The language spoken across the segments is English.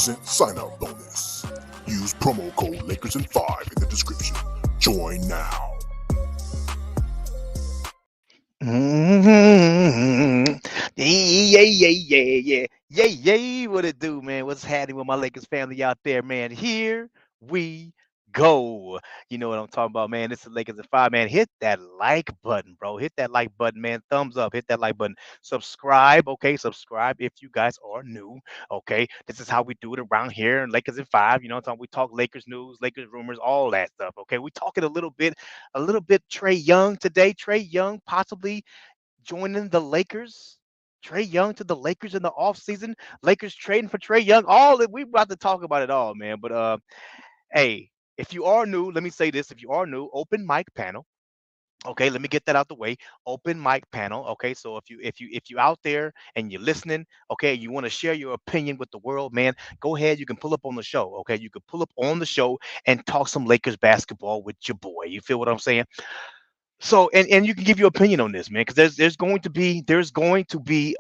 5% sign up bonus. Use promo code LakersIn5 in the description. Join now. Yeah. What it do, man? What's happening with my Lakers family out there, man? Here we go. You know what I'm talking about, man. This is Lakers at 5, man. Hit that like button, bro. Hit that like button, man. Thumbs up. Hit that like button. Subscribe, okay? Subscribe if you guys are new, okay? This is how we do it around here in Lakers at 5. You know what I'm talking? We talk Lakers news, Lakers rumors, all that stuff, okay? We talking a little bit Trey Young today. Trey Young possibly joining the Lakers. Trey Young to the Lakers in the offseason. Lakers trading for Trey Young. We about to talk about it all, man. But hey, if you are new, let me say this. If you are new, open mic panel. Okay, let me get that out the way. Open mic panel. Okay, so if you out there and you're listening, okay, you want to share your opinion with the world, man, go ahead. You can pull up on the show. Okay, you can pull up on the show and talk some Lakers basketball with your boy. You feel what I'm saying? So and you can give your opinion on this, man, because there's going to be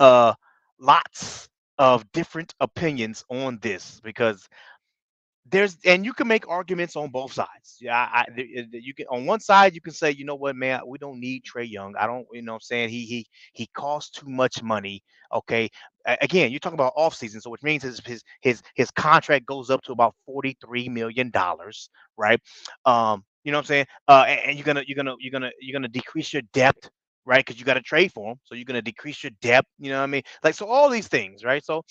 lots of different opinions on this because and you can make arguments on both sides. Yeah, you can on one side you can say, you know what, man, we don't need Trey Young. I don't, you know what I'm saying, he costs too much money. Okay, again, you're talking about off season, so which means his contract goes up to about $43 million, right? You know what I'm saying? And you're gonna decrease your depth, right? Because you got to trade for him, so you're gonna decrease your depth. You know what I mean? Like, so all these things, right? So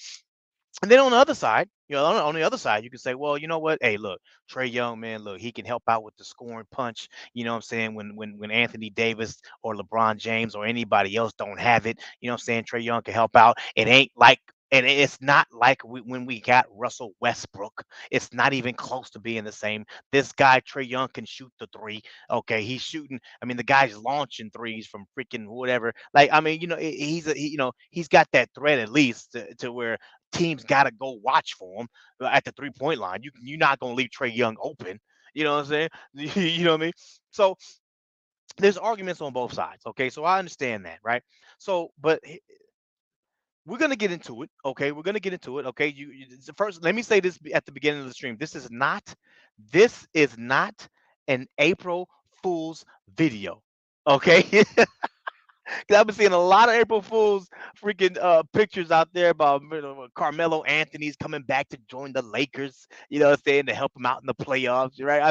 and then on the other side, on the other side, you can say, well, you know what? Hey, look, Trey Young, man, look, he can help out with the scoring punch. You know what I'm saying? When Anthony Davis or LeBron James or anybody else don't have it, you know what I'm saying? Trey Young can help out. And it's not like when we got Russell Westbrook. It's not even close to being the same. This guy, Trey Young, can shoot the three. Okay, he's shooting. I mean, the guy's launching threes from freaking whatever. Like, I mean, he's got that threat at least to where teams got to go watch for him at the 3 point line. You're not gonna leave Trey Young open. You know what I'm saying? You know what I mean? So there's arguments on both sides. Okay, so I understand that, right? So, but we're gonna get into it. Okay, we're gonna get into it. Okay, first. Let me say this at the beginning of the stream. This is not an April Fool's video. Okay, 'cause I've been seeing a lot of April Fools freaking pictures out there about, Carmelo Anthony's coming back to join the Lakers. You know what I'm saying, to help him out in the playoffs, right?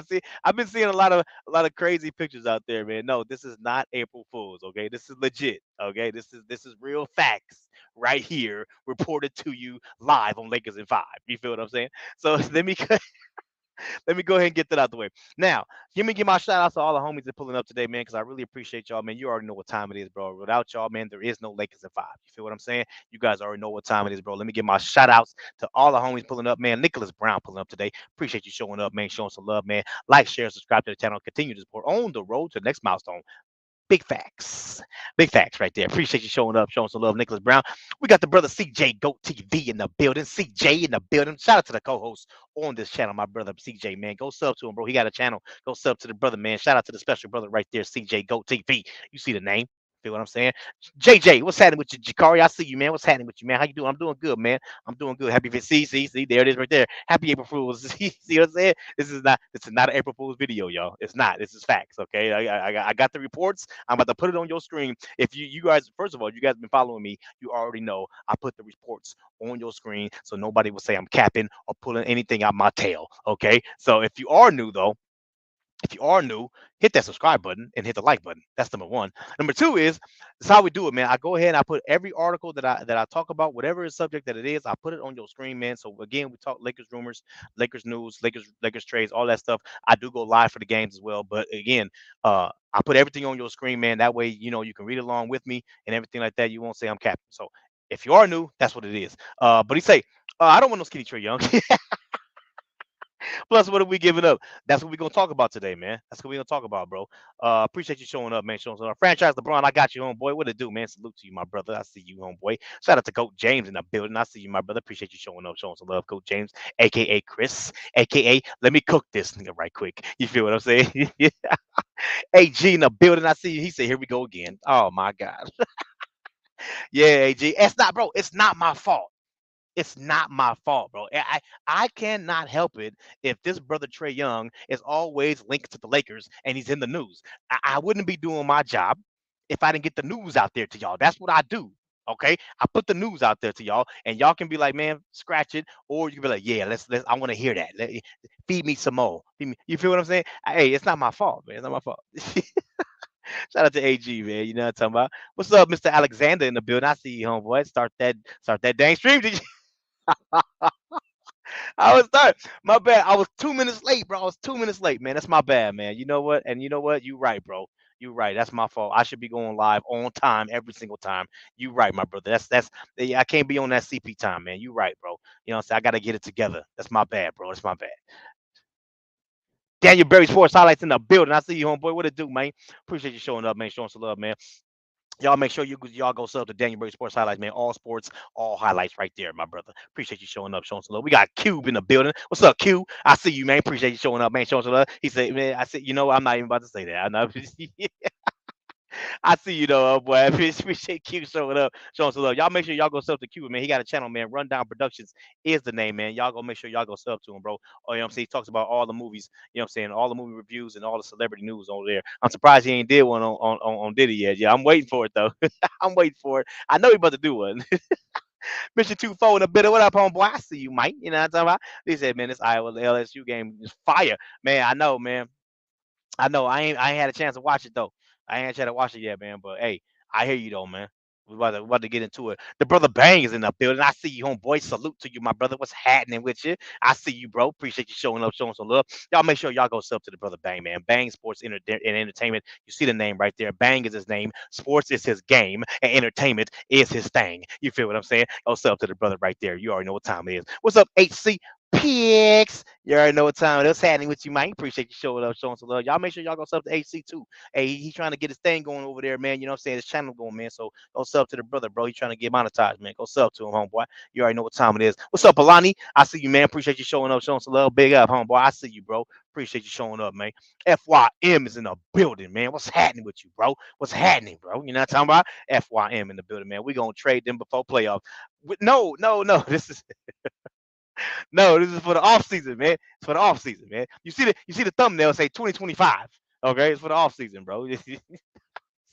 I've been seeing a lot of crazy pictures out there, man. No, this is not April Fools. Okay, this is legit. Okay, this is real facts right here reported to you live on Lakers in 5. You feel what I'm saying? So let me go ahead and get that out the way. Now, let me give my shout out to all the homies that pulling up today, man, because I really appreciate y'all, man. You already know what time it is, bro. Without y'all, man, there is no Lakers in 5. You feel what I'm saying? You guys already know what time it is, bro. Let me give my shout outs to all the homies pulling up, man. Nicholas Brown pulling up today. Appreciate you showing up, man, showing some love, man. Like, share, subscribe to the channel. Continue to support on the road to the next milestone. Big facts. Big facts right there. Appreciate you showing up, showing some love, Nicholas Brown. We got the brother CJ Goat TV in the building. CJ in the building. Shout out to the co-host on this channel, my brother CJ, man. Go sub to him, bro. He got a channel. Go sub to the brother, man. Shout out to the special brother right there, CJ Goat TV. You see the name. Feel what I'm saying? JJ, what's happening with you? Jakari, I see you, man. What's happening with you, man? How you doing? I'm doing good, man. I'm doing good. Happy see, there it is right there. Happy April Fools. See what I'm saying? This is not an April Fool's video, y'all. It's not. This is facts. Okay. I got the reports. I'm about to put it on your screen. If you guys, first of all, you guys been following me, you already know I put the reports on your screen so nobody will say I'm capping or pulling anything out my tail. Okay. So if you are new, hit that subscribe button and hit the like button. That's number one. Number two is this how we do it, man. I go ahead and I put every article that I talk about, whatever is subject that it is, I put it on your screen, man. So again, we talk Lakers rumors, Lakers news, Lakers trades, all that stuff. I do go live for the games as well. But again, I put everything on your screen, man. That way, you can read along with me and everything like that. You won't say I'm capping. So if you are new, that's what it is. But he say, I don't want no skinny Trey Young. Plus, what are we giving up? That's what we're gonna talk about today, man. That's what we're gonna talk about, bro. Appreciate you showing up, man. Showing up. Franchise LeBron, I got you, homeboy. What it do, man? Salute to you, my brother. I see you, homeboy. Shout out to Coach James in the building. I see you, my brother. Appreciate you showing up, showing some love, Coach James, aka Chris, aka Let me cook this nigga right quick. You feel what I'm saying? AG in the building. I see you. He said, "Here we go again." Oh my God. Yeah, AG. It's not, bro. It's not my fault. It's not my fault, bro. I cannot help it if this brother Trey Young is always linked to the Lakers and he's in the news. I wouldn't be doing my job if I didn't get the news out there to y'all. That's what I do. Okay, I put the news out there to y'all, and y'all can be like, man, scratch it, or you can be like, yeah, let's. I want to hear that. Feed me some more. Feed me. You feel what I'm saying? Hey, it's not my fault, man. It's not my fault. Shout out to AG, man. You know what I'm talking about. What's up, Mr. Alexander in the building? I see you, homeboy. Start that dang stream. Did you? I was start. My bad. I was 2 minutes late, bro. I was 2 minutes late, man. That's my bad, man. You know what? And you know what? You right, bro. You right. That's my fault. I should be going live on time every single time. You right, my brother. That's yeah, I can't be on that CP time, man. You right, bro. You know what I'm saying? I gotta get it together. That's my bad, bro. That's my bad. Daniel Berry Sports Highlights in the building. I see you, homeboy. What it do, man? Appreciate you showing up, man. Showing some love, man. Y'all make sure y'all go sub to Daniel Berry Sports Highlights, man. All sports, all highlights right there, my brother. Appreciate you showing up, showing some love. We got Cube in the building. What's up, Cube? I see you, man. Appreciate you showing up, man. Showing some love. He said, man, I said, I'm not even about to say that. I'm not. I see you though, boy. I appreciate Q showing up, showing some love. Y'all make sure y'all go sub to Q, man. He got a channel, man. Rundown Productions is the name, man. Y'all go make sure y'all go sub to him, bro. Oh, you know what I'm saying? He talks about all the movies, you know what I'm saying? All the movie reviews and all the celebrity news over there. I'm surprised he ain't did one on Diddy yet. Yeah, I'm waiting for it though. I'm waiting for it. I know he about to do one. Mission 2-4 in a bit. What up, homeboy? I see you, Mike. You know what I'm talking about? He said, man, this Iowa LSU game is fire. Man, I know, man. I know I ain't had a chance to watch it though. I ain't had a chance to watch it yet, man. But hey, I hear you though, man. We about to get into it. The brother Bang is in the building. I see you, homeboy. Salute to you, my brother. What's happening with you? I see you, bro. Appreciate you showing up, showing some love. Y'all make sure y'all go sub to the brother Bang, man. Bang Sports and Entertainment. You see the name right there. Bang is his name. Sports is his game, and entertainment is his thing. You feel what I'm saying? Go sub to the brother right there. You already know what time it is. What's up, HC? Picks. You already know what time it is. Happening with you, man. Appreciate you showing up, showing some love. Y'all make sure y'all go sub to HC too. Hey, he's trying to get his thing going over there, man. You know what I'm saying? His channel going, man. So go sub to the brother, bro. He's trying to get monetized, man. Go sub to him, homeboy. You already know what time it is. What's up, Alani? I see you, man. Appreciate you showing up, showing some love. Big up, homeboy. I see you, bro. Appreciate you showing up, man. FYM is in the building, man. What's happening with you, bro? What's happening, bro? You know what I'm talking about? FYM in the building, man. We gonna trade them before playoffs. No, no, no. This is for the off season, man. It's for the off season, man. You see the thumbnail say 2025. Okay, it's for the off season, bro.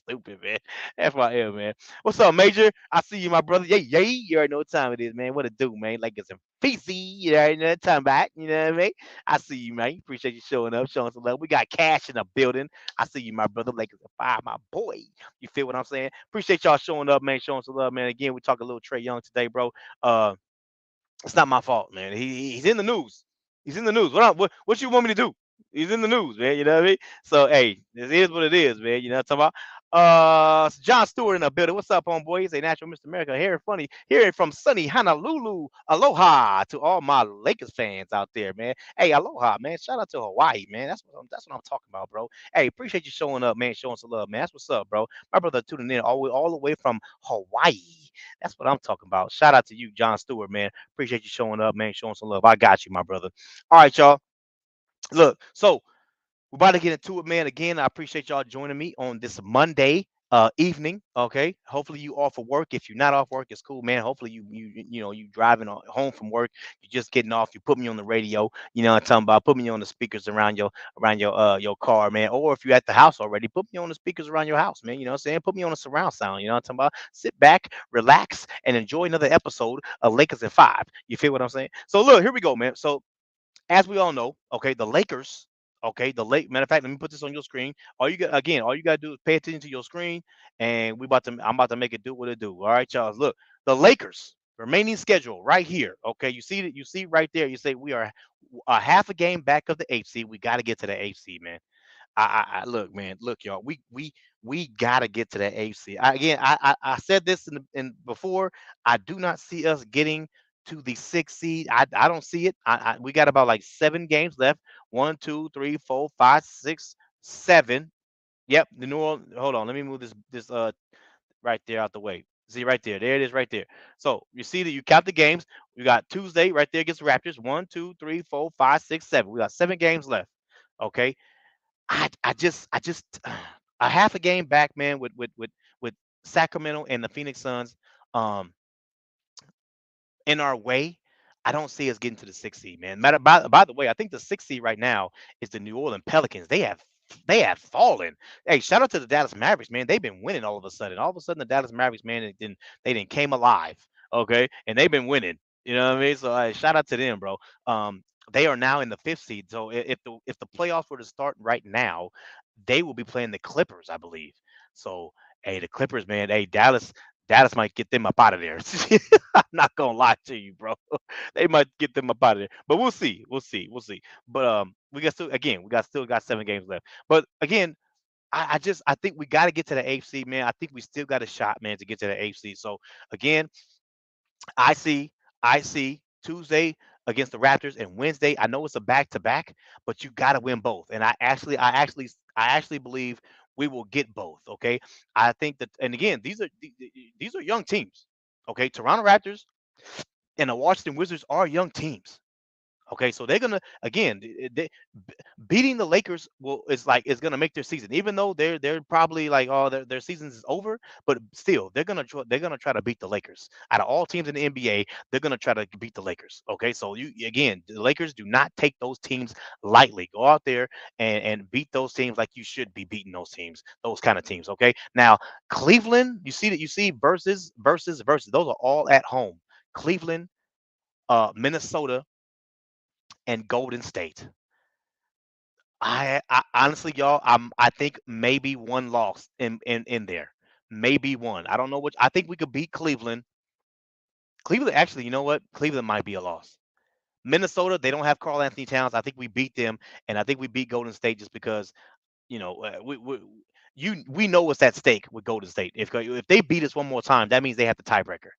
Stupid, man. FYL, man. What's up, Major? I see you, my brother. Yay, yay. You already know what time it is, man. What it do, man? Like it's a feces. You already know what time back. You know what I mean? I see you, man. Appreciate you showing up, showing some love. We got Cash in the building. I see you, my brother. Like it's a five, my boy. You feel what I'm saying? Appreciate y'all showing up, man. Showing some love, man. Again, we talk a little Trey Young today, bro. It's not my fault, man. He's in the news. He's in the news. What you want me to do? He's in the news, man. You know what I mean? So hey, this is what it is, man. You know what I'm talking about? John Stewart in the building. What's up, homeboy? He's a natural Mr. America. Hearing from sunny Honolulu. Aloha to all my Lakers fans out there, man. Hey, aloha, man. Shout out to Hawaii, man. That's what I'm talking about, bro. Hey, appreciate you showing up, man. Showing some love, man. That's what's up, bro. My brother tuning in all the way from Hawaii. That's what I'm talking about. Shout out to you, John Stewart, man. Appreciate you showing up, man. Showing some love. I got you, my brother. All right, y'all. Look, so we're about to get into it, man. Again, I appreciate y'all joining me on this Monday evening. Okay. Hopefully you off of work. If you're not off work, it's cool, man. Hopefully you driving home from work. You're just getting off. You put me on the radio. You know what I'm talking about. Put me on the speakers around your car, man. Or if you're at the house already, put me on the speakers around your house, man. You know what I'm saying? Put me on a surround sound. You know what I'm talking about. Sit back, relax, and enjoy another episode of Lakers in Five. You feel what I'm saying? So look, here we go, man. So as we all know, okay, the Lakers, okay, matter of fact, let me put this on your screen. All you gotta do is pay attention to your screen, and I'm about to make it do what it do. All right, y'all. Look, the Lakers remaining schedule right here. Okay, you see that? You see right there. You say we are a half a game back of the eighth seed. We got to get to the eighth seed, man. I look, man. Look, y'all. We gotta get to that AFC. I said this in before. I do not see us getting to the sixth seed. I don't see it. We got about like 7 games left. One, two, three, four, five, six, seven. Yep. The New Orleans. Hold on. Let me move this right there out the way. See right there. There it is right there. So you see that you count the games. We got Tuesday right there against the Raptors. One, two, three, four, five, six, seven. We got 7 games left. Okay. I just a half a game back, man, with Sacramento and the Phoenix Suns. Um, in our way, I don't see us getting to the 6th seed, man. By the way, I think the 6th seed right now is the New Orleans Pelicans. They have fallen. Hey, shout out to the Dallas Mavericks, man. They've been winning all of a sudden. All of a sudden, the Dallas Mavericks, man, they didn't came alive. Okay, and they've been winning. You know what I mean? So shout out to them, bro. Um, they are now in the 5th seed. So if the playoffs were to start right now, they will be playing the Clippers, I believe. So hey, the Clippers, man. Hey, Dallas might get them up out of there. I'm not gonna lie to you, bro. They might get them up out of there, but we'll see. We'll see. We'll see. But we still got 7 games left. But again, I think we got to get to the 8th seed, man. I think we still got a shot, man, to get to the 8th seed. So again, I see I see Tuesday against the Raptors and Wednesday. I know it's a back to back, but you got to win both. And I actually believe we will get both. Okay, I think that, and again, these are young teams. Okay, Toronto Raptors and the Washington Wizards are young teams. Okay, so they're gonna again beating the Lakers will is gonna make their season, even though they're probably like, oh, their season is over, but still they're gonna try to beat the Lakers. Out of all teams in the NBA, they're gonna try to beat the Lakers. Okay, so you again, the Lakers do not take those teams lightly. Go out there and beat those teams like you should be beating those teams, those kind of teams. Okay, now Cleveland, you see versus those are all at home. Cleveland, Minnesota, and Golden State. I honestly, y'all, I think maybe one loss in there, maybe one. I don't know which. I think we could beat Cleveland. Cleveland, actually, you know what? Cleveland might be a loss. Minnesota, they don't have Carl Anthony Towns. I think we beat them, and I think we beat Golden State just because we know what's at stake with Golden State. If they beat us one more time, that means they have the tiebreaker.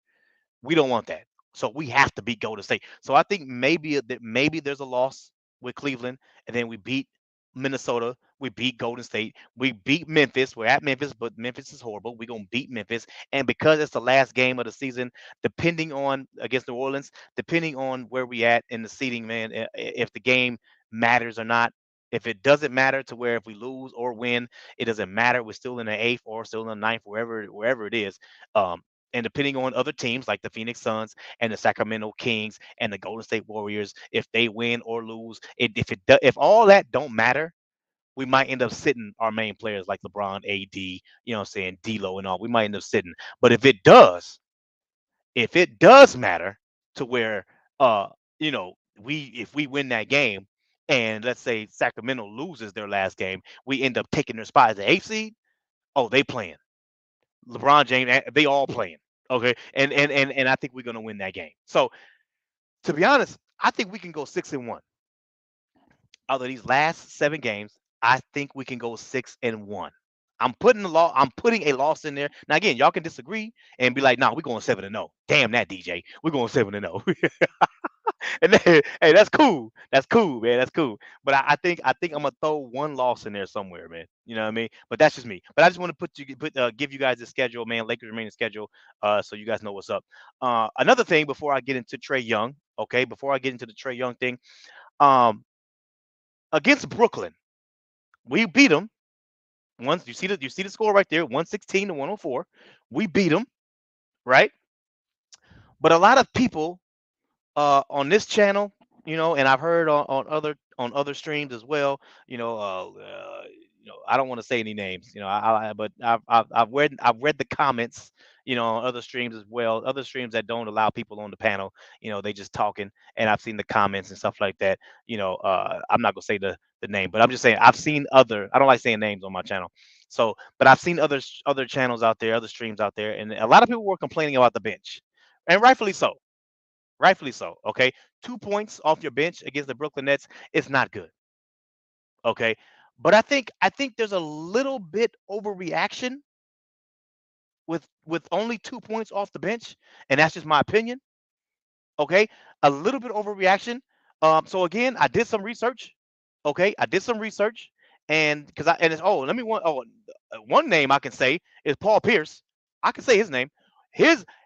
We don't want that. So we have to beat Golden State. So I think maybe there's a loss with Cleveland, and then we beat Minnesota. We beat Golden State. We beat Memphis. We're at Memphis, but Memphis is horrible. We're gonna beat Memphis, and because it's the last game of the season, depending on against New Orleans, depending on where we at in the seating, man, if the game matters or not. If it doesn't matter to where if we lose or win, it doesn't matter. We're still in the eighth or still in the ninth, wherever it is. Um, and depending on other teams like the Phoenix Suns and the Sacramento Kings and the Golden State Warriors, if they win or lose, if all that don't matter, we might end up sitting our main players like LeBron, AD, you know what I'm saying, D'Lo and all. We might end up sitting. But if it does matter to where if we win that game and let's say Sacramento loses their last game, we end up taking their spot as the eighth seed. Oh, they playing. LeBron James, they all playing. Okay, and I think we're gonna win that game. So to be honest, I think we can go 6-1 out of these last 7 games. I think we can go 6-1. I'm putting a loss in there. Now again, y'all can disagree and be like, "Nah, we're going 7-0." Damn that, DJ. We're going 7-0. And then, hey, that's cool. That's cool, man. That's cool. But I think I'm gonna throw one loss in there somewhere, man. You know what I mean? But that's just me. But I just want to give you guys the schedule, man. Lakers remaining schedule, so you guys know what's up. Another thing before I get into Trey Young, okay? Before I get into the Trey Young thing, um, against Brooklyn, we beat them. Once you see the score right there, 116 to 104. We beat them, right? But a lot of people on this channel, and I've heard on other streams as well. I don't want to say any names, but I've read the comments, on other streams as well, other streams that don't allow people on the panel. They just talking, and I've seen the comments and stuff like that. I'm not gonna say the name, but I'm just saying I've seen other. I don't like saying names on my channel, so but I've seen other channels out there, other streams out there, and a lot of people were complaining about the bench, and rightfully so. Rightfully so. Okay. 2 points off your bench against the Brooklyn Nets is not good. Okay. But I think there's a little bit overreaction with only 2 points off the bench, and that's just my opinion. Okay, a little bit overreaction. So again, I did some research. Okay, I did some research, and because I and it's oh let me one name I can say is Paul Pierce. I can say his name.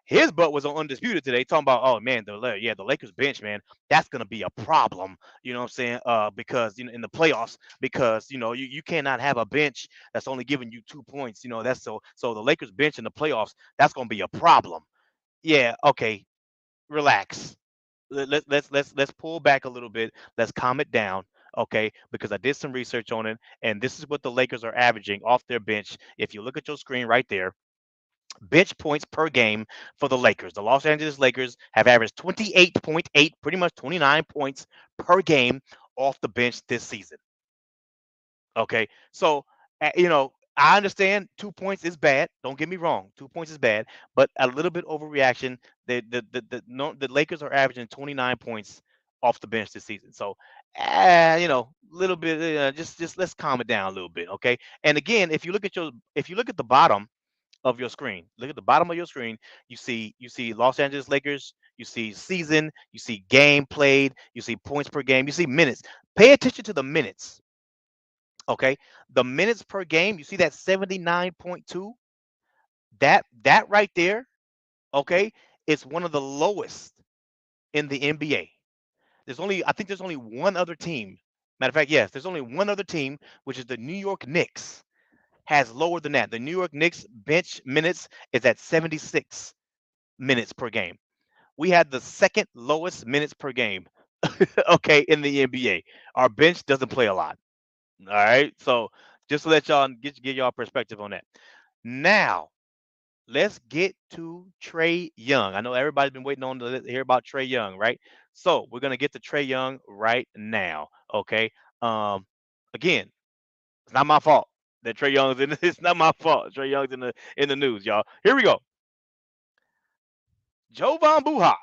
His butt was on undisputed today, talking about man the Lakers bench, man, that's gonna be a problem. You know what I'm saying? Because in the playoffs, because you cannot have a bench that's only giving you 2 points. That's so the Lakers bench in the playoffs, that's gonna be a problem. Yeah, okay. Relax. Let's pull back a little bit. Let's calm it down, okay? Because I did some research on it, and this is what the Lakers are averaging off their bench. If you look at your screen right there, bench points per game for the Lakers. The Los Angeles Lakers have averaged 28.8, pretty much 29 points per game off the bench this season. Okay, so I understand 2 points is bad. Don't get me wrong, 2 points is bad, but a little bit overreaction. The Lakers are averaging 29 points off the bench this season. So, little bit. Just let's calm it down a little bit, okay? And again, if you look at the bottom of your screen, look at the bottom of your screen. You see Los Angeles Lakers. You see season. You see game played. You see points per game. You see minutes. Pay attention to the minutes. Okay, the minutes per game, you see that 79.2, that right there, okay, it's one of the lowest in the NBA. I think there's only one other team. Matter of fact, yes, there's only one other team, which is the New York Knicks, has lower than that. The New York Knicks bench minutes is at 76 minutes per game. We had the second lowest minutes per game, okay, in the NBA. Our bench doesn't play a lot. All right. So just to let y'all get y'all perspective on that. Now let's get to Trey Young. I know everybody's been waiting on to hear about Trey Young, right? So we're gonna get to Trey Young right now. Okay. Um, again, it's not my fault that Trey Young's in. It's not my fault. Trey Young's in the news, y'all. Here we go. Jovan Buha.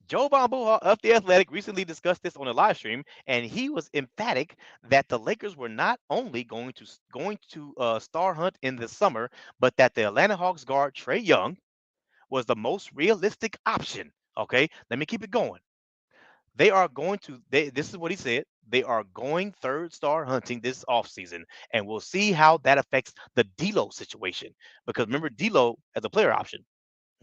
Joe Von Buha of The Athletic recently discussed this on a live stream, and he was emphatic that the Lakers were not only going to star hunt in the summer, but that the Atlanta Hawks guard Trey Young was the most realistic option. Okay, let me keep it going. They are going to. This is what he said. They are going third star hunting this offseason, and we'll see how that affects the D'Lo situation. Because remember, D'Lo as a player option.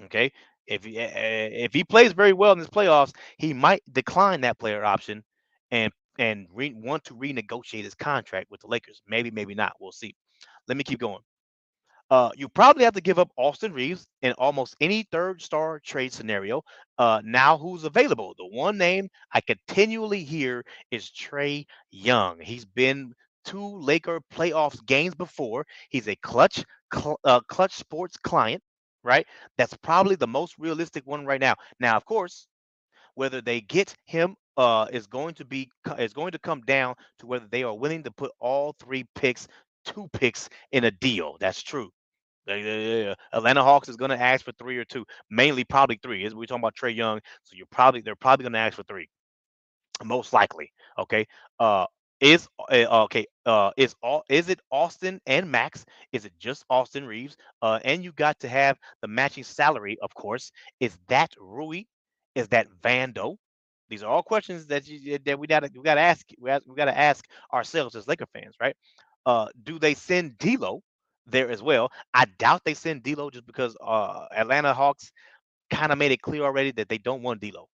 Okay, if he plays very well in this playoffs, he might decline that player option and want to renegotiate his contract with the Lakers. Maybe, maybe not. We'll see. Let me keep going. You probably have to give up Austin Reeves in almost any third star trade scenario. Now, who's available? The one name I continually hear is Trey Young. He's been to Laker playoffs games before. He's a clutch sports client, right? That's probably the most realistic one right now. Now, of course, whether they get him is going to come down to whether they are willing to put all two picks in a deal. That's true. Atlanta Hawks is going to ask for three or two, mainly probably three. We're talking about Trey Young, so they're probably going to ask for three, most likely. Okay. Is it Austin and Max? Is it just Austin Reeves? And you got to have the matching salary, of course. Is that Rui? Is that Vando? These are all questions that we gotta ask. We gotta ask ourselves as Laker fans, right? Do they send D'Lo there as well? I doubt they send D'Lo just because Atlanta Hawks kind of made it clear already that they don't want D'Lo.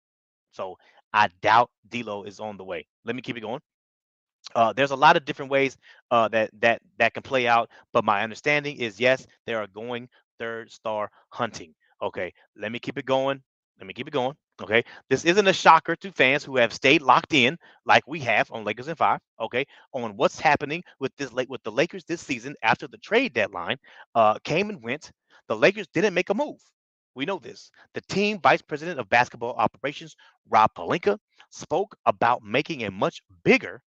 So I doubt D'Lo is on the way. Let me keep it going. There's a lot of different ways that can play out, but my understanding is yes, they are going third star hunting. Okay, let me keep it going. Let me keep it going. Okay, this isn't a shocker to fans who have stayed locked in like we have on Lakers in Five. Okay, on what's happening with the Lakers this season after the trade deadline came and went. The Lakers didn't make a move. We know this. The team vice president of basketball operations, Rob Palinka, spoke about making a much bigger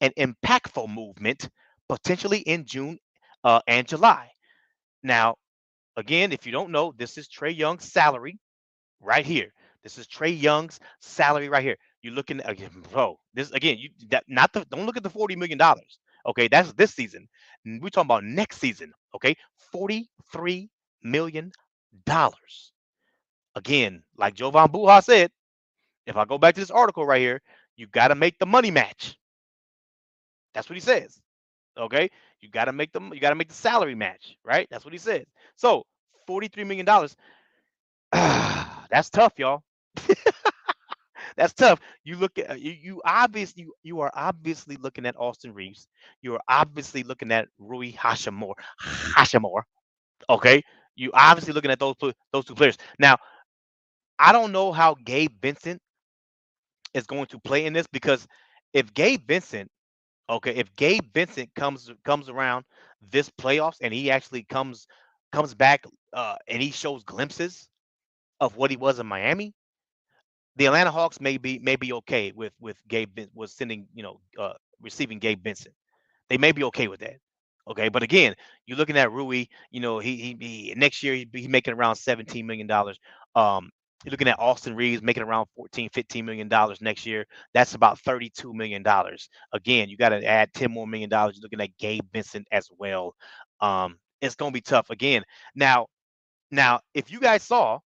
an impactful movement potentially in June and July. Now, again, if you don't know, this is Trey Young's salary right here. This is Trey Young's salary right here. You're looking at bro. This again, you that not the don't look at the $40 million. Okay, that's this season. We're talking about next season. Okay, $43 million. Again, like Jovan Buha said, if I go back to this article right here, you got to make the money match. That's what he says. Okay, you got to make the salary match, right? That's what he says. So $43 million. That's tough, y'all. That's tough. You look at you are obviously looking at Austin Reeves. You are obviously looking at Rui Hashimura. Hashimura. Okay, you obviously looking at those two players. Now, I don't know how Gabe Vincent is going to play in this because if Gabe Vincent, okay, if Gabe Vincent comes around this playoffs and he actually comes back and he shows glimpses of what he was in Miami, the Atlanta Hawks may be okay with was sending receiving Gabe Vincent. They may be okay with that. Okay, but again, you're looking at Rui. He next year he making around $17 million. You're looking at Austin Reeves making around 14, $15 million next year. That's about $32 million. Again, you got to add $10 more million. You're looking at Gabe Vincent as well. It's gonna be tough again. Now, if you guys saw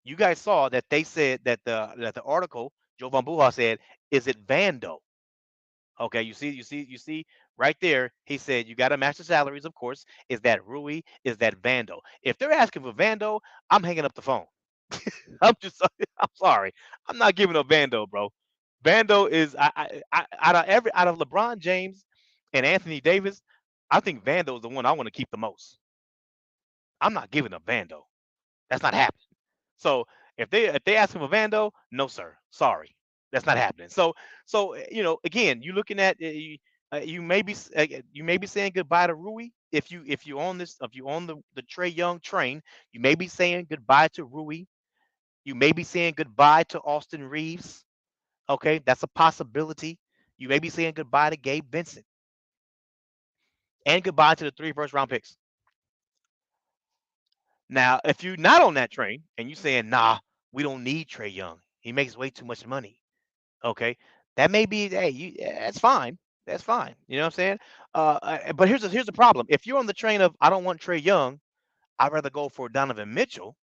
that they said that the article Joe Van Buha said, is it Vando? Okay, you see right there. He said you got to match the salaries, of course. Is that Rui? Is that Vando? If they're asking for Vando, I'm hanging up the phone. I'm sorry. I'm not giving up Vando, bro. Vando is out of LeBron James and Anthony Davis, I think Vando is the one I want to keep the most. I'm not giving up Vando. That's not happening. So if they ask him for Vando, no sir, sorry, that's not happening. Again, you're looking at you may be saying goodbye to Rui if you own this if you own the Trey Young train. You may be saying goodbye to Rui. You may be saying goodbye to Austin Reeves. Okay, that's a possibility. You may be saying goodbye to Gabe Vincent and goodbye to the 3 first-round picks. Now, if you're not on that train and you're saying, nah, we don't need Trey Young, he makes way too much money. Okay, that may be, hey, that's fine. That's fine. You know what I'm saying? But here's the problem. If you're on the train of I don't want Trey Young, I'd rather go for Donovan Mitchell.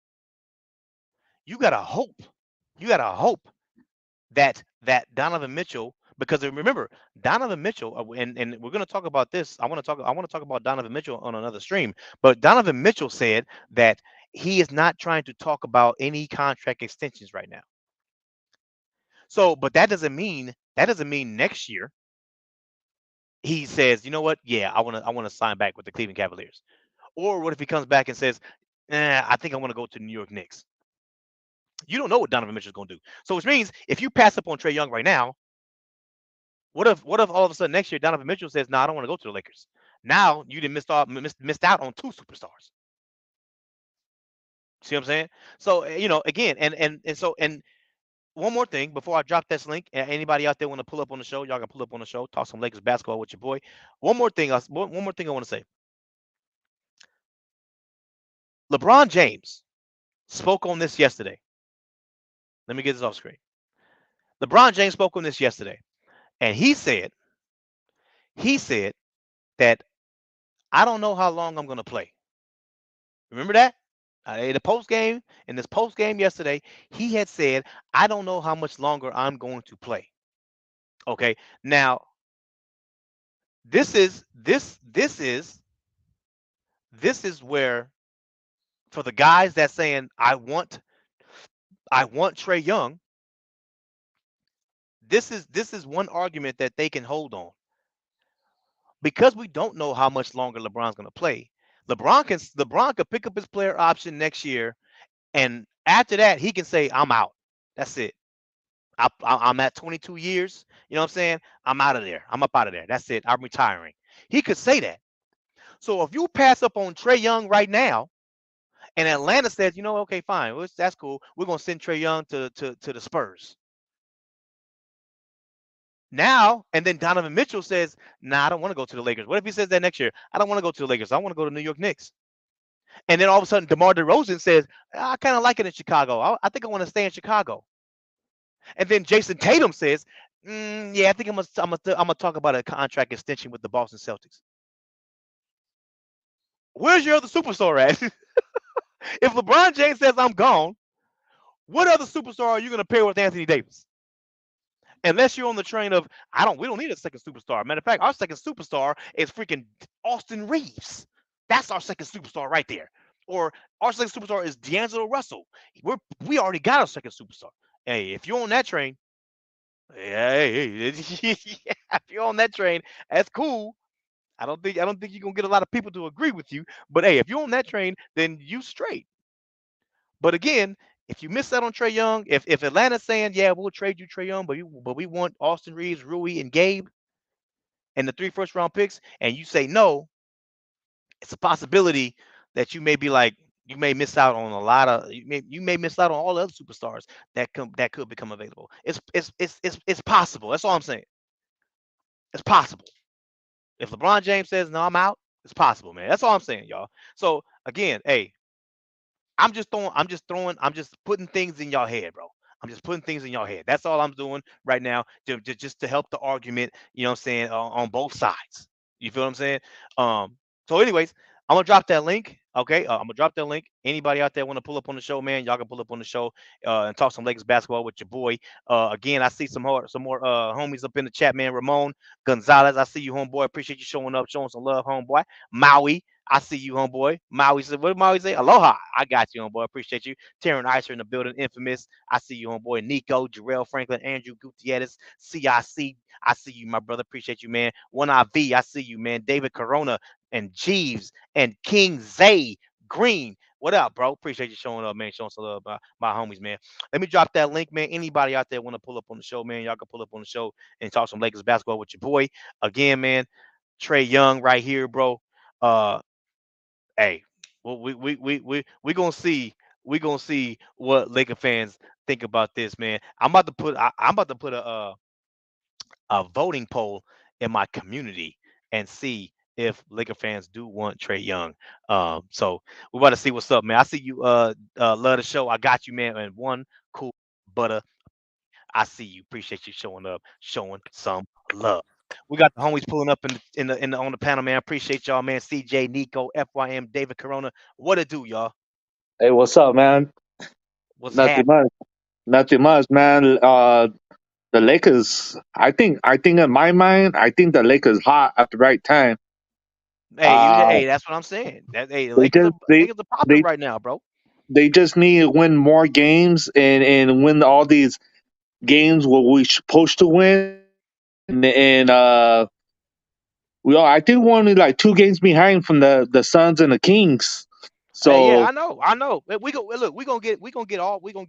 You gotta hope. You gotta hope that Donovan Mitchell, because remember Donovan Mitchell, and we're gonna talk about this. I want to talk about Donovan Mitchell on another stream. But Donovan Mitchell said that he is not trying to talk about any contract extensions right now. So, but that doesn't mean next year he says, you know what? Yeah, I want to sign back with the Cleveland Cavaliers. Or what if he comes back and says, I think I want to go to the New York Knicks. You don't know what Donovan Mitchell's going to do. So, which means if you pass up on Trey Young right now, what if all of a sudden next year Donovan Mitchell says, "No, I don't want to go to the Lakers." Now you didn't missed out on two superstars. See what I'm saying? So again, and one more thing before I drop this link. Anybody out there want to pull up on the show? Y'all can pull up on the show. Talk some Lakers basketball with your boy. One more thing I want to say. LeBron James spoke on this yesterday. Let me get this off screen. LeBron James spoke on this yesterday, and he said that I don't know how long I'm going to play. Remember that? In this post game yesterday, he had said, "I don't know how much longer I'm going to play." Okay, now this is where, for the guys that saying I want Trey Young, this is one argument that they can hold on, because we don't know how much longer LeBron's going to play. LeBron could pick up his player option next year, and after that he can say, "I'm out. That's it. I'm at 22 years. You know what I'm saying? I'm out of there. I'm up out of there. That's it. I'm retiring." He could say that. So if you pass up on Trey Young right now, and Atlanta says, okay, fine, well, that's cool. We're gonna send Trey Young to the Spurs now, and then Donovan Mitchell says, "Nah, I don't want to go to the Lakers." What if he says that next year? "I don't want to go to the Lakers. I want to go to New York Knicks." And then all of a sudden, DeMar DeRozan says, "I kind of like it in Chicago. I think I want to stay in Chicago." And then Jason Tatum says, "Yeah, I think I'm gonna talk about a contract extension with the Boston Celtics." Where's your other superstar at? If LeBron James says, "I'm gone," what other superstar are you gonna pair with Anthony Davis? Unless you're on the train of, we don't need a second superstar. Matter of fact, our second superstar is freaking Austin Reeves. That's our second superstar right there. Or our second superstar is D'Angelo Russell. We already got our second superstar. Hey, if you're on that train, yeah, hey, if you're on that train, that's cool. I don't think you're gonna get a lot of people to agree with you. But hey, if you're on that train, then you straight. But again, If you miss out on Trey Young, if Atlanta's saying, yeah, we'll trade you Trey Young, but we want Austin Reeves, Rui, and Gabe and the 3 first-round picks, and you say no, it's a possibility that you may be like you may miss out on a lot of you may miss out on all the other superstars that could become available. It's possible. That's all I'm saying. It's possible. If LeBron James says no, I'm out. It's possible, man. That's all I'm saying, y'all. So again, hey, I'm just putting things in y'all head, bro. I'm just putting things in y'all head. That's all I'm doing right now, just to help the argument, you know what I'm saying, on both sides. You feel what I'm saying? So anyways, I'm gonna drop that link. Okay, I'm gonna drop that link. Anybody out there want to pull up on the show, man? Y'all can pull up on the show and talk some Lakers basketball with your boy. Again, I see some more homies up in the chat, man. Ramon Gonzalez, I see you, homeboy. Appreciate you showing up, showing some love, homeboy. Maui, I see you, homeboy. Maui said, what did Maui say? Aloha. I got you, homeboy. Appreciate you. Taryn Icer in the building. Infamous. I see you, homeboy. Nico, Jarrell Franklin, Andrew Gutierrez, CIC. I see you, my brother. Appreciate you, man. One IV. I see you, man. David Corona and Jeeves and King Zay Green. What up, bro? Appreciate you showing up, man. Showing some love, my homies, man. Let me drop that link, man. Anybody out there want to pull up on the show, man? Y'all can pull up on the show and talk some Lakers basketball with your boy. Again, man. Trey Young right here, bro. Uh, hey, well, we gonna see what Laker fans think about this, man. I'm about to put a voting poll in my community and see if Laker fans do want Trey Young. So we about to see what's up, man. I see you love the show. I got you, man. And one cool butter. I see you. Appreciate you showing up, showing some love. We got the homies pulling up in the on the panel, man. Appreciate y'all, man. CJ, Nico, FYM, David Corona. What it do, y'all? Hey, what's up, man? What's Nothing happening? much. Nothing much, man. The Lakers. I think in my mind, I think the Lakers hot at the right time. Hey, that's what I'm saying. The They Lakers are just they Lakers are popping they right now, bro. they just need to win more games and win all these games what we supposed to win. And we all I think we're only like 2 games behind from the Suns and the Kings. Hey, yeah, So I know. Look. We gonna get into that all. We gonna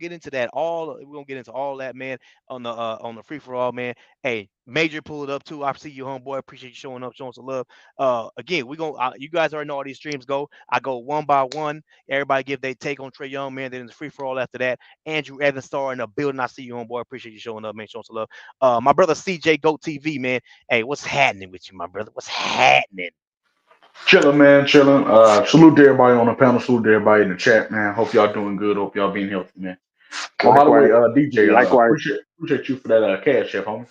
get into all that, man. On the free for all, man. Hey, Major, pull it up too. I see you, homeboy. Appreciate you showing up, showing some love. Again, you guys already know how these streams go. I go one by one. Everybody give their take on Trey Young, man. Then it's free for all after that. Andrew Evans star in the building. I see you, homeboy. Appreciate you showing up, man. Showing some love. My brother CJ Goat TV, man. Hey, what's happening with you, my brother? What's happening? Chilling, man, chilling. Salute to everybody on the panel. Salute to everybody in the chat, man. Hope y'all doing good. Hope y'all being healthy, man. Oh, by the way, likewise, DJ, likewise. appreciate you for that cash, chef, homie.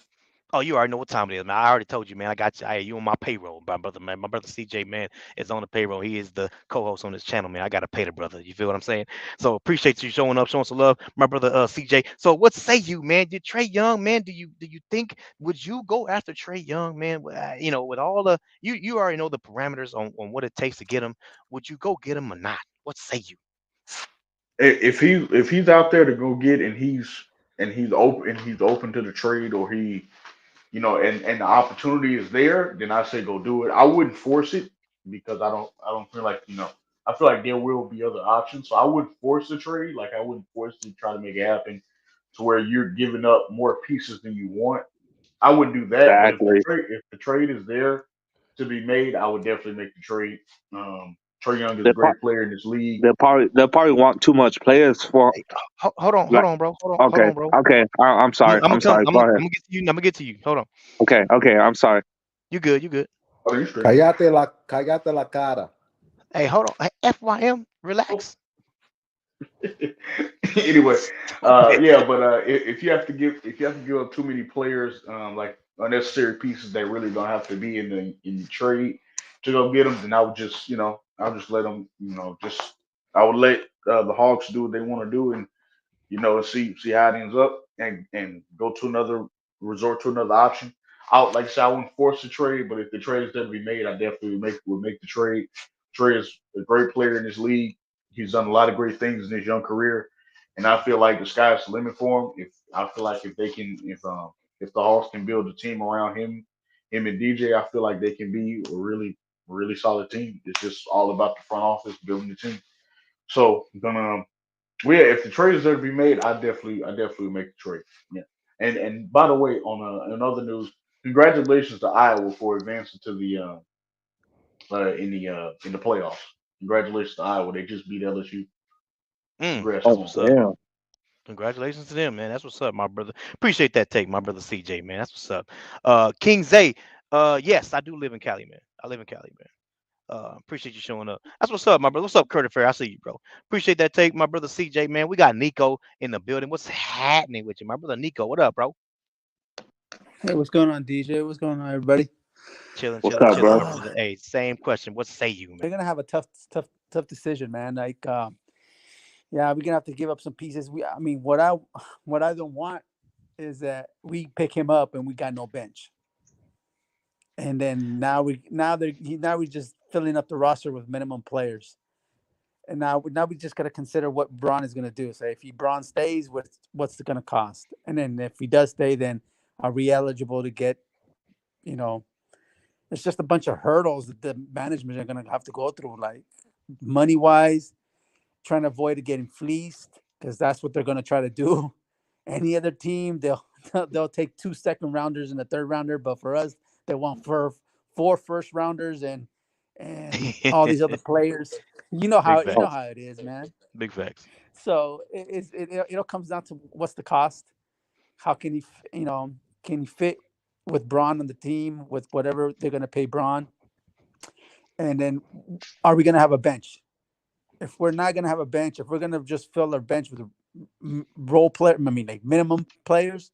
Oh, you already know what time it is, man. I already told you, man. I got you. Hey, you on my payroll, my brother, man. My brother CJ, man, is on the payroll. He is the co-host on this channel, man. I gotta pay the brother. You feel what I'm saying? So appreciate you showing up, showing some love, my brother CJ. So what say you, man? Did Trey Young, man? Do you think would you go after Trey Young, man? With all the you already know the parameters on what it takes to get him. Would you go get him or not? What say you? If he's out there to go get and he's open to the trade or and the opportunity is there, then I say go do it. I wouldn't force it because I don't feel like I feel like there will be other options. So I wouldn't force the trade. Like I wouldn't force to try to make it happen to where you're giving up more pieces than you want. I wouldn't do that. But Exactly. if the trade is there to be made, I would definitely make the trade. Trey Young is a They great player in this league. they'll probably want too much players for Hey, hold like. on, bro. Hold Okay, on, bro. okay. I'm I'm sorry. gonna I'm come. sorry. Go I'm ahead. gonna get to you. I'm gonna get to you. Hold on. Okay, okay. I'm sorry. You good? You good? Oh, you straight. Cállate la cara. Hey, hold on. Hey, FYM, Oh. relax. Anyway, Stupid. yeah, but if you have to give up too many players, like unnecessary pieces that really don't have to be in the trade to go get them, then I'll just let them, just I would let the Hawks do what they want to do and see how it ends up and go to another resort to another option. Out like I said, I wouldn't force the trade, but if the trade is there to be made, I definitely would make the trade. Trey is a great player in this league. He's done a lot of great things in his young career, and I feel like the sky's the limit for him. If I feel like if the Hawks can build a team around him and DJ, I feel like they can be a really really solid team. It's just all about the front office building the team. So I'm gonna Well, yeah, if the trade is there to be made, I definitely make the trade. Yeah. And by the way, on another news, congratulations to Iowa for advancing to the in the playoffs. Congratulations to Iowa. They just beat LSU. Congrats That's to Oh, them. what's up. damn. Congratulations to them, man. That's what's up, my brother. Appreciate that take, my brother CJ, man. That's what's up. King Zay. Yes, I do live in Cali, man. I live in Cali, man. Appreciate you showing up. That's what's up, my brother. What's up, Curtis Fair? I see you, bro. Appreciate that take, my brother CJ, man. We got Nico in the building. What's happening with you, my brother Nico? What up, bro? Hey, what's going on, DJ? What's going on, everybody? Chilling, What's chilling, up, chilling, bro? my brother. Hey, same question. What say you, man? We're gonna have a tough decision, man. Yeah, we're gonna have to give up some pieces. I mean, what I don't want is that we pick him up and we got no bench, and then now we're just filling up the roster with minimum players, and now we just gotta consider what Braun is gonna do. Say if Braun stays, what's it gonna cost, and then if he does stay, then are we eligible to get, you know, it's just a bunch of hurdles that the management are going to have to go through, like money wise, trying to avoid getting fleeced because that's what they're going to try to do. Any other team, they'll take 2 second rounders and a third rounder, but for us, they want for 4 first rounders and all these other players. Big You know facts. how it is, man. Big facts. So it all comes down to what's the cost. How can can he fit with Braun on the team with whatever they're going to pay Braun? And then are we going to have a bench? If we're not going to have a bench, if we're going to just fill our bench with role player, I mean, like minimum players,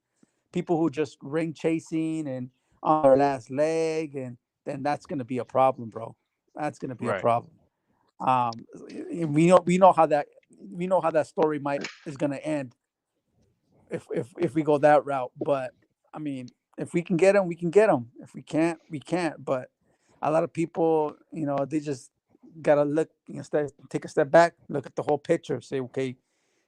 people who just ring chasing and on their last leg, and then that's going to be a problem, bro. That's going to be a Right. problem. We know how that story might is going to end if we go that route. But I mean, if we can get them, we can get them. If we can't, we can't. But a lot of people, they just gotta look, take a step back, look at the whole picture, say, okay,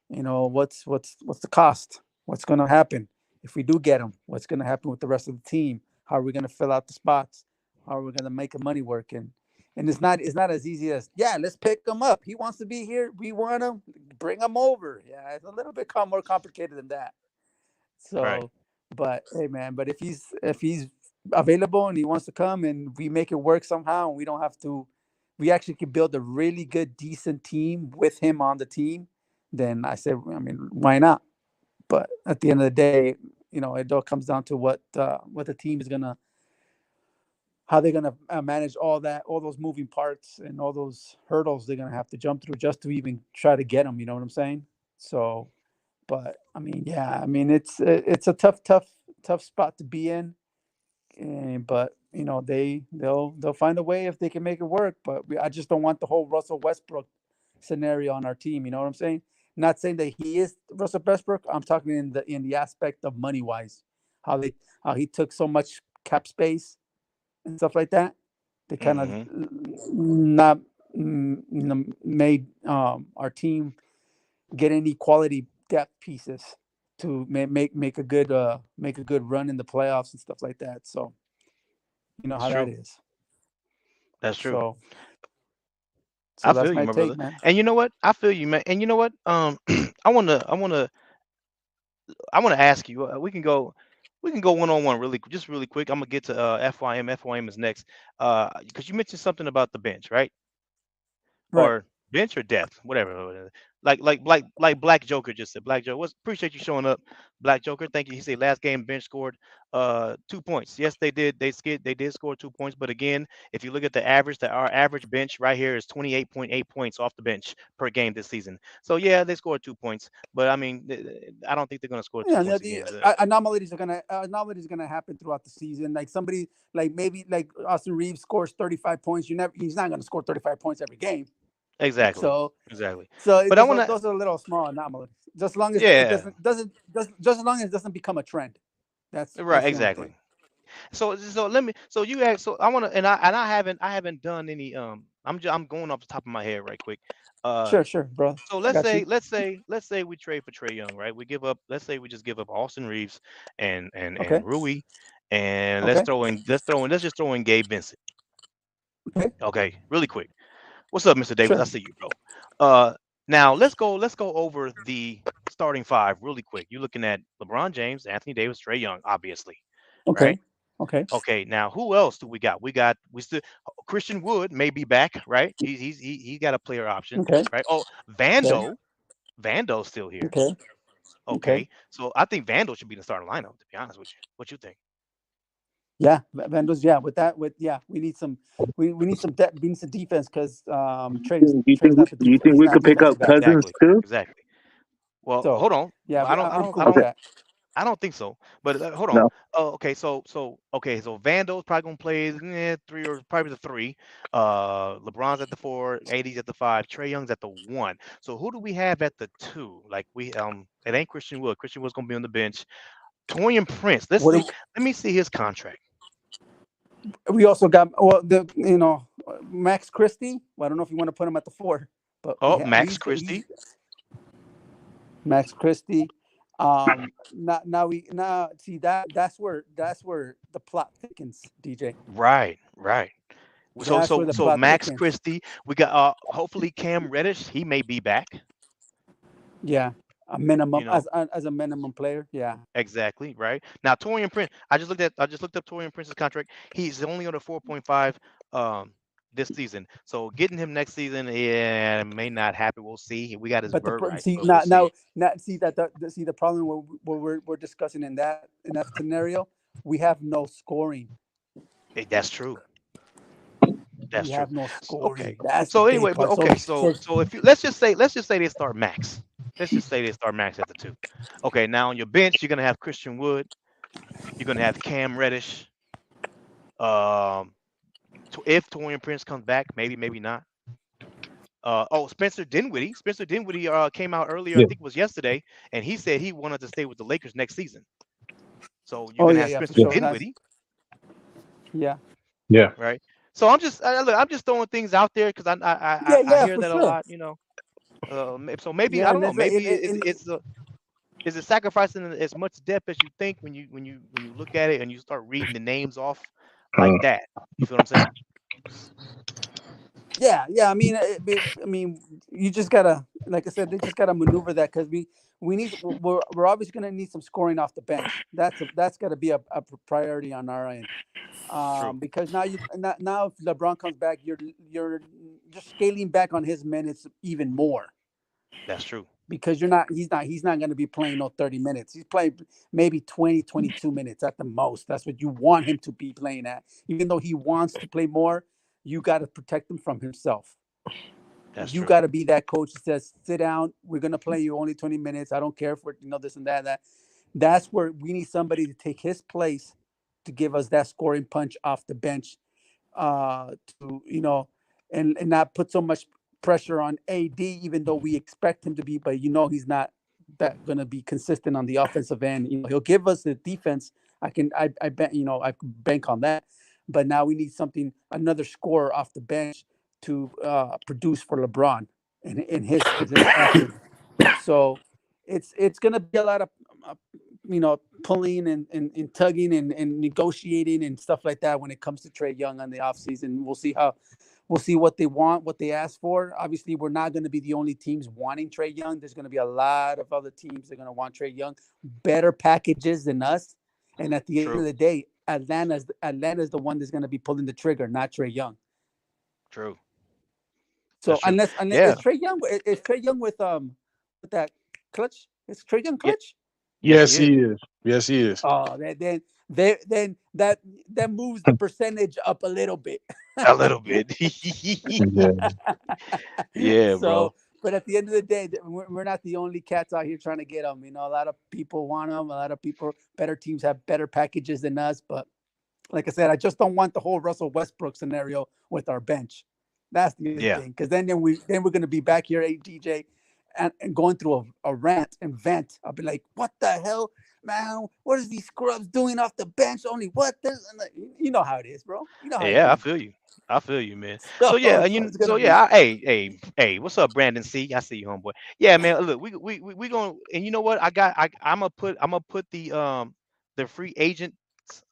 what's the cost? What's going to happen if we do get them? What's going to happen with the rest of the team? How are we going to fill out the spots? How are we going to make the money work? And it's not as easy as, yeah, let's pick him up. He wants to be here. We want him. Bring him over. Yeah, it's a little bit more complicated than that. Right. So, but hey, man, but if he's available and he wants to come and we make it work somehow, and we don't have to, we actually can build a really good, decent team with him on the team. Then I said, I mean, why not? But at the end of the day, it all comes down to what the team is gonna, how they're gonna manage all those moving parts and all those hurdles they're gonna have to jump through just to even try to get them. You know what I'm saying? So, but I mean, yeah, I mean, it's a tough spot to be in, but they'll find a way if they can make it work. But I just don't want the whole Russell Westbrook scenario on our team. You know what I'm saying? Not saying that he is Russell Westbrook. I'm talking in the aspect of money wise, how they how he took so much cap space and stuff like that. They kind of Hmm. not made our team get any quality depth pieces to make a good run in the playoffs and stuff like that. So you know That's how that true. is. That's true. So I that's feel you, my my take, brother. man. And you know what? I feel you, man. And you know what? I wanna ask you. We can go one on one just really quick. I'm gonna get to FYM. FYM is next. Because you mentioned something about the bench, right? Right. Or bench or depth, whatever. Like Black Joker just said. Black Joker, appreciate you showing up. Black Joker, thank you. He said last game bench scored 2 points. Yes, they did. They did score 2 points. But again, if you look at our average bench right here is 28.8 points off the bench per game this season. So yeah, they scored 2 points. But I mean, I don't think they're gonna score two Yeah, points again. anomalies are gonna happen throughout the season. Like somebody, like maybe like Austin Reeves scores 35 points. He's not gonna score 35 points every game. Exactly. So Exactly. so But I those want are to, those are little small anomalies. Just as long as it yeah, doesn't just as long as it doesn't become a trend. right, That's the only thing. exactly. So let me. So you ask. So I want to, and I haven't done any. I'm going off the top of my head right quick. Uh, Sure, bro. so I let's got say you. let's say we trade for Trey Young, right? We give up. Let's say we just give up Austin Reeves and Okay. Rui, and let's Okay. throw in let's throw in let's just throw in Gabe Vincent. Okay. Okay, really quick. What's up, Mr. Davis? I Sure. see you, bro. Uh, Now let's go over the starting five really quick. You're looking at LeBron James, Anthony Davis, Trey Young, obviously, Okay. right? Okay. Okay, now who else do we got? We still Christian Wood may be back, right? He got a player option, Okay. right? Oh, Okay. Vando's still here. Okay. Okay. Okay, so I think Vando should be in the starting lineup. To be honest with you, what you think? Yeah, Vandals. Yeah, we need some. We need some we need some defense because Trey's not the Do you think he's we not could pick defensive up back. Cousins Exactly, too? exactly. Well, So hold on. yeah, I'm I cool with don't Okay. that. I don't think so. But hold on. No. Oh, okay. So Vando's probably gonna play three or probably the three. LeBron's at the four, AD's at the five, Trey Young's at the one. So who do we have at the two? Like it ain't Christian Wood. Christian Wood's gonna be on the bench. Torian Prince. Let's What see. do- Let me see his contract. we also got Max Christie. Well, I don't know if you want to put him at the four, but Oh, he's Max Christie. Max Christie. Now see that's where the plot thickens, DJ. Right, right. That's where the So plot Max thickens. Christie. We got hopefully Cam Reddish. He may be back. Yeah, a minimum You know, as a minimum player. Yeah, exactly, right? Now Torian Prince, I just looked up Torian Prince's contract. He's only on a 4.5 this season. So getting him next season, yeah, may not happen. We'll see. We got his but bird right, see but we'll see. now see see the problem we're discussing in that scenario. We have no scoring. That's true. That's We true. have no Okay. scoring. That's the So big anyway, but part. okay, so if you let's just say they start Max. Let's just say they start Max at the two. Okay, now on your bench, you're gonna have Christian Wood, you're gonna have Cam Reddish. Um if Torian Prince comes back, maybe not. Spencer Dinwiddie. Spencer Dinwiddie came out earlier, I Yeah. think it was yesterday, and he said he wanted to stay with the Lakers next season. So you're Oh gonna yeah, have yeah, for Spencer sure. That's Dinwiddie, yeah, Yeah. right? So I'm just throwing things out there because I yeah, hear for that a sure. lot, So maybe I Yeah, don't and know. it's like, Maybe is it sacrificing as much depth as you think when you look at it and you start reading the names off like that? You feel what I'm saying? yeah. I mean, you just gotta, like I said, they just gotta maneuver that because we need we're obviously gonna need some scoring off the bench. That's got to be a priority on our end. True. Because now if LeBron comes back, you're just scaling back on his minutes even more That's true. because he's not going to be playing no 30 minutes. He's playing maybe 20, 22 minutes at the most. That's what you want him to be playing at. Even though he wants to play more, you got to protect him from himself. That's You true. got to be that coach that says, sit down, we're going to play you only 20 minutes. I don't care for this and that. That's where we need somebody to take his place to give us that scoring punch off the bench, to and not put so much pressure on AD, even though we expect him to be, but he's not that gonna be consistent on the offensive end. He'll give us the defense. I bet I can bank on that. But now we need another scorer off the bench to produce for LeBron in his effort. So it's gonna be a lot of uh, pulling and tugging and negotiating and stuff like that when it comes to Trey Young on the offseason. We'll see what they want, what they ask for. Obviously, we're not going to be the only teams wanting Trey Young. There's going to be a lot of other teams that are going to want Trey Young, better packages than us. And at the end of True. the day, Atlanta's the one that's going to be pulling the trigger, not Trey Young. True. So That's true. unless Yeah. is Trey Young with that clutch? Is Trey Young Yeah. clutch? Yes, Yes, he is. he is. Yes, he is. Oh, then that moves the percentage up a little bit. A little bit. Yeah. Yeah, bro. So, but at the end of the day, we're not the only cats out here trying to get them. A lot of people want them. A lot of better teams have better packages than us. But like I said, I just don't want the whole Russell Westbrook scenario with our bench. That's the other Yeah. thing. Because then we're going to be back here, DJ, and going through a rant and vent. I'll be like, what the hell, man? What is these scrubs doing off the bench? Only what? You know how it is, bro. You know how it Yeah, I be. feel you. I feel you, man. So yeah, So and it's gonna be. hey, what's up, Brandon C? I see you, homeboy. Yeah, man. Look, we going, and you know what? I'm gonna put the free agent lists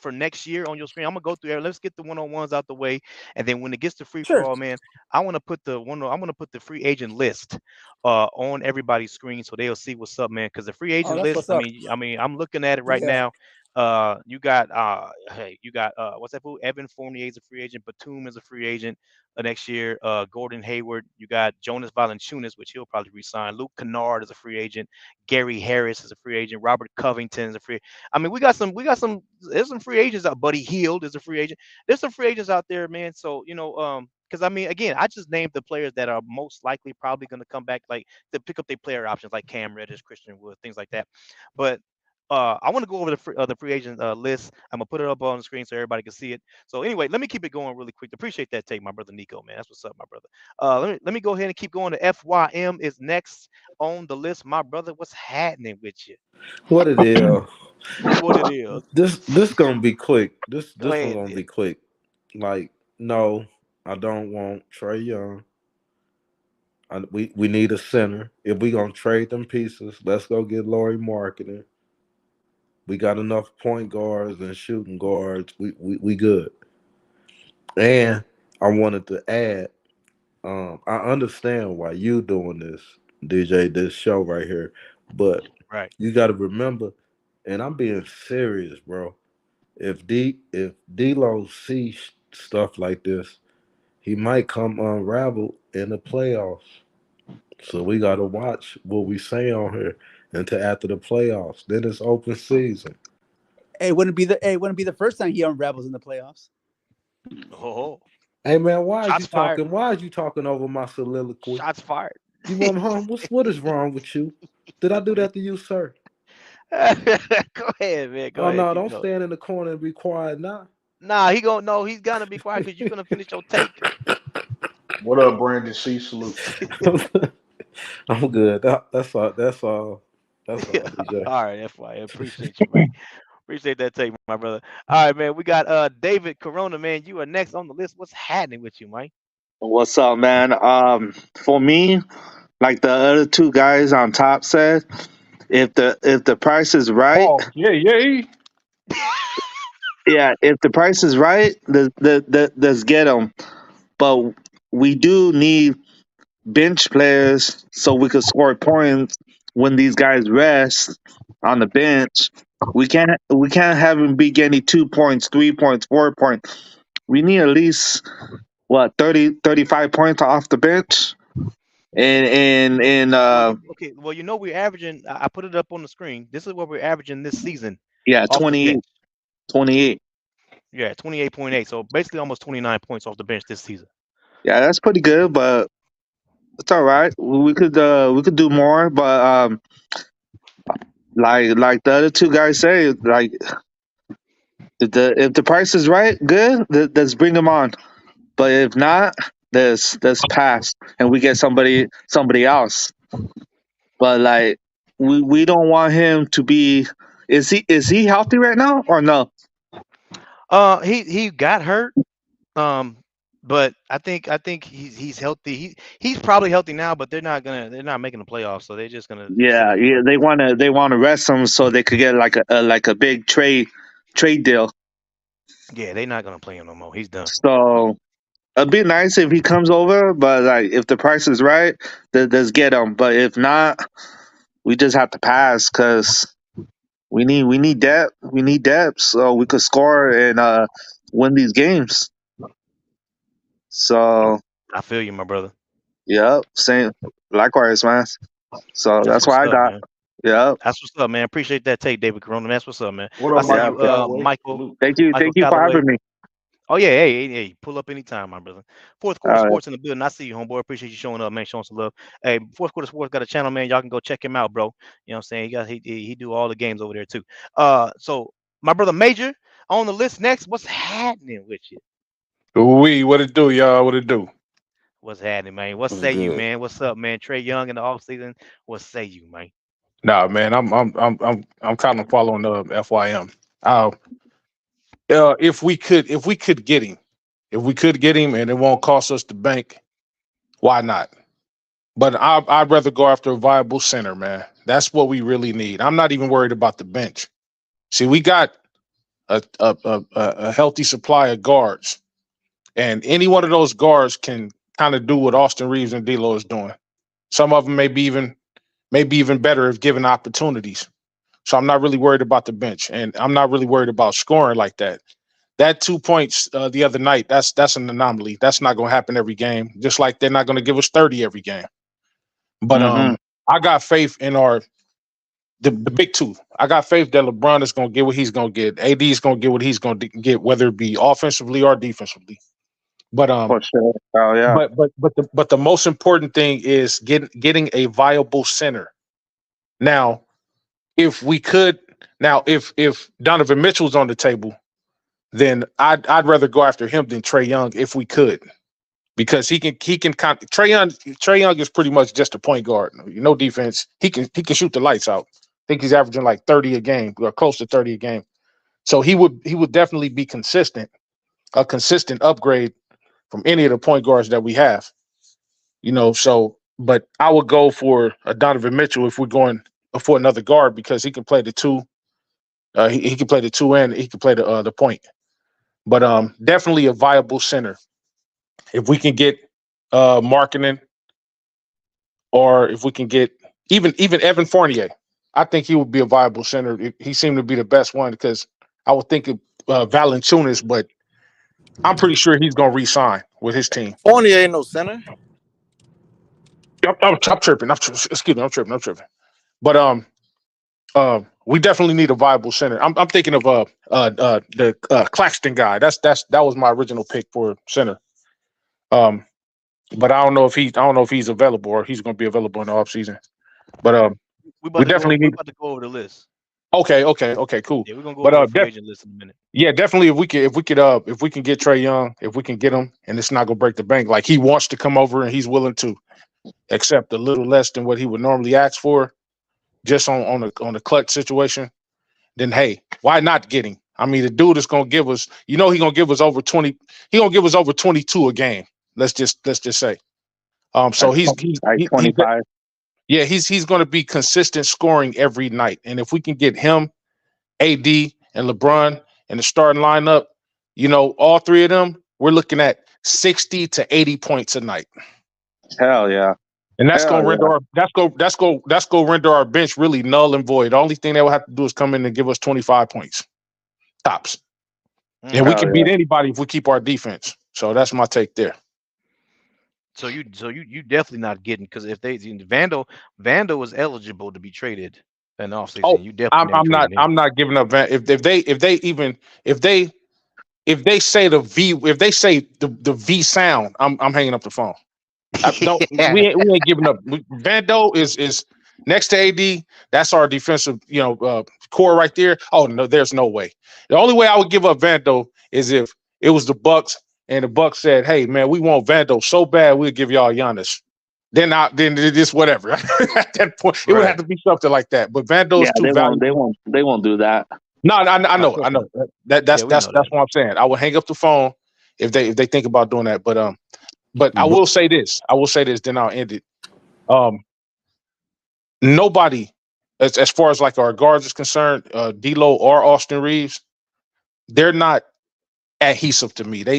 for next year on your screen? I'm gonna go through there. Let's get the one-on-ones out the way, and then when it gets to free for Sure. all, man, I want to put the free agent list on everybody's screen so they'll see what's up, man. Because the free Oh, agent that's list, what's up. I'm looking at it right Yeah. now. You got what's that fool? Evan Fournier is a free agent. Batum is a free agent next year. Gordon Hayward. You got Jonas Valanciunas, which he'll probably resign. Luke Kennard is a free agent. Gary Harris is a free agent. Robert Covington is a free. I mean, we got some. There's some free agents out. Buddy Hield is a free agent. There's some free agents out there, man. So because I mean, again, I just named the players that are most likely probably going to come back, like to pick up their player options, like Cam Reddish, Christian Wood, things like that. But I want to go over the free agent list. I'm gonna put it up on the screen so everybody can see it. So anyway, let me keep it going really quick. Appreciate that take, my brother Nico, man. That's what's up, my brother. Let me go ahead and keep going. The FYM is next on the list, my brother. What's happening with you? What it is? What it is? This gonna be quick. This Go one ahead, gonna man. be quick. Like, no, I don't want Trey Young. We need a center. If we gonna trade them pieces, let's go get Laurie Marketing. We got enough point guards and shooting guards. We good. And I wanted to add, I understand why you doing this, DJ, this show right here, but Right. you got to remember, and I'm being serious, bro. If D'Lo sees stuff like this, he might come unraveled in the playoffs. So we got to watch what we say on here until after the playoffs. Then it's open season. It wouldn't be the first time he unravels in the playoffs. Oh, Hey man, why is shots you fired. talking? Why is you talking over my soliloquy? Shots fired. You want home? What is wrong with you? Did I do that to you, sir? Go ahead, man. Go Oh ahead. no, Keep don't going. stand in the corner and be quiet now. Nah, he's gonna be quiet because you're gonna finish your take. What up, Brandon C? Salute. I'm good. That's all. That's all. That's all, DJ. All right, FY. Appreciate you, man. Appreciate that take, my brother. All right, man. We got David Corona, man. You are next on the list. What's happening with you, man? What's up, man? For me, like the other two guys on top said, if the price is right, Oh, yeah. yeah, if the price is right, let's get them. But we do need bench players so we could score points when these guys rest on the bench. We can't have them be getting 2 points, 3 points, 4 points. We need at least 30, 35 points off the bench. And Okay. Well, we're averaging. I put it up on the screen. This is what we're averaging this season yeah, off the 28, bench. 28. Yeah, 28.8. So basically, almost 29 points off the bench this season. Yeah, that's pretty good, but it's all right. We could do more, but like the other two guys say, like if the price is right, good, let's bring them on. But if not, let's pass and we get somebody else. But like we don't want him to be. Is he healthy right now or no? He got hurt. But I think he's healthy. He's probably healthy now, but they're not making the playoffs, so they're just gonna sit Yeah, him yeah. for. They wanna rest him so they could get like a big trade deal. Yeah, they're not gonna play him no more. He's done. So it'd be nice if he comes over, but like if the price is right, let's get him. But if not, we just have to pass because we need depth. We need depth so we could score and win these games. So I feel you, my brother. yep, same. Likewise, man. So That's that's what's what I up, got. man. Yep. That's what's up, man. Appreciate that take, David Corona. That's what's up, man. What I up, see Yeah. Michael you, Callaway? Michael Salute. Thank you for Callaway. having me. Oh yeah, hey, pull up anytime, my brother. Fourth quarter All right. sports in the building. I see you, homeboy. Appreciate you showing up, man. Showing some love. Hey, fourth quarter sports got a channel, man. Y'all can go check him out, bro. You know what I'm saying? He do all the games over there too. So my brother Major on the list next. What's happening with you? What it do, y'all? What it do? What's happening, man? What What's say you, good? man? What's up, man? Trey Young in the offseason. What say you, man? Nah, man, I'm kind of following the FYM. If we could get him, and it won't cost us the bank, why not? But I'd rather go after a viable center, man. That's what we really need. I'm not even worried about the bench. See, we got a healthy supply of guards, and any one of those guards can kind of do what Austin Reeves and D'Lo is doing. Some of them may be even better if given opportunities. So I'm not really worried about the bench, and I'm not really worried about scoring like that. That 2 points the other night, that's an anomaly. That's not going to happen every game. Just like they're not going to give us 30 every game. But I got faith in the big two. I got faith that LeBron is going to get what he's going to get. AD is going to get what he's going to get, whether it be offensively or defensively. But For sure. Oh yeah. but the most important thing is getting a viable center. Now, if Donovan Mitchell's on the table, then I'd rather go after him than Trae Young if we could, because he can Trae Young is pretty much just a point guard. No defense. He can shoot the lights out. I think he's averaging like 30 a game, or close to 30 a game. So he would definitely be a consistent upgrade from any of the point guards that we have. So but I would go for a Donovan Mitchell if we're going for another guard, because he can play the two. He can play the two and he can play the point. But definitely a viable center. If we can get marketing, or if we can get even Evan Fournier, I think he would be a viable center. He seemed to be the best one, because I would think of Valanciunas, but I'm pretty sure he's going to re-sign with his team. Fournier ain't no center. I'm tripping. Excuse me, I'm tripping. But we definitely need a viable center. I'm thinking of the Claxton guy. That was my original pick for center. But I don't know if he's available, or he's going to be available in the offseason. But we definitely need. We're about to go over the list. Okay, cool. Yeah, we're gonna go over the free agent list in a minute. Yeah, definitely. If we can get Trae Young, if we can get him, and it's not gonna break the bank, like he wants to come over and he's willing to accept a little less than what he would normally ask for, just on a clutch situation, then hey, why not get him? I mean, the dude is gonna give us, he's gonna give us over 20. He's gonna give us over 22 a game. Let's just say. So he's 25. Yeah, he's going to be consistent scoring every night, and if we can get him, AD, and LeBron in the starting lineup, all three of them, we're looking at 60 to 80 points a night. Hell yeah! And that's going to render our bench really null and void. The only thing they will have to do is come in and give us 25 points, tops, and we can beat anybody if we keep our defense. So that's my take there. So you definitely not getting, because if Vandal was eligible to be traded in the offseason, you definitely. I'm not giving up. If they say the V sound, I'm hanging up the phone. We ain't giving up. Vandal is next to AD. That's our defensive core right there. Oh no, there's no way. The only way I would give up Vandal is if it was the Bucks. And the Bucks said, "Hey, man, we want Vandal so bad, we'll give y'all Giannis." Then it is whatever. At that point, it would have to be something like that. But Vandal's too valuable. They won't do that. No, I know. That's what I'm saying. I would hang up the phone if they think about doing that. But I will say this. Then I'll end it. Nobody, as far as like our guards is concerned, D'Lo or Austin Reeves, they're not adhesive to me. They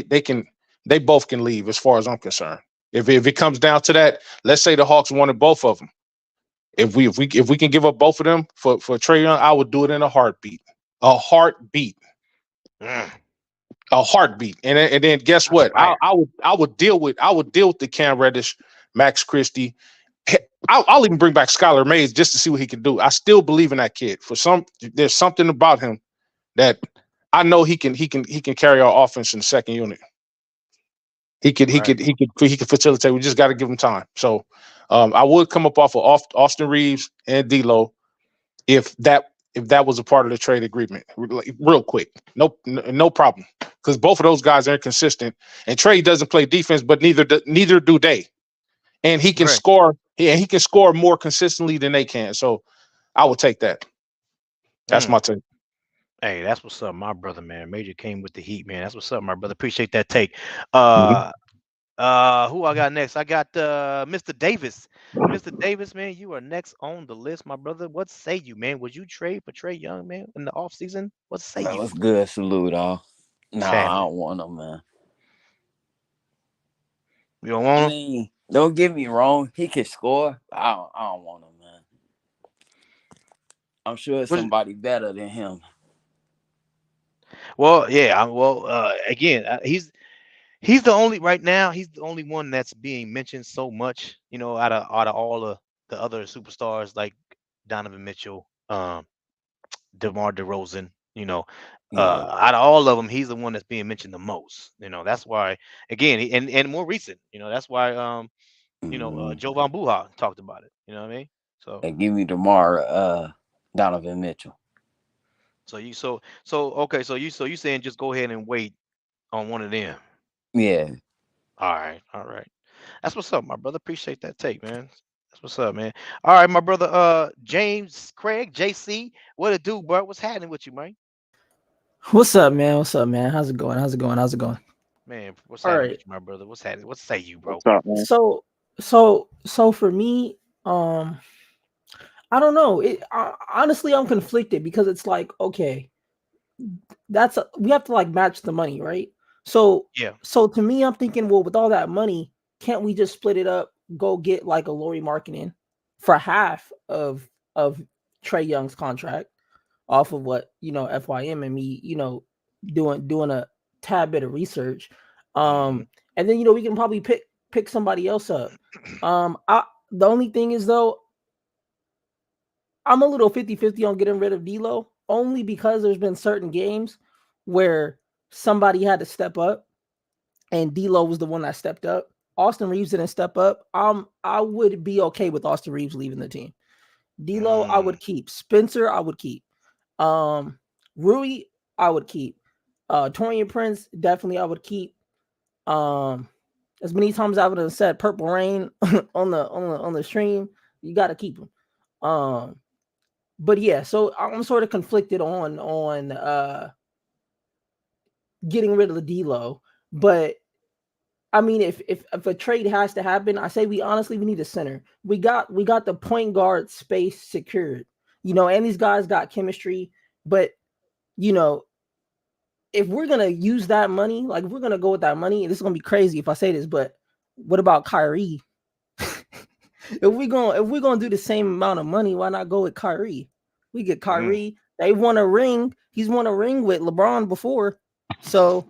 both can leave as far as I'm concerned. If it comes down to that, let's say the Hawks wanted both of them. If we can give up both of them for Trae Young, I would do it in a heartbeat. A heartbeat. A heartbeat. And then guess what? Right. I would deal with the Cam Reddish, Max Christie. I'll even bring back Skylar Mays just to see what he can do. I still believe in that kid. There's something about him that I know he can carry our offense in the second unit. He could facilitate. We just got to give him time. So I would come up off of Austin Reeves and D'Lo if that was a part of the trade agreement, real quick. No problem, because both of those guys are inconsistent, and Trae doesn't play defense, but neither do they. And he can score. Yeah, he can score more consistently than they can. So I would take that. That's my take. Hey, that's what's up, my brother, man. Major came with the heat, man. That's what's up, my brother. Appreciate that take. Who I got next? I got Mr. Davis. Mr. Davis, man, you are next on the list, my brother. What say you, man? Would you trade for Trey Young, man, in the offseason? What say Man, you? what's good? Salute all. What's Nah, I happening? don't want him, man. You don't I want him? mean, don't get me wrong. He can score. But I don't want him, man. I'm sure it's What- somebody better than him. Well, yeah. Again, he's the only right now. He's the only one that's being mentioned so much. You know, out of all of the other superstars like Donovan Mitchell, DeMar DeRozan. You know, Yeah. out of all of them, he's the one that's being mentioned the most. You know, that's why again, and more recent. You know, that's why Mhm. Joe Van Buha talked about it. You know what I mean? So And give me DeMar, Donovan Mitchell. okay. So you saying just go ahead and wait on one of them. Yeah. All right. That's what's up, my brother. Appreciate that take, man. That's what's up, man. All right, my brother. James Craig, JC, what it do, bro? What's happening with you, man? What's up, man? What's up, man? How's it going? How's it going? How's it going? Man, what's All happening right. with you, my brother? What's happening? What say you, bro? What's up, man? So for me, I don't know. Honestly, I'm conflicted because it's like, okay, we have to like match the money, right? So Yeah. so to me, I'm thinking, well, with all that money, can't we just split it up, go get like a Laurie Marketing for half of Trey Young's contract off of what, FYM and me, doing a tad bit of research. Mhm. And then we can probably pick somebody else up. The only thing is though, I'm a little 50-50 on getting rid of D'Lo, only because there's been certain games where somebody had to step up, and D'Lo was the one that stepped up. Austin Reeves didn't step up. I would be okay with Austin Reeves leaving the team. D'Lo, I would keep. Spencer, I would keep. Rui, I would keep. Torian Prince, definitely I would keep. As many times I would have said Purple Rain on the stream, you got to keep him. But yeah, so I'm sort of conflicted on getting rid of the D-Lo. But I mean, if a trade has to happen, I say we need a center. We got the point guard space secured, and these guys got chemistry. But if we're gonna use that money, like if we're gonna go with that money, and this is gonna be crazy if I say this, but what about Kyrie? If we're gonna do the same amount of money, why not go with Kyrie? We get Kyrie. They won a ring. He's won a ring with LeBron before, so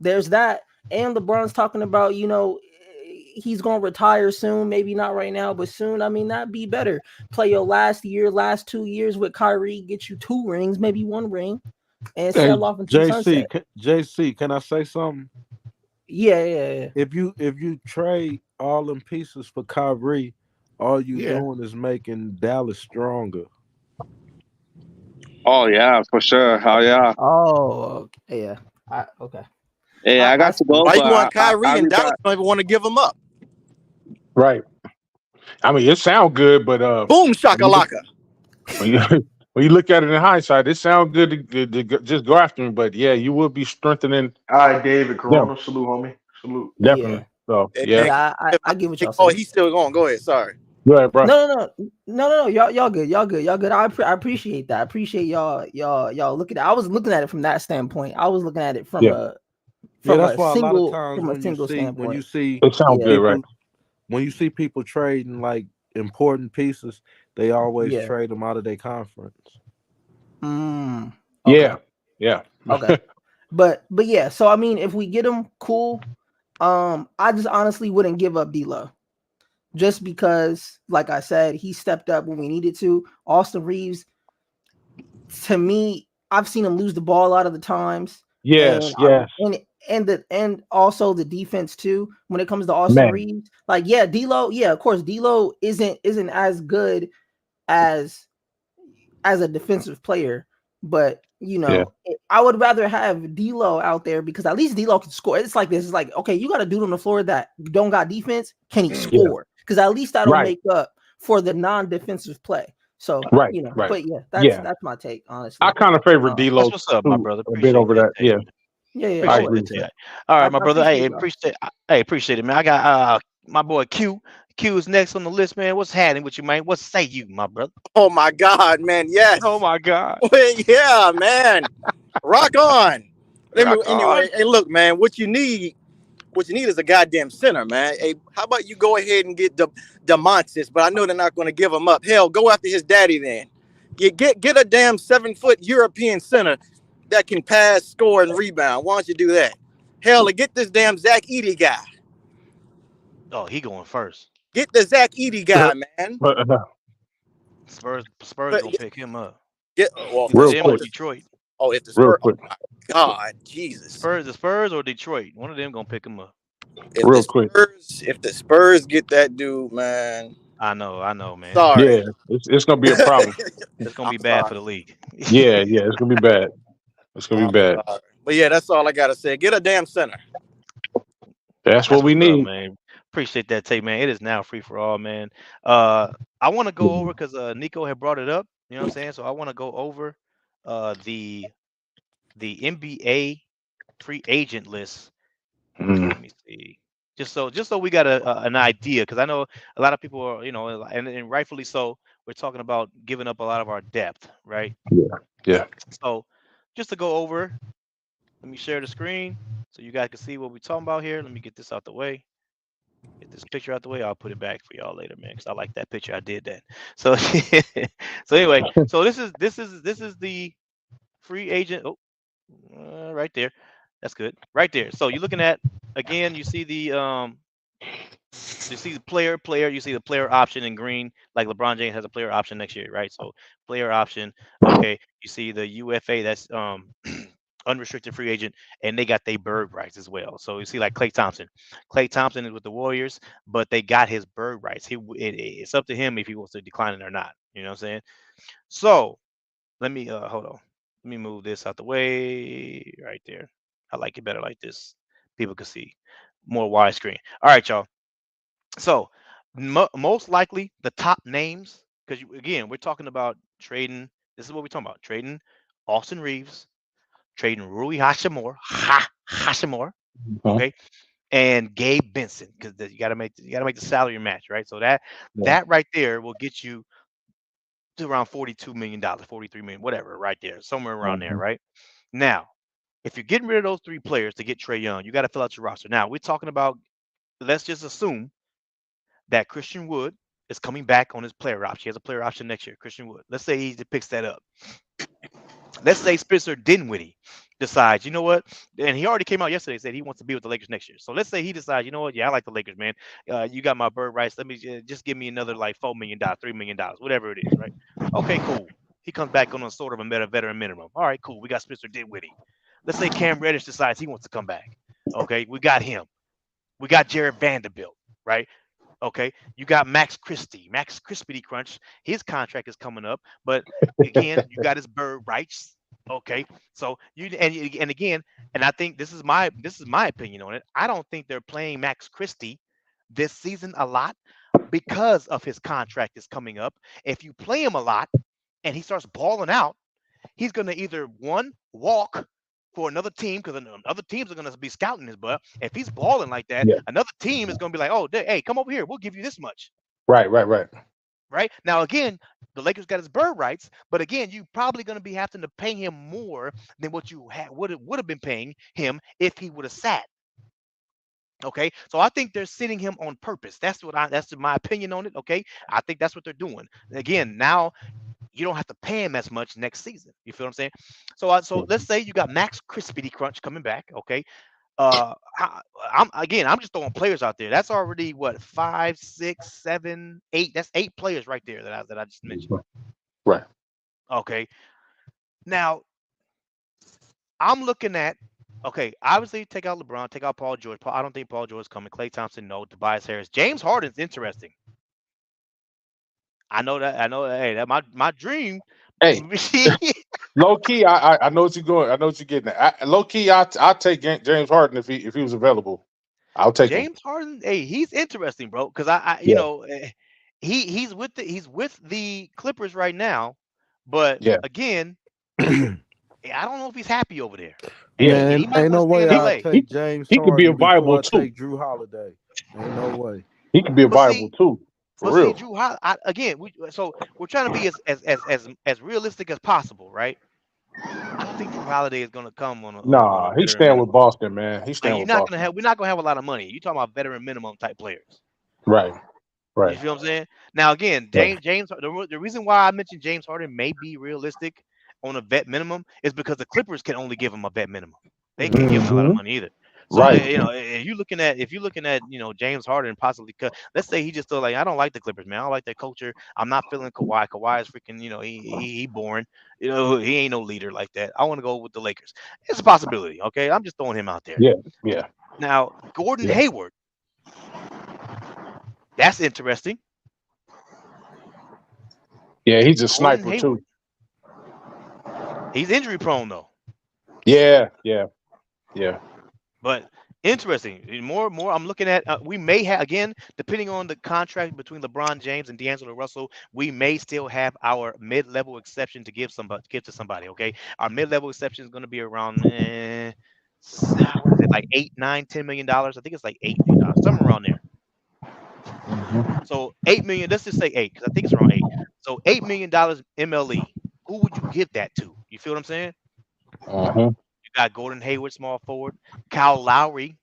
there's that. And LeBron's talking about, he's gonna retire soon. Maybe not right now, but soon. I mean, that'd be better. Play your last 2 years with Kyrie, get you 2 rings, maybe 1 ring, and Hey, sell off into the sunset. JC, can I say something? Yeah. If you trade all them pieces for Kyrie, all you doing is making Dallas stronger. Oh yeah, for sure. Hell yeah. Oh, okay. Yeah. Okay. Hey, I got to go, Why but you want Kyrie I'll and be Dallas back. don't even want to give him up? Right. I mean, it sounds good, but Boom shakalaka. when you look at it in hindsight, it sounds good to just go after him. But yeah, you will be strengthening All right, David them Corona, salute, homie, salute. definitely. Yeah. So And yeah, Yeah, I get what y'all oh, saying. he's still going. Go ahead. Sorry. go ahead, bro. No. Y'all good. I appreciate that. I appreciate y'all looking at. I was looking at it from that standpoint. I was looking at it from Yeah. That's a why a lot of single times from a when single you standpoint. see It sounds Yeah. good, right? when you see people trading like important pieces, they always Yeah. trade them out of their conference. Okay. Yeah. Okay. But yeah, so I mean, if we get him, cool. I just honestly wouldn't give up D-Lo. Just because, like I said, he stepped up when we needed to. Austin Reeves, to me, I've seen him lose the ball a lot of the times. Yes. And also the defense too. When it comes to Austin Man. Reeves, like D-Lo, of course, D-Lo isn't as good as a defensive player, but I would rather have D-Lo out there because at least D-Lo can score. It's like this. It's like, okay, you got a dude on the floor that don't got defense. Can he score? Because at least that'll make up for the non-defensive play. So Right. but yeah, that's my take, honestly. I kind of favor D-Lo That's what's up, my brother. a bit over that. Yeah. Yeah, yeah, I Appreciate agree always. that, with Tay. that. All I right, my brother. appreciate Hey, y'all. appreciate it, man. I got my boy Q. Q is next on the list, man. What's happening with you, man? What say you, my brother? Oh my God, man. Oh Yes. my God. Yeah, man. Rock on. Let me Rock on. anyway. Hey, look, man. What you need is a goddamn center, man. Hey, how about you go ahead and get Demontis? But I know they're not going to give him up. Hell, go after his daddy then. Get a damn 7-foot European center that can pass, score, and rebound. Why don't you do that? Hell, and get this damn Zach Edey guy. Oh, he going first. Get the Zach Edey guy, man. Spurs But gonna pick him up. well, Either Real them or quick, Detroit. if the real Spurs, oh quick, my God, Jesus. The Spurs or Detroit. One of them gonna pick him up. real quick. If the Spurs get that dude, man, I know, man. sorry. Yeah, it's gonna be a problem. It's gonna I'm be bad sorry. for the league. Yeah, it's gonna be bad. It's gonna I'm be bad. sorry. But yeah, that's all I gotta say. Get a damn center. That's That's what we what's up, need. man. Appreciate that, Tay, man. It is now free for all, man. I want to go over because Nico had brought it up. You know what I'm saying? So I want to go over the NBA free agent list. Mm. Let me see. Just so we got an idea, because I know a lot of people are, and rightfully so. We're talking about giving up a lot of our depth, right? Yeah. So just to go over, let me share the screen so you guys can see what we're talking about here. Let me get this out the way. Get this picture out the way. I'll put it back for y'all later, man, because I like that picture. I did that. So so anyway, so this is the free agent. Oh, right there. That's good. Right there. So you're looking at, again, you see the player. You see the player option in green, like LeBron James has a player option next year, right? So player option. Okay. You see the UFA, that's unrestricted free agent, and they got their bird rights as well. So you see, like Klay Thompson. Klay Thompson is with the Warriors, but they got his bird rights. It's up to him if he wants to decline it or not. You know what I'm saying? So let me hold on. Let me move this out the way right there. I like it better like this. People can see more widescreen. All right, y'all. So most likely the top names, because again, we're talking about trading. This is what we're talking about: trading Austin Reeves, trading Rui Hashimura, Uh-huh. okay, and Gabe Benson, because you got to make the salary match, right? So that Yeah. right there will get you to around $42 million, 43 million, whatever, right there, somewhere around there, Uh-huh. right? Now, if you're getting rid of those three players to get Trae Young, you got to fill out your roster. Now, we're talking about, let's just assume that Christian Wood is coming back on his player option. He has a player option next year, Christian Wood. Let's say he picks that up. Let's say Spencer Dinwiddie decides, you know what? And he already came out yesterday and said he wants to be with the Lakers next year. So let's say he decides, you know what? Yeah, I like the Lakers, man. You got my bird rights. Let me just give me another like $4 million, $3 million, whatever it is, right? Okay, cool. He comes back on a sort of a veteran minimum. All right, cool. We got Spencer Dinwiddie. Let's say Cam Reddish decides he wants to come back. Okay, we got him. We got Jared Vanderbilt, right? Okay, you got Max Crispity Crunch. His contract is coming up, but again, you got his bird rights. Okay, so and again, and I think this is my opinion on it. I don't think they're playing Max Christie this season a lot because of his contract is coming up. If you play him a lot and he starts balling out, he's going to either walk for another team, because other teams are going to be scouting his butt. If he's balling like that, Yeah. another team is going to be like, oh, hey, come over here. We'll give you this much. Right. Right now, again, the Lakers got his bird rights, but again, you probably going to be having to pay him more than what you would have been paying him if he would have sat. Okay, so I think they're sitting him on purpose. That's my opinion on it. Okay, I think that's what they're doing. Again, now you don't have to pay him as much next season. You feel what I'm saying? So let's say you got Max Crispity Crunch coming back. Okay. I'm just throwing players out there. That's already what, 5, 6, 7, 8. That's 8 players right there that I just mentioned. Right. Okay. Now I'm looking at, okay, obviously take out LeBron, take out Paul George. I don't think Paul George is coming. Klay Thompson, no. Tobias Harris. James Harden's interesting. I know that. Hey, that my dream. Hey, low key, I know what you're going. I know what you're getting at. Low key, I'll take James Harden if he was available. I'll take him. James Harden, hey, he's interesting, bro. Because he's with the Clippers right now, but Yeah. again, I don't know if he's happy over there. And Yeah, he Man, might ain't want no to stay way in he, I'll LA. take James he could be a Harden before viable I too. take Drew Holiday. Ain't no way. He could be a But viable see, too, for real. Drew, again, we're trying to be as realistic as possible, right? I don't think Drew Holiday is going to come on a Nah, he's veteran staying with minimum. Boston, man. He's Like staying with Boston. we're not gonna have a lot of money. You talking about veteran minimum type players. Right, You right, feel what I'm saying? Now again, right. The reason why I mentioned James Harden may be realistic on a vet minimum is because the Clippers can only give him a vet minimum. They can't give him a lot of Hmm. money either. So Right. if you're looking at James Harden possibly cut. Let's say he just still like I don't like the Clippers, man. I don't like their culture. I'm not feeling Kawhi. Kawhi is freaking he boring. He ain't no leader like that. I want to go with the Lakers. It's a possibility. Okay, I'm just throwing him out there. Yeah, yeah, Now Gordon yeah. Hayward, that's interesting. Yeah, he's a Gordon sniper Hayward, too. he's injury prone though. Yeah, yeah, yeah. But interesting. More and more, I'm looking at. We may have again, depending on the contract between LeBron James and D'Angelo Russell, we may still have our mid-level exception to give to somebody. Okay, our mid-level exception is going to be around what is it, like $8, $9, $10 million? I think it's like $8 million, somewhere around there. Hmm. So 8 million. Let's just say 8 because I think it's around 8. So $8 million MLE. Who would you give that to? You feel what I'm saying? Uh-huh. You got Gordon Hayward, small forward. Kyle Lowry.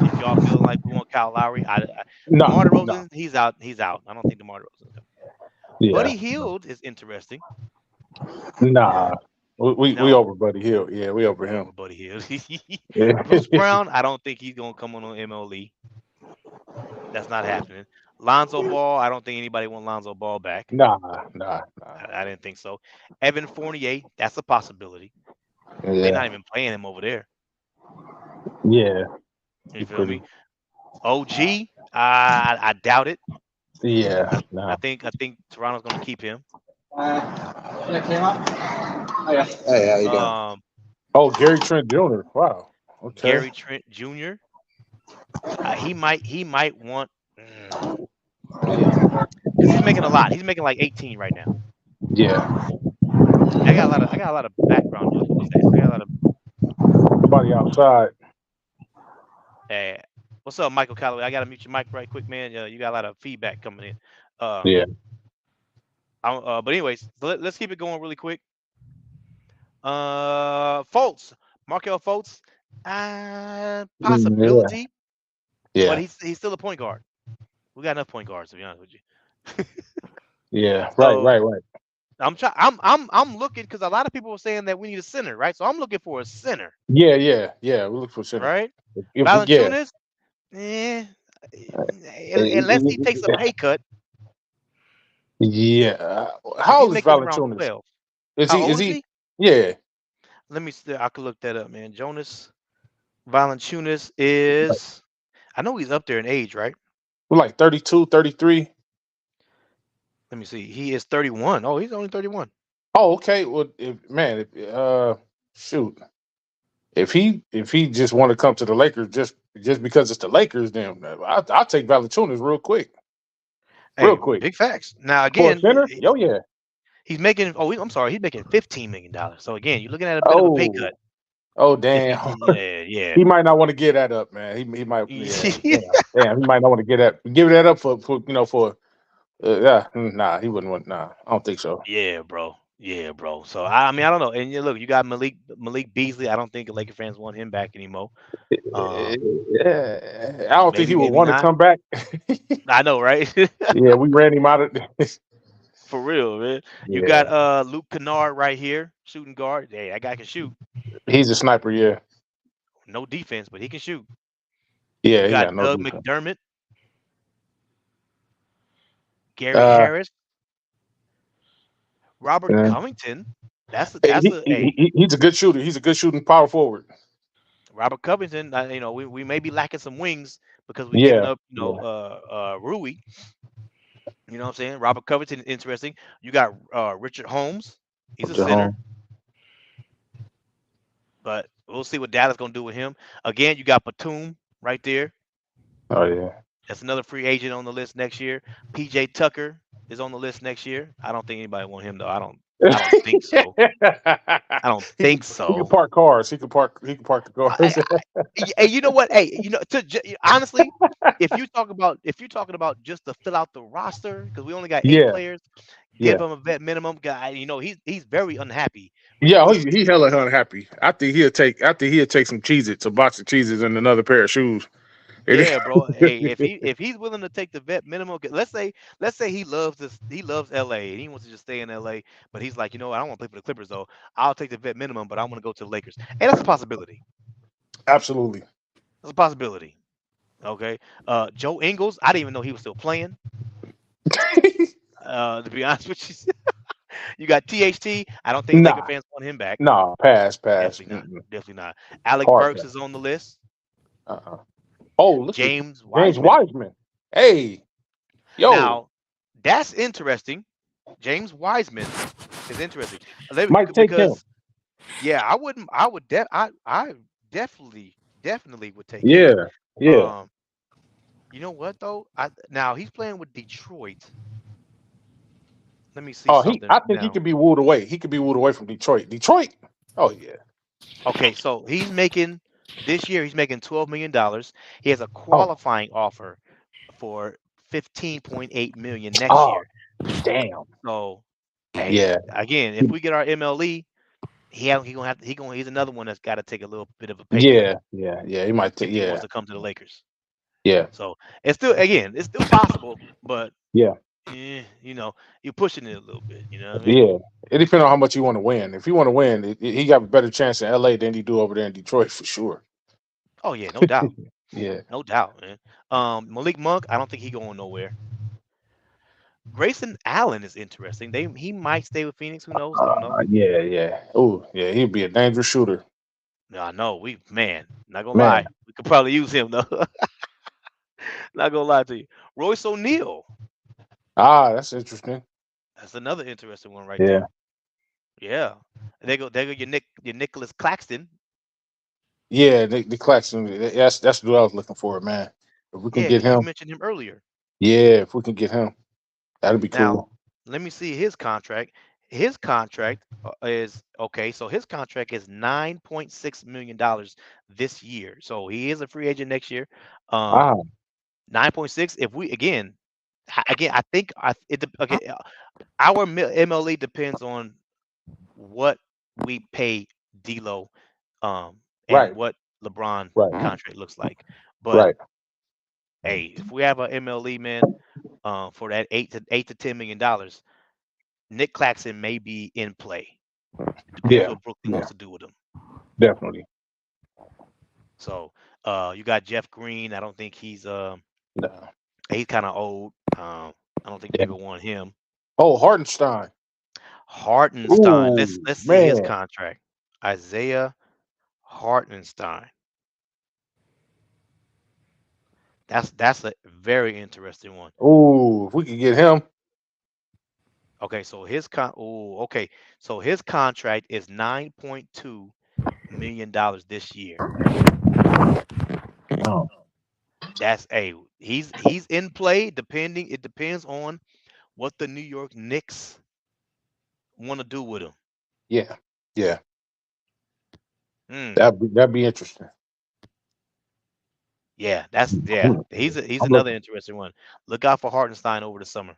If y'all feeling like we want Kyle Lowry, No, DeMar no. DeRozan, he's out. He's out. I don't think DeMar DeRozan is coming. Yeah, Buddy Hield is interesting. nah. We No, over Buddy Hill. Yeah, we over we him. over Buddy Hield. Yeah. Bruce Brown, I don't think he's gonna come on MLE. That's not happening. Lonzo Ball, I don't think anybody want Lonzo Ball back. Nah, nah, nah. I didn't think so. Evan Fournier, that's a possibility. They're not Yeah, even playing him over there. yeah. You He feel pretty. me? OG, I doubt it. Yeah, I nah. think Toronto's gonna keep him. Hey, how you doing? Oh, Gary Trent Jr. Wow. Okay. Gary Trent Jr. He might want because he's making a lot. He's making like 18 right now. Yeah. I got a lot of background noise. What was that? I got a lot of. Somebody outside. What's up, Michael Calloway? I gotta mute your mic right quick, man. You got a lot of feedback coming in. Yeah. But anyways, let's keep it going really quick. Fultz, Markel Fultz, Yeah. possibility, but Yeah. he's still a point guard. We got enough point guards to be honest with you. Yeah. Right, So right, right. I'm looking because a lot of people were saying that we need a center, right? So I'm looking for a center, Yeah, yeah, yeah. We look for center. right? If we yeah. Valanciunas, unless he takes a pay cut, Yeah. because How he's old is making around Valanciunas? 12. Is How he? old Is is he? he? Yeah. Let me see. I could look that up, man. Jonas Valanciunas is, I know he's up there in age, right? We're like 32, 33. Let me see. He is 31. Oh, he's only 31. Oh, okay. Well, shoot. If he just want to come to the Lakers just because it's the Lakers, then I'll take Valanciunas real quick. Hey, Real quick. big facts. Now For a again, center? Yo, yeah. he's making. Oh, I'm sorry. He's making $15 million. So again, you're looking at a bit of a pay Oh. cut. Oh, damn. Yeah. He might not want to give that up, man. He might. Yeah, Yeah. damn. He might not want to give that up for. Yeah. Nah, he wouldn't want. Nah, I don't think so. Yeah, bro. Yeah, bro. So I mean, I don't know. And look, you got Malik Beasley. I don't think the Laker fans want him back anymore. Yeah, I don't think he would Maybe want to not. come back. I know, right? Yeah, we ran him out of. For real, man. You Yeah, got Luke Kennard right here, shooting guard. Hey, that guy can shoot. he's a sniper. Yeah, No defense, but he can shoot. yeah, You he got got no Doug defense. McDermott, Gary Harris, Robert Yeah. Covington. He's He's a good shooter. He's a good shooting power forward. Robert Covington. We may be lacking some wings because we're giving Yeah, up, Rui. You know what I'm saying? Robert Covington, interesting. You got Richard Holmes. He's a center, but we'll see what Dallas gonna do with him. Again, you got Batum right there. Oh yeah. That's another free agent on the list next year. PJ Tucker is on the list next year. I don't think anybody want him though. I don't I don't think so. I don't He think can so. park cars. He can park the cars. Hey, you know what? Hey, honestly, if you're talking about just to fill out the roster, because we only got 8 Yeah, players, give yeah. him a vet minimum guy. He's very unhappy with the Yeah, Pistons. he hella unhappy. I think he'll take some Cheez-Its, a box of Cheez-Its, and another pair of shoes. Yeah, bro. Hey, if he's willing to take the vet minimum, let's say he loves LA and he wants to just stay in LA, but he's like, I don't want to play for the Clippers though. I'll take the vet minimum, but I want to go to the Lakers. Hey, that's a possibility. Absolutely. That's a possibility. Okay. Joe Ingles, I didn't even know he was still playing. To be honest with you, you got THT. I don't think Laker Nah, fans want him back. nah, pass. Definitely not. Mm-mm. Definitely not. Alec Hard Burks pass. is on the list. Uh-uh. Oh, look at James James Wiseman. Wiseman. Hey, yo, Now, that's interesting. James Wiseman is interesting. might take him. Because I definitely would take him. Yeah, yeah. You know what though? Now he's playing with Detroit. Let me see Oh, something I think he now. could be wooed away. He could be wooed away from Detroit. Detroit. Oh yeah. Okay, so this year he's making $12 million. He has a Oh, qualifying offer for $15.8 million next oh, year. damn. So, hey, Yeah, again, if we get our MLE, he's another one that's got to take a little bit of a pay cut yeah. He might take. if he wants Yeah, to come to the Lakers. yeah, So it's still possible, but yeah, you're pushing it a little bit. You know what I mean? yeah. It depends on how much you want to win. If you want to win, he got a better chance in LA than he do over there in Detroit for sure. Oh yeah, no doubt, Yeah. no doubt, man. Malik Monk, I don't think he going nowhere. Grayson Allen is interesting. He might stay with Phoenix. Who knows? I don't know. Yeah. Oh, yeah. He'd be a dangerous shooter, No, I know. Not gonna man. lie. We could probably use him though. Not gonna lie to you. Royce O'Neal. That's interesting. That's another interesting one right Yeah, there. Yeah. There go your Nicholas Claxton. yeah. The Claxton. That's what I was looking for, man. If we can Yeah, get you him, mentioned him earlier. yeah. If we can get him, that'd be Now, cool. let me see his contract. His contract is okay. So his contract is $9.6 million this year. So he is a free agent next year. Ah, 9.6. If we I think our MLE depends on what we pay D'Lo, and right, what LeBron right, contract looks like. But right. hey, if we have a MLE man, for that $8 to $10 million, Nick Claxton may be in play. It depends Yeah, what Brooklyn yeah. wants to do with him. Definitely. So, you got Jeff Green. I don't think he's No. kind of old. I don't think the Yeah. Lakers want him. Oh, Hartenstein. Hartenstein. Let's Ooh, see his man. contract. Isaiah Hartenstein. That's a very interesting one. Ooh, if we could get him. Okay, so so his contract is $9.2 million this year. Oh, That's he's in play. It depends on what the New York Knicks want to do with him. yeah, yeah. Mm, That'd be interesting. yeah, he's I'm another looking. interesting one. Look out for Hartenstein over the summer.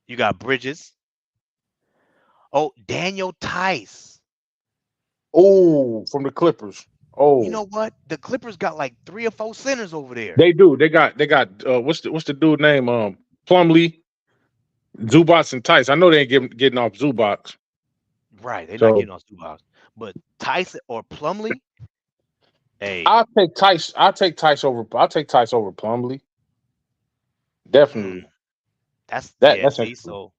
You got Bridges. Oh, Daniel Tice. Oh, from the Clippers. You Oh, know what? The Clippers got like 3 or 4 centers over there. they do. They got. What's the dude name? Plumlee, Zubats, and Tice. I know they ain't getting off Zubats. Right, they're not So getting off 2 box. But Tice or Plumlee, hey, I'll take Tice. I'll take Tice over Plumlee. Definitely. that's That's see, interesting. so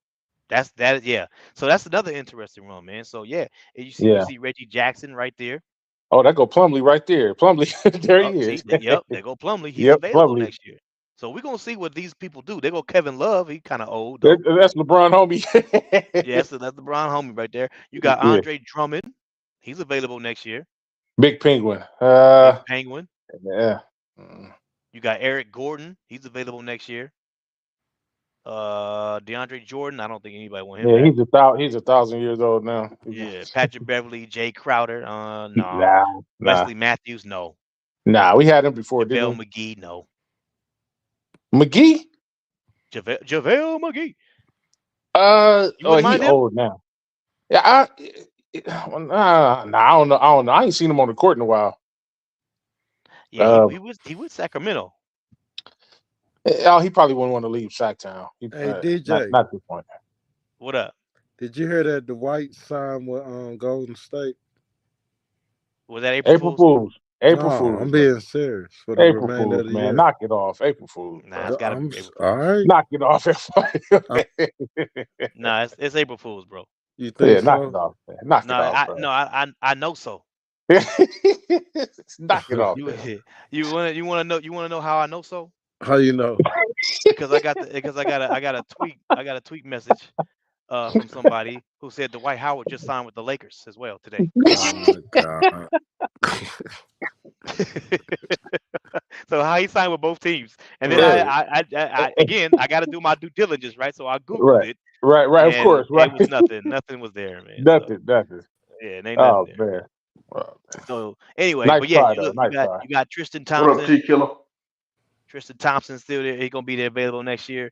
so that's another interesting one, man. So yeah, and you Yeah. see Reggie Jackson right there. Oh, that go Plumlee right there. Plumlee, there he See, is. there go Plumlee. He's Yep, available Plumlee. next year. So we're gonna see what these people do. They go Kevin Love. He kind of old though. That's LeBron, homie. Yes, so that's the Brown homie right there. You got Yeah. Andre Drummond. He's available next year. Big Penguin. Big Penguin. Yeah. You got Eric Gordon. He's available next year. DeAndre Jordan. I don't think anybody want him Yeah, back. he's 1,000 years old now. Yeah, Patrick Beverly, Jay Crowder. No. Nah. Wesley Matthews, no. Nah, we had him before, JaVale didn't McGee, no. we? McGee? JaVale McGee. You Oh, wouldn't he mind him? old now. Yeah, I don't know. I don't know. I ain't seen him on the court in a while. Yeah, he was Sacramento. He probably wouldn't want to leave Sacktown. Hey, DJ. Not this point. What up? Did you hear that Dwight signed with Golden State? Was that April Fool's? April No, Fools. I'm being serious for the April remainder Fools, of the man. year. Knock it off. April Fools. Nah, it's gotta be April Fool's. All right. Knock it off, everybody. Nah, it's April Fool's, bro. You think so? Knock it off, man. Knock it off, bro. I know so. Knock it off. You wanna know how I know so? How you know? Because I got a tweet message from somebody who said Dwight Howard just signed with the Lakers as well today. Oh my God. So how he signed with both teams, and then I got to do my due diligence, right? So I googled it. Right, of course, right. It was nothing. Nothing was there, man. Nothing. Yeah, it ain't nothing there. Man. Well, So anyway, nice but yeah, try, you got Tristan What up, Thompson. T-Killer? Tristan Thompson still there. He's gonna be there available next year.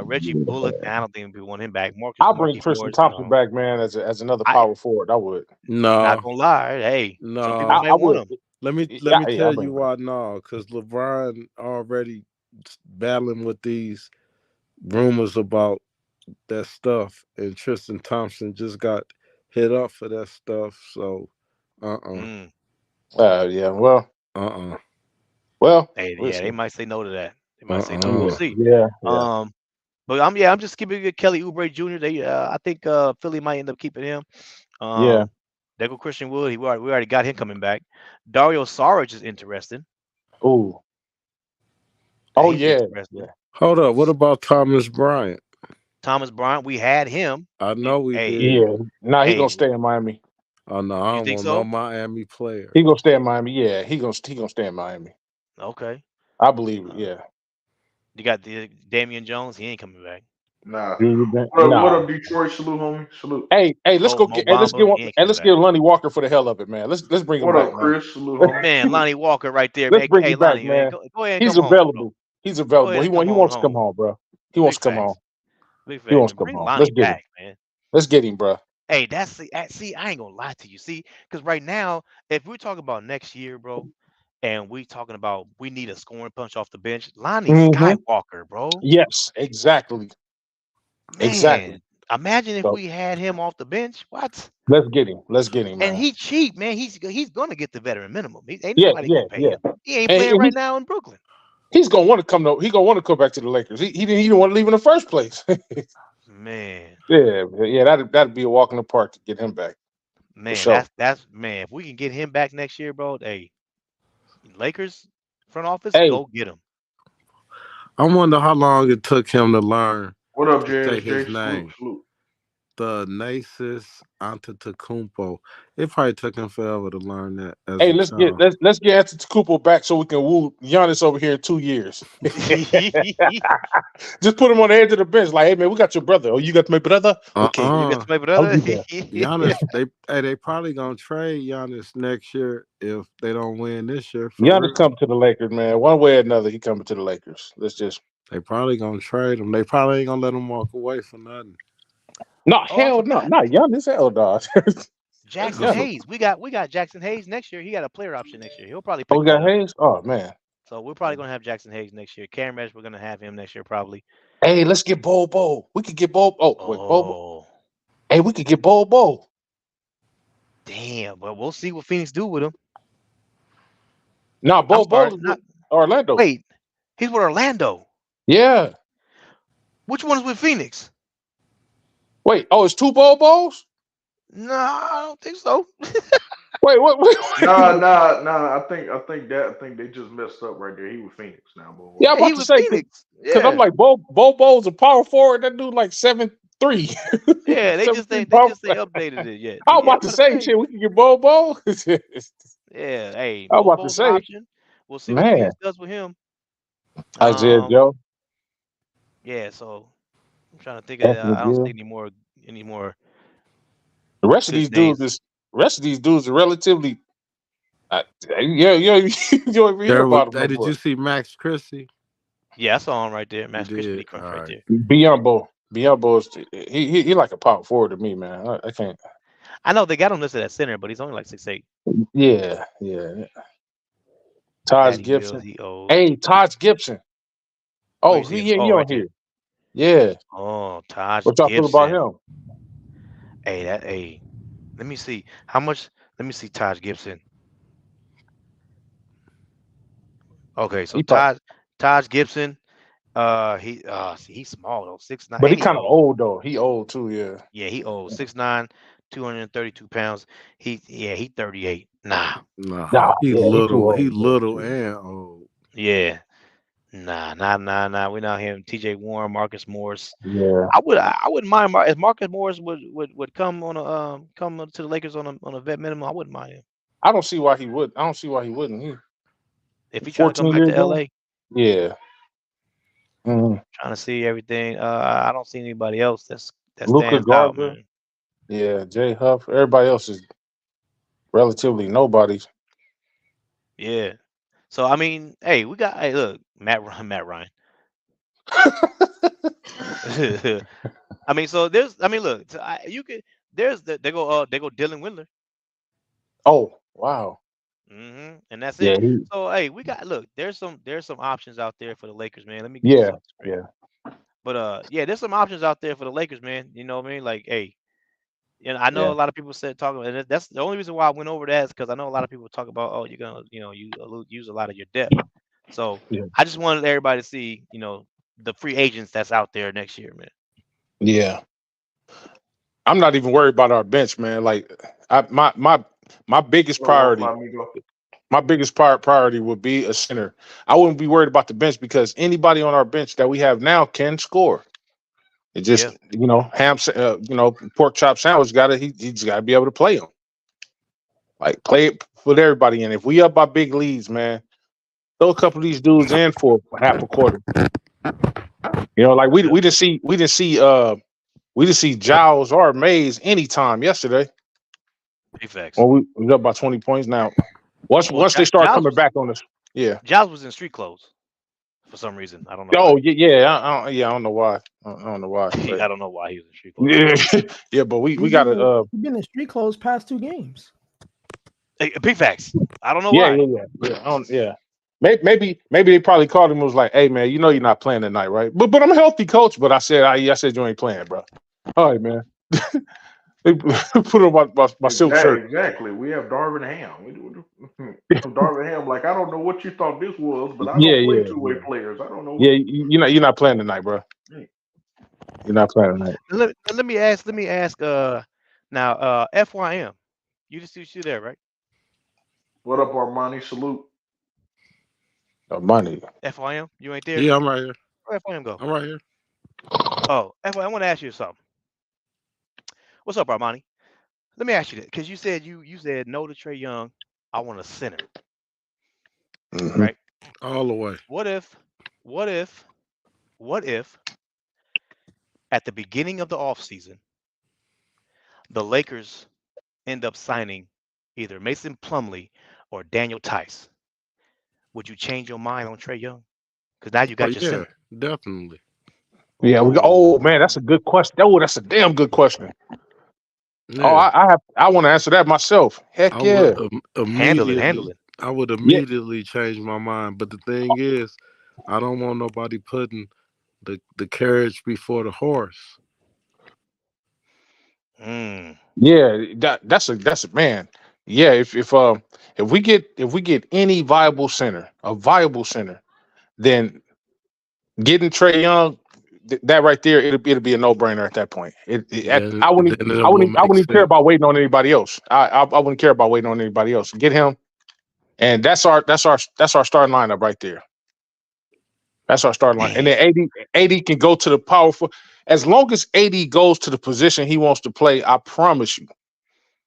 Reggie Bullock, I don't think people want him back. I'll bring Tristan Thompson back, man, as another power forward. I would. No, not gonna lie. Hey, no, some people might want him. Let me tell you why. No, because LeBron already battling with these rumors about that stuff, and Tristan Thompson just got hit up for that stuff. So, yeah. Well. Well. Hey, yeah, they might say no to that. They might say no. We'll see. Yeah. But I'm just keeping Kelly Oubre Jr. I think Philly might end up keeping him. There go Christian Wood. We already got him coming back. Dario Saric is interesting. Ooh. Oh yeah. Hold up. What about Thomas Bryant? Thomas Bryant, we had him. I know we did. Yeah. Nah, he's gonna stay in Miami. Oh no, I don't want no Miami player. He gonna stay in Miami. Yeah, he gonna stay in Miami. Okay. I believe it. Yeah. You got the Damian Jones. He ain't coming back. Nah. What up, Detroit? Salute, homie. Salute. Hey, let's get Lonnie Walker for the hell of it, man. Let's bring him back. What up, Chris? Salute, homie. Man, Lonnie Walker right there. Let's bring him back, Lonnie, man. Go ahead. He's available. He's available. He wants to come home, bro. He wants to come home. He wants to come home. Let's get him, man. Let's get him, bro. Hey, see, I ain't gonna lie to you. See, because right now, if we're talking about next year, bro, and we talking about we need a scoring punch off the bench, Lonnie Skywalker, bro. Yes, exactly. Man, exactly. Imagine if we had him off the bench. What? Let's get him. Man. And he cheap, man. He's gonna get the veteran minimum. Ain't nobody gonna pay him. He ain't playing right now in Brooklyn. He's gonna want to come. He's gonna want to come back to the Lakers. He didn't want to leave in the first place. Man. Yeah. That'd be a walk in the park to get him back. Man, that's man. If we can get him back next year, bro, hey, Lakers front office, go get him. I wonder how long it took him to learn. What up, James? Say his name. Salute. The Nasus Antetokounmpo. It probably took him forever to learn that. Hey, let's get Antetokounmpo back so we can woo Giannis over here in 2 years. Just put him on the edge of the bench, like, hey man, we got your brother. Oh, you got my brother? Okay, you got my brother. Giannis, they probably gonna trade Giannis next year if they don't win this year. Giannis come to the Lakers, man. One way or another, he coming to the Lakers. They probably gonna trade him. They probably ain't gonna let him walk away for nothing. No, hell no, not Giannis, hell dog. Jackson Hayes. We got Jackson Hayes next year. He got a player option next year. He'll probably pick we got Hayes? Oh man. So we're probably gonna have Jackson Hayes next year. Cam Reddish, we're gonna have him next year probably. Hey, let's get Bobo. We could get Bobo. Bobo. Hey, we could get Bobo. Damn, but we'll see what Phoenix do with him. No, Bobo not Orlando. Wait, he's with Orlando. Yeah. Which one is with Phoenix? Wait, it's two Bobos? No, I don't think so. Wait. Nah. I think they just messed up right there. He was Phoenix now, boy. Yeah, I'm about to say because I'm like Bobo's a power forward. That dude like 7'3". Yeah, they just updated it yet. I was about to say shit. We can get Bobo. Yeah, hey. I was about to say. Option. We'll see what Phoenix does with him. Isaiah Joe. Yeah, so I'm trying to think of. Anthony I don't see Gill. any more The rest of good these dudes names. is relatively. Yeah, you don't even hear There was. about them Hey, no did you more. see Max Christie? Yeah, I saw him right there. You Max Chris pretty did. crunch All right right. there. Biombo is he like a power forward to me, man. I can't. I know they got him listed at center, but he's only like 6'8". Yeah. Taj Patty Mills, Gibson. he old. Hey, Taj Gibson. Where Oh, you see him? he Oh, right on there. here. Yeah. Oh, Taj What y'all feel about Gibson. him? Hey, let me see how much. Let me see Taj Gibson. Okay, so He probably, Taj Gibson. He's small though, 6'9", but he and he kind of old. old though. He old too. Yeah. Yeah, he old, 6'9", 232 pounds. He 38. Nah, Nah, Nah, he yeah, he too little. He old. little and old. yeah, nah. We're not him. T.J. Warren, Marcus Morris. Yeah. I wouldn't mind if Marcus Morris would come on a come to the Lakers on a vet minimum. I wouldn't mind him I don't see why he would. I don't see why he wouldn't. He if he trying to come 14 back years to young. L.A. Yeah. Mhm. Trying to see everything. I don't see anybody else that Luka stands out, Garza. man. Yeah. Jay Huff. Everybody else is relatively nobody. Yeah. So I mean, hey, look, Matt Ryan. I mean, so look, you could they go Dylan Windler. Oh, wow. And that's Yeah. it. So hey, there's some options out there for the Lakers, man. Let me get this Yeah. off the screen. But yeah, there's some options out there for the Lakers, man. You know what I mean? Like, hey, I know Yeah. a lot of people talking, and that's the only reason why I went over that is because I know a lot of people talk about, oh, you're gonna, use a lot of your depth. So Yeah. I just wanted everybody to see, the free agents that's out there next year, man. Yeah. I'm not even worried about our bench, man. Like, my biggest priority. My biggest priority would be a center. I wouldn't be worried about the bench because anybody on our bench that we have now can score. It just, pork chop sandwich he's got to be able to play them. Like, play it, put everybody in. If we up by big leads, man, throw a couple of these dudes in for half a quarter. Like we didn't see Giles or Mays anytime yesterday. Big facts. Well, we was up by 20 points now. Once they start coming back on us, yeah. Giles was in street clothes for some reason. I don't know. Oh, yeah. I don't know why. I don't know why. I don't know why he was in street clothes. Yeah, but we got to. He's been in street clothes past 2 games. Hey, big facts. I don't know why. Yeah. Maybe they probably called him and was like, "Hey, man, you're not playing tonight, right?" But I'm a healthy coach. But I said you ain't playing, bro. All right, man. They put on my silk shirt. Exactly. We have Darvin Ham. Darvin Ham, like, I don't know what you thought this was, but I Yeah, don't play yeah, two-way yeah. players. I don't know. Yeah, you're not playing tonight, bro. You're not playing tonight. Let me ask. Now, FYM, you see there, right? What up, Armani? Salute. Money. FYM, you ain't there? Yeah, I'm right here. Where FYM go? I'm right here. Oh, FYM, I want to ask you something. What's up, Armani? Let me ask you that because you said no to Trey Young. I want a center, right? All the way. What if at the beginning of the offseason, the Lakers end up signing either Mason Plumlee or Daniel Tice? Would you change your mind on Trey Young? Because now you got your center. Definitely. Yeah, oh man, that's a good question. Oh, that's a damn good question. Yeah. Oh, I want to answer that myself. Heck yeah. Handle it. I would immediately change my mind. But the thing is, I don't want nobody putting the carriage before the horse. Yeah, that's a man. Yeah, if we get any viable center, then getting Trey Young, that right there, it'll be a no-brainer at that point. I wouldn't even care about waiting on anybody else. I wouldn't care about waiting on anybody else. Get him, and that's our starting lineup right there. That's our starting line. And then AD can go to the powerful. As long as AD goes to the position he wants to play, I promise you,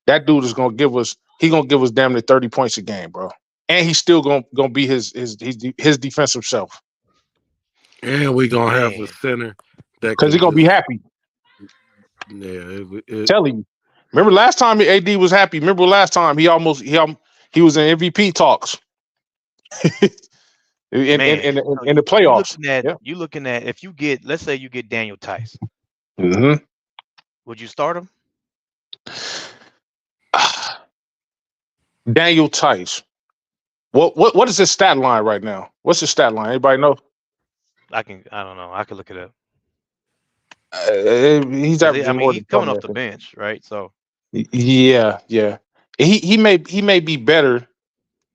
that dude is gonna give us. He's gonna give us damn near 30 points a game, bro. And he's still gonna be his defensive self. And we gonna have a Man, center that Because can he's gonna be just happy. yeah. Telling you. Remember last time AD was happy. Remember last time he was in MVP talks in, man. So in the you playoffs. Yeah. looking at if you get, let's say you get Daniel Tice, hmm would you start him? Daniel Tice. What is his stat line right now? What's his stat line? Anybody know? I don't know. I could look it up. He's 'Cause I averaging mean, more he's than coming 20. off I the think. bench, right? So Yeah. He may be better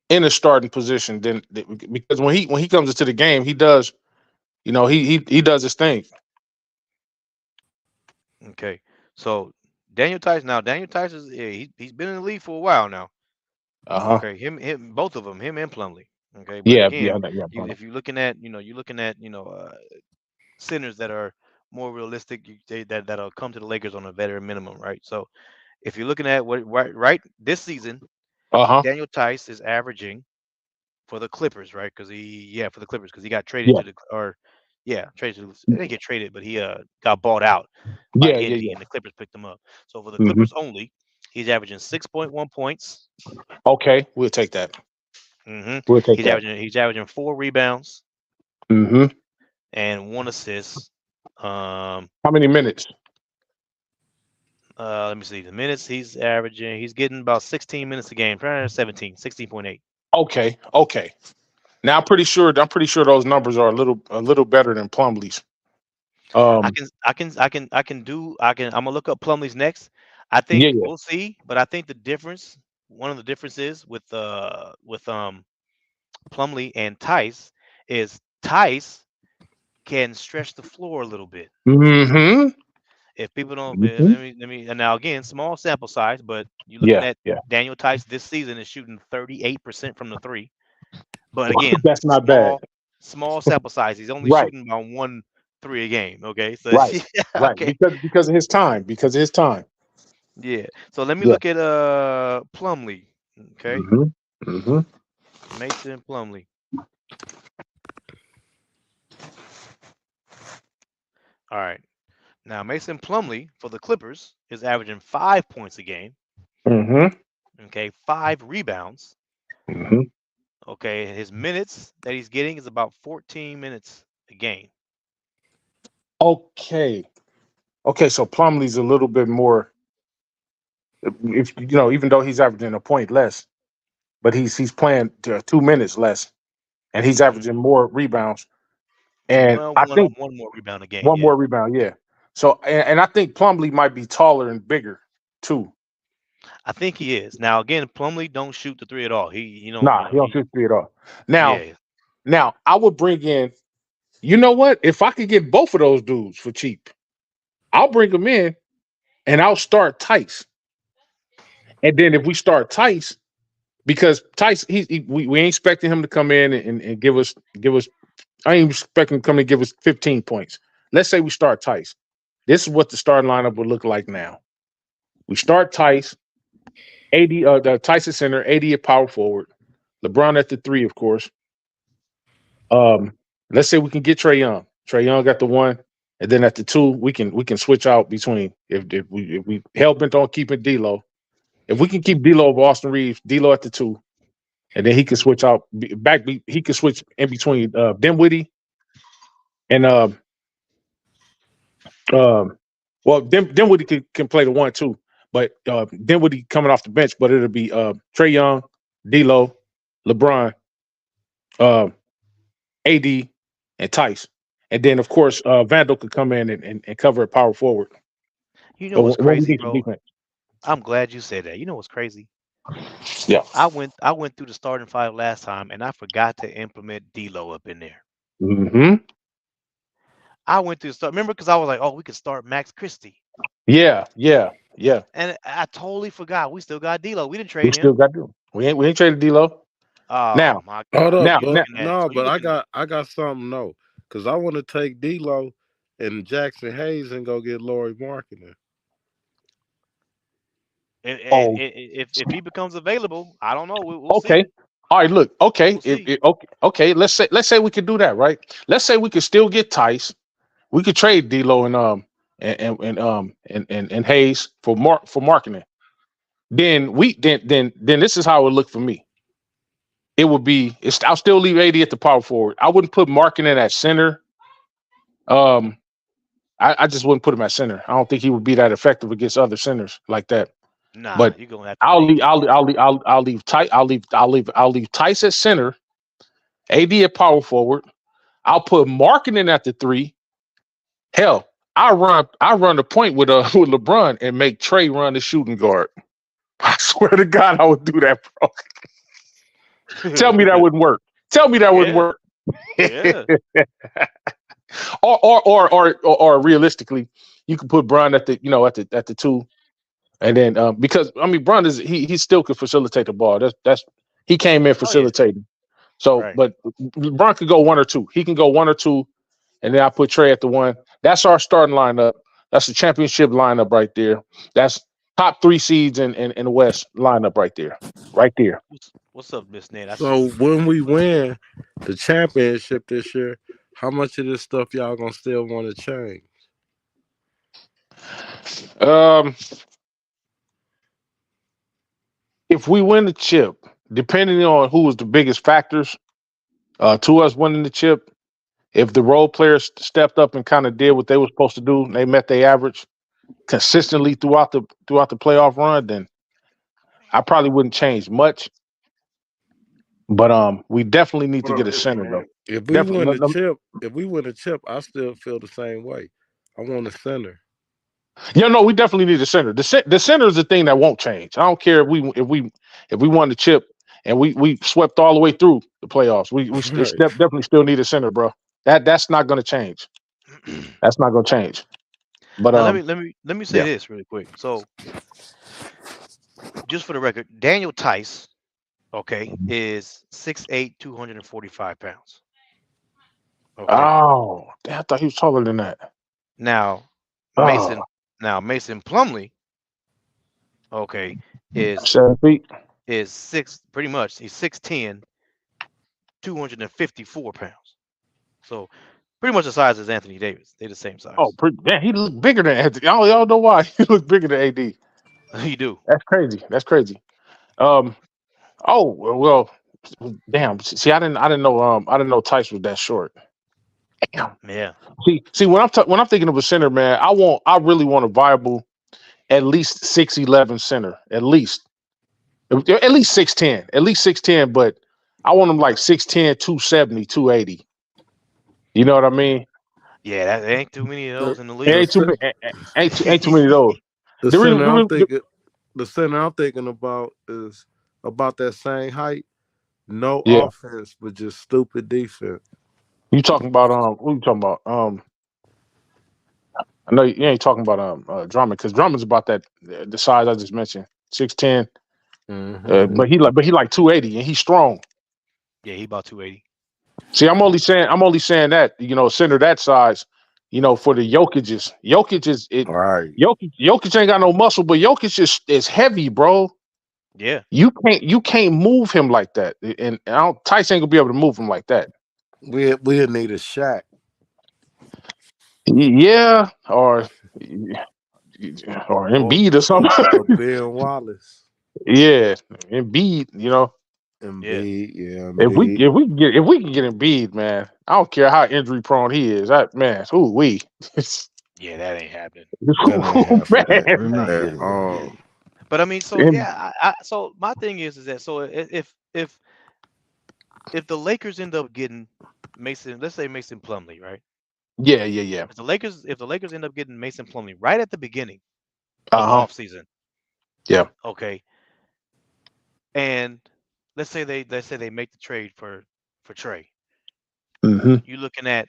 in a starting position than because when he comes into the game, he does. He does his thing. okay. So Daniel Tice is he's been in the league for a while now. Uh-huh. Okay, both of them, him and Plumlee. Okay, but Yeah. again, Probably. if you're looking at centers that are more realistic, that'll come to the Lakers on a veteran minimum, right? So if you're looking at what right this season, Uh-huh. Daniel Tice is averaging for the Clippers, right? Because he got traded Yeah. to traded to, he didn't get traded, but he got bought out by Yeah. Indy, and the Clippers picked him up. So for the hmm Clippers only, he's averaging 6.1 points. Okay, we'll take that. hmm We'll take He's that. averaging 4 rebounds hmm and 1 assist. How many minutes? Let me see the minutes he's averaging. He's getting about 16 minutes a game, 16.8. Okay. Now I'm pretty sure those numbers are a little better than Plumlee's. I'm gonna look up Plumlee's next. I think Yeah. we'll see, but I think one of the differences with Plumlee and Tice is Tice can stretch the floor a little bit. hmm If people don't, hmm let me, and now again, small sample size, but you're looking Yeah. at Yeah. Daniel Tice this season is shooting 38% from the three. But again, That's not bad. small sample size. He's only Right. shooting about 1 3 a game. Okay, so Right. Right. okay, Because of his time. Because of his time. yeah. So let me Yeah. look at Plumlee. Okay, hmm hmm Mason Plumlee. All right. Now Mason Plumlee for the Clippers is averaging 5 points a game. hmm Okay, 5 rebounds. hmm Okay, his minutes that he's getting is about 14 minutes a game. Okay. So Plumlee's a little bit more. If even though he's averaging a point less, but he's playing 2 minutes less, and he's hmm averaging more rebounds. And Well, I think one more rebound a game. one Yeah, more rebound, yeah. So and I think Plumlee might be taller and bigger too. I think he is. Now again, Plumlee don't shoot the three at all. He don't. Nah, he don't shoot three at all. Yeah. Now I would bring in. You know what? If I could get both of those dudes for cheap, I'll bring them in, and I'll start Tice. And then if we start Tice, because Tice, we ain't expecting him to come in and give us. I ain't expecting him to come in and give us 15 points. Let's say we start Tice. This is what the starting lineup would look like now. We start Tice, the Tice at center, 80 at power forward, LeBron at the 3, of course. Let's say we can get Trey Young. Trey Young got the 1, and then at the 2, we can switch out between if we hell bent on keeping D'Lo. If we can keep D'Lo over Austin Reeves, D'Lo at the 2, and then he can switch out back. He can switch in between Dinwiddie and Dinwiddie can play the 1 too, but Dinwiddie coming off the bench, but it'll be Trey Young, D'Lo, LeBron, AD, and Tice, and then of course Vandal could come in and cover at power forward. You know what's When we crazy, need some bro? defense. I'm glad you said that. You know what's crazy? Yeah. I went through the starting 5 last time, and I forgot to implement D'Lo up in there. Mm-hmm. I went through the start. Remember, because I was like, oh, we could start Max Christie. Yeah. And I totally forgot. We still got D'Lo. We didn't We trade still him. got to. We ain't traded D'Lo. Oh Now, my Hold God. up, now, You but now. looking at no, so you but looking I got something no, because I want to take D'Lo and Jackson Hayes and go get Laurie Marketing. if Oh, if he becomes available, I don't know. We'll okay. see. All right, look. Okay, We'll see. okay. Let's say we could do that, right? Let's say we could still get Tice. We could trade D'Lo and Hayes for marketing. Then this is how it would look for me. It would be. I'll still leave AD at the power forward. I wouldn't put marketing at center. I just wouldn't put him at center. I don't think he would be that effective against other centers like that. Nah, But you're gonna have to I'll make leave Tice at center, AD at power forward. I'll put marketing at the 3. Hell, I run the point with with LeBron and make Trae run the shooting guard. I swear to God, I would do that, bro. Tell me that wouldn't work. Tell me that wouldn't work. Yeah. or realistically, you could put Bron at the 2, and then because I mean Bron he still could facilitate the ball. That's he came in facilitating. So, Right. but Bron could go 1 or 2. He can go 1 or 2, and then I put Trae at the 1. That's our starting lineup. That's the championship lineup right there. That's top 3 seeds in the West lineup right there. Right there. What's up, Miss Ned? So when we win the championship this year, how much of this stuff y'all gonna still want to change? If we win the chip, depending on who was the biggest factors to us winning the chip, if the role players stepped up and kind of did what they were supposed to do, they met their average consistently throughout the playoff run, then I probably wouldn't change much. But we definitely need to get a center though. If we win the chip, I still feel the same way. I want a center. Yeah, no, we definitely need a center. The center is the thing that won't change. I don't care if we won the chip and we swept all the way through the playoffs. We definitely still need a center, bro. That's not going to change. That's not going to change. But now, let me say this really quick. So, just for the record, Daniel Tice, okay, is 6'8", 245 pounds. Okay. Oh, I thought he was taller than that. Now, Mason Plumlee, okay, is 7 feet. Pretty much he's 6'10", 254 pounds. So pretty much the size as Anthony Davis. They're the same size. Oh, man, he looked bigger than Anthony. Y'all know why he looked bigger than AD. He do. That's crazy. Oh well, damn. See, I didn't know Tice was that short. Damn. Yeah. See, when I'm thinking of a center, man, I really want a viable, at least 6'11" center, at least 6'10", but I want him like 6'10", 270, 280. You know what I mean? Yeah, that ain't too many of those in the league. Ain't too many of those. The center I'm thinking about is about that same height. No offense, but just stupid defense. You talking about what are you talking about? I know you ain't talking about Drummond, because Drummond's about the size I just mentioned, 6'10". But he like 280 and he's strong. Yeah, he about 280. See, I'm only saying that, center that size, for the Jokic's. Jokic ain't got no muscle, but Jokic is heavy, bro. Yeah. You can't move him like that. And Tice ain't gonna be able to move him like that. We'll need a Shaq. Yeah, or Embiid or something. Or Ben Wallace. Yeah, Embiid, Embiid, yeah. If we can get Embiid, man, I don't care how injury prone he is. Yeah, that ain't happening. But I mean, so my thing is that if the Lakers end up getting Mason, let's say Mason Plumlee, right? Yeah. If the Lakers end up getting Mason Plumlee right at the beginning of the offseason, yeah, okay, and let's say they make the trade for Trae. Mm-hmm. You looking at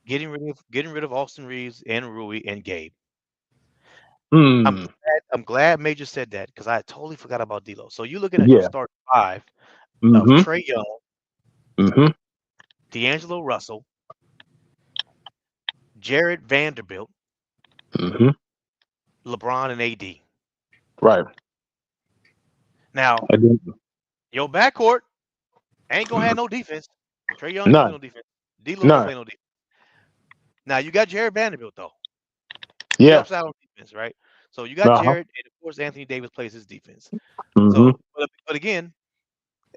getting rid of Austin Reeves and Rui and Gabe. I'm glad Major said that, because I totally forgot about D'Lo. So you're looking at your start 5 of Trae Young, D'Angelo Russell, Jared Vanderbilt, LeBron and AD. Right. Now, And then- your backcourt ain't gonna have no defense. Trey Young ain't gonna play no None. defense. D'Lo ain't gonna None. play no defense. Now you got Jared Vanderbilt though. He Yeah. helps out on defense, right? So you got Uh-huh. Jared, and of course Anthony Davis plays his defense. Mm-hmm. So, but again,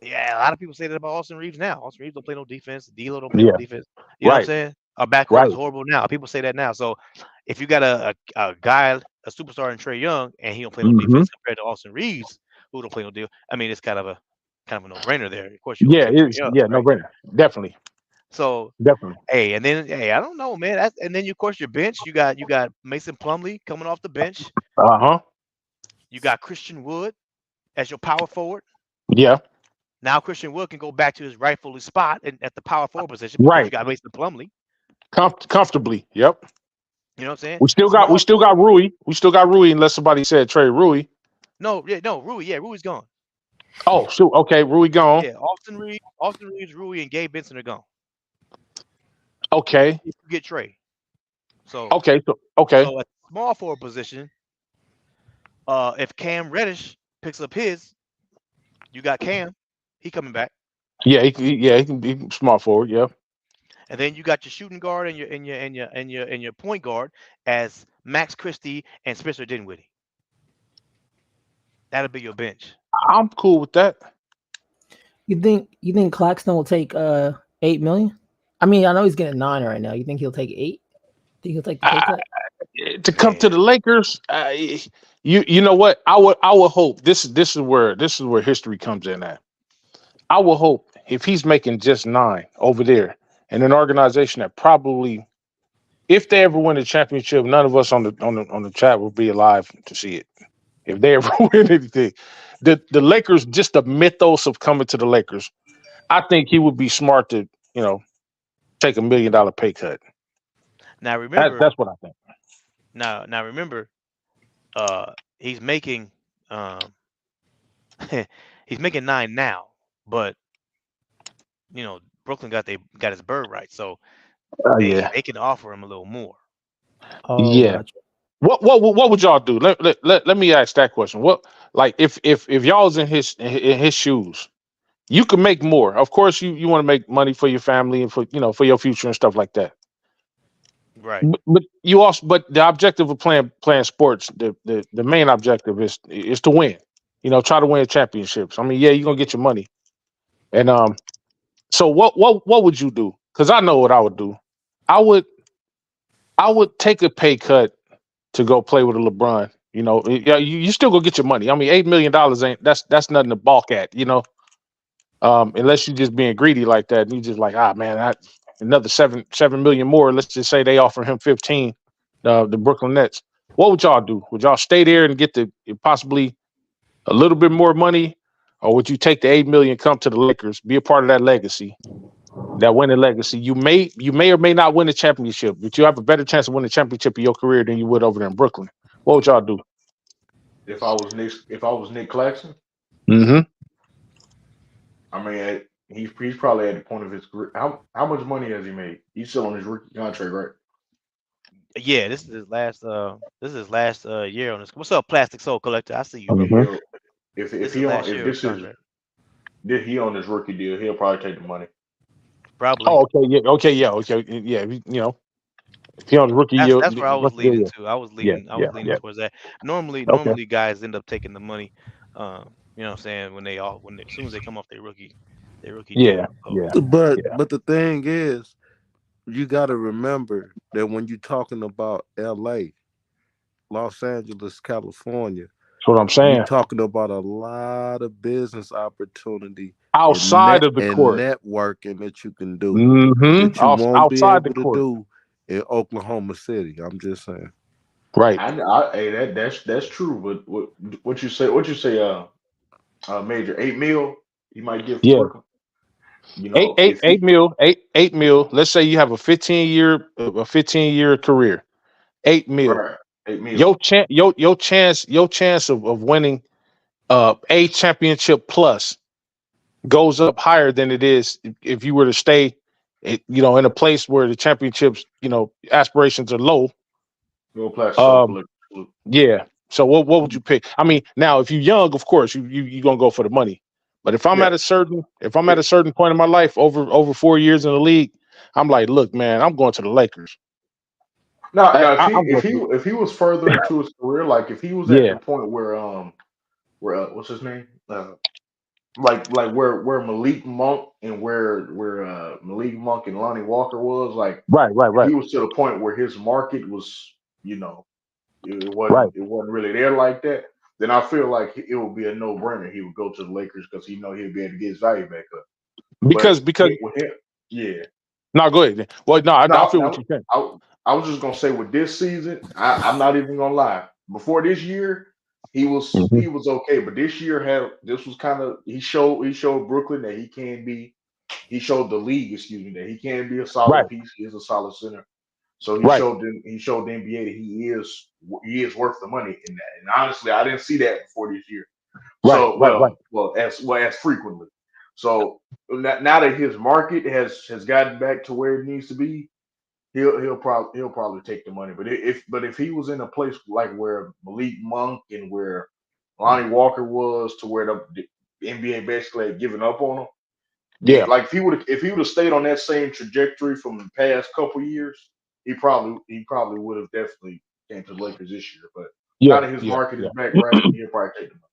yeah, a lot of people say that about Austin Reeves now. Austin Reeves don't play no defense. D'Lo don't play no Yeah. defense. You know what I'm Right. saying? Our backcourt Right. is horrible now. People say that now. So if you got a guy, a superstar in Trey Young, and he don't play no Mm-hmm. defense compared to Austin Reeves, who don't play no deal, I mean, it's kind of a no-brainer there. Of course, you Yeah, gonna take Trey it's Young, no right? brainer. Definitely. So Definitely. hey, and then hey, I don't know, man. And then of course your bench, you got Mason Plumlee coming off the bench. Uh-huh. You got Christian Wood as your power forward. Yeah. Now Christian Wood can go back to his rightful spot at the power forward position because you Right. got Mason Plumlee. Comfortably. Yep. You know what I'm saying? We still got Rui. We still got Rui unless somebody said Trey Rui. No, Rui. Yeah, Rui's gone. Oh, shoot. Okay, Rui gone. Yeah, Austin Reeves, Rui, and Gabe Benson are gone. Okay. If you get Trey. So Okay. So at the small forward position, if Cam Reddish picks up his, you got Cam. He coming back. Yeah, he can be small forward. Yeah. And then you got your shooting guard and your point guard as Max Christie and Spencer Dinwiddie. That'll be your bench. I'm cool with that. You think Claxton will take $8 million? I mean, I know he's getting 9 right now. You think he'll take 8? Think he'll take the pay cut? To come to the Lakers, you know what? I would hope this is where history comes in at. I would hope if he's making just 9 over there in an organization that probably, if they ever win a championship, none of us on the chat will be alive to see it. If they ever win anything, the Lakers, just the mythos of coming to the Lakers, I think he would be smart to take $1 million pay cut. Now remember, that's what I think. Now remember, he's making he's making 9 now, but Brooklyn got his bird right, so they can offer him a little more. Oh, yeah. gotcha. What would y'all do? Let me ask that question. What, like, if y'all was in his shoes, you could make more. Of course, you want to make money for your family and for your future and stuff like that. Right. But the objective of playing sports, the main objective is to win. Try to win championships. I mean, yeah, you're gonna get your money. And so what would you do? Because I know what I would do. I would take a pay cut to go play with a LeBron. You still gonna get your money. I mean, $8 million that's nothing to balk at. Unless you're just being greedy like that, and you just like, man, another seven million more. Let's just say they offer him 15, the Brooklyn Nets. What would y'all do? Would y'all stay there and get possibly a little bit more money, or would you take the $8 million, come to the Lakers, be a part of that legacy, that winning legacy? You may or may not win the championship, but you have a better chance of winning the championship in your career than you would over there in Brooklyn. What would y'all do? If I was Nick Claxton, Mm-hmm. I mean, he's probably at the point of his career. How much money has he made? He's still on his rookie contract, right? Yeah, this is his last year on this. What's up, Plastic Soul Collector? I see you, bro. Mm-hmm. If he on his rookie deal, he'll probably take the money. Probably. Oh, okay, yeah. If he on the rookie year, that's where I was leading to. I was leading towards that. Normally guys end up taking the money. You know what I'm saying, when as soon as they come off their rookie deal. But the thing is, you got to remember that when you're talking about LA, Los Angeles, California, that's what I'm saying. You're talking about a lot of business opportunity outside of the court, networking that you can do, mm-hmm. that you won't outside be able to do in Oklahoma City. I'm just saying. Right. Hey, that's true. But what you say? Major $8 million you might get for Brooklyn. $8 million. Let's say you have a 15 year career. $8 million. Right. $8 million. Your chance of winning a championship plus goes up higher than it is if you were to stay, in a place where the championships, aspirations are low. Yeah. So what would you pick? I mean, now if you're young, of course you gonna go for the money. But if I'm Yeah. at a certain point in my life, over 4 years in the league, I'm like, look, man, I'm going to the Lakers. Now I'm going to, if he was further into his career, like if he was at yeah, the point where what's his name? Like where Malik Monk and where Malik Monk and Lonnie Walker was, like if right, he was to the point where his market was, it right. wasn't really there like that, then I feel like it would be a no brainer. He would go to the Lakers because he'd be able to get his value back up. But Because with him, yeah. no, go ahead. Well, no, I feel what No, you're saying. I was just gonna say with this season, I'm not even gonna lie. Before this year, he was Mhm. okay, but this year this was kind of he showed Brooklyn that he showed the league, excuse me, that he can be a Right, solid piece. He is a solid center. So right, he showed the NBA that he is worth the money in that. And honestly, I didn't see that before this year. right, So right. as frequently. So now that his market has gotten back to where it needs to be, he'll probably take the money. But if he was in a place like where Malik Monk and where Lonnie Walker was, to where the NBA basically had given up on him, Yeah, like if he would have stayed on that same trajectory from the past couple years, he probably would have definitely came to the Lakers this year. But now yeah, that his yeah, market is yeah. back right, he'll probably take the money.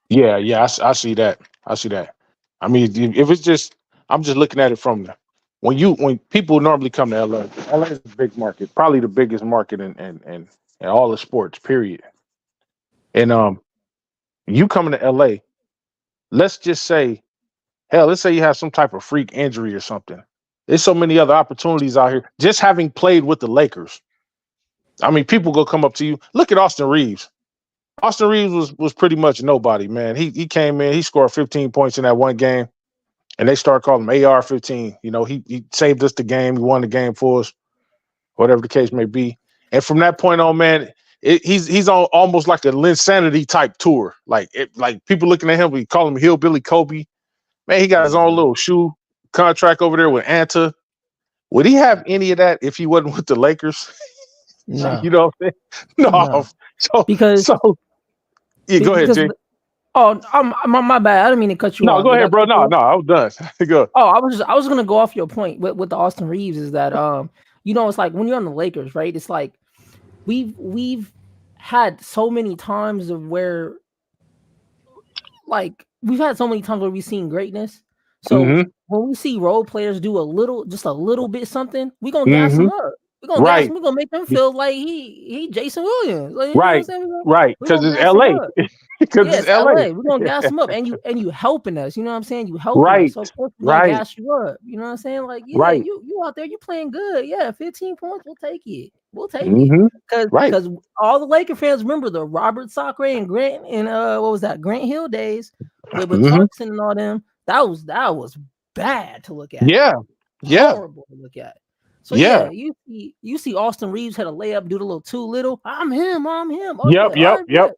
Yeah. I see that. I see that. I mean, if it's just, I'm just looking at it from the when people normally come to LA. LA is a big market, probably the biggest market in all the sports. Period. And you coming to LA, let's just say, hell, let's say you have some type of freak injury or something. There's so many other opportunities out here. Just having played with the Lakers, I mean, people go come up to you. Look at Austin Reeves. Austin Reeves was pretty much nobody, man. He came in, he scored 15 points in that one game, and they started calling him AR-15. You know, he saved us the game. He won the game for us, whatever the case may be. And from that point on, man, he's on almost like a Linsanity type tour. Like people looking at him, we call him Hillbilly Kobe. Man, he got his own little shoe contract over there with Anta. Would he have any of that if he wasn't with the Lakers? No, You know what I'm saying? No. no, because Yeah, go ahead, Jay. My bad. I didn't mean to cut you No, off. go Did I ahead, bro. cut you off? No, I was done. Go. Oh, I was gonna go off your point with the Austin Reeves is that it's like when you're on the Lakers, right? It's like we've had so many times of where we've had so many times where we've seen greatness. So when we see role players do just a little bit something, we're gonna gas them up. We're gonna gas him, we're gonna make them feel like he Jason Williams. Like, you know what I'm saying? Right. Because it's LA. Because it's LA. We're gonna gas them up, and you helping us. You know what I'm saying? You helping us. So of course we're gonna gas you up. You know what I'm saying? Like, yeah, you out there, you playing good. Yeah, 15 points, we'll take it. We'll take it. Because all the Laker fans remember the Robert Sacre and Grant and what was that? Grant Hill days with Clarkson and all them. That was bad to look at. Yeah. Horrible to look at. So yeah, you see Austin Reeves had a layup, do the little too little. I'm him. Oh, Yep.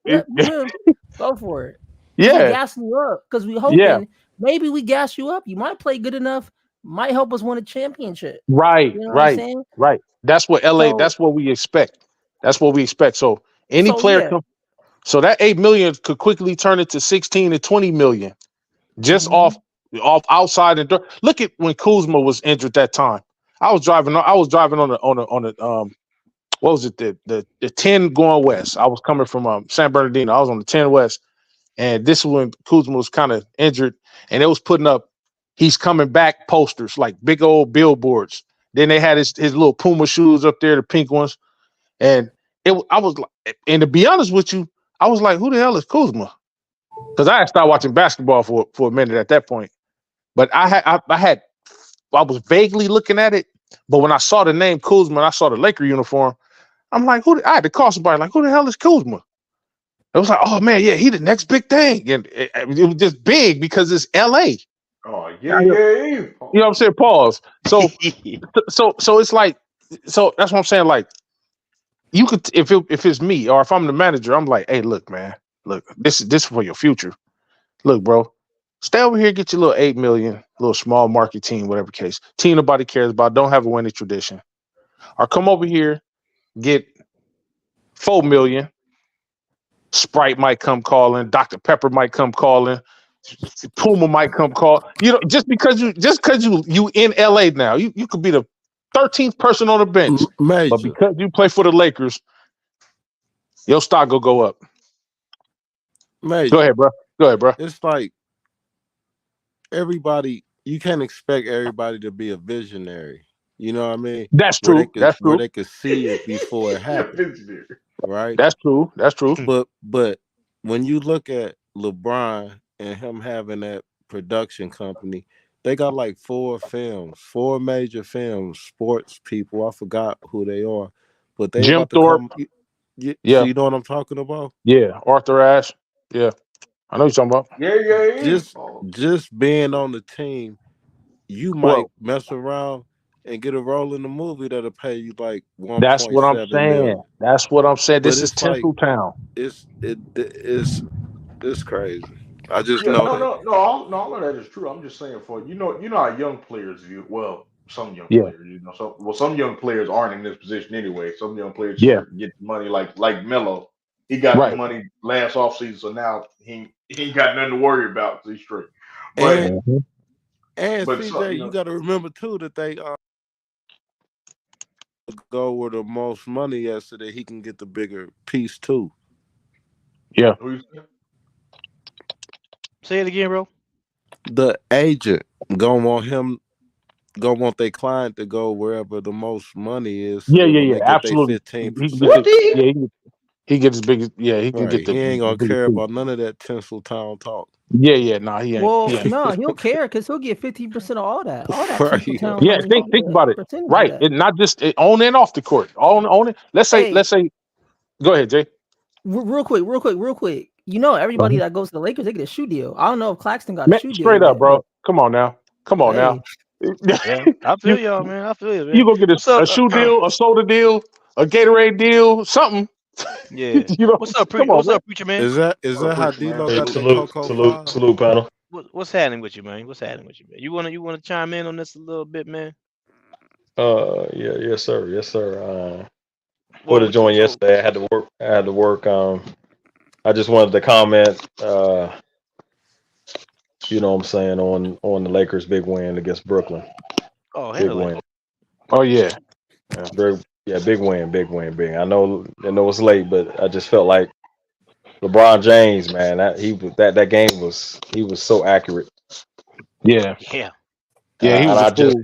Go for it. Yeah. We gassing you up because we hoping maybe we gas you up. You might play good enough, might help us win a championship. Right. You know what I'm saying? Right. That's what LA. That's what we expect. So any player so that 8 million could quickly turn it to 16 to 20 million just off outside and look at when Kuzma was injured that time. I was driving on the what was it, the 10 going west. I was coming from San Bernardino. I was on the 10 west, and this is when Kuzma was kind of injured, and it was putting up he's coming back posters, like big old billboards. Then they had his little Puma shoes up there, the pink ones, and I was like, and to be honest with you, I was like, who the hell is Kuzma? Because I had started watching basketball for a minute at that point, but I was vaguely looking at it, but when I saw the name Kuzma and I saw the Laker uniform, I'm like, I had to call somebody, like, who the hell is Kuzma? It was like, oh man, yeah, he the next big thing. And it was just big because it's LA. Oh, yeah. You know what I'm saying? Pause. So it's like, so that's what I'm saying. Like, you could, if it's me or if I'm the manager, I'm like, hey, look, man, this is for your future. Look, bro, stay over here, get your little 8 million, little small market team, whatever case. Team nobody cares about, don't have a winning tradition. Or come over here, get 4 million, Sprite might come calling, Dr. Pepper might come calling, Puma might come call. You know, just because you in LA now, you could be the 13th person on the bench, Major. but because you play for the Lakers, your stock will go up. Major. Go ahead, bro. It's like everybody. You can't expect everybody to be a visionary. You know what I mean? That's true. Where they could see it before it happens. Right? That's true. But when you look at LeBron and him having that production company, they got like 4 major films, sports people. I forgot who they are, but they Jim about to Thorpe. come. Yeah. Yeah. So you know what I'm talking about? Yeah, Arthur Ashe. Yeah, I know what you're talking about. Yeah. Just being on the team, you might mess around and get a role in the movie that'll pay you like 1.7 That's what I'm saying. million. That's what I'm saying. This But is it's like Tinseltown. it's crazy. I just Yeah, know no, all of that is true. I'm just saying for you know how young players view. Well, some young Yeah. players, you know, some young players aren't in this position anyway. Some young players Yeah. just get the money, like Melo. He got Right. the money last offseason, so now he ain't got nothing to worry about. So he's straight. But and but CJ, so, you got to remember too that they go with the most money yesterday. He can get the bigger piece too. Yeah. who you saying? Say it again, bro. The agent gonna want their client to go wherever the most money is. Yeah. When they get Absolutely. their 15%. He gets his biggest. Yeah, he can Right. get the. He ain't gonna biggest care piece. about none of that Tinseltown talk. Yeah. Nah, he ain't. Well, he ain't. no, he'll care because he'll get 15% of all that. Right. Tinseltown, Yeah, think about it. percentage of Right, that. it not just on and off the court. On it. Let's say. Go ahead, Jay. Real quick. You know, everybody that goes to the Lakers, they get a shoe deal. I don't know if Claxton got a shoe deal. Straight up, yet, bro. but Come on now. Yeah, I feel y'all, man. I feel you, man. You gonna get a shoe deal, a soda deal, a Gatorade deal, something. Yeah. You know, What's up, preacher man? Is that how D-Lo got the Coco salute, panel. What's happening with you, man? You wanna chime in on this a little bit, man? Yes, sir. Would have joined yesterday. I had to work. I just wanted to comment. You know what I'm saying on the Lakers' big win against Brooklyn. Oh, big win. Oh yeah. Big win. I know it's late, but I just felt like LeBron James, man. That game was so accurate. Yeah. Yeah. Yeah, he was a fool.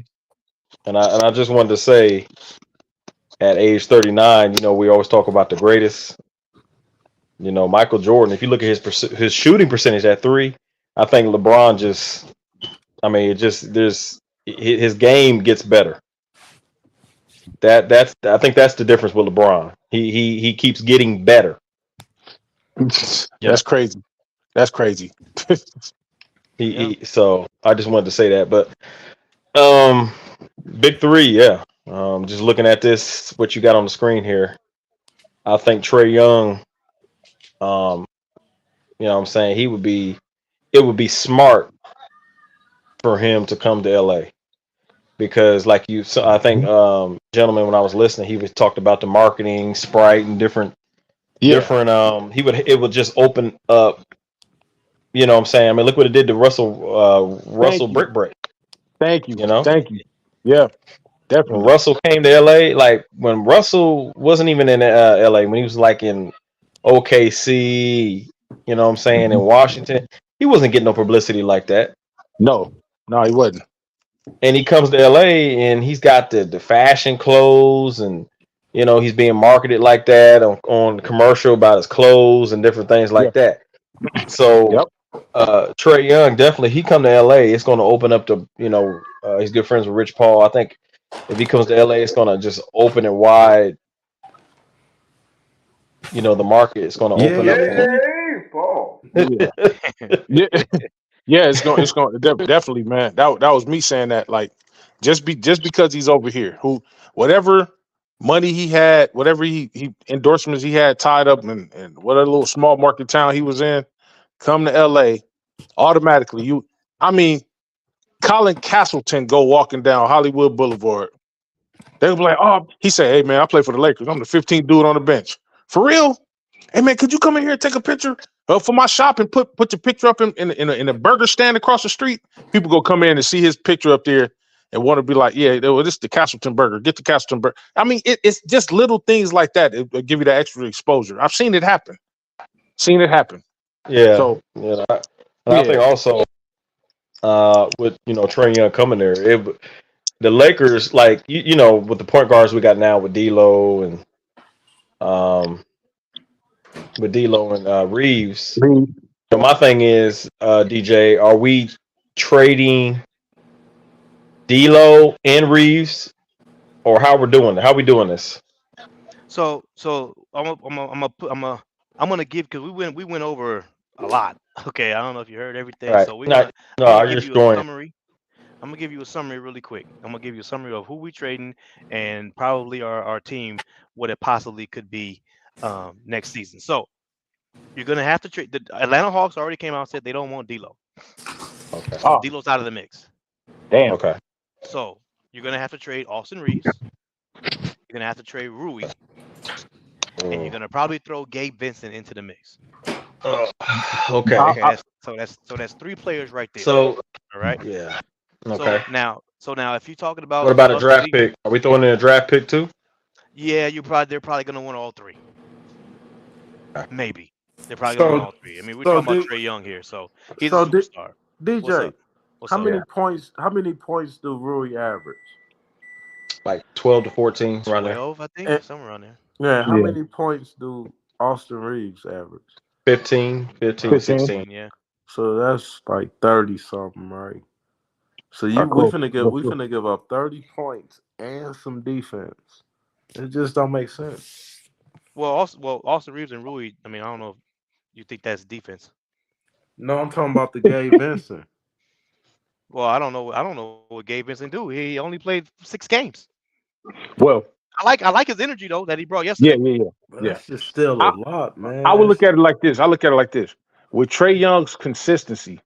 And I just wanted to say, at age 39, you know, we always talk about the greatest. You know, Michael Jordan. If you look at his shooting percentage at 3, I think LeBron his game gets better. I think that's the difference with LeBron. He keeps getting better. That's crazy. So I just wanted to say that. But big 3, yeah. Just looking at this, what you got on the screen here, I think Trey Young, you know what I'm saying, it would be smart for him to come to LA, because I think gentlemen, when I was listening, he was talked about the marketing, Sprite, and different it would just open up, you know what I'm saying. I mean, look what it did to Russell Brick. Thank you. You know? Thank you. Yeah, definitely. When Russell came to LA, like when Russell wasn't even in LA, when he was like in OKC, you know what I'm saying, in Washington, he wasn't getting no publicity like that. No, he wasn't. And he comes to LA and he's got the fashion clothes, and you know, he's being marketed like that on commercial about his clothes and different things like that. So Trey Young, definitely, he come to LA, it's going to open up the, you know, he's good friends with Rich Paul. I think if he comes to LA, it's going to just open it wide. You know, the market is going to open up. It's going definitely, man. That was me saying that, like, just because he's over here, whatever money he had, whatever he endorsements he had tied up and whatever little small market town he was in, come to LA, automatically Colin Castleton go walking down Hollywood Boulevard, they'll be like, oh, he said, hey man, I play for the Lakers, I'm the 15th dude on the bench. For real? Hey man, could you come in here and take a picture for my shop and put your picture up in a burger stand across the street? People go come in and see his picture up there and want to be like, yeah, well, this is the Castleton burger. Get the Castleton burger. I mean, it's just little things like that. It'll give you that extra exposure. I've seen it happen. Yeah. So Yeah. I think also with Trey Young coming there, the Lakers, like with the point guards we got now with D'Lo and Reeves. So my thing is, DJ, are we trading D'Lo and Reeves, or how we're doing it? How we doing this? So I'm gonna give, because we went over a lot. Okay, I don't know if you heard everything. Right. So No, I'm I gonna give just you a joined. summary. I'm gonna give you a summary really quick. I'm gonna give you a summary of who we trading and probably our team, what it possibly could be next season. So you're gonna have to trade. The Atlanta Hawks already came out and said they don't want D'Lo. Okay. So D'Lo's out of the mix. Damn. Okay. So you're gonna have to trade Austin Reeves. You're gonna have to trade Rui, and you're gonna probably throw Gabe Vincent into the mix. Okay. Okay. That's 3 players right there. So all right. yeah. Okay. So now, if you're talking about What about a us draft leaving- pick? Are we throwing in a draft pick too? Yeah, they're probably gonna want all 3. Okay. Maybe they're probably gonna want all 3. I mean, we're talking about Trey Young here, so he's a superstar. DJ, What's how up? many points? How many points do Rui average? Like 12 to 14 around there. 12, I think, somewhere around there. Yeah. How many points do Austin Reeves average? 15, 16. Yeah. So that's like 30 something, right? So we finna give up 30 points and some defense. It just don't make sense. Well, Austin Reeves and Rui. I mean, I don't know if you think that's defense. No, I'm talking about the Gabe Vincent. Well, I don't know what Gabe Vincent do. He only played 6 games. Well, I like his energy though that he brought yesterday. Yeah. That's just still a lot, man. I would look at it like this. With Trey Young's consistency,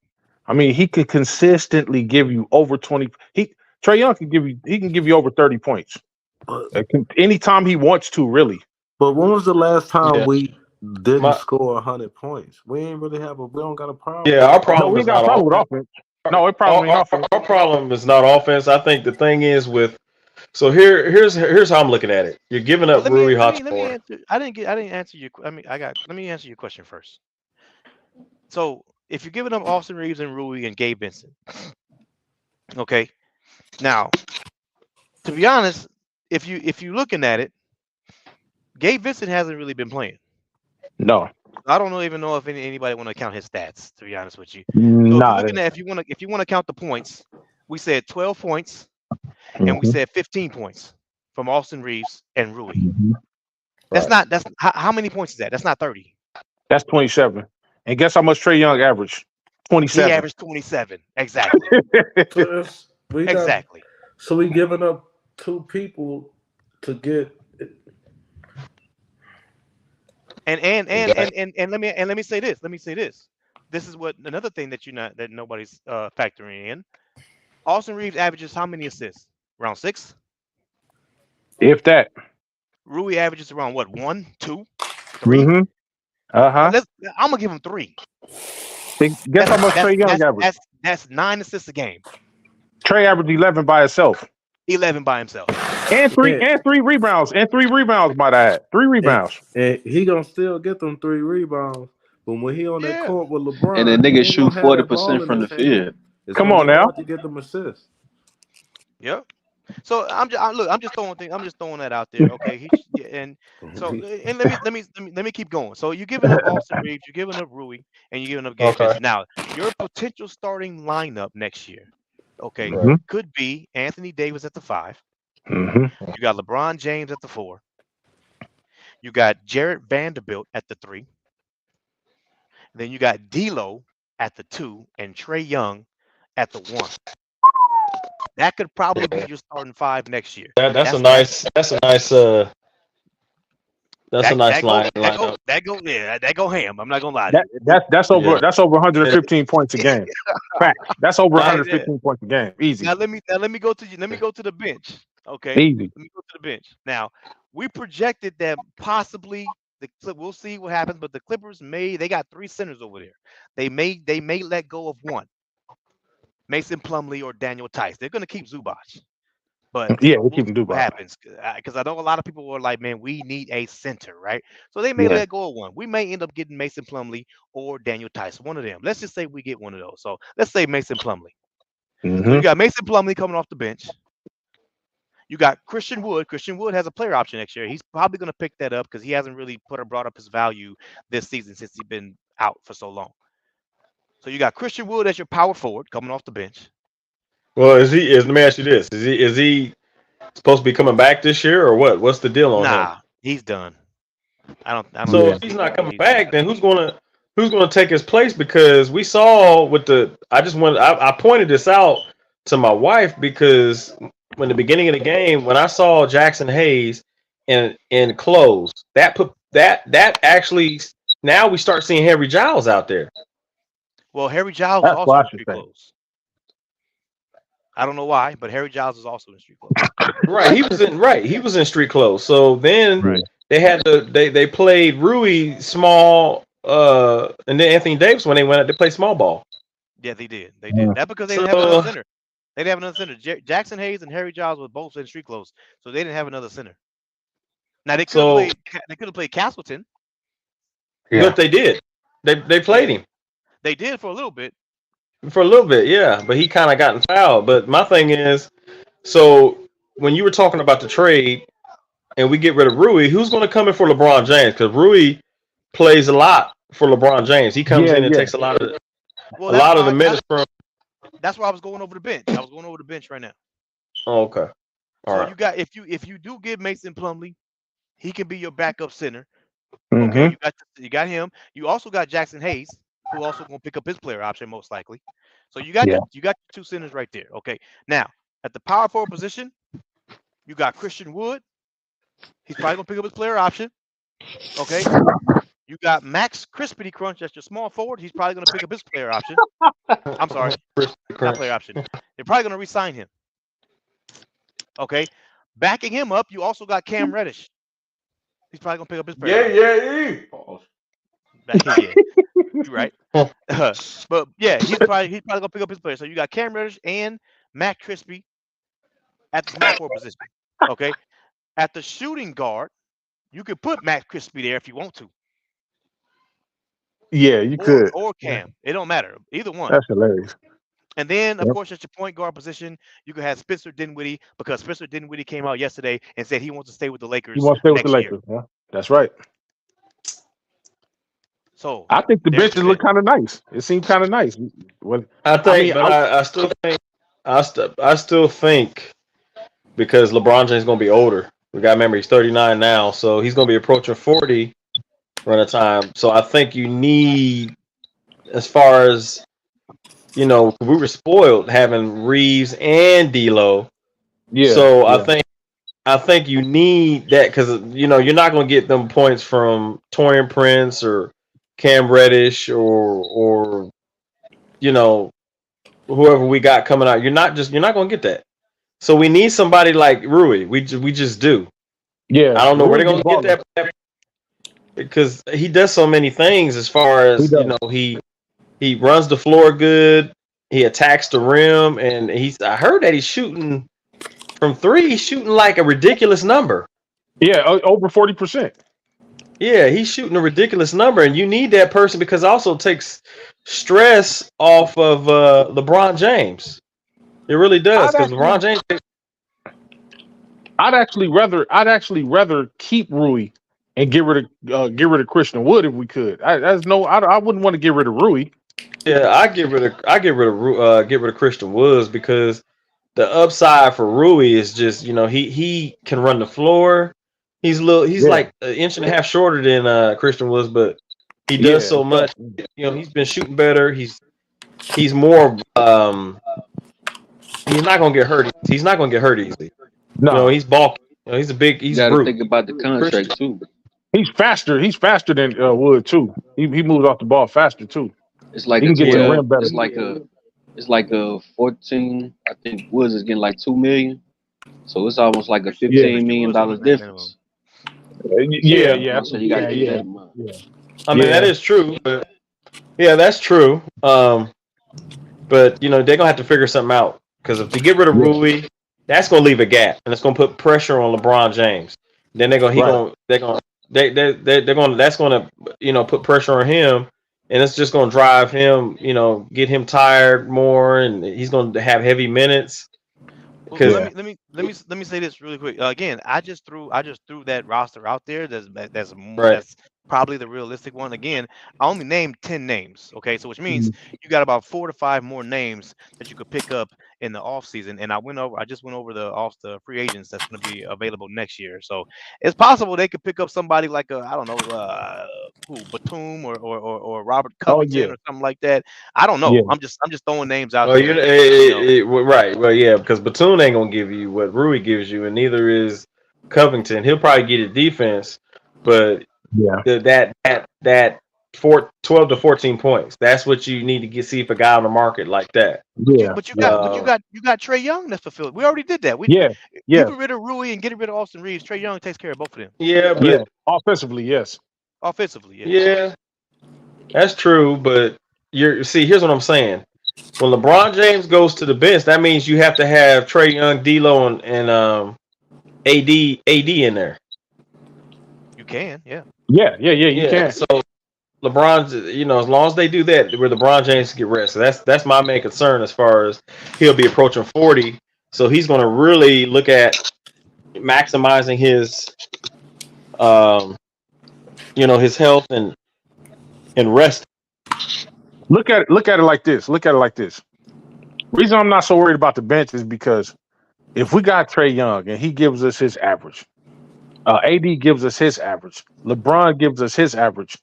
I mean, he could consistently give you over 20. Trey Young can give you over 30 points. Anytime he wants to, really. But when was the last time we didn't score 100 points? We don't got a problem. Yeah, our problem is not offense. No, it probably ain't offense. Our problem is not offense. I think the thing is with. So here's how I'm looking at it. You're giving up Rui Hachimura. Let me answer. I didn't answer you. Let me answer your question first. So if you're giving up Austin Reeves and Rui and Gabe Vincent, okay. Now, to be honest, if you're looking at it, Gabe Vincent hasn't really been playing. No. I don't even know if anybody want to count his stats. To be honest with you, so if you're looking at if you want to count the points, we said 12 points. And we said 15 points from Austin Reeves and Rui. That's how many points is that? That's not 30. That's 27. And guess how much Trey Young averaged? 27. He averaged 27. Exactly. Exactly. So we giving up 2 people to get. And let me say this. This is what another thing that nobody's factoring in. Austin Reeves averages how many assists? Around 6? If that. Rui averages around what? 1, 2, 3? Mm-hmm. I'm gonna give him 3. Guess how much Trey Young averaged? That's 9 assists a game. Trey averaged 11 by himself. 11 by himself. And 3 rebounds. And 3 rebounds, might I add. 3 rebounds. And he gonna still get them 3 rebounds. But when he on that court with LeBron, And the nigga shoot 40% from the field. Come on now. To get them assists. Yep. So I'm just throwing that out there, okay? And let me keep going. So you're giving up Austin Reeves, you're giving up Rui, and you're giving up Gabe Vincent. Now your potential starting lineup next year, okay, could be Anthony Davis at the 5. You got LeBron James at the 4. You got Jarrett Vanderbilt at the 3. Then you got D'Lo at the 2 and Trey Young at the 1. That could probably be your starting 5 next year. That's a nice line. That go ham. I'm not gonna lie. That's over 115 points a game. Fact. That's over 115 points a game. Easy. Now let me go to you. Let me go to the bench. Okay. Easy. Let me go to the bench. Now we projected that possibly We'll see what happens. But the Clippers they got 3 centers over there. They may let go of one, Mason Plumlee or Daniel Tice. They're going to keep Zubac. But Yeah, we we'll keep see him what happens because I know a lot of people were like, "Man, we need a center, right?" So they may let go of one. We may end up getting Mason Plumlee or Daniel Tice, one of them. Let's just say we get one of those. So let's say Mason Plumlee. So you got Mason Plumlee coming off the bench. You got Christian Wood. Christian Wood has a player option next year. He's probably going to pick that up because he hasn't really brought up his value this season since he's been out for so long. So you got Christian Wood as your power forward coming off the bench. Well, let me ask you this: Is he supposed to be coming back this year or what? What's the deal on him? Nah, he's done. I don't. So if he's not coming back, then who's gonna take his place? Because we saw with the I pointed this out to my wife because when the beginning of the game, when I saw Jackson Hayes in close, that actually now we start seeing Harry Giles out there. Well, Harry Giles is also in street clothes. I don't know why, but Harry Giles is also in street clothes. He was in street clothes. So then they played Rui small, and then Anthony Davis when they went out to play small ball. Yeah, they did. That's because they didn't have another center. They didn't have another center. Jackson Hayes and Harry Giles were both in street clothes, so they didn't have another center. Now they could have played Castleton. But they did. They played him. They did for a little bit. Yeah, but he kind of gotten fouled. But my thing is, so when you were talking about the trade and we get rid of Rui, who's going to come in for LeBron James? Because Rui plays a lot for LeBron James. He comes in and takes a lot of the minutes from. That's why I was going over the bench. I was going over the bench right now. Oh, okay. All right. You got if you do give Mason Plumlee, he can be your backup center. Okay, you got him. You also got Jackson Hayes, who also going to pick up his player option most likely. So you got you got 2 centers right there. Okay. Now at the power forward position, you got Christian Wood. He's probably going to pick up his player option. Okay. You got Max Crispity Crunch. That's your small forward. He's probably going to pick up his player option. I'm sorry, not player option. They're probably going to re-sign him. Okay. Backing him up, you also got Cam Reddish. He's probably going to pick up his player option. You're right. But yeah, he's probably gonna pick up his player. So you got Cam Reddish and Matt Crispy at the small forward position. Okay. At the shooting guard, you could put Matt Crispy there if you want to. Yeah, you could. Or Cam. It don't matter. Either one. That's hilarious. And then, of course, at your point guard position, you could have Spencer Dinwiddie because Spencer Dinwiddie came out yesterday and said he wants to stay with the Lakers. He wants to stay with the next Lakers. Yeah, that's right. So I think the benches look kind of nice. It seemed kind of nice. I still think because LeBron James is going to be older. We got to remember he's 39 now, so he's going to be approaching 40 run of time. So I think you need, as far as we were spoiled having Reeves and D'Lo. Yeah. So I think you need that because you're not going to get them points from Taurean Prince or Cam Reddish or whoever we got coming out. You're not going to get that. So we need somebody like Rui. We just do. Yeah. I don't know where they're going to get that because he does so many things as far as he runs the floor good. He attacks the rim, and I heard that he's shooting from 3. He's shooting like a ridiculous number. Yeah, over 40%. Yeah, he's shooting a ridiculous number, and you need that person because it also takes stress off of LeBron James. It really does because LeBron James. I'd actually rather keep Rui and get rid of Christian Wood if we could. I wouldn't want to get rid of Rui. Yeah, I get rid of Christian Woods because the upside for Rui is just he can run the floor. He's like an inch and a half shorter than Christian Woods, but he does so much. He's been shooting better. He's more. He's not gonna get hurt. He's not gonna get hurt easily. No, he's bulky. He's a big. He's gotta brute. think about the contract too. He's faster. He's faster than Wood too. He moves off the ball faster too. It's like he can get to the rim better. It's like a 14. I think Woods is getting like $2 million, so it's almost like a $15 million difference. Yeah, Yeah, yeah, So you got to keep yeah, that in mind. yeah, I mean that yeah, is true, but yeah, that's true. But they're gonna have to figure something out because if they get rid of yeah. Rui, that's gonna leave a gap and it's gonna put pressure on LeBron James. Then Right. they're gonna that's gonna put pressure on him, and it's just gonna drive him, get him tired more, and he's gonna have heavy minutes. Well, let Because Yeah, me let me let me let me say this really quick. Again, I just threw that roster out there. right, That's probably the realistic one. Again, I only named 10 names. Okay, so which means mhm. you got about 4 to 5 more names that you could pick up in the off season. And I just went over the free agents that's going to be available next year. So it's possible they could pick up somebody like I don't know, who Batum or Robert Oh Covington yeah, or something like that. I don't know. yeah, I'm just throwing names out well, there. well, right, well, yeah, because Batum ain't gonna give you what Rui gives you, and neither is Covington. He'll probably get it defense, but yeah, that 12 to 14 points. That's what you need to see if a guy on the market like that. But you yeah, but you yeah, got but you Uh, got you got Trey Young that's fulfilled. We already did that. We yeah, Get yes, rid of Rui and get rid of Austin Reeves. Trey Young takes care of both of them yeah, yeah. but Offensively, yes. offensively. Yeah. yeah, that's true. But here's what I'm saying. When LeBron James goes to the bench, that means you have to have Trey Young, D'Lo, and AD in there. You can. Yeah. Yeah, yeah, yeah. You Yeah, can. so LeBron's, as long as they do that, where LeBron James can get rest. So that's my main concern as far as he'll be approaching 40. So he's going to really look at maximizing um, his health and rest. Look at it like this. Look at it like this. Reason I'm not so worried about the bench is because if we got Trey Young and he gives us his average, AD gives us his average, LeBron gives us his average,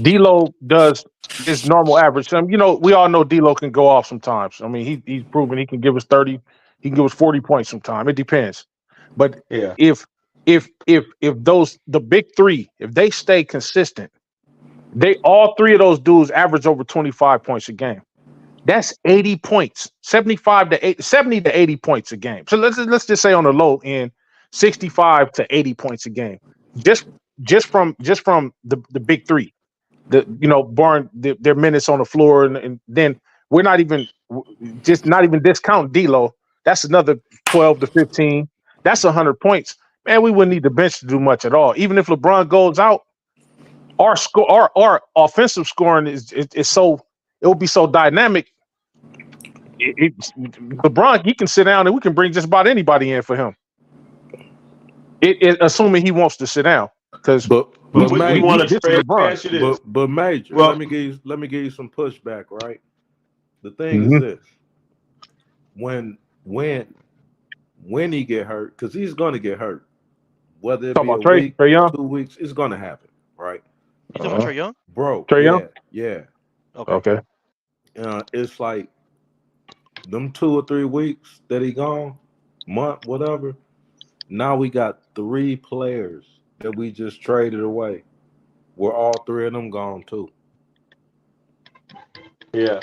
D'Lo does his normal average. We all know D'Lo can go off sometimes. I mean, he's proven he can give us 30, he can give us 40 points sometime. It depends. But Yeah, if the big three, if they stay consistent, they all three of those dudes average over 25 points a game. That's 80 points, 75 to 80, 70 to 80 points a game. So let's just say on the low end, 65 to 80 points a game. Just from the big three. Barring their minutes on the floor, and then we're not even discount D'Lo. That's another 12 to 15. That's 100 points. Man, we wouldn't need the bench to do much at all. Even if LeBron goes out, our offensive scoring is so, it will be so dynamic. LeBron, he can sit down and we can bring just about anybody in for him. Assuming he wants to sit down, because But we Major, want to this is trade. LeBron. Ask you this. but Major, Well, let me give you some pushback, right? The thing is Mm-hmm. this: when he get hurt, because he's gonna get hurt, whether it Talking be about a Trey week, Young. 2 weeks, it's gonna happen, right? You talking about Trey Young? Bro, Trey Young. yeah. Okay. Okay. It's like them 2 or 3 weeks that he gone, month, whatever. Now we got 3 players that we just traded away. Where all 3 of them gone too. yeah,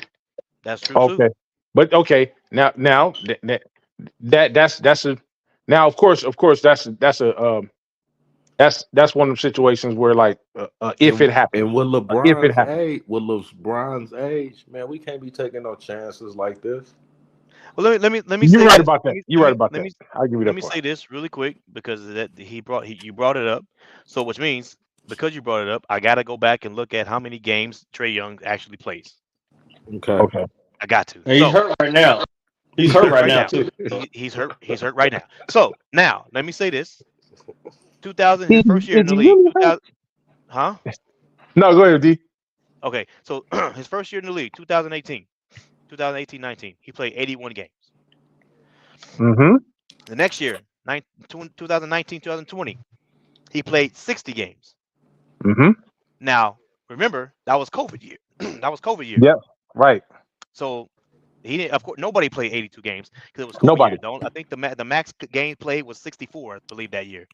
That's true too. Okay. But okay. Now that's a now of course that's one of the situations where, like, if it happens, And with if it happens. LeBron's age, man, we can't be taking no chances like this. Well, let me You're say right this. about that. You're right about that. I'll give you Let that me part. say this really quick because you brought it up. So which means because you brought it up, I got to go back and look at how many games Trey Young actually plays. Okay. Okay. I got to. and he's So hurt right now. He's hurt right now too. he's hurt. He's hurt right now. So now let me say this: 2000, his first year in Is the he league. really hurt? 2000, huh? No, go ahead, D. Okay. So his first year in the league, 2018-19, he played 81 games. Mm-hmm. The next year, 2019-2020, he played 60 games. Mm-hmm. Now, remember, that was COVID year. That was COVID year. Yeah. Right. So he didn't. Of course, nobody played 82 games because it was COVID Nobody. year. I think the max game played was 64, I believe, that year.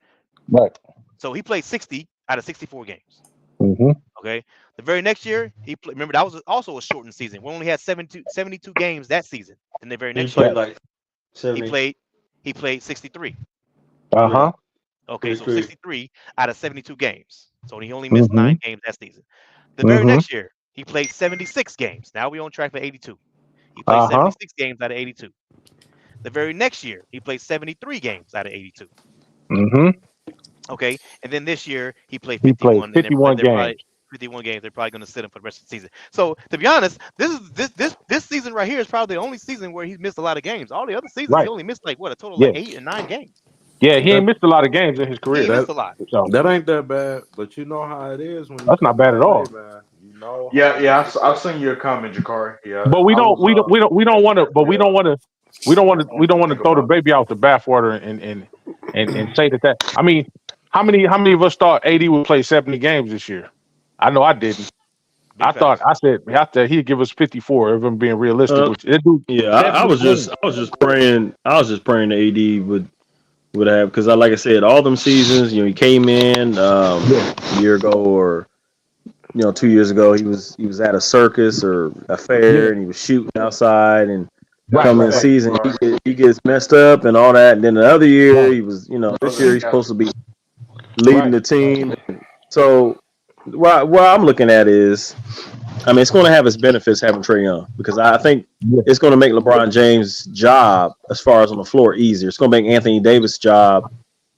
Right. So he played 60 out of 64 games. Mm-hmm. Okay. The very next year, he played. Remember, that was also a shortened season. We only had 72 games that season. Then the very He next played year, like he 70. played 63. Uh-huh. Okay, so 63 out of 72 games. So he only missed Mm-hmm. 9 games that season. The very Mm-hmm. next year, he played 76 games. Now we're on track for 82. He played 76 games out of 82. The very next year, he played 73 games out of 82. Mm-hmm. Okay, and then this year he played He played 51, and 51 they're probably games. 51 games. They're probably going to sit him for the rest of the season. So to be honest, this season right here is probably the only season where he's missed a lot of games. All the other seasons, Right. he only missed like what, a total of Yeah. like 8 or 9 games. Yeah, he ain't That missed a lot of games in his He career. ain't missed a lot. So that ain't that bad, but you know how it is when you that's not come bad to at LA, all. man. You know how Yeah. it I'll send you a comment, Jakari. Yeah, But we I don't was. we don't want to. But we Yeah, don't want to. We don't want to. I We want don't you to want to think throw the about it. baby out the bathwater and say that. I mean, how many of us thought AD would play 70 games this year? I know I didn't. Big I thought facts. I said he'd give us 54 if I'm being realistic. Which that dude Yeah, I 70 was games. just praying. I was just praying the AD would have, because like I said, all them seasons, he came in Yeah. a year ago or 2 years ago. He was at a circus or a Yeah. fair, and he was shooting outside, and Right. come in Right. season he gets messed up and all that. And then the other year he was, this year he's supposed to be leading Right. the team. So what I'm looking at is, I mean, it's going to have its benefits having Trae Young, because I think Yeah. it's going to make LeBron James' job as far as on the floor easier. It's going to make Anthony Davis' job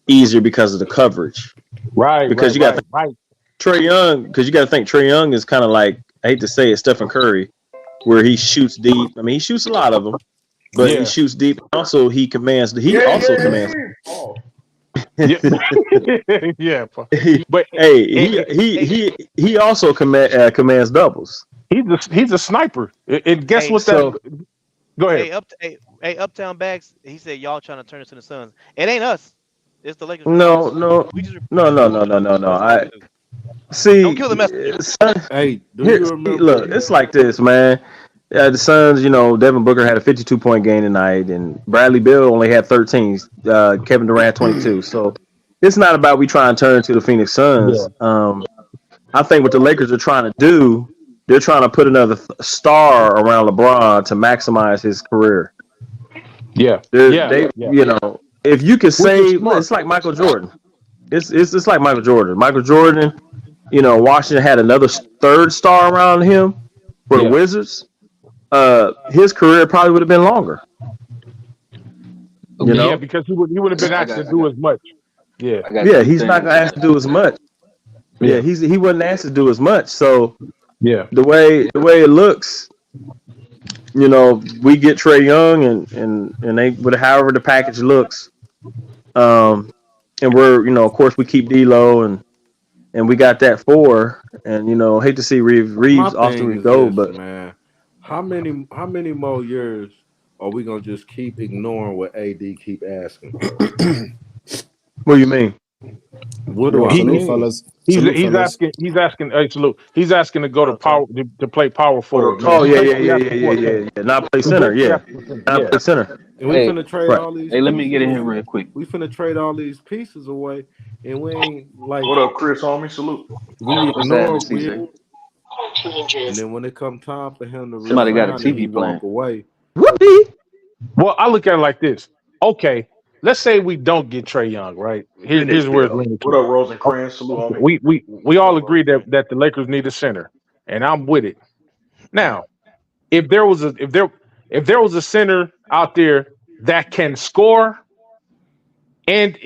easier because of the coverage. Right. Because you got Right. Trae Young, because you got to think Trae Young is kind of like, I hate to say it, Stephen Curry, where he shoots deep. I mean, he shoots a lot of them, but he Yeah. shoots deep. Also, he commands. He also commands. Oh. Yeah. Yeah. He, But he also commands doubles. he's a sniper. And guess Hey, what? So Go ahead. hey, Uptown Bags. He said y'all trying to turn us into the Suns. It ain't us. It's the Lakers. no, Reporters. no, We just no, no, no, no, no, no. I see. Don't kill the messenger. Hey, do Here, you see, remember? look, it's like this, man. The Suns, Devin Booker had a 52-point game tonight, and Bradley Beal only had 13. Kevin Durant had 22. So it's not about we try and turn to the Phoenix Suns. I think what the Lakers are trying to do, they're trying to put another star around LeBron to maximize his career. Yeah. They, if you can save, it's like Michael Jordan. It's like Michael Jordan. Michael Jordan, Washington had another third star around him for the Wizards. His career probably would have been longer. Yeah, because he would have been asked to do as much. Yeah. Yeah, he's not gonna ask to do as much. Yeah, he wasn't asked to do as much. So yeah, the way it looks, we get Trae Young and they, with however the package looks, and we're of course we keep D'Lo and we got that 4, and hate to see Reeves Austin Reeves go, but man, how many more years are we gonna just keep ignoring what AD keep asking? What do you mean? What do I mean? Fellas. He's asking. Hey, salute. He's asking to go to power to play power forward. Oh yeah. Not play center. Yeah, not play center. And we finna trade all these. Hey, let me get in here real quick. We finna trade all these pieces away, and we ain't like. What up, Chris? Homie, salute. We What's ignore. happening, CJ? And then when it come time for him to Somebody got a resign and he TV playing. walk away. Whoopie. Well, I look at it like this. Okay, let's say we don't get Trae Young, right? Here's where it's leaning to. What up, Rosencrantz? Salute, homie. We all agree that the Lakers need a center, and I'm with it. Now, if there was a center out there that can score and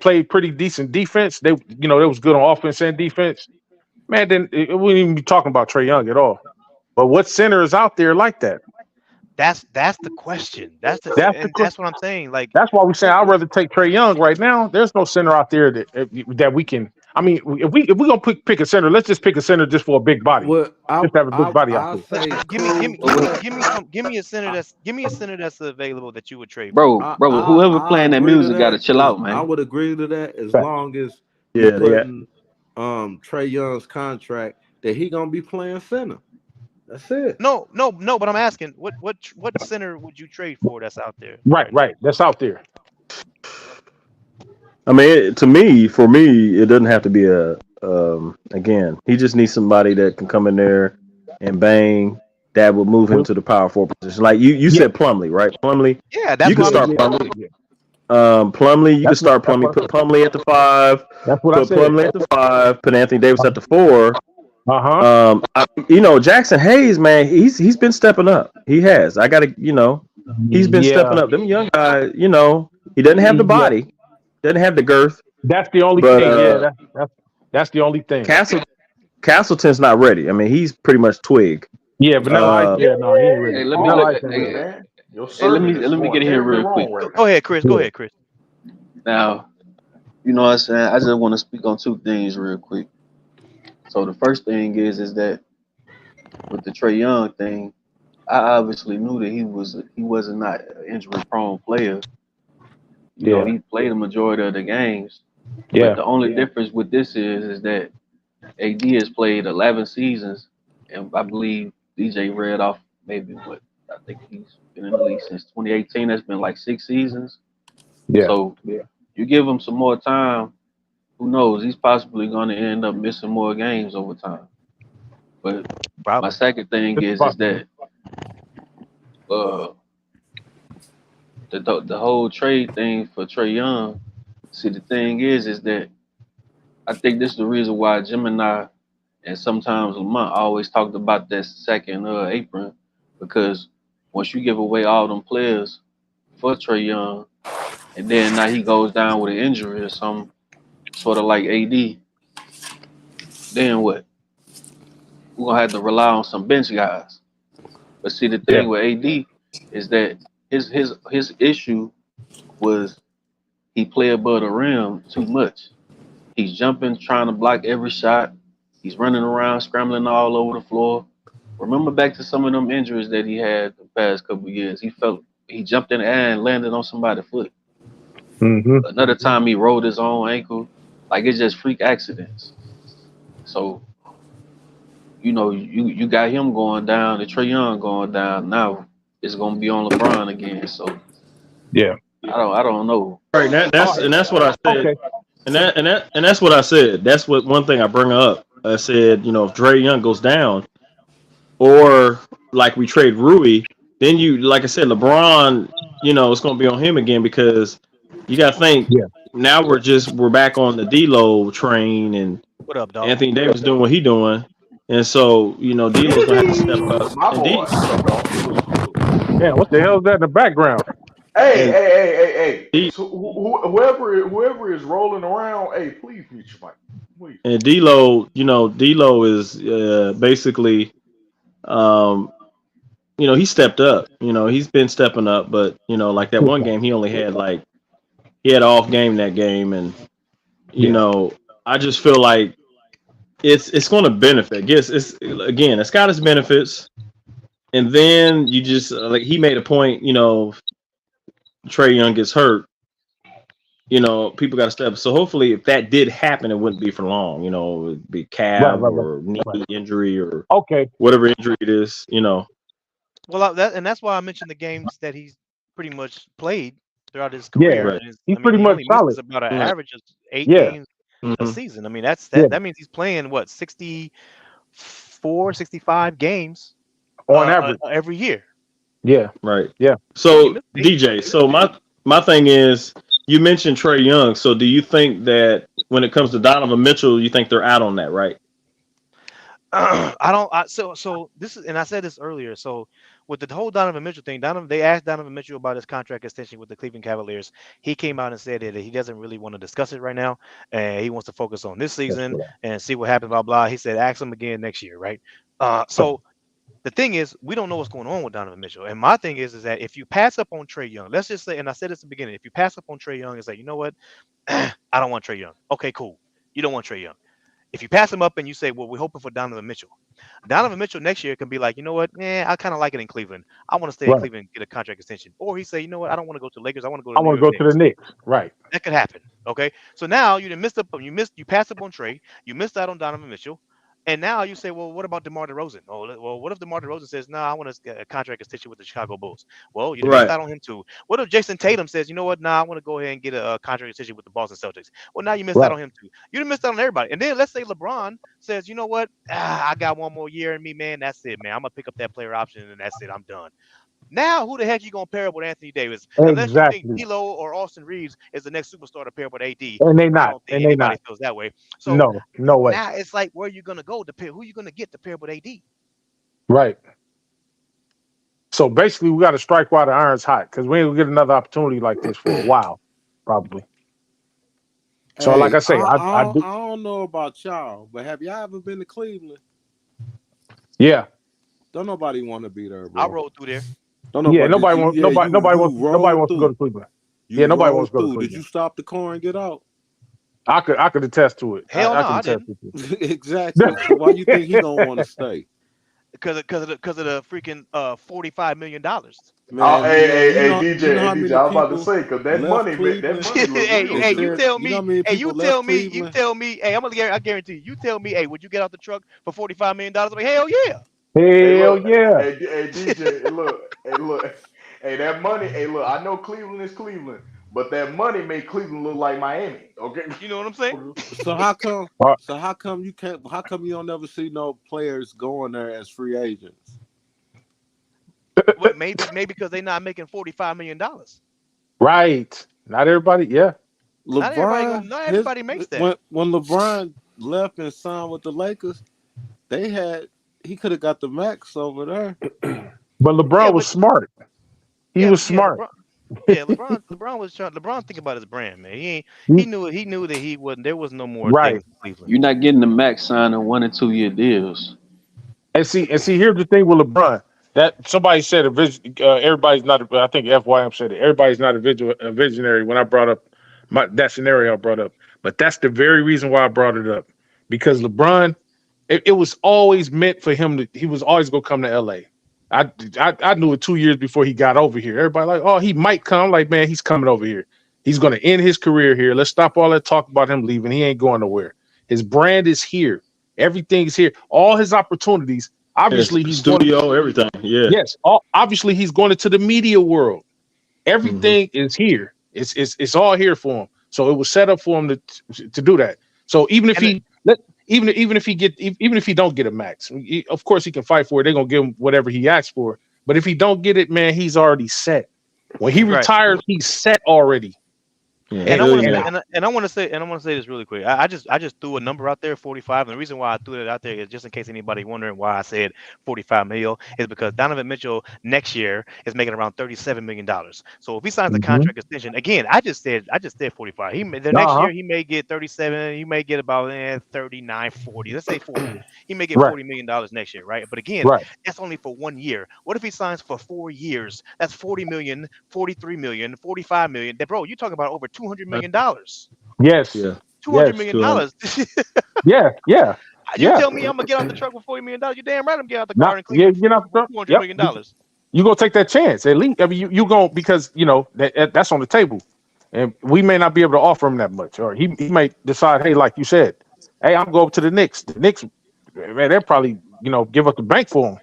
play pretty decent defense, they was good on offense and defense, man, then we wouldn't even be talking about Trae Young at all. But what center is out there like that? That's the question. That's what I'm saying. Like, that's why we say I'd rather take Trae Young right now. There's no center out there that we can. I mean, if we gonna pick a center, let's just pick a center just for a big body. Well, just have a big body out there. Give me a center that's available that you would trade. Bro, whoever playing that music got to chill out, man. I would agree to that as long as Trae Young's contract that he gonna be playing center. That's it. No, but I'm asking, what center would you trade for that's out there? Right, that's out there. I mean, for me, it doesn't have to be again, he just needs somebody that can come in there and bang, that will move him to the power forward position. Like you said Plumlee, right? Plumlee. Yeah, that's you can start Plumlee. Plumlee, you can That's what. start Plumlee. Put Plumlee at the 5. That's what I Put said. Plumlee at the 5. Put Anthony Davis at the 4. Jackson Hayes, man, he's been stepping up. He has. I gotta, he's been stepping up. Them young guys, he doesn't have the body, doesn't have the girth. That's the only but, thing. Yeah, that's the only thing. Castleton's not ready. I mean, he's pretty much twig. Yeah, but no, he ain't ready. Hey, let me get here real quick. Go ahead, Chris. Go ahead, Chris. Now, you know what I'm saying? I just want to speak on two things real quick. So the first thing is that with the Trey Young thing, I obviously knew that he was not an injury prone player. You know, he played the majority of the games. Yeah. But the only difference with this is that AD has played 11 seasons, and I believe DJ read off maybe what I think he's been in the league since 2018. That's been like 6 seasons. Yeah. So you give him some more time, who knows? He's possibly going to end up missing more games over time. But my second thing is that the whole trade thing for Trey Young. See, the thing is that I think this is the reason why Gemini and sometimes Lamont always talked about that second apron, because once you give away all them players for Trey Young, and then now he goes down with an injury or something, sort of like AD, then what? We're gonna have to rely on some bench guys. But see, the thing with AD is that his issue was he played above the rim too much. He's jumping, trying to block every shot. He's running around, scrambling all over the floor. Remember back to some of them injuries that he had the past couple of years. He jumped in the air and landed on somebody's foot. Mm-hmm. Another time he rolled his own ankle. Like, it's just freak accidents. So, you got him going down, and Trey Young going down. Now it's gonna be on LeBron again. So yeah, I don't know. Right, that's what I said. Okay. And that's what I said. That's what one thing I bring up. I said, if Trey Young goes down, or like we trade Rui, then like I said, LeBron, it's gonna be on him again, because you gotta think now we're back on the D-Lo train, and What up, dog? Anthony Davis doing what he doing. And so, D-Lo's gonna have to step up. My And boy. Yeah, what the hell is that in the background? Hey. So whoever is rolling around, hey, please mute your mic. Please. And D-Lo is basically, he stepped up. He's been stepping up, but like that one game, he only had he had an off game that game, and I just feel like it's going to benefit. It's got its benefits, and then you just he made a point. Trey Young gets hurt. People got to step. So hopefully, if that did happen, it wouldn't be for long. It'd be calf or knee injury or whatever injury it is. Well, that's why I mentioned the games that he's pretty much played throughout his career. Yeah, And he's pretty much solid. About an average of 8 games a season. I mean, that means he's playing 64, 65 games on average every year. Yeah. Right. Yeah. So DJ, so my thing is, you mentioned Trey Young. So do you think that when it comes to Donovan Mitchell, you think they're out on that, right? So this is, and I said this earlier. So with the whole Donovan Mitchell thing, they asked Donovan Mitchell about his contract extension with the Cleveland Cavaliers. He came out and said that he doesn't really want to discuss it right now, and he wants to focus on this season and see what happens. Blah blah. He said, ask him again next year, right? So the thing is, we don't know what's going on with Donovan Mitchell. And my thing is that if you pass up on Trey Young, let's just say, and I said this at the beginning, if you pass up on Trey Young and say, you know what, I don't want Trey Young. Okay, cool. You don't want Trey Young. If you pass him up and you say, well, we're hoping for Donovan Mitchell next year can be like, you know what, I kind of like it in Cleveland. I want to stay in Cleveland and get a contract extension. Or he say, you know what, I don't want to go to the Lakers. I want to go to the Knicks. Right. That could happen. Okay. So now you passed up on Trey. You missed out on Donovan Mitchell. And now you say, well, what about DeMar DeRozan? Oh, well, what if DeMar DeRozan says, no, I want to get a contract extension with the Chicago Bulls? Well, you missed out on him too. What if Jason Tatum says, you know what, I want to go ahead and get a contract extension with the Boston Celtics? Well, now you missed out on him too. You done missed out on everybody. And then let's say LeBron says, you know what, I got one more year in me, man. That's it, man. I'm going to pick up that player option, and that's it. I'm done. Now, who the heck you gonna pair up with Anthony Davis? Unless you think Exactly. D'Lo or Austin Reeves is the next superstar to pair up with AD. And they I not. don't think And they anybody not. feels that way. So No way. now it's like, where are you gonna go to pair? Who are you gonna get to pair up with AD? Right. So basically, we got to strike while the iron's hot because we ain't gonna get another opportunity like this for a while, probably. So, like Hey, I say, I do. I don't know about y'all, but have y'all ever been to Cleveland? Yeah. Don't nobody want to be there, I bro. rode through there. Don't Yeah. nobody. Nobody You wants to go to rolled Cleveland. You Yeah. Nobody wants rolled to go to through. Did you Cleveland. stop the car and get out? I could attest to it. Hell I no, could I attest didn't. to it. Exactly. So why you think he gonna want to stay? Because of the freaking $45 million. Man, Hey, you know how DJ, many I was about to people say, because that left money, man, that Cleveland? money look real Hey, It you good. said, tell you know me. how many Hey, you people left tell me. You Cleveland? tell me. Hey, I guarantee you. You tell me. Hey, would you get out the truck for $45 million? I'm like, hell yeah. Hey, Hell look, yeah. hey, DJ, look, hey, that money, hey, look, I know Cleveland is Cleveland, but that money made Cleveland look like Miami, okay? You know what I'm saying? So how come? Uh, So how come you can't? How come you don't never see no players going there as free agents? But maybe because they're not making $45 million. Right. Not everybody. Yeah. LeBron, Not everybody makes that. when LeBron left and signed with the Lakers, he could have got the max over there. But LeBron Yeah, was but smart. He was smart. LeBron. Yeah, LeBron was trying. LeBron thinking about his brand, man. He knew that he wasn't. There was no more Right. things in Cleveland. You're not getting the max signing 1 and 2 year deals. And see, here's the thing with LeBron. That somebody said everybody's not. I think FYM said it. Everybody's not a visionary. When I brought up that scenario, I brought up, but that's the very reason why I brought it up, because LeBron, it was always meant for him to. He was always gonna come to LA. I knew it 2 years before he got over here. Everybody like, oh, he might come. I'm like, man, he's coming over here. He's gonna end his career here. Let's stop all that talk about him leaving. He ain't going nowhere. His brand is here. Everything's here. All his opportunities. Obviously, he's going. Studio, everything. Yeah. Yes. Obviously, he's going into the media world. Everything is here. It's all here for him. So it was set up for him to do that. So even if even if he don't get a max, of course he can fight for it. They're gonna give him whatever he asks for. But if he don't get it, man, he's already set. When he retires, he's set already. Yeah, And I want to say this really quick. I just threw a number out there, 45. And the reason why I threw it out there is just in case anybody wondering why I said 45 million is because Donovan Mitchell next year is making around $37 million. So if he signs a contract extension, again, I just said 45. Next year he may get 37. He may get about 39, 40. Let's say 40. He may get $40 million next year, right? But again, that's only for 1 year. What if he signs for 4 years? That's 40 million, 43 million, 45 million. Bro, you're talking about over $200 million. Yes. Yeah. $200 million. Yeah. You tell me I'm gonna get out the truck with $40 million. You're damn right I'm getting out the car and Get clean out the truck. $200 million. You gonna take that chance at least? I mean, you gonna, because that's on the table, and we may not be able to offer him that much, or he may decide, hey, like you said, hey, I'm going to the Knicks. The Knicks, man, they'll probably give up the bank for him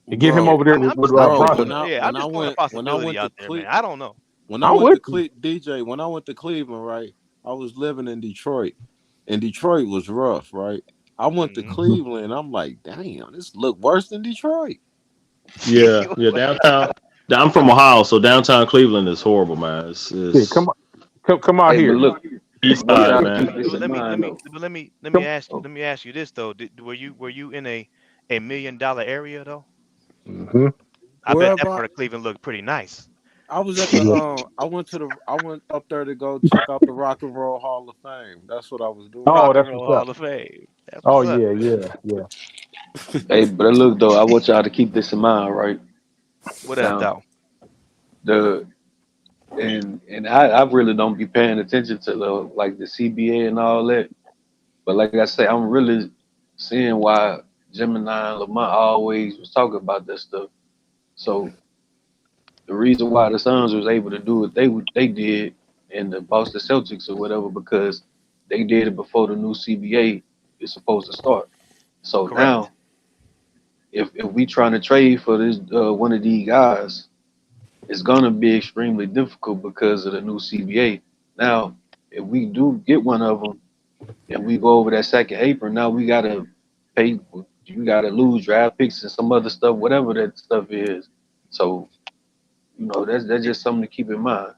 to get him over there I'm with just Bronson. throwing a possibility out there, man. I don't know. When I went to Cleveland, right, I was living in Detroit, and Detroit was rough, right? I went to Cleveland, and I'm like, damn, this look worse than Detroit. Yeah, downtown. I'm from Ohio, so downtown Cleveland is horrible, man. Come out here. But look, East side, man. Let me ask you this though. Were you in a $1 million area though? I bet that part of Cleveland looked pretty nice. I was at the I went up there to go check out the Rock and Roll Hall of Fame. That's what I was doing. Oh, that's what's Hall up. of Fame. Oh yeah. Hey, but look though, I want y'all to keep this in mind, right? What that though? And I really don't be paying attention to the CBA and all that. But like I say, I'm really seeing why Gemini and Lamont always was talking about this stuff. So the reason why the Suns was able to do what they did in the Boston Celtics or whatever, because they did it before the new CBA is supposed to start. So now, if we trying to trade for this one of these guys, it's gonna be extremely difficult because of the new CBA. Now, if we do get one of them and we go over that second apron, now we gotta pay. You gotta lose draft picks and some other stuff, whatever that stuff is. So That's just something to keep in mind.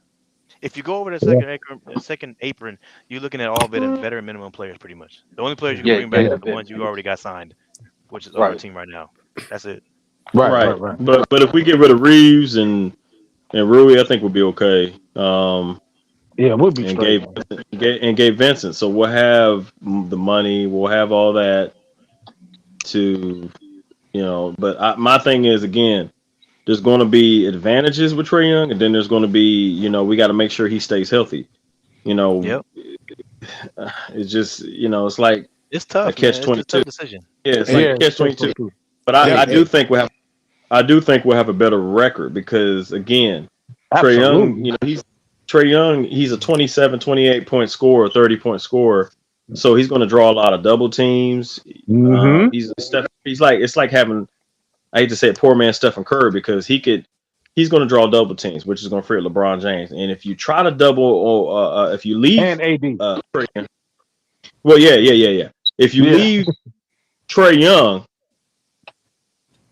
If you go over the second apron, you're looking at all veteran minimum players pretty much. The only players you can Yeah, bring back yeah, are the ones you already got signed, which is on our right. team right now. That's it. Right. But if we get rid of Reeves and Rui, I think we'll be okay. Yeah, we'll be And straight. Gabe Vincent. So we'll have the money. We'll have all that to, But my thing is, again, there's going to be advantages with Trae Young, and then there's going to be, we got to make sure he stays healthy. Yep. It's just, it's like It's tough, a catch man. It's a 22. tough decision. Yeah, it's like a catch 22. But I do think we'll have a better record because, again, Trae Young, he's a 27, 28 point scorer, 30-point scorer. So he's going to draw a lot of double teams. It's like having, I hate to say it, poor man Stephen Curry, because he's going to draw double teams, which is going to free up LeBron James. And if you try to double, or if you leave and AD, well, yeah. If you leave Trae Young,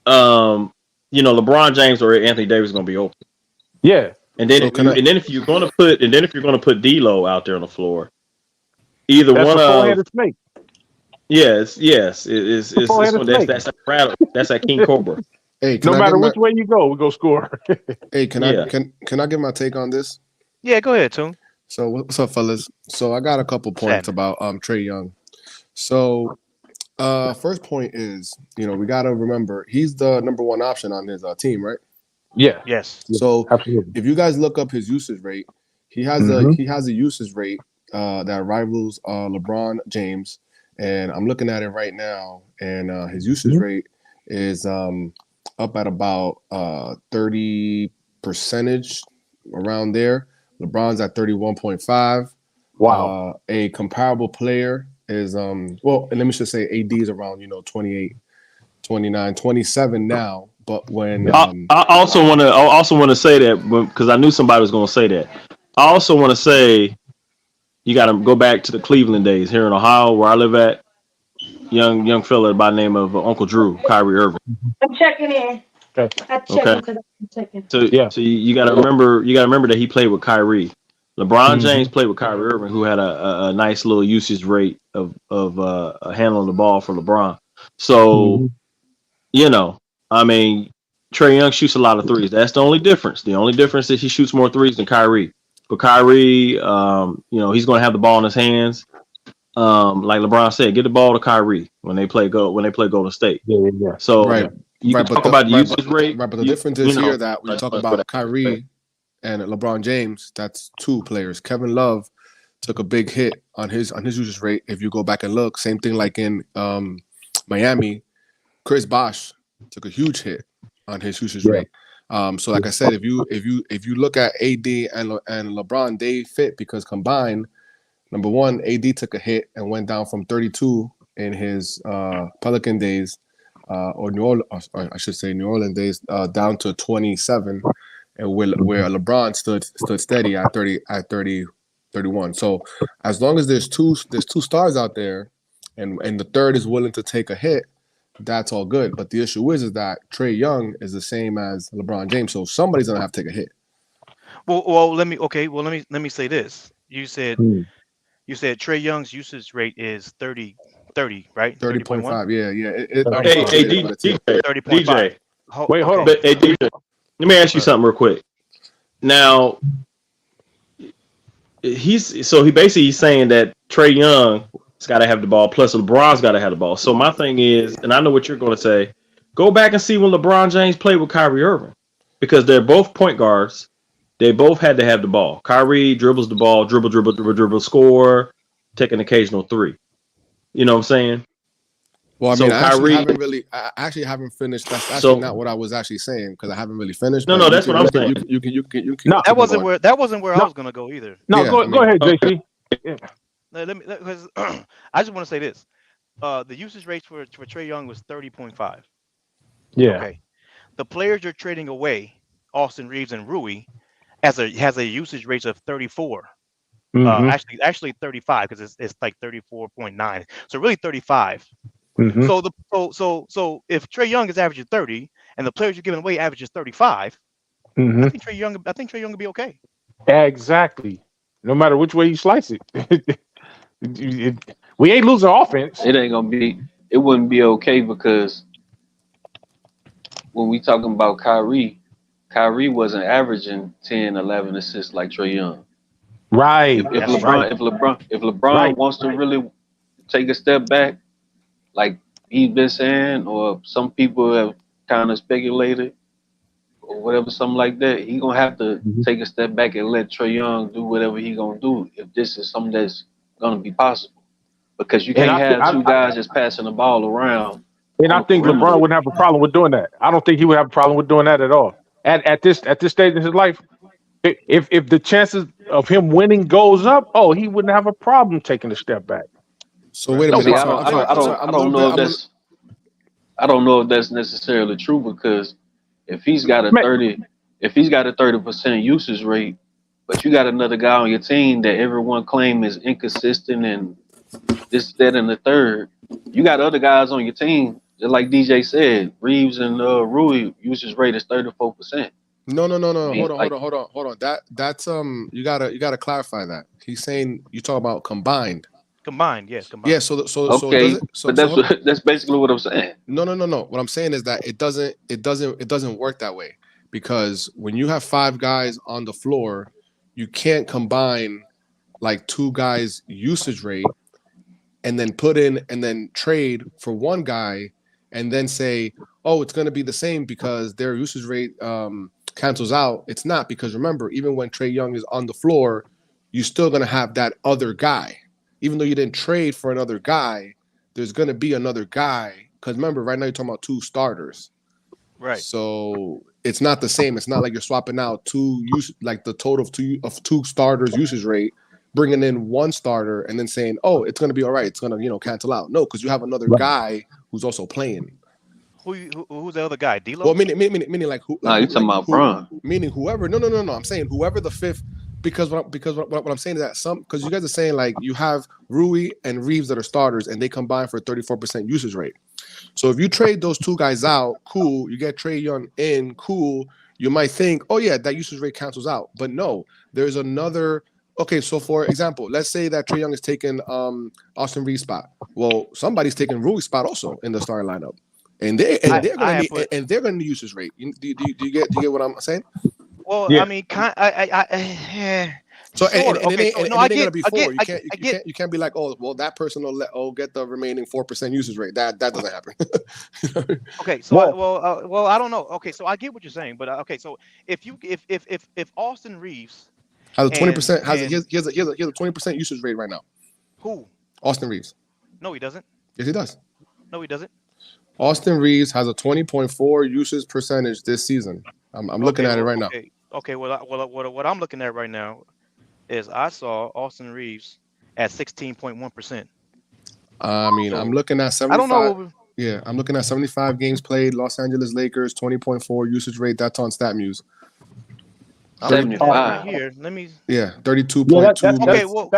LeBron James or Anthony Davis is going to be open. Yeah. And then if you're going to put D'Lo out there on the floor, either that's one a of four-headed snake. Yes, it's that's that King Cobra. Hey, no matter which way you go, we go score. Hey, can I get my take on this? Yeah, go ahead, Toon. So what's up, fellas? So I got a couple points about Trae Young. So first point is, we got to remember he's the number one option on his team, right? Yeah. Yes. So absolutely. If you guys look up his usage rate, he has a usage rate that rivals LeBron James, and I'm looking at it right now, and his usage rate is up at about 30% around there. LeBron's at 31.5. Wow. A comparable player is and let me just say AD is around 28, 29, 27 now. But when I also want to say that because I knew somebody was going to say that. I also want to say you got to go back to the Cleveland days here in Ohio, where I live at. Young fella by the name of Uncle Drew, Kyrie Irving. I'm checking in. Okay. I check because I'm checking. So you got to remember that he played with Kyrie. LeBron James played with Kyrie Irving, who had a nice little usage rate of handling the ball for LeBron. So I mean, Trae Young shoots a lot of threes. That's the only difference. The only difference is he shoots more threes than Kyrie. But Kyrie, he's going to have the ball in his hands. Like LeBron said, get the ball to Kyrie when they play Golden State. Yeah. So you can talk about the usage rate. Right, but the difference is here that when you talk about Kyrie and LeBron James, that's two players. Kevin Love took a big hit on his usage rate. If you go back and look, same thing like in Miami, Chris Bosh took a huge hit on his usage rate. So like I said, if you look at AD and LeBron, they fit because combined, number one, AD took a hit and went down from 32 in his Pelican days, or New Orleans days, down to 27, and where LeBron stood steady at 31. So as long as there's two stars out there, and the third is willing to take a hit, that's all good. But the issue is that Trae Young is the same as LeBron James, so somebody's gonna have to take a hit. Well, let me say this. You said Trae Young's usage rate is 30, right? 30.5. Yeah. DJ. 30.5. Wait, hold on. But, hey, DJ, let me ask you something real quick. Now, he's saying that Trae Young has got to have the ball, plus LeBron's got to have the ball. So my thing is, and I know what you're going to say, go back and see when LeBron James played with Kyrie Irving, because they're both point guards. They both had to have the ball. Kyrie dribbles the ball, dribble, score, take an occasional three. You know what I'm saying? Well, I So mean, I Kyrie- actually haven't finished. That's actually not what I was actually saying, because I haven't really finished. No, but that's you what I'm can- saying. You can. No, That wasn't where I was gonna go either. No, Yeah, go ahead, JC. Because I just want to say this: the usage rates for Trae Young was 30.5. Yeah. Okay. The players you're trading away, Austin Reeves and Rui, has a usage rate of 34. Actually 35, because it's like 34.9. So really 35. So if Trae Young is averaging 30 and the players you're giving away averages 35, Mm-hmm. I think Trey Young will be okay. Exactly. No matter which way you slice it, we ain't losing offense. It ain't gonna be. It wouldn't be okay because when we talking about Kyrie wasn't averaging 10, 11 assists like Trey Young. Right. If That's true. LeBron Right. wants to really take a step back, like he's been saying, or some people have kind of speculated, or whatever, something like that, he gonna have to Mhm. take a step back and let Trey Young do whatever he gonna do if this is something that's gonna be possible. Because you And can't have two I guys just passing the ball around and on I the think LeBron perimeter. wouldn't have a problem with doing that. I don't think he would have a problem with doing that at all. At this stage in his life, if the chances of him winning goes up, oh, he wouldn't have a problem taking a step back. So wait a See, minute. I So don't, I'm I sorry. don't, I I'm sorry. don't, I I'm a little don't bit. know if I don't know if that's necessarily true because if he's got a Man, 30% usage rate, but you got another guy on your team that everyone claim is inconsistent and this, that, and the third, you got other guys on your team, just like DJ said, Reeves and Rui usage rate is 34%. No. I mean, Hold on. That's you gotta clarify that. He's saying you talk about combined. Combined, yes, combined. Yeah. So okay, does it? but Hold on. that's basically what I'm saying. No. What I'm saying is that it doesn't work that way because when you have 5 guys on the floor, you can't combine like 2 guys' usage rate and then trade for one guy and then say, oh, it's going to be the same because their usage rate cancels out. It's not, because remember, even when Trey Young is on the floor, you're still going to have that other guy. Even though you didn't trade for another guy, there's going to be another guy. Because remember, right now you're talking about 2 starters. Right. So it's not the same. It's not like you're swapping out like the total of two starters usage rate, bringing in one starter and then saying, oh, it's going to be all right. It's going to, cancel out. No, because you have another guy who's also playing. Who's the other guy? D'Lo? Well, meaning like who? Nah, you talking about Bron. Meaning whoever. No. I'm saying whoever the fifth. Because what I'm saying is that because you guys are saying like you have Rui and Reeves that are starters and they combine for a 34% usage rate. So if you trade those 2 guys out, cool. You get Trey Young in, cool. You might think, oh yeah, that usage rate cancels out. But no, there's another. Okay, so for example, let's say that Trey Young is taking Austin Reeves' spot. Well, somebody's taking Rui's spot also in the starting lineup, and they're going to need usage rate. Do you get what I'm saying? Well, yeah. I mean, So sort of. and Okay, it ain't gonna be 4. You can't be like, oh, well, that person will get the remaining 4% usage rate. That doesn't happen. Okay, so well, I don't know. Okay, so I get what you're saying, but okay, so if Austin Reeves has a 20% he has a 20% usage rate right now. Who? Austin Reeves. No, he doesn't. Yes, he does. No, he doesn't. Austin Reeves has a 20.4 usage percentage this season. I'm looking at it right now. Okay, what I'm looking at right now is I saw Austin Reeves at 16.1%. I mean, I'm looking at 75. I don't know. Yeah, I'm looking at 75 games played. Los Angeles Lakers 20.4 usage rate. That's on StatMuse. 75 right here. Let me. Yeah, 32.2. Okay, well,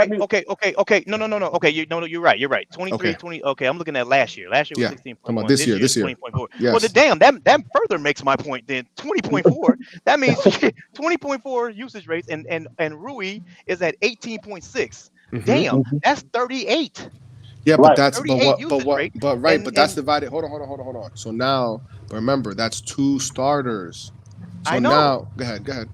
okay. No. Okay, you're right. You're right. 23, Okay. 20. Okay, I'm looking at last year. Last year was 16.1. This year. 20.4. Yes. Well, that further makes my point. Then 20.4. That means 20.4 usage rates, and Rui is at 18.6. Mhm. Damn, that's 38. Yeah, but that's but that's divided. Hold on. So now, but remember, that's 2 starters. So I know. now, go ahead.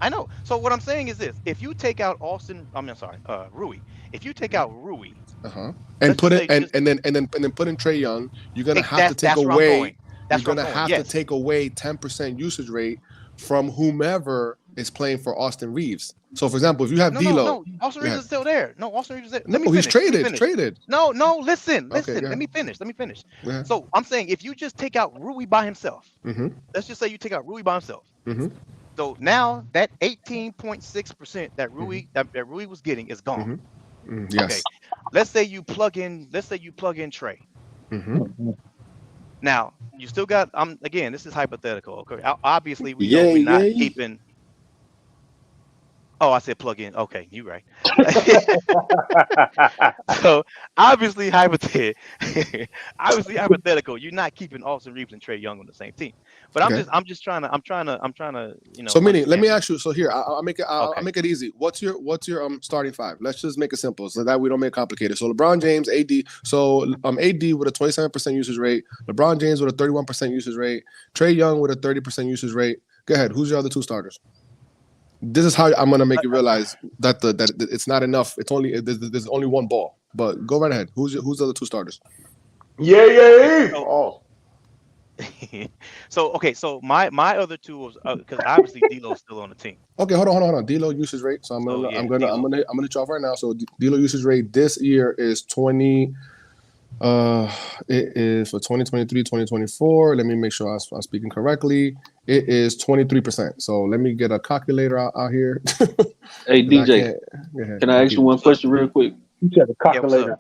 I know. So what I'm saying is this: if you take out Rui, if you take out Rui, and put it and then put in Trey Young, you're gonna have to take away. You're gonna have to take away 10% usage rate from whomever is playing for Austin Reeves. So, for example, if you have D'Lo, no, Austin Reeves is still there. No, Austin Reeves is there. No, he's traded. No, listen. Let me finish. So I'm saying if you just take out Rui by himself, let's just say you take out Rui by himself. So now that 18.6% that Rui that Rui was getting is gone. Yes. Okay. Let's say you plug in Trae. Now you still got. Again, this is hypothetical. Okay. Obviously we know we're not keeping. Oh, I said plug in. Okay, you right. So obviously hypothetical. You're not keeping Austin Reeves and Trey Young on the same team. But Okay. I'm trying to So, Minnie, let me understand. ask you. So here, I'll make it. I'll Okay. make it easy. What's your starting five? Let's just make it simple so that we don't make it complicated. So LeBron James, AD. So AD with a 27% usage rate. LeBron James with a 31% usage rate. Trey Young with a 30% usage rate. Go ahead. Who's your other two starters? This is how I'm gonna make you realize that that it's not enough. It's only there's only one ball. But go right ahead. Who's the other two starters? Yeah. So my other two was because obviously D'Lo's still on the team. Okay, hold on. D'Lo usage rate. So I'm gonna hit you off right now. So D'Lo usage rate this year is 20. It is for 2023, 2024. Let me make sure I'm speaking correctly. It is 23%. So let me get a calculator out here. Hey DJ, can I ask you one question real quick? You said a calculator.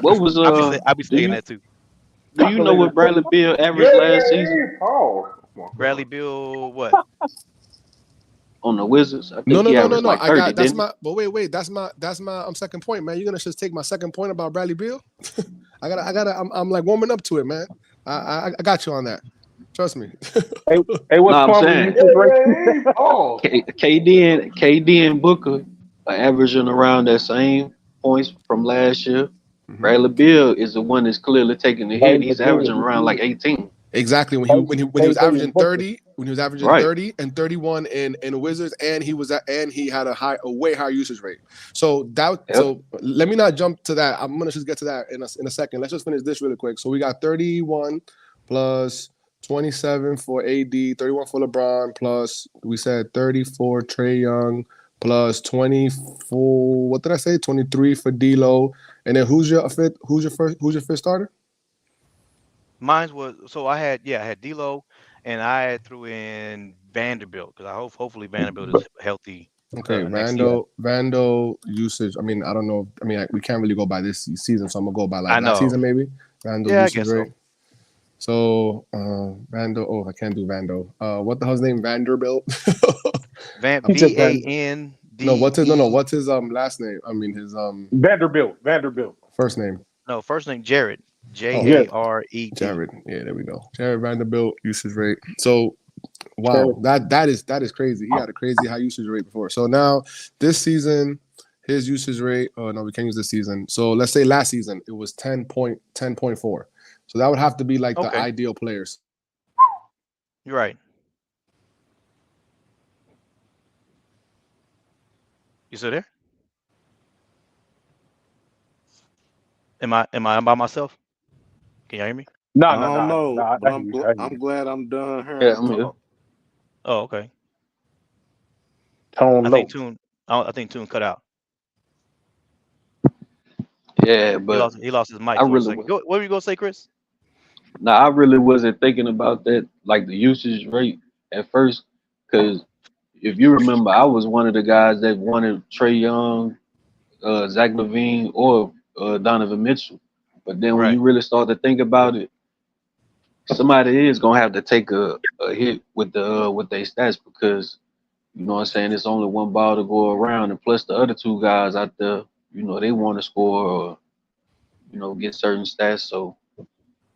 What was I'll be saying that too. Do you know what Bradley Beal averaged last season? Bradley Beal, what? On the Wizards? I think No. Like 30, I got that's my. But wait. That's my second point, man. You're gonna just take my second point about Bradley Beal? I gotta. I'm like warming up to it, man. I got you on that. Trust me. Hey, what's saying? KD and Booker are averaging around that same points from last year. Mm-hmm. Bradley Beal is the one that's clearly taking the hit. He's averaging around like 18. Exactly. When he was averaging 30, when he was averaging Right. 30 and 31 in the Wizards, and he had a way higher usage rate. So so let me not jump to that. I'm gonna just get to that in a second. Let's just finish this really quick. So we got 31 plus 27 for AD, 31 for LeBron, plus we said 30 for Trey Young, plus 24. What did I say? 23 for D'Lo. And then who's your fifth starter? Mine was I had D'Lo, and I threw in Vanderbilt because hopefully Vanderbilt is healthy. Okay, Vando usage. I mean, I don't know. I mean, we can't really go by this season, so I'm gonna go by like last season maybe. Vando usage I guess rate. So Vando. Oh, I can't do Vando. What the hell's name? Vanderbilt. VAN. No, what's his last name? I mean his Vanderbilt. First name. No, first name Jared. Jared. Jared. Yeah, there we go. Jared Vanderbilt usage rate. So wow, that is crazy. He had a crazy high usage rate before. So now this season, his usage rate. Oh no, we can't use this season. So let's say last season it was 10.4. So that would have to be like the ideal players. You're right. You still there? Am I by myself? Can y'all hear me? I don't know, but I'm glad I'm done here. Yeah, I'm here. Oh, okay. Tone I low. think Tune cut out. Yeah, but he lost his mic. I really what were you gonna say, Chris? No, I really wasn't thinking about that, like the usage rate at first, because if you remember, I was one of the guys that wanted Trey Young, Zach LaVine, or Donovan Mitchell. But then when you really start to think about it, somebody is gonna have to take a hit with their stats because you know what I'm saying, it's only one ball to go around, and plus the other two guys out there, you know, they want to score or you know get certain stats. So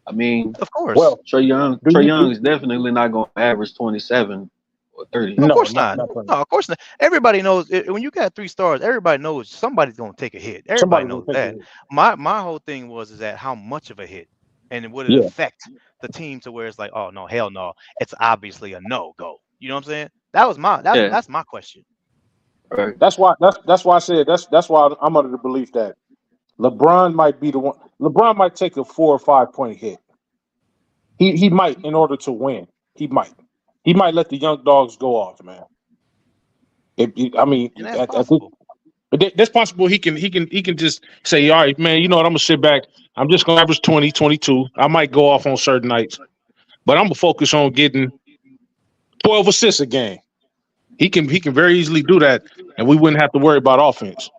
I mean, of course, well, Trey Young is definitely not gonna average 27 or 30. Of course not. No, of course not. Everybody knows when you got 3 stars. Everybody knows somebody's gonna take a hit. Everybody knows that. My whole thing was that how much of a hit, and would it affect the team to where it's like, oh no, hell no, it's obviously a no go. You know what I'm saying? That's my question. Right. That's why I said that's why I'm under the belief that LeBron might be the one. LeBron might take a 4 or 5 point hit. He might in order to win. He might let the young dogs go off, man. That's possible. He can just say, all right, man. You know what? I'm gonna sit back. I'm just gonna average 20, 22. I might go off on certain nights, but I'm gonna focus on getting 12 assists a game. He can very easily do that, and we wouldn't have to worry about offense.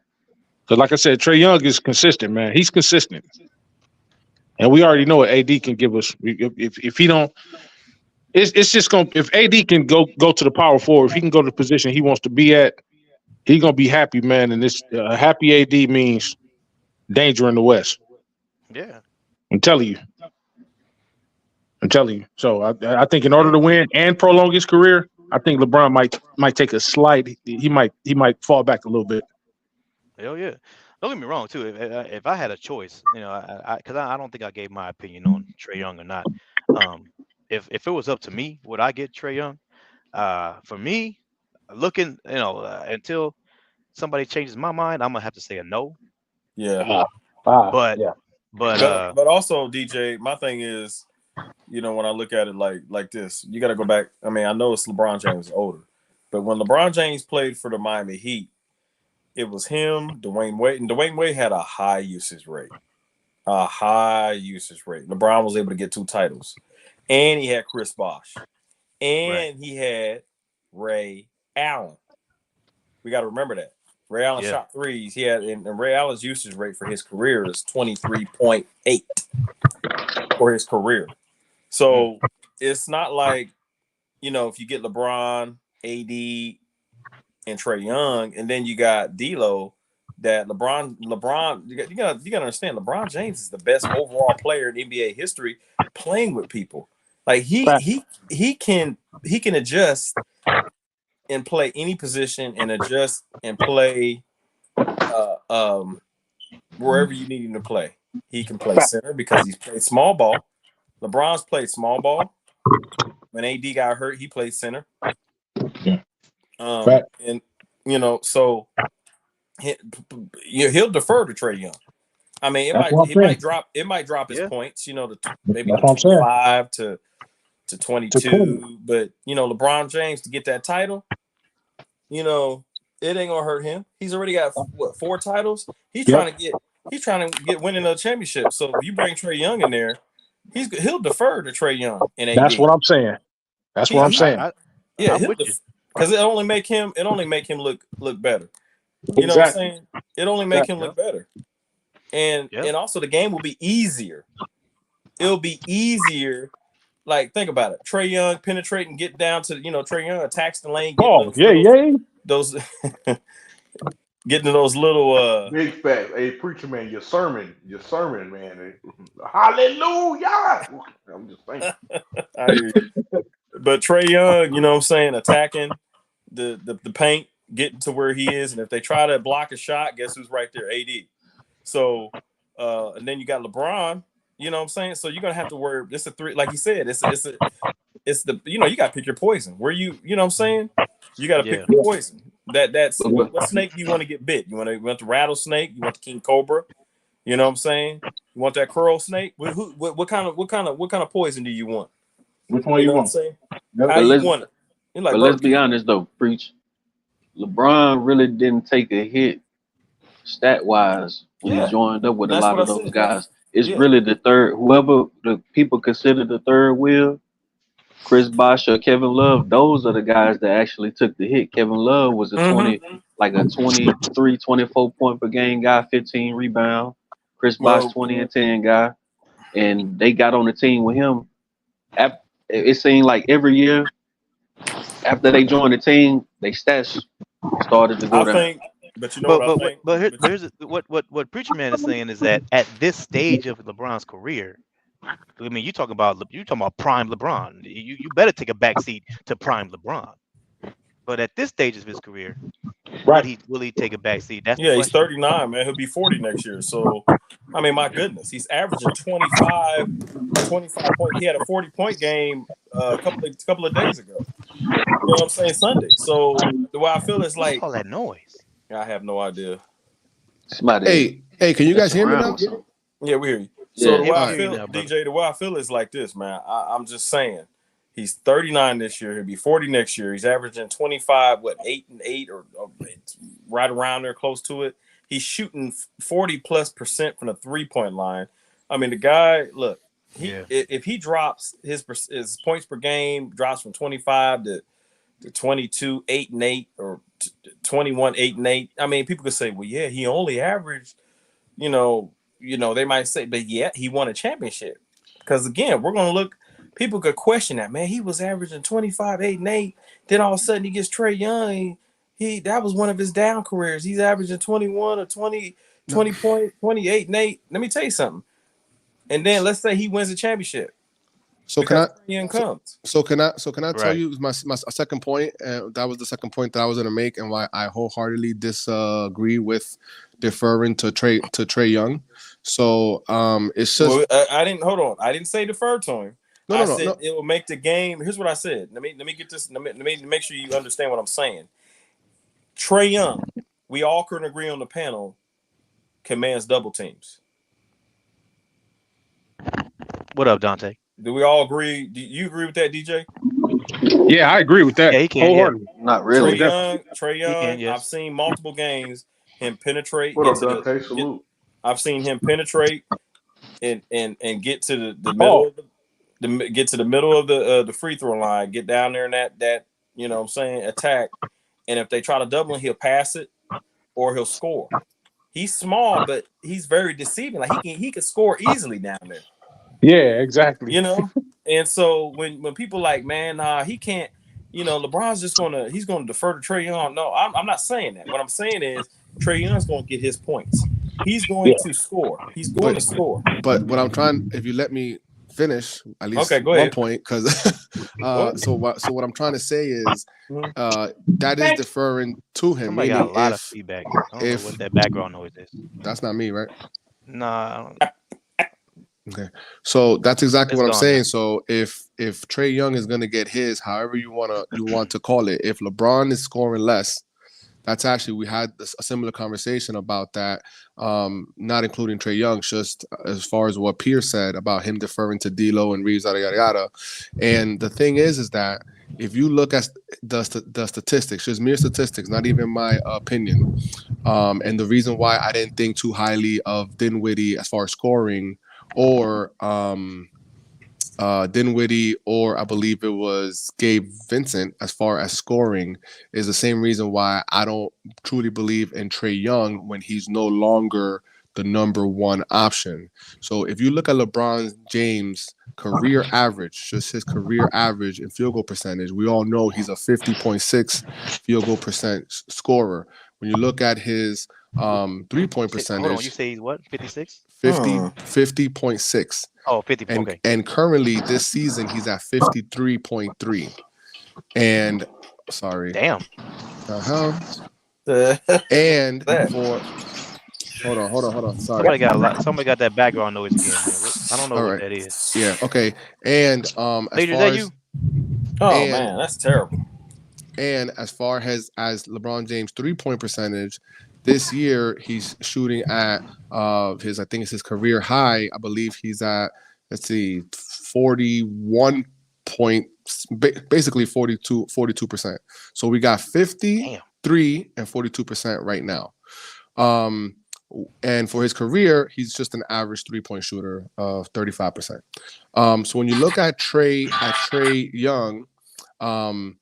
Because, like I said, Trey Young is consistent, man. He's consistent, and we already know what AD can give us. If he don't, it's just going. If AD can go to the power forward, if he can go to the position he wants to be at, He's gonna be happy, man. And this happy AD means danger in the West. Yeah. I'm telling you. So I think in order to win and prolong his career, I think LeBron might take a slight. He might fall back a little bit. Hell yeah. Don't get me wrong too. If I had a choice, you know, because I don't think I gave my opinion on Trae Young or not. If it was up to me, would I get Trae Young? For me, looking, you know, until somebody changes my mind, I'm gonna have to say a no. Yeah. But yeah. But also, DJ, my thing is, you know, when I look at it like this, you got to go back. I mean, I know it's LeBron James older, but when LeBron James played for the Miami Heat, it was him, Dwayne Wade, and Dwayne Wade had a high usage rate. LeBron was able to get 2 titles, and he had Chris Bosh, and he had Ray Allen. We got to remember that. Ray Allen shot threes. He had, and Ray Allen's usage rate for his career is 23.8 for his career. So it's not like, you know, if you get LeBron, AD, and Trey Young, and then you got D'Lo, that LeBron, you gotta understand, LeBron James is the best overall player in NBA history playing with people. Like he can adjust and play any position and adjust and play wherever you need him to play. He can play center because he's played small ball. LeBron's played small ball. When AD got hurt, he played center. And you know, so he'll defer to Trey Young. I mean, it might drop his points, you know, to maybe 25 to 22. But you know, LeBron James to get that title, you know, it ain't gonna hurt him. He's already got 4 titles. He's trying to get winning a championship. So if you bring Trey Young in there, he'll defer to Trey Young and AD. That's what I'm saying. Because it only make him look better. You know what I'm saying? It only make him look better. And also the game will be easier. It'll be easier. Like, think about it. Trey Young penetrate and get down to, you know, Trey Young attacks the lane. Those getting to those little big fat. Hey, preacher man, your sermon, man. Hallelujah. I'm just saying. I hear you. But Trey Young, you know what I'm saying, attacking the paint, getting to where he is, and if they try to block a shot, guess who's right there? AD. So and then you got LeBron, you know what I'm saying? So you're gonna have to worry. It's a 3, like you said, it's the, you know, you gotta pick your poison. Where you know what I'm saying? You gotta pick your poison. That's what snake you want to get bit. You want the rattlesnake, you want the king cobra, you know what I'm saying? You want that curl snake? What kind of poison do you want? Which one you want? How you want it? Like, but let's be honest though, preach. LeBron really didn't take a hit stat wise when he joined up with a lot of those guys. It's really the third, whoever the people consider the third wheel, Chris Bosh or Kevin Love, those are the guys that actually took the hit. Kevin Love was a 23, 24 point per game guy, 15 rebound. Chris Bosh 20 and 10 guy. And they got on the team with him. It seemed like every year after they joined the team, they stats started to go down. But you know what Preacher Man is saying is that at this stage of LeBron's career, I mean, you talking about prime LeBron. You better take a backseat to prime LeBron. But at this stage of his career, will he take a backseat? He's 39, man. He'll be 40 next year. So, I mean, my goodness, he's averaging 25 points. He had a 40-point game a couple of days ago. You know what I'm saying? Sunday. So the way I feel is like all that noise. I have no idea. Hey, can you guys hear me now? Yeah, we hear you. So the way I feel, DJ, the way I feel is like this, man. I'm just saying. He's 39 this year. He'll be 40 next year. He's averaging 25, 8 and 8, or right around there, close to it. He's shooting 40+% from the 3-point line. I mean, the guy, look, if he drops his points per game, drops from 25 to 22, 8 and 8, or 21, 8 and 8. I mean, people could say, well, yeah, he only averaged, you know, they might say, but yeah, he won a championship. Because again, we're gonna look. People could question that, man. He was averaging 25, 8 and 8. Then all of a sudden he gets Trey Young. that was one of his down careers. He's averaging 21 or 20 point, 28 and 8. Let me tell you something. And then let's say he wins a championship. So can I? Comes. So can I tell you my second point? That was the second point that I was going to make, and why I wholeheartedly disagree with deferring to Trey Young. So it's just I didn't hold on. I didn't say defer to him. I said it will make the game. Here's what I said. Let me get this. Let me make sure you understand what I'm saying. Trey Young, we all couldn't agree on the panel, commands double teams. What up, Dante? Do we all agree? Do you agree with that, DJ? Yeah, I agree with that. Yeah, he can. Yeah. Not really. Trey Young. Yes. I've seen multiple games him penetrate. What up, Dante? Salute. I've seen him penetrate and get to the middle. Get to the middle of the free throw line. Get down there in that you know what I'm saying, attack. And if they try to double him, he'll pass it or he'll score. He's small, but he's very deceiving. Like he can score easily down there. Yeah, exactly. You know, and so when people like, man, nah, he can't. You know, LeBron's he's gonna defer to Trey Young. No, I'm not saying that. What I'm saying is Trey Young's gonna get his points. He's going to score. He's going to score. But what I'm trying, if you let me finish at least go one ahead. point, because so what I'm trying to say is that is deferring to him. Somebody got a lot of feedback. I don't know what that background noise is. That's not me, right? Nah. Okay, so that's exactly what I'm saying. So if Trey Young is going to get his, however you want to call it, if LeBron is scoring less, that's actually, we had a similar conversation about that, not including Trey Young, just as far as what Pierce said about him deferring to D'Lo and Reeves, yada yada yada. And the thing is that if you look at the statistics, just mere statistics, not even my opinion, and the reason why I didn't think too highly of Dinwiddie as far as scoring, or Dinwiddie, or I believe it was Gabe Vincent as far as scoring, is the same reason why I don't truly believe in Trey Young when he's no longer the number one option. So if you look at LeBron James' career average, just his career average in field goal percentage, we all know he's a 50.6 field goal percent scorer. When you look at his 3-point percentage, hold on, you say he's what? 56? 50.6. Oh, 50. Okay. And currently this season he's at 53.3. And sorry. Damn. And for hold on. Sorry. Somebody got that background noise again. I don't know what that is. Yeah. Okay. And as far as you? Oh man, that's terrible. And as far as LeBron James' 3-point percentage, this year he's shooting at I think it's his career high. I believe he's at, let's see, 41 point, basically 42%. So we got 53 and 42% right now. And for his career, he's just an average 3-point shooter of 35%. So when you look at Trey Young, I'm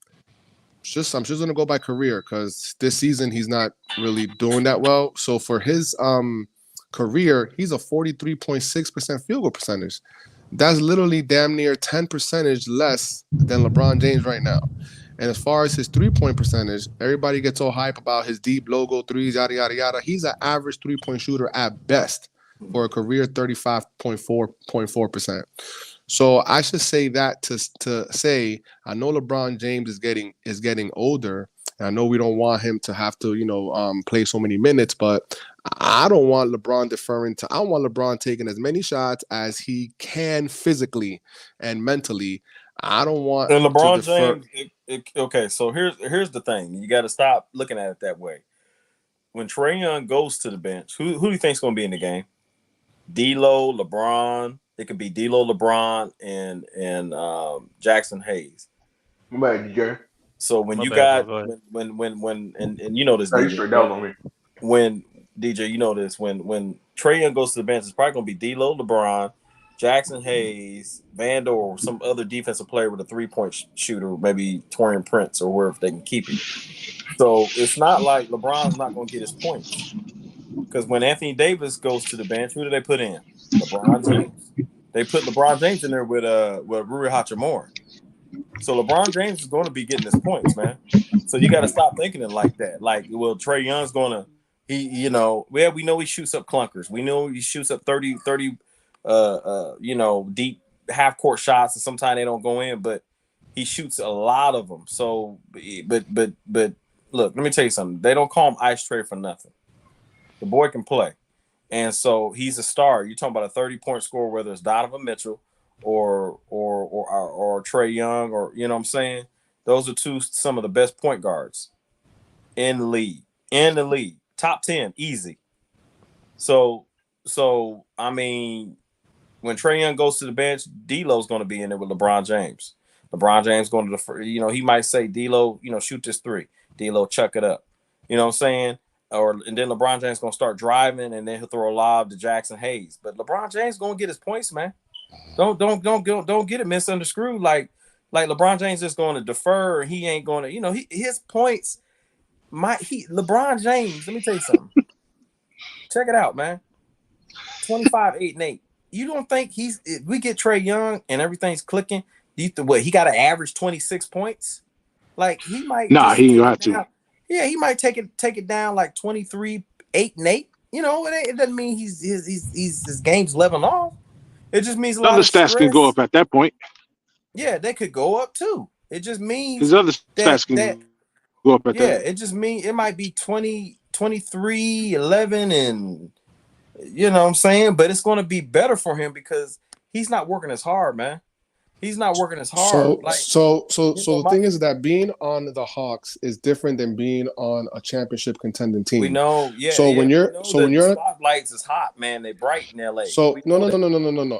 just gonna go by career because this season he's not really doing that well. So for his career, he's a 43.6% field goal percentage. That's literally damn near 10% less than LeBron James right now. And as far as his 3-point percentage, everybody gets all hype about his deep logo threes, yada yada yada. He's an average 3-point shooter at best for a career 35.4%. So I should say that to say, I know LeBron James is getting older, and I know we don't want him to have to, play so many minutes, but I don't want LeBron I want LeBron taking as many shots as he can physically and mentally. I don't want LeBron James. Okay, so here's the thing. You got to stop looking at it that way. When Trey Young goes to the bench, who do you think's going to be in the game? D'Lo, LeBron. It could be D'Lo, LeBron, and Jackson Hayes. I'm back, DJ. So when you and you know this, No, you DJ, straight down on me. when DJ, you know this, when Trey Young goes to the bench, it's probably gonna be D'Lo, LeBron, Jackson Hayes, Vandor, or some other defensive player with a 3-point shooter, maybe Torian Prince or wherever they can keep him. So it's not like LeBron's not gonna get his points. Because when Anthony Davis goes to the bench, who do they put in? LeBron James. They put LeBron James in there with Rui Hachimura. So LeBron James is going to be getting his points, man. So you got to stop thinking it like that. Like, well, Trae Young's gonna, we know he shoots up clunkers. We know he shoots up 30, deep half court shots, and sometimes they don't go in, but he shoots a lot of them. So, but look, let me tell you something. They don't call him Ice Trae for nothing. The boy can play. And so he's a star. You're talking about a 30-point scorer, whether it's Donovan Mitchell or Trae Young, or you know what I'm saying? Those are some of the best point guards in the league. Top 10, easy. So I mean, when Trae Young goes to the bench, D'Lo's going to be in there with LeBron James. LeBron James going to he might say, D'Lo, shoot this three. D'Lo, chuck it up. You know what I'm saying? And then LeBron James going to start driving, and then he'll throw a lob to Jackson Hayes. But LeBron James going to get his points, man. Don't get it misunderstood. Like LeBron James is going to defer. He ain't going to, his points. LeBron James. Let me tell you something. Check it out, man. 25, 8, and 8. You don't think if we get Trae Young and everything's clicking? He got to average 26 points? Like he might. Nah, he ain't gonna have to. Yeah, he might take it down like 23, 8, and 8. It doesn't mean his game's leveling off. It just means a lot Other of stats stress. can go up at that point. Yeah, they could go up too. It just means His other stats can go up at that. Yeah, it just means it might be 20, 23, 11, and you know what I'm saying? But it's going to be better for him because he's not working as hard, man. He's not working as hard. So the thing is that being on the Hawks is different than being on a championship contending team. We know, yeah. So when you're the spotlights is hot, man. They bright in LA. So no.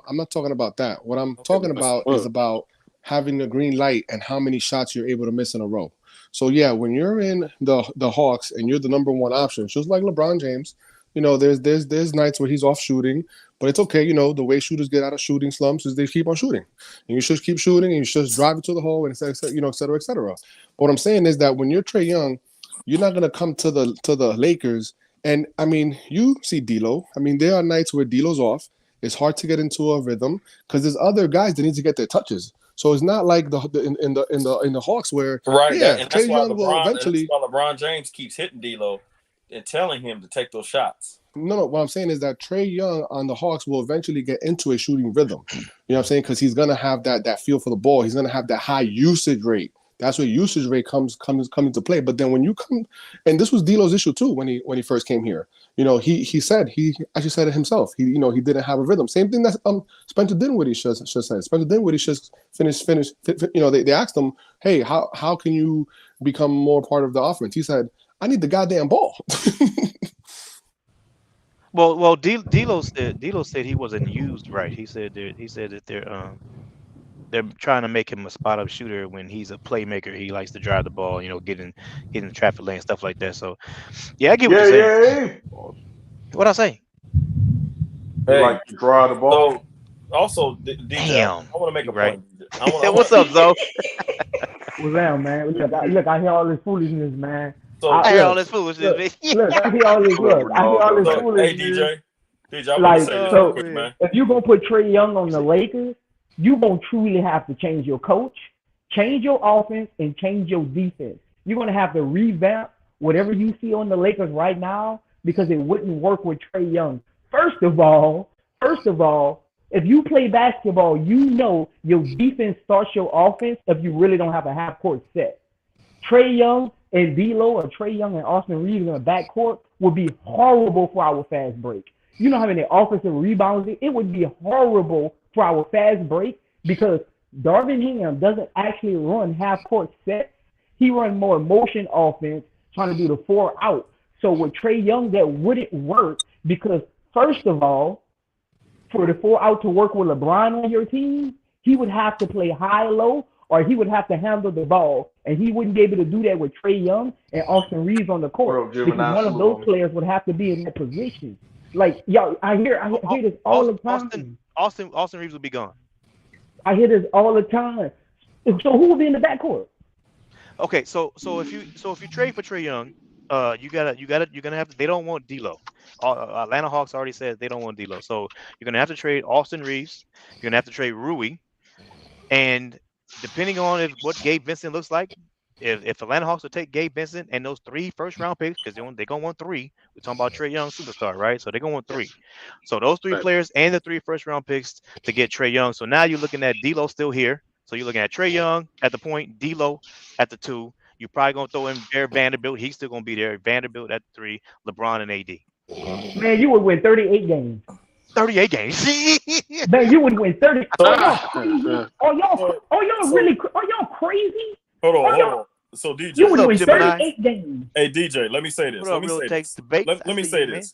I'm not talking about that. What I'm talking about is about having the green light and how many shots you're able to miss in a row. So yeah, when you're in the Hawks and you're the number one option, just like LeBron James, there's nights where he's off shooting, but it's okay. The way shooters get out of shooting slumps is they keep on shooting, and you should keep shooting, and you should drive it to the hole, and et cetera, et cetera. But what I'm saying is that when you're Trae Young, you're not gonna come to the Lakers, and I mean, you see D'Lo. I mean, there are nights where D'Lo's off. It's hard to get into a rhythm because there's other guys that need to get their touches. So it's not like in the Hawks where and Trae Young will eventually. That's why LeBron James keeps hitting D'Lo and telling him to take those shots. No, what I'm saying is that Trae Young on the Hawks will eventually get into a shooting rhythm. You know what I'm saying? Because he's gonna have that feel for the ball. He's gonna have that high usage rate. That's where usage rate comes into play. But then when you come, and this was D'Lo's issue too when he first came here. He actually said it himself. He didn't have a rhythm. Same thing that Spencer Dinwiddie should say. Spencer Dinwiddie should finish. They asked him, hey, how can you become more part of the offense? He said, I need the goddamn ball. Well, D'Lo said he wasn't used right. He said that they're trying to make him a spot up shooter when he's a playmaker. He likes to drive the ball, get in the traffic lane, stuff like that. So, yeah, I get what you're saying. What I say? Hey, like to drive the ball. So, also, DJ, Damn, I want to make a right. point. What's up, Zoe? What's down, man? Look, I hear all this foolishness, man. So, I hear all this foolishness. Look, I hear all this. I hear all this foolishness. Hey, DJ, I want to say this real quick, man. If you're gonna put Trae Young on the Lakers, you're gonna truly have to change your coach, change your offense, and change your defense. You're gonna have to revamp whatever you see on the Lakers right now because it wouldn't work with Trae Young. First of all, if you play basketball, your defense starts your offense if you really don't have a half court set. Trae Young and D'Lo or Trae Young and Austin Reeves in the backcourt would be horrible for our fast break. You know how many offensive rebounds it would be horrible for our fast break because Darvin Ham doesn't actually run half court sets. He runs more motion offense, trying to do the 4 out. So with Trae Young, that wouldn't work because first of all, for the 4 out to work with LeBron on your team, he would have to play high-low or he would have to handle the ball, and he wouldn't be able to do that with Trae Young and Austin Reeves on the court because one of those players would have to be in that position. Like, yo, I hear this all the time. Austin Reeves will be gone. I hear this all the time. So who will be in the backcourt? Okay, so if you trade for Trae Young, you're gonna have to. They don't want D'Lo. Atlanta Hawks already said they don't want D'Lo, so you're gonna have to trade Austin Reeves. You're gonna have to trade Rui, and depending on what Gabe Vincent looks like, if Atlanta Hawks will take Gabe Vincent and those 3 first-round picks, because they're gonna want 3. We're talking about Trey Young, superstar, right? So they're gonna want 3. So those 3 players and the 3 first-round picks to get Trey Young. So now you're looking at D'Lo still here. So you're looking at Trey Young at the point, D'Lo at the 2. You're probably gonna throw in Jared Vanderbilt. He's still gonna be there. Vanderbilt at the 3. LeBron and AD. Man, you would win 38 games. 38 games. Man, you would win 30. Y'all really? Are y'all crazy? Hold on. So DJ, you would win 38 games. Hey DJ, let me say this. Let me say this.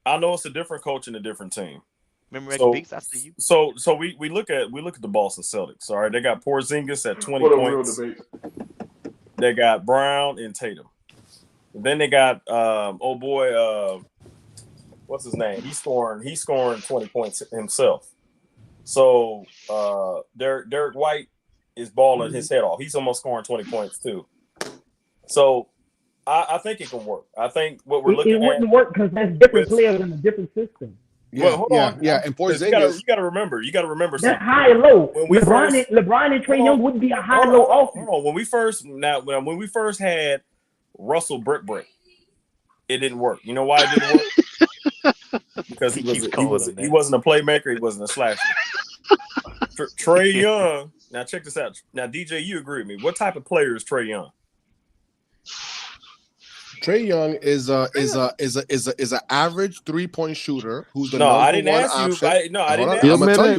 I know it's a different coach and a different team. Remember Reggie Beeks? I see you. So we look at the Boston Celtics. All right, they got Porzingis at 20 points. They got Brown and Tatum. Then they got what's his name? He's scoring 20 points himself. So Derek White is balling his head off. He's almost scoring 20 points too. So I think it can work. I think what we're looking at. It wouldn't work because that's different players in a different system. Yeah, hold on. And Porzingis, you got to remember. That's something. high and low. LeBron and Trey Young wouldn't be a high low offense. Hold on. When we first had Russell Brick, it didn't work. You know why it didn't work? Because he wasn't a playmaker. He wasn't a slasher. Trey Young. Now check this out. Now DJ, you agree with me? What type of player is Trey Young? Trey Young is an average 3-point shooter who's the I number didn't one ask option. you. I didn't ask you. you. I'm gonna tell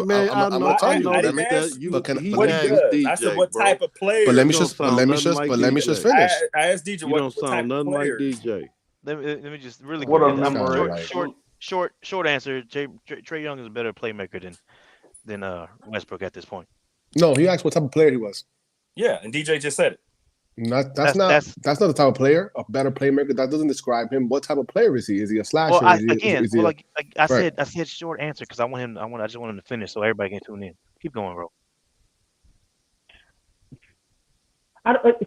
you. I said what type of player. But let me just finish. I asked DJ what type of player. DJ. Let me just really quick. Short answer. Trey Young is a better playmaker than Westbrook at this point. No, he asked what type of player he was. Yeah, and DJ just said it. That's not the type of player. A better playmaker. That doesn't describe him. What type of player is he? Is he a slasher? Well, I said short answer because I just want him to finish so everybody can tune in. Keep going, bro.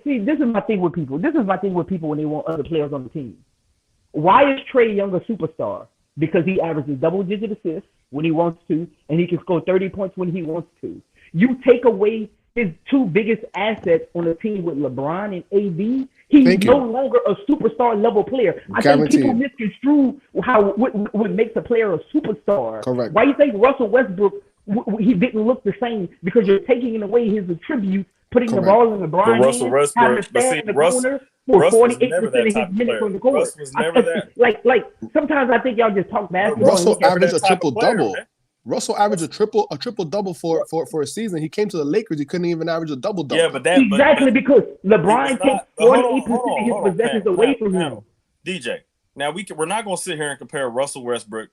See, this is my thing with people. This is my thing with people when they want other players on the team. Why is Trey Young a superstar? Because he averages double-digit assists when he wants to, and he can score 30 points when he wants to. You take away his 2 biggest assets on the team with LeBron and AD, he's no longer a superstar level player. I think people misconstrue what makes a player a superstar. Correct. Why you think Russell Westbrook he didn't look the same? Because you're taking away his attributes, putting the ball in LeBron's hands, having to stand in the corner for 48% of his minutes from the court. Russ was never that. Like sometimes I think y'all just talk basketball. Russell averaged a triple-double. Russell averaged a triple double for a season. He came to the Lakers. He couldn't even average a double-double. Yeah, but because LeBron takes 48% of his possessions away from him. DJ, now we're not going to sit here and compare Russell Westbrook.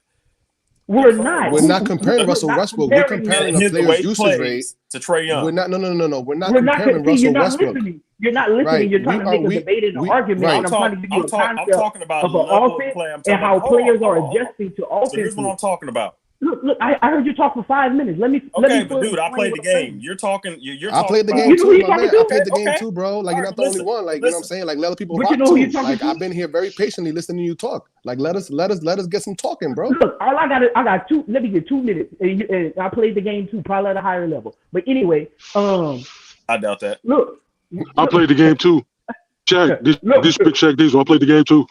We're not comparing Russell Westbrook. We're comparing a player's usage rate to Trey Young. We're not. No. We're not comparing Russell Westbrook. You're not listening. Right. You're trying to make a debate and an argument. Right. And I'm trying to give you a concept talking about of an offense and how players are adjusting to offense. So here's what I'm talking about. Look, I heard you talk for 5 minutes. Let me. But dude, I played the game. You're talking. I played the game too, my man. I played the game too, bro. Like, you're not the only one. Like, you know what I'm saying? Like, let other people rock too. Like, I've been here very patiently listening to you talk. Like, let us get some talking, bro. Look, I got 2. Let me get 2 minutes. And I played the game too, probably at a higher level. But anyway, I doubt that. Look, I played the game too. Shaq, this big Shaq Diesel. I played the game too.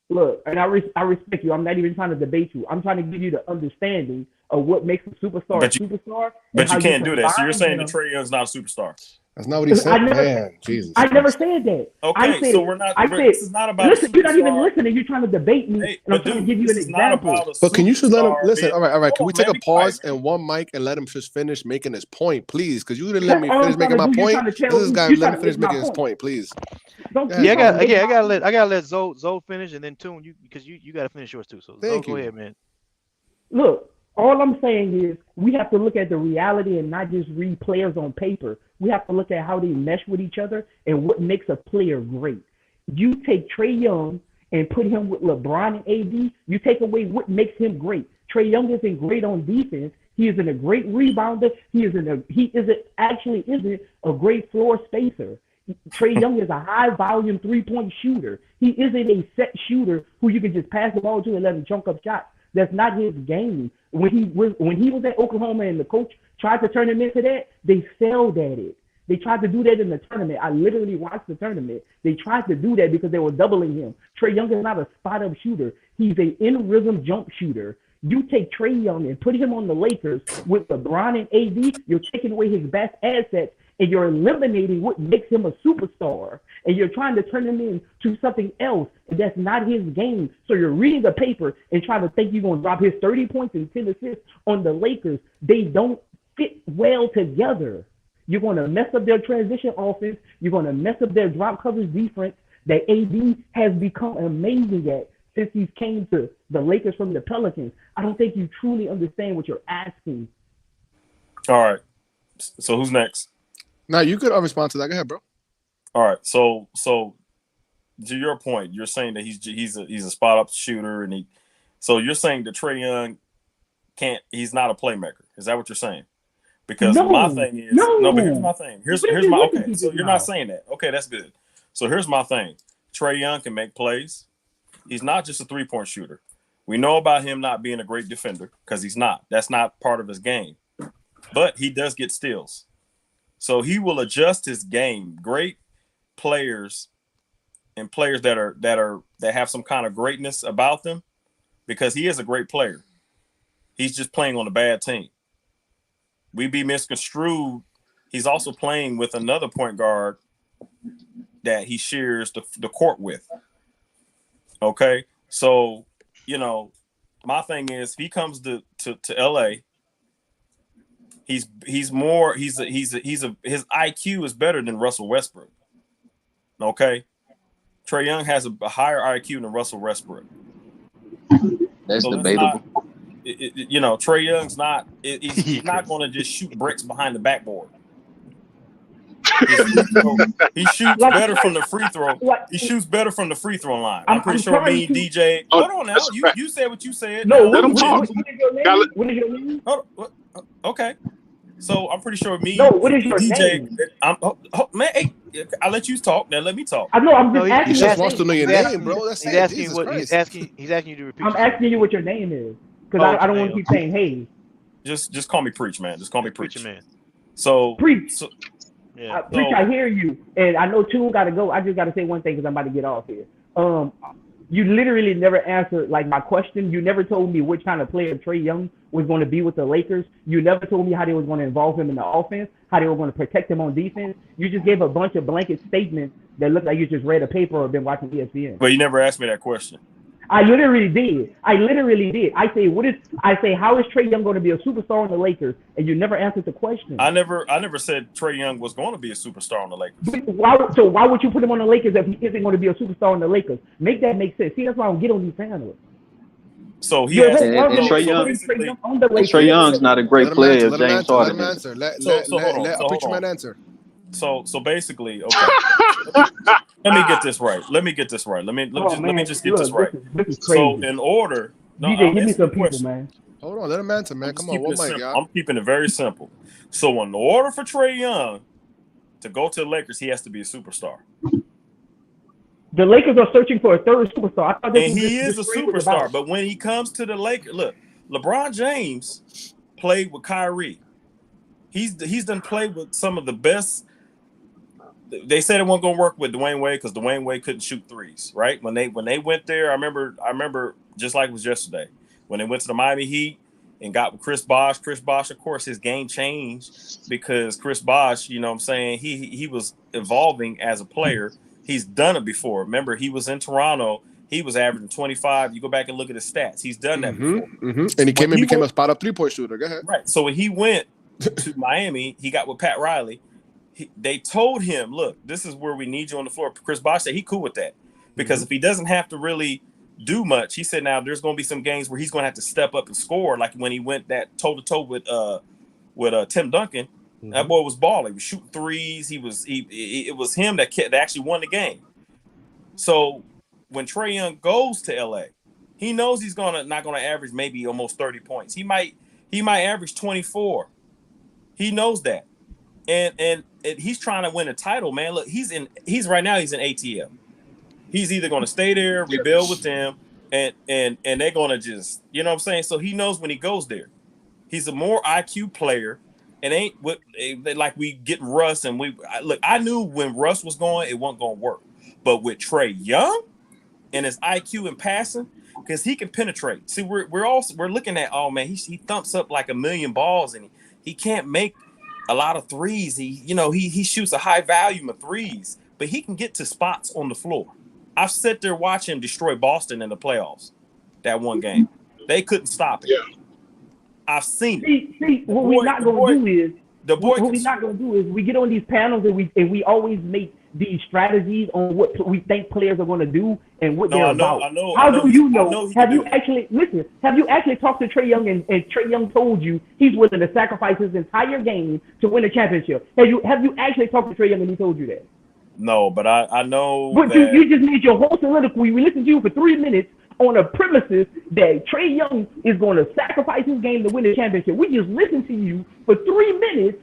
Look, and I respect you. I'm not even trying to debate you. I'm trying to give you the understanding of what makes a superstar a superstar. But you can't do that. So you're saying that Trey Young's not a superstar. That's not what he said, man. Jesus. I never said that. Okay, so we're not. This is not about. Listen, you're not even listening. You're trying to debate me, and I'm trying to give you an example. But can you just let him listen? All right. Can we take a pause and one mic and let him just finish making his point, please? Because you didn't let me finish making my point. This guy let me finish making his point, please. Yeah, I gotta let Zoe finish, and then Tune, because you gotta finish yours too. So Zoe, go ahead, man. Look, all I'm saying is we have to look at the reality and not just read players on paper. We have to look at how they mesh with each other and what makes a player great. You take Trey Young and put him with LeBron and AD, you take away what makes him great. Trey Young isn't great on defense. He isn't a great rebounder. He isn't a great floor spacer. Trey Young is a high-volume 3-point shooter. He isn't a set shooter who you can just pass the ball to and let him chunk up shots. That's not his game. When he was at Oklahoma and the coach tried to turn him into that, they failed at it. They tried to do that in the tournament. I literally watched the tournament. They tried to do that because they were doubling him. Trae Young is not a spot-up shooter. He's an in-rhythm jump shooter. You take Trae Young and put him on the Lakers with LeBron and AD, you're taking away his best assets, and you're eliminating what makes him a superstar. And you're trying to turn him into something else, and that's not his game. So you're reading the paper and trying to think you're going to drop his 30 points and 10 assists on the Lakers. They don't fit well together. You're going to mess up their transition offense. You're going to mess up their drop coverage defense that AD has become amazing at since he came to the Lakers from the Pelicans. I don't think you truly understand what you're asking. All right. So who's next? Now you could respond to that. Go ahead, bro. All right. So to your point, you're saying that he's a spot up shooter, and so you're saying that Trae Young he's not a playmaker. Is that what you're saying? Because my thing is but here's my thing. Here's my okay. So you're not saying that. Okay, that's good. So here's my thing. Trae Young can make plays. He's not just a 3-point shooter. We know about him not being a great defender because he's not. That's not part of his game. But he does get steals. So he will adjust his game. Great players and players that have some kind of greatness about them, because he is a great player. He's just playing on a bad team. We be misconstrued. He's also playing with another point guard that he shares the court with. Okay, so my thing is, if he comes to LA, his IQ is better than Russell Westbrook. Okay, Trae Young has a higher IQ than Russell Westbrook. That's debatable. Trae Young's not. He's not going to just shoot bricks behind the backboard. He shoots better from the free throw. He shoots better from the free throw line. I'm pretty sure me, DJ. Hold on now. You said what you said. No, what is your name? Okay. So I'm pretty sure me. No, what is your DJ, name? Man, hey, I'll let you talk. Now let me talk. I know. I'm just asking. He just wants to know your name, bro. He's asking you to repeat. I'm asking you what your name is, because I don't want to keep saying hey. Just call me Preach, man. Just call me Preach, man. So Preach. Yeah. Preach, I hear you, and I know Tune got to go. I just got to say one thing because I'm about to get off here. You literally never answered my question. You never told me which kind of player Trae Young was going to be with the Lakers. You never told me how they was going to involve him in the offense, how they were going to protect him on defense. You just gave a bunch of blanket statements that looked like you just read a paper or been watching ESPN. But you never asked me that question. I literally did. I say, how is Trae Young going to be a superstar on the Lakers? And you never answered the question. I never said Trae Young was going to be a superstar on the Lakers. Why would you put him on the Lakers if he isn't going to be a superstar on the Lakers? Make that make sense. See, that's why I don't get on these panelists. So he has Trae Young's not a great player. James Harden. Let a picture man answer. So basically, okay. Let me get this right. Let me just get this right. This is crazy. So in order, DJ, give me some people, man. Hold on, let him answer, man. Come on, one mic, y'all. I'm keeping it very simple. So in order for Trae Young to go to the Lakers, he has to be a superstar. The Lakers are searching for a third superstar. And he is a superstar. But when he comes to the Lakers, look, LeBron James played with Kyrie. He's done played with some of the best. They said it wasn't going to work with Dwayne Wade because Dwayne Wade couldn't shoot threes, right? When they went there, I remember just like it was yesterday, when they went to the Miami Heat and got with Chris Bosh. Chris Bosh, of course, his game changed because Chris Bosh, you know what I'm saying, he was evolving as a player. He's done it before. Remember, he was in Toronto. He was averaging 25. You go back and look at his stats. He's done that before. And he came in and became a spot-up 3-point shooter. Go ahead. Right. So when he went to Miami, he got with Pat Riley. They told him, look, this is where we need you on the floor. Chris Bosh said he cool with that because if he doesn't have to really do much, he said now there's going to be some games where he's going to have to step up and score, like when he went that toe-to-toe with Tim Duncan. That boy was balling. He was shooting threes. It was him that actually won the game. So when Trae Young goes to LA, he knows he's not going to average maybe almost 30 points. He might average 24. He knows that. And he's trying to win a title, man. Look, he's right now he's in ATL. He's either going to stay there, rebuild with them, and they're going to just, you know what I'm saying? So he knows when he goes there. He's a more IQ player, It ain't what like we getting Russ and I knew when Russ was going, it wasn't going to work. But with Trae Young and his IQ and passing, because he can penetrate. See, we're looking at, oh man, he thumps up like 1,000,000 balls and he can't make a lot of threes. He shoots a high volume of threes, but he can get to spots on the floor. I've sat there watching him destroy Boston in the playoffs. That one game, they couldn't stop it. Yeah. I've seen it. See, what we're not going to do is we get on these panels and we always make these strategies on what we think players are going to do and what they're about. How do you know? Have you actually talked to Trey Young and Trey Young told you he's willing to sacrifice his entire game to win a championship? Have you actually talked to Trey Young and he told you that? No, but I know. But that... you just made your whole soliloquy. We listened to you for 3 minutes on a premises that Trey Young is going to sacrifice his game to win the championship. We just listened to you for 3 minutes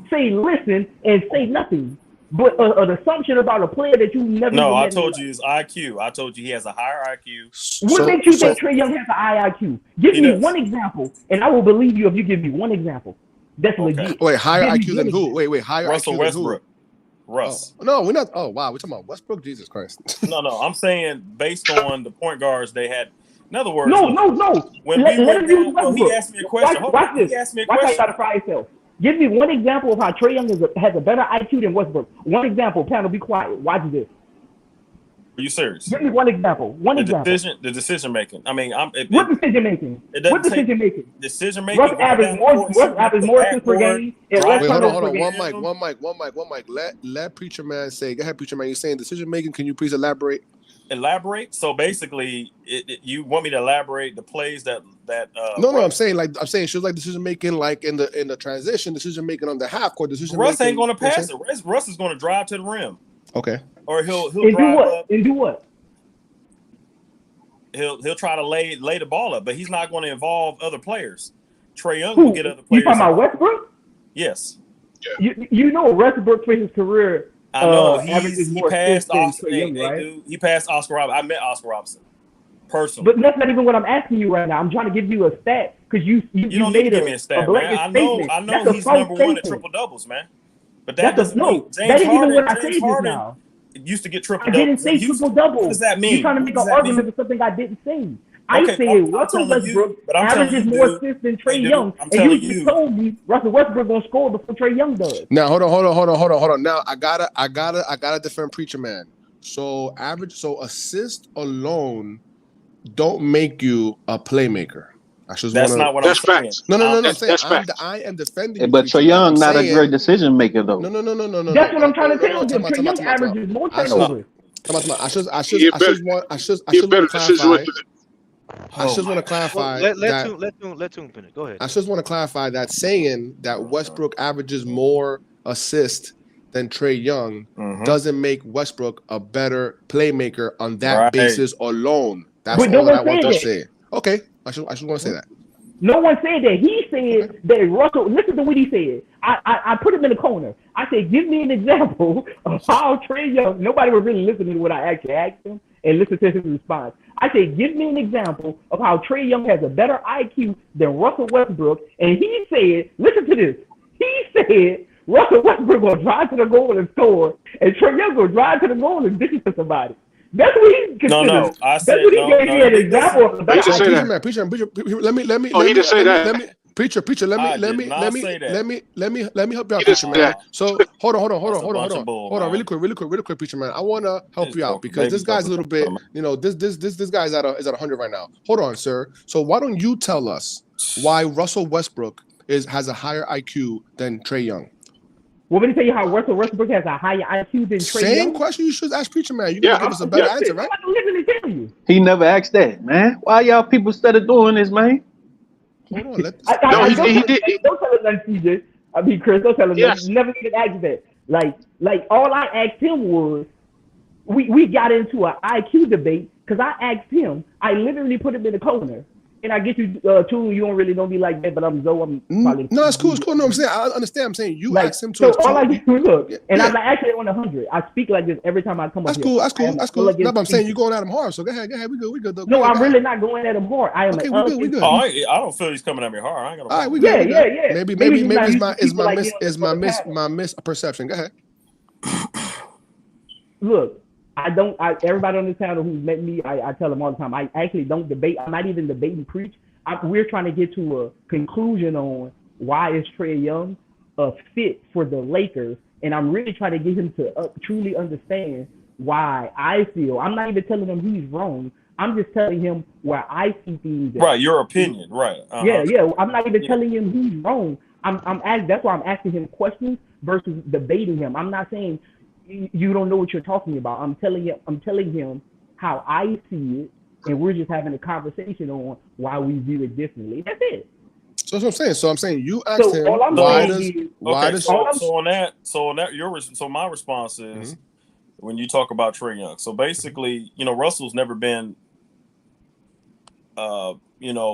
say listen and say nothing. But an assumption about a player that you never. No, I told you his IQ. I told you he has a higher IQ. What makes you think Trey Young has a high IQ? Give me one example, and I will believe you if you give me one example. That's legit. Wait, higher IQ than who? Wait, higher Russell IQ Westbrook. Than who? Russ. Oh, no, we're not. Oh, wow. We're talking about Westbrook? Jesus Christ. No. I'm saying based on the point guards they had. In other words, no. When he asked me a question. Watch this. He asked me a question. Watch how you got to fry yourself. Give me one example of how Trey Young has a better IQ than Westbrook. One example. Panel, be quiet. Watch this. Are you serious? Give me one example. The decision making. I mean, what decision making? What decision making? Decision making. Russ average more assists per game. Wait, hold on. One mic. Let Preacher Man say. Go ahead, Preacher Man. You're saying decision making. Can you please elaborate? Elaborate. So basically, you want me to elaborate the plays that. No. I'm saying she was like decision making, like in the transition, decision making on the half court, decision. Russ ain't going to pass it. Russ is going to drive to the rim. Okay. Or he'll drive up and do what? He'll try to lay the ball up, but he's not going to involve other players. Trey Young will get other players. You talking about Westbrook? Yes. You know Westbrook for his career. I know he passed Oscar. He passed Oscar Robertson. I met Oscar Robertson personally. But that's not even what I'm asking you right now. I'm trying to give you a stat because you don't need to give me a stat, man. I know he's number one at triple doubles, man. But that doesn't mean that isn't even what I said just now. Used to get triple doubles. I didn't say triple doubles. What does that mean? You're trying to make an argument for something I didn't say. I said Russell Westbrook averages more assists than Trey Young, and you just told me Russell Westbrook gonna score before Trey Young does. Now hold on. Now I gotta defend Preacher Man. So assist alone don't make you a playmaker. That's not what I'm saying. No. I am defending. But Trey Young not a great decision maker though. No. That's what I'm trying to tell you. Trey Young averages more turnovers. I just want to clarify. Let Toon finish. Go ahead. I just want to clarify that saying that Westbrook averages more assists than Trey Young doesn't make Westbrook a better playmaker on that basis alone. That's all I want to say. Okay, I just want to say that. No one said that. He said that Russell. Listen to what he said. I put him in the corner. I said, give me an example of how Trey Young. Nobody was really listening to what I actually asked him and listen to his response. I said, give me an example of how Trey Young has a better IQ than Russell Westbrook. And he said, listen to this. He said Russell Westbrook will drive to the goal and score, and Trey Young will drive to the goal and dish it to somebody. That's what he considered. No. I said that's what he gave me an example of. Preacher, let me. He just say that. Preacher, let me help you out, Preacher Man. So hold on, really quick, Preacher Man. I want to help you out because this guy's a little bit, this guy's is at 100 right now. Hold on, sir. So why don't you tell us why Russell Westbrook has a higher IQ than Trey Young? Want me to tell you how Russell Westbrook has a higher IQ than Trey Young? Same question you should ask Preacher Man. You gotta give us a better answer, right? I'm literally telling you. He never asked that, man. Why y'all people started doing this, man? Hold on, he did. Don't tell him that, CJ. I mean, Chris, don't tell him that. Never even asked that. Like all I asked him was, we got into an IQ debate because I asked him. I literally put him in the corner, And I get you too. You don't be like that, but I'm probably. No, it's cool. It's cool. No, I'm saying I understand. I'm saying you like, asked him to. So all I do look, and yeah. I'm actually on 100. I speak like this every time I come That's up cool. here. That's cool. That's cool. No, but I'm saying you're going at him hard. So go ahead. We good. Though. No, I'm really not going at him hard. I am. Okay, we good. Oh, I don't feel he's coming at me hard. I ain't gonna. All right, we good. Yeah. Maybe it's my misperception. Go ahead. Look, everybody on this panel who's met me, I tell them all the time. I actually don't debate. I'm not even debating preach. We're trying to get to a conclusion on why is Trae Young a fit for the Lakers, and I'm really trying to get him to truly understand why I feel. I'm not even telling him he's wrong. I'm just telling him where I see things. Right, your opinion, right? Yeah. I'm not even telling him he's wrong. That's why I'm asking him questions versus debating him. I'm not saying you don't know what you're talking about. I'm telling him how I see it. And we're just having a conversation on why we view it differently. That's it. So that's what I'm saying. So I'm saying you asked him why does my response is when you talk about Trae Young. So basically, Russell's never been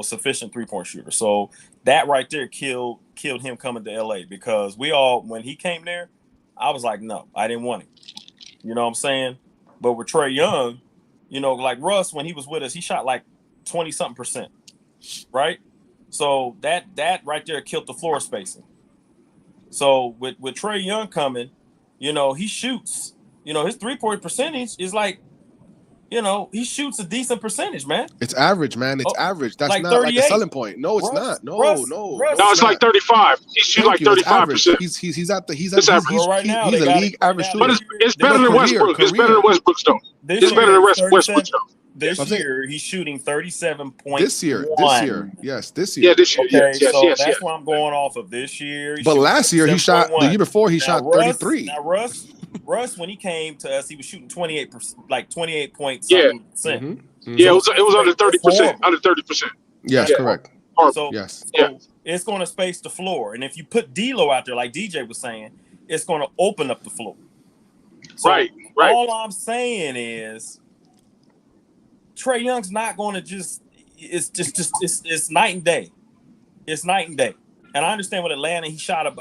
sufficient 3-point shooter. So that right there killed him coming to LA because when he came there, I was like, no, I didn't want him. You know what I'm saying? But with Trae Young, like Russ, when he was with us, he shot like 20-something%, right? So that right there killed the floor spacing. So with Trae Young coming, he shoots. His 3-point percentage is like, he shoots a decent percentage, man. It's average, man. It's average. That's like not 38. like a selling point. No, it's not. No, no. No, it's like 35. He shoots like 35%. He's a league average shooter. But it's better than Westbrook. It's better than Westbrook's though. It's better than Westbrook's though. This year he's shooting 37.1. This year, yes, this year. Yeah, this year. Okay, yes, so yes, that's what I'm going off of. This year, but last year he shot. The year before he shot 33. Now Russ, when he came to us, he was shooting 28%, like 28 points. Yeah, Yeah, it was under 30%. Under 30%. Yes, correct. So it's going to space the floor, and if you put D'Lo out there, like DJ was saying, it's going to open up the floor. So right. All I'm saying is, Trae Young's not going to it's night and day. It's night and day. And I understand what Atlanta,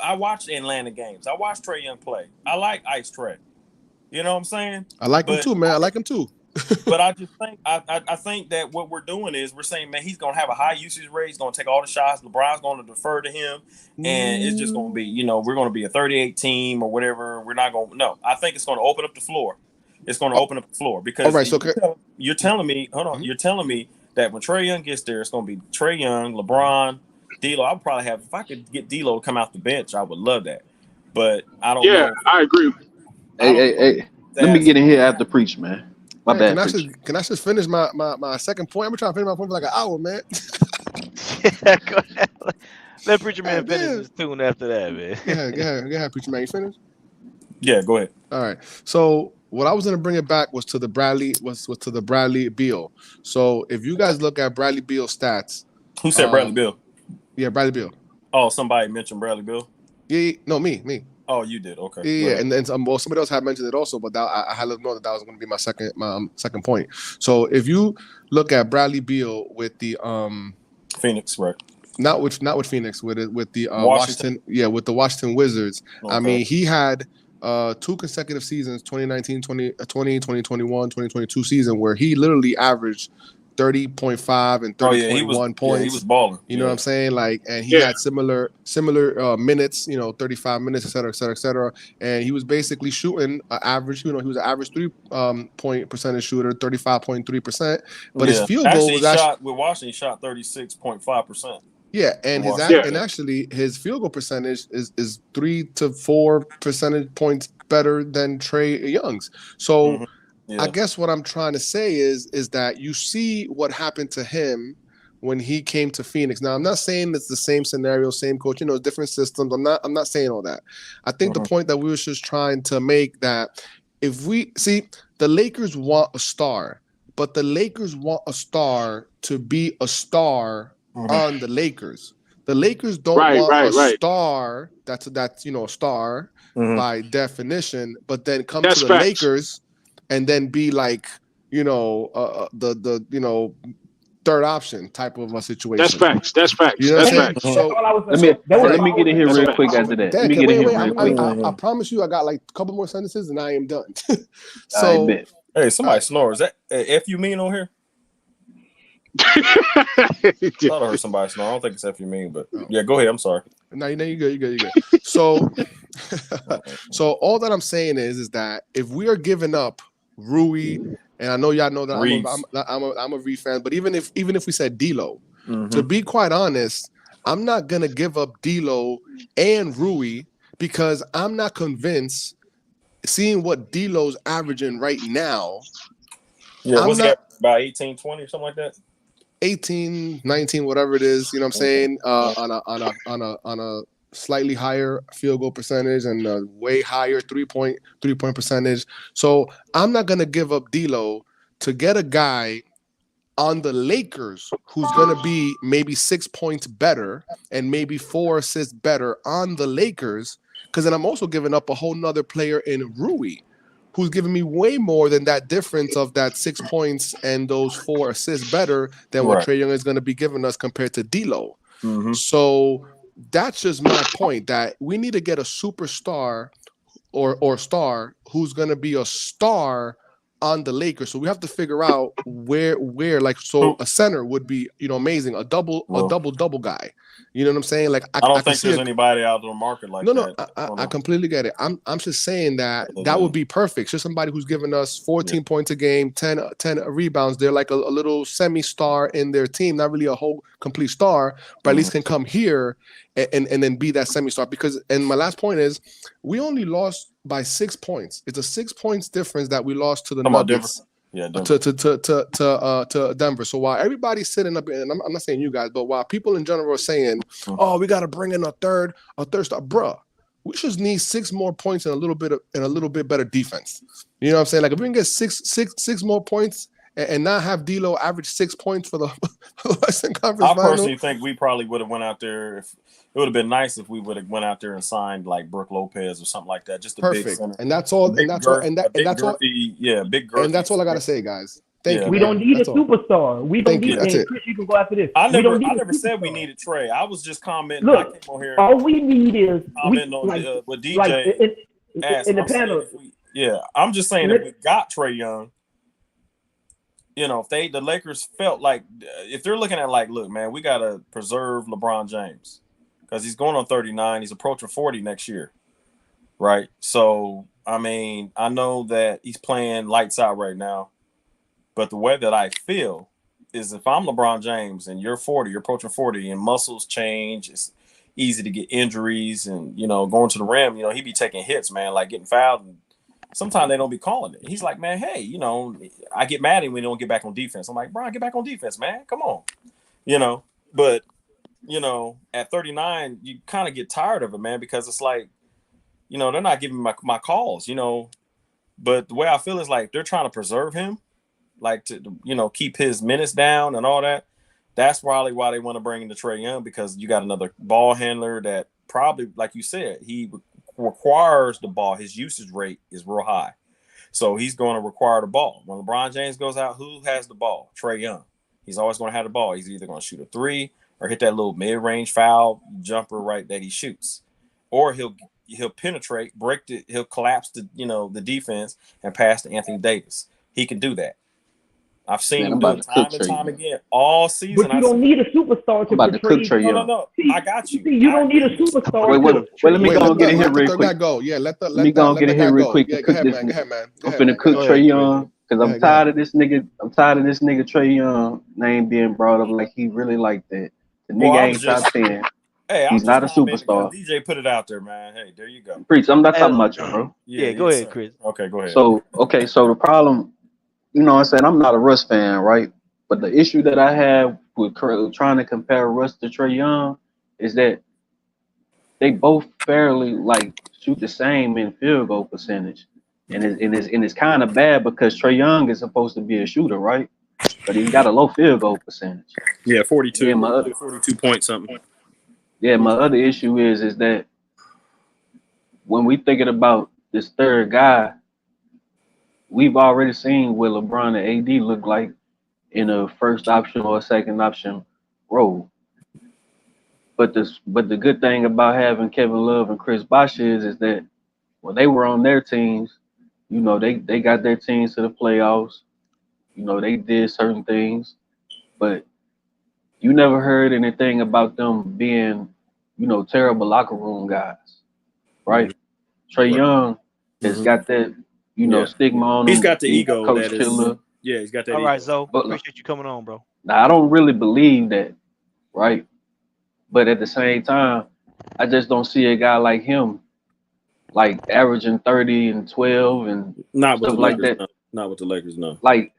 I watched Atlanta games. I watched Trae Young play. I like Ice Trae. You know what I'm saying? I like him too, man. I like him too. But I just think I think that what we're doing is we're saying, man, he's gonna have a high usage rate. He's gonna take all the shots. LeBron's gonna defer to him, and it's just gonna be, we're gonna be a 38 team or whatever. We're not gonna. No, I think it's gonna open up the floor. It's gonna open up the floor because all right, so you're telling me, hold on, you're telling me that when Trae Young gets there, it's gonna be Trae Young, LeBron, D'Lo. I would probably have, if I could get D'Lo to come off the bench, I would love that. But I don't know. Yeah, I agree. Hey, let me get in here after preach, man. My bad. Can I just finish my second point? I'm trying to finish my point for like an hour, man. Go ahead. Let Preacher Man finish his tune after that, man. Go ahead, Preacher Man. You finished? Yeah, go ahead. All right. So what I was going to bring it back was to the Bradley Beal. So if you guys look at Bradley Beal's stats, who said Bradley Beal? Yeah, Bradley Beal. Oh, somebody mentioned Bradley Beal. Yeah, no, me. Oh, you did. Okay. Yeah, and then somebody else had mentioned it also, but I had to know that was going to be my second point. So if you look at Bradley Beal with the Phoenix, right? Not with Phoenix, with the Washington, with the Washington Wizards. Okay. I mean, he had 2 consecutive seasons, 2019, 2020, 2021, 2022 season, where he literally averaged 30.5 and 30.1 points. Yeah, he was balling. You know what I'm saying? Like, and he had similar minutes, 35 minutes, et cetera. And he was basically shooting an average, he was an average 3-point percentage shooter, 35.3%. But his field goal was with Washington, he shot 36.5%. Yeah, and his field goal percentage is 3 to 4 percentage points better than Trae Young's. So I guess what I'm trying to say is that you see what happened to him when he came to Phoenix. Now, I'm not saying it's the same scenario, same coach, different systems. I'm not saying all that. I think the point that we were just trying to make, that if we see, the Lakers want a star, but the Lakers want a star to be a star on the Lakers. The Lakers don't want a star that's a star by definition, but then come to the Lakers and then be like, third option type of a situation. That's facts. That's facts. You know what That's I'm saying? facts. So Let me get in here real quick after that. Let me get in here real quick. I promise you, I got like a couple more sentences and I am done. So, hey, somebody snores. Is that F you mean on here? I thought I heard somebody snore. I don't think it's F you mean, but yeah, go ahead. I'm sorry. No, you're good. You're good. So, so all that I'm saying is that if we are giving up Rui, and I know y'all know that I'm a Reed fan, but even if we said D'Lo, to be quite honest, I'm not gonna give up D'Lo and Rui because I'm not convinced. Seeing what D'Lo's averaging right now, what's that, about 18, 20 or something like that? 18, 19, whatever it is, you know what I'm saying? On a slightly higher field goal percentage and a way higher three-point percentage. So I'm not gonna give up D'Lo to get a guy on the Lakers who's gonna be maybe 6 points better and maybe 4 assists better on the Lakers, because then I'm also giving up a whole nother player in Rui, who's giving me way more than that difference of that 6 points and those 4 assists better than what Trae Young is going to be giving us compared to D'Lo. So that's just my point, that we need to get a superstar or star who's going to be a star on the Lakers. So we have to figure out where like, so a center would be, amazing, a double guy. You know what I'm saying? Like I don't think there's anybody out on the market like that. No, I completely get it. I'm just saying that would be perfect. Just somebody who's giving us 14 points a game, 10 rebounds. They're like a little semi-star in their team, not really a whole complete star, but at least can come here and then be that semi-star. And my last point is, we only lost by 6 points. It's a 6 points difference that we lost to the Nuggets. Yeah, to Denver. So while everybody's sitting up, and I'm not saying you guys, but while people in general are saying, "Oh, we got to bring in a third star," bruh, we just need 6 more points and a little bit better defense. You know what I'm saying? Like if we can get six more points and not have D'Lo average 6 points for the Western Conference I Final. personally think we probably would have went out there. It would have been nice if we would have went out there and signed like Brook Lopez or something like that. Just a big center. And that's all. And that's all. And that's all. Yeah, big girth. And that's all I gotta say, guys. Thank you. We don't need a superstar. We don't need. That's it. Chris, you can go after this. I never said we needed Trey. I was just commenting. Look, I came on here. all we need is what DJ asked. in the panel. I'm just saying if we got Trey Young, if the Lakers felt like, if they're looking at like, look, man, we gotta preserve LeBron James because he's going on 39. He's approaching 40 next year, right? So I mean, I know that he's playing lights out right now. But the way that I feel is if I'm LeBron James and you're 40, you're approaching 40 and muscles change, it's easy to get injuries and, going to the rim, he be taking hits, man, like getting fouled. And sometimes they don't be calling it. He's like, man, hey, I get mad at him when they don't get back on defense. I'm like, Brian, get back on defense, man. Come on. But, at 39, you kind of get tired of it, man, because it's like, they're not giving me my calls, But the way I feel is like they're trying to preserve him. Like to keep his minutes down and all that. That's probably why they want to bring in the Trae Young, because you got another ball handler that probably, like you said, he requires the ball. His usage rate is real high, so he's going to require the ball. When LeBron James goes out, who has the ball? Trae Young. He's always going to have the ball. He's either going to shoot a 3 or hit that little mid-range foul jumper right that he shoots, or he'll penetrate, he'll collapse the defense and pass to Anthony Davis. He can do that. I've seen him do it time and time again all season. But you don't need a superstar to portray. No. I got you. You don't need a superstar. Wait, let me go and get in here real quick. Let me go and get in here real quick. Go ahead, man. I'm finna cook Trae Young because I'm tired of this nigga. I'm tired of this nigga Trae Young name being brought up like he really like that. The nigga ain't top 10. Hey, he's not a superstar. DJ put it out there, man. Hey, there you go. Preach. I'm not talking about you, bro. Yeah, go ahead, Chris. Okay, go ahead. So the problem. What I'm saying? I'm not a Russ fan, right? But the issue that I have with trying to compare Russ to Trae Young is that they both fairly shoot the same in field goal percentage, and it's kind of bad because Trae Young is supposed to be a shooter, right? But he's got a low field goal percentage. Yeah, 42. Yeah, 42 point something. Yeah, my other issue is that when we thinking about this third guy, we've already seen what LeBron and AD look like in a first option or a second option role. But the good thing about having Kevin Love and Chris Bosh is that when they were on their teams, you know, they got their teams to the playoffs. You know, they did certain things, but you never heard anything about them being, you know, terrible locker room guys, right? Trey Young has got that, you know, stigma on him. He's got the ego coach that killer. is. Yeah, he's got that. All ego. right, Zoe. But Appreciate you coming on, bro. now I don't really believe that, right? But at the same time, I just don't see a guy like him, like averaging 30 and 12 and Not with stuff the like Lakers. that. No. Not with the Lakers. No. Like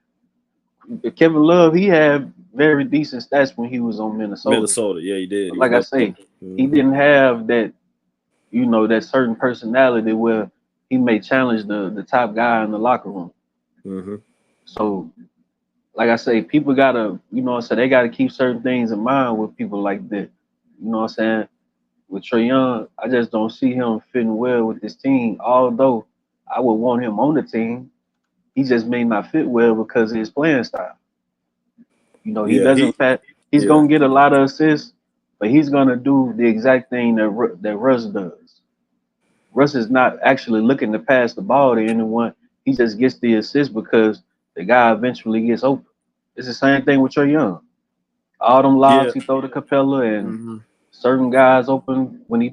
Kevin Love, he had very decent stats when he was on Minnesota. Minnesota, yeah, he did. But like I say, he didn't have that, you know, that certain personality where he may challenge the top guy in the locker room. Mm-hmm. So, like I say, people gotta, you know what I'm saying, they gotta keep certain things in mind with people like that. You know what I'm saying? With Trey Young, I just don't see him fitting well with this team. Although I would want him on the team, he just may not fit well because of his playing style. You know, he doesn't. He's gonna get a lot of assists, but he's gonna do the exact thing that Russ does. Russ is not actually looking to pass the ball to anyone. He just gets the assist because the guy eventually gets open. It's the same thing with Trey Young. All them lobs he throw to Capella and certain guys open when he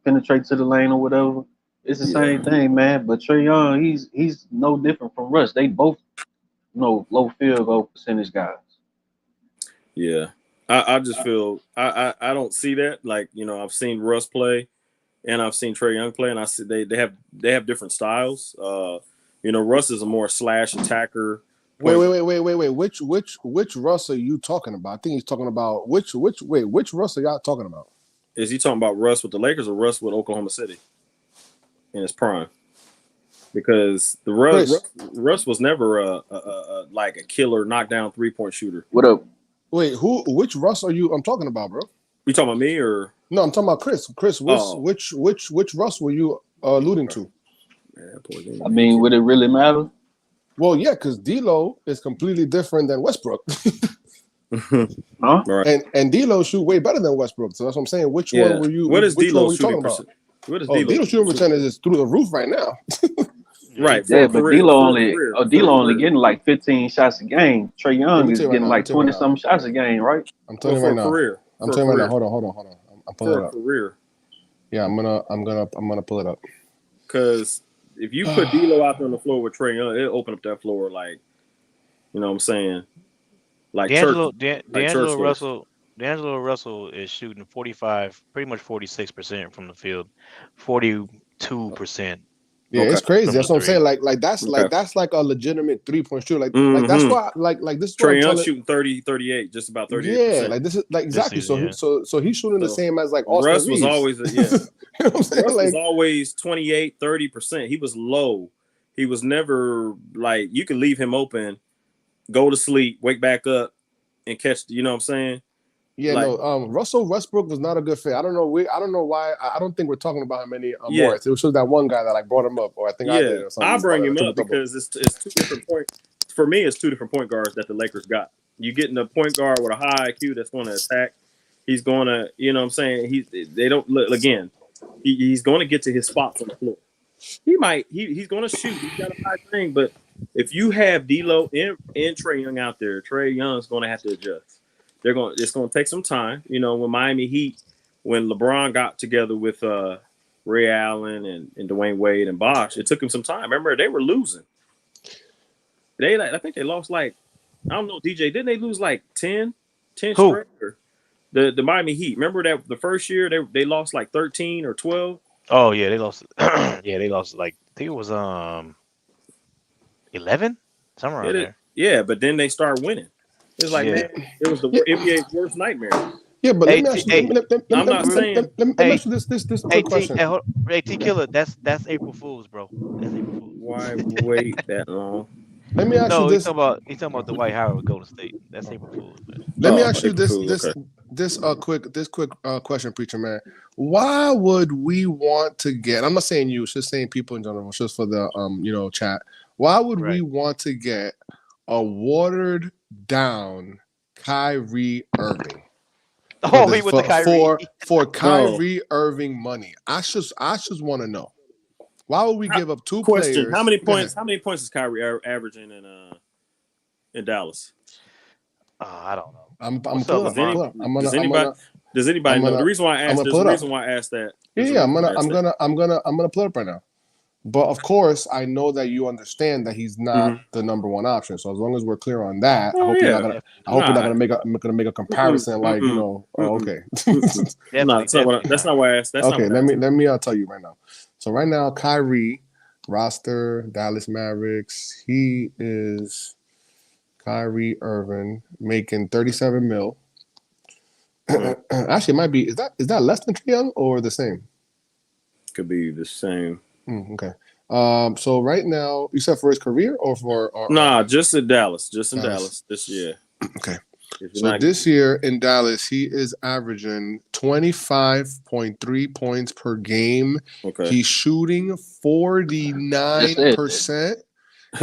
penetrates to the lane or whatever. It's the same thing, man. But Trey Young, he's no different from Russ. They both, you know, low field goal percentage guys. Yeah, I just feel I don't see that. Like, you know, I've seen Russ play, and I've seen Trey Young play, and I see they have different styles. You know, Russ is a more slash attacker. Wait. Which Russ are you talking about? I think he's talking about which Russ are y'all talking about? Is he talking about Russ with the Lakers or Russ with Oklahoma City in his prime? Because the Russ was never a like a killer knockdown 3-point shooter. What up? Wait, which Russ are you? I'm talking about, bro. You talking about me or no? I'm talking about Chris. Chris, which Russ were you alluding to? I mean, would it really matter? Well, yeah, because D'Lo is completely different than Westbrook. Huh? And D'Lo shoot way better than Westbrook. So that's what I'm saying. Which one were you? What is D'Lo shooting talking about? What is D'Lo shooting percentage is through the roof right now. Right. Yeah, but D'Lo only getting like 15 shots a game. Trey Young is getting like 20-something shots a game, right? I'm telling you right now. I'm telling you right now. Hold on. I'm pulling it up. Career. Yeah, I'm gonna pull it up. Because if you put D'Lo out there on the floor with Trey Young, it'll open up that floor like, you know what I'm saying? Like D'Angelo Russell is shooting 45, pretty much 46% from the field, 42%. Yeah, it's crazy. That's what I'm saying. Like that's like a legitimate 3-point shooter. Like that's why like this is Trey Young shooting 30, 38, just about 38%. Yeah, like this is like exactly. So he's shooting the same as like Austin Russ Reeves. was always you know what I'm saying? Russ like, was always 28, 30%. He was low. He was never like you could leave him open, go to sleep, wake back up, and catch. You know what I'm saying? Yeah, like, no. Russell Westbrook was not a good fit. I don't know why. I don't think we're talking about him more. It was just that one guy that like brought him up, or I think I did. Or something. I bring him up because it's two different points. For me, it's two different point guards that the Lakers got. You getting a point guard with a high IQ that's going to attack. He's going to, you know what I'm saying? They don't look again. He's going to get to his spots on the floor. He's going to shoot. He's got a high thing, but if you have D'Lo and Trey Young out there, Trey Young's going to have to adjust. It's going to take some time. You know, when Miami Heat, when LeBron got together with Ray Allen and Dwayne Wade and Bosh, it took him some time. Remember, they were losing. I think they lost like, I don't know, DJ, didn't they lose like 10 straight? Or the Miami Heat. Remember that the first year they lost like 13 or 12? Oh yeah, they lost. They lost like I think it was 11 somewhere around there. Yeah, but then they start winning. It's like man, it was the NBA's worst nightmare. Yeah, but let me ask you. I'm not saying. Let me ask you this quick question. Hey, T Killer, that's April Fool's, bro. That's April Fool's. Why wait that long? Let me ask you this. He's talking about Dwight Howard with Golden State. That's April Fool's. Man. Let me ask you this quick question, Preacher Man. Why would we want to get? I'm not saying you, just saying people in general, just for the chat. Why would we want to get a watered down Kyrie Irving. Oh, he with the Kyrie. For Kyrie Irving money. I just want to know. Why would we give up two Question: players? How many points? How many points is Kyrie averaging in Dallas? I don't know. I'm pulling up. Does anybody know? The reason why I asked. There's a reason why I asked that. Yeah, I'm gonna pull it up right now. But of course, I know that you understand that he's not the number one option. So as long as we're clear on that, I hope you're not gonna make a comparison like you know. Oh, okay. That's not why I asked. That's okay. Let me tell you right now. So right now, Kyrie roster Dallas Mavericks. He is Kyrie Irving making $37 million. Actually, it might be. Is that less than Trey Young or the same? Could be the same. Okay. So right now, you said for his career or for? Just in Dallas. Just in Dallas this year. Okay. So this year in Dallas, he is averaging 25.3 points per game. Okay. He's shooting 49%,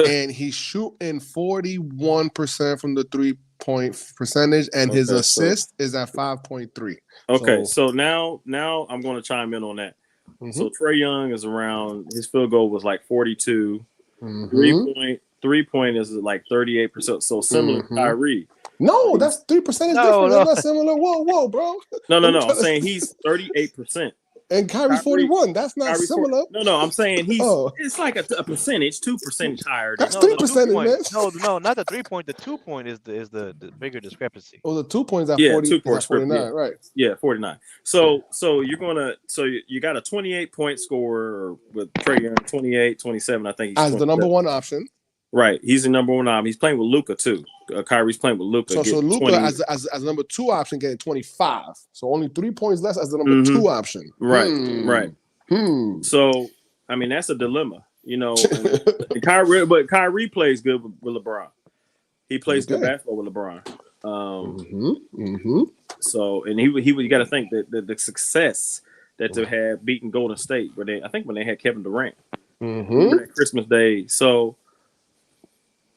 and he's shooting 41% from the 3-point percentage, and his assist is at 5.3. Okay, so now I'm going to chime in on that. Mm-hmm. So Trey Young is around, his field goal was like 42. Mm-hmm. 3-point is like 38%. So similar to Kyrie. No, that's 3% is different. That's not similar. Whoa, bro. No. I'm saying he's 38%. And Kyrie's 41. That's not similar. No. I'm saying he's. It's like a percentage, 2% higher. That's 3%, man. No, not the 3-point. The 2-point is the bigger discrepancy. Oh, the 2 points at 49, right? Yeah, 49. So you got a 28-point scorer with Trey Young, 28, 27. I think he's as the number one option. Right, he's the number one option. He's playing with Luka too. Kyrie's playing with Luka. So Luka as number 2 option getting 25. So only 3 points less as the number 2 option. Right. So I mean that's a dilemma, you know. and Kyrie plays good with LeBron. He plays good basketball with LeBron. So and you got to think that the success that they had beating Golden State, when they had Kevin Durant, Christmas Day. So.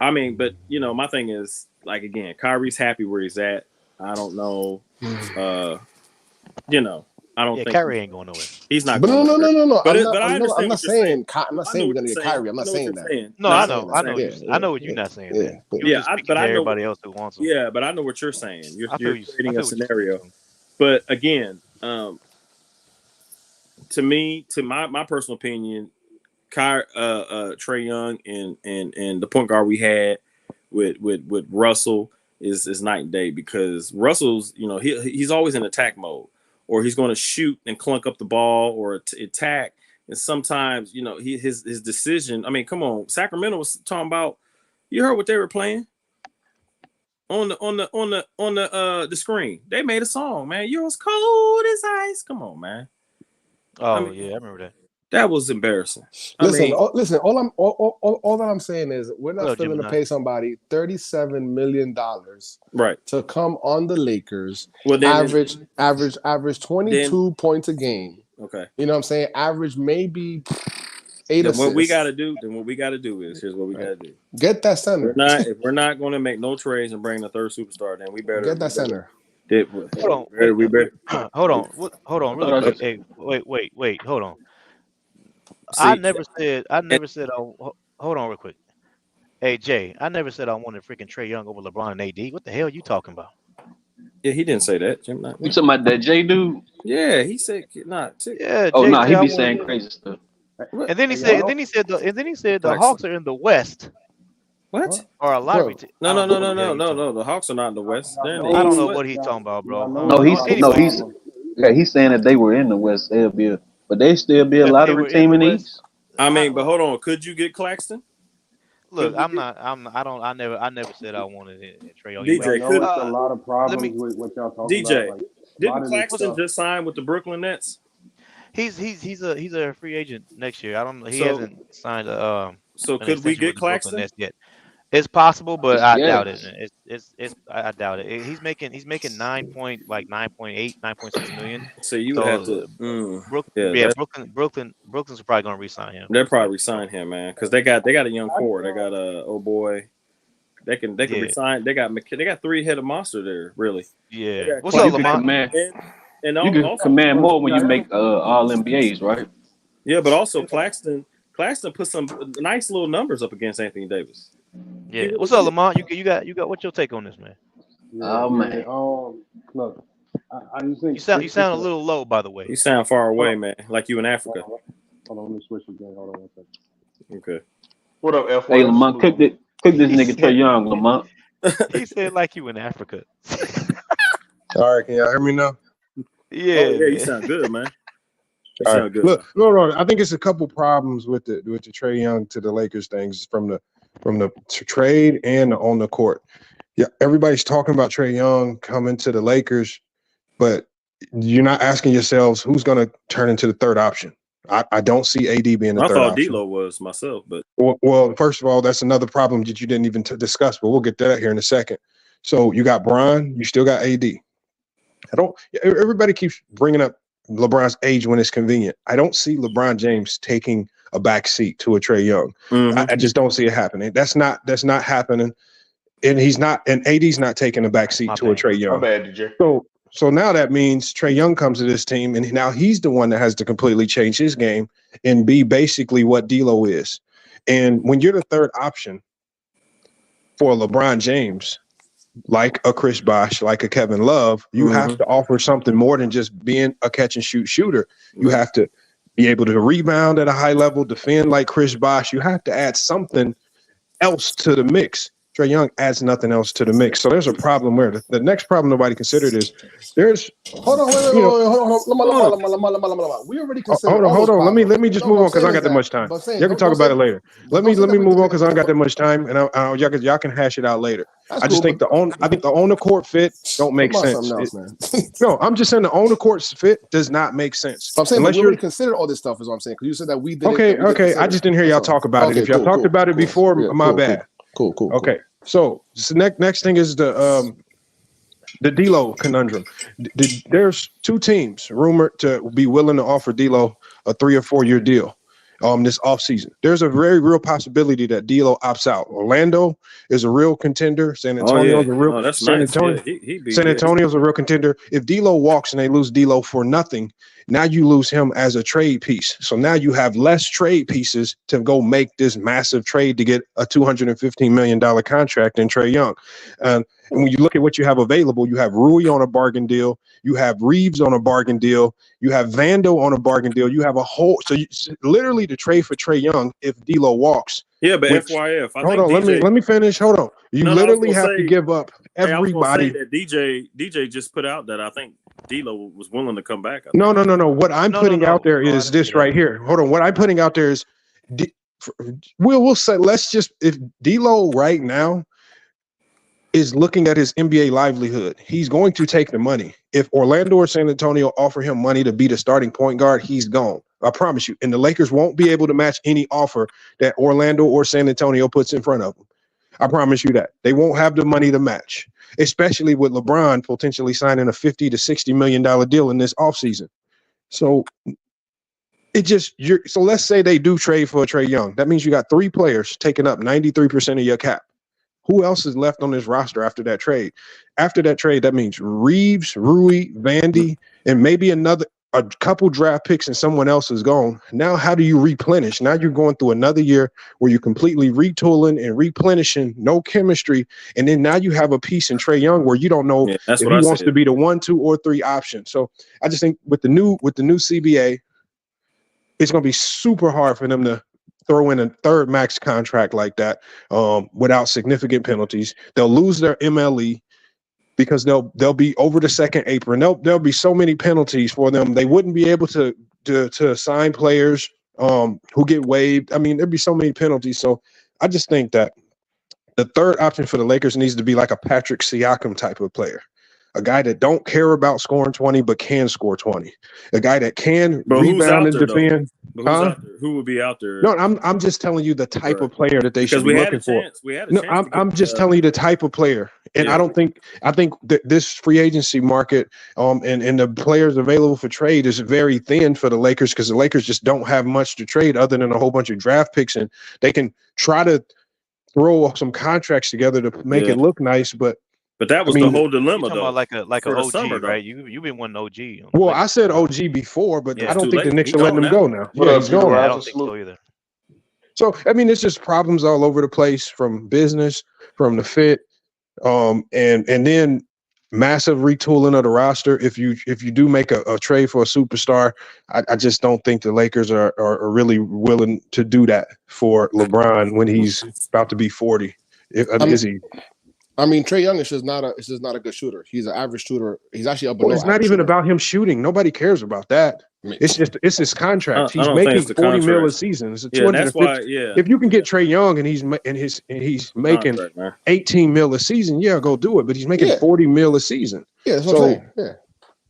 I mean, but you know, my thing is like again, Kyrie's happy where he's at. I don't know. You know, I don't think Kyrie ain't going nowhere. He's not. But going no. I'm not saying we're gonna get Kyrie. I'm not saying that. No, I know. I know what you're not saying. But I know everybody else who wants him. Yeah, but I know what you're saying. You're creating a scenario. But again, to my personal opinion. Trey Young and the point guard we had with Russell is night and day, because Russell's, you know, he's always in attack mode, or he's going to shoot and clunk up the ball or attack, and sometimes, you know, his decision. I mean, come on, Sacramento was talking about. You heard what they were playing on the screen. They made a song, man. You're as cold as ice. Come on, man. Oh, I remember that. That was embarrassing. Listen. All that I'm saying is we're not still going to pay somebody $37 million, right, to come on the Lakers. Well, average 22 points a game. Okay, you know what I'm saying? Average maybe 8 assists. What we got to do is here's what we got to do. Get that center. If we're not going to make no trades and bring the third superstar, then we better get that center. Hold on. Really quick. Hey, wait. Hold on. I never said. Hold on, real quick. Hey Jay, I never said I wanted freaking Trey Young over LeBron and AD. What the hell are you talking about? Yeah, he didn't say that. Jim, you talking about that Jay dude? Yeah, he said not. Yeah. Oh no, he be saying crazy stuff. And then he said the Hawks are in the West. What? Or a lottery team. No. The Hawks are not in the West. I don't know what he's talking about, bro. He's saying that they were in the West. But they still be a lottery team in the East. I mean, but hold on. Could you get Claxton? Look, I never said I wanted Trey Young. DJ, there's a lot of problems with what y'all talking DJ, about. Like, didn't Claxton just sign with the Brooklyn Nets? He's a free agent next year. I don't know. He hasn't signed a. So could we get Claxton yet? It's possible, but I doubt it. I doubt it. He's making 9.8, 9.6 million. So you would have to. Brooklyn's probably gonna re-sign him. They're probably re-sign him, man, because they got a young core. They got a They can resign. They got 3-headed monster there, really. Yeah. What's up, Lamont? And you can also, command more when you make all NBAs, right? Yeah, but also Claxton put some nice little numbers up against Anthony Davis. Yeah. What's up, Lamont? You got what's your take on this, man? Yeah, man. Look, I just think you sound a little low, by the way. You sound far away, man, like you in Africa. Hold on, let me switch again. Hold on 1 second. Okay. What up, F1? Hey, Lamont, cook this nigga Trey Young, Lamont. He said like you in Africa. All right, can y'all hear me now? Yeah. Oh, yeah, you sound good, man. You sound good. Look, no, I think it's a couple problems with the Trae Young to the Lakers things from the trade and on the court. Yeah, everybody's talking about Trae Young coming to the Lakers, but you're not asking yourselves who's going to turn into the third option. I don't see AD being the third option. I thought D'Lo was myself, but well, first of all, that's another problem that you didn't even discuss, but we'll get to that here in a second. So you got Bron, you still got AD. Everybody keeps bringing up LeBron's age when it's convenient. I don't see LeBron James taking a back seat to a Trae Young. Mm-hmm. I just don't see it happening. That's not happening. And AD's not taking a back seat to a Trae Young. My bad, DJ. So now that means Trae Young comes to this team, and now he's the one that has to completely change his game and be basically what D'Lo is. And when you're the third option for LeBron James, like a Chris Bosh, like a Kevin Love, you have to offer something more than just being a catch and shoot shooter. You have to be able to rebound at a high level, defend like Chris Bosh. You have to add something else to the mix. Trae Young adds nothing else to the mix. So there's a problem where the next problem nobody considered is there's hold on. We already considered. Hold on. Let me just move on because I got that much time. Y'all can talk about it later. Let me move on because I don't got that much time, and y'all can hash it out later. I just think the on the court fit don't make sense. No, I'm just saying the on the court fit does not make sense. I'm saying we already considered all this stuff is what I'm saying because you said that we did. Okay. I just didn't hear y'all talk about it. If y'all talked about it before, my bad. Cool. Okay, so next thing is the D'Lo conundrum. There's two teams rumored to be willing to offer D'Lo a 3 or 4 year deal this offseason. There's a very real possibility that D'Lo opts out. Orlando is a real contender. San Antonio's San Antonio's a real contender. If D'Lo walks and they lose D'Lo for nothing, now you lose him as a trade piece. So now you have less trade pieces to go make this massive trade to get a $215 million contract in Trae Young. And when you look at what you have available, you have Rui on a bargain deal. You have Reeves on a bargain deal. You have Vando on a bargain deal. You have a whole literally to trade for Trae Young if D'Lo walks. Yeah, but FYF. Hold on, let me finish. Hold on. You literally have to give up everybody. That DJ just put out that I think D'Lo was willing to come back. No. What I'm putting out there is this right here. Hold on. What I'm putting out there is we'll say if D'Lo right now is looking at his NBA livelihood, he's going to take the money. If Orlando or San Antonio offer him money to be the starting point guard, he's gone. I promise you. And the Lakers won't be able to match any offer that Orlando or San Antonio puts in front of them. I promise you that. They won't have the money to match, especially with LeBron potentially signing a $50 to $60 million deal in this offseason. So so let's say they do trade for Trae Young. That means you got 3 players taking up 93% of your cap. Who else is left on this roster after that trade? After that trade, that means Reeves, Rui, Vandy, and maybe a couple draft picks and someone else is gone. Now, how do you replenish? Now you're going through another year where you're completely retooling and replenishing, no chemistry. And then now you have a piece in Trae Young where you don't know if he wants to be the 1, 2, or 3 option. So I just think with the new CBA, it's going to be super hard for them to throw in a third max contract like that without significant penalties. They'll lose their MLE because they'll be over the second apron. There'll be so many penalties for them. They wouldn't be able to sign players who get waived. I mean, there'd be so many penalties. So I just think that the third option for the Lakers needs to be like a Patrick Siakam type of player. A guy that don't care about scoring 20 but can score 20. A guy that can rebound and defend. Who would be out there? No, I'm just telling you the type of player that they should be looking for. I'm just telling you the type of player. And I think that this free agency market and the players available for trade is very thin for the Lakers because the Lakers just don't have much to trade other than a whole bunch of draft picks, and they can try to throw some contracts together to make it look nice, but that was I mean, the whole dilemma, Talking though. about like for an the OG, summer, though. right? You've been wanting OG. Well, I said OG before, but Yeah. I don't Too think the late. Knicks He are letting gone him go now. now. What Yeah, up, he's G gone. I Rob? don't think so either. So I mean, it's just problems all over the place, from business, from the fit, and then massive retooling of the roster. If you do make a trade for a superstar, I just don't think the Lakers are really willing to do that for LeBron when he's about to be 40. Is he? I mean, Trey Young is just not a good shooter. He's an average shooter. He's actually a below Well, it's not average even shooter. about him shooting. Nobody cares about that. I mean, It's his contract. I He's don't think making it's the 40 mil a contract. season. It's a Yeah, that's 250. why. Yeah, If you can get Trey Young and he's making contract, man. 18 mil a season, yeah, go do it. But he's making Yeah. 40 mil a season. Yeah, that's what I'm saying. Yeah.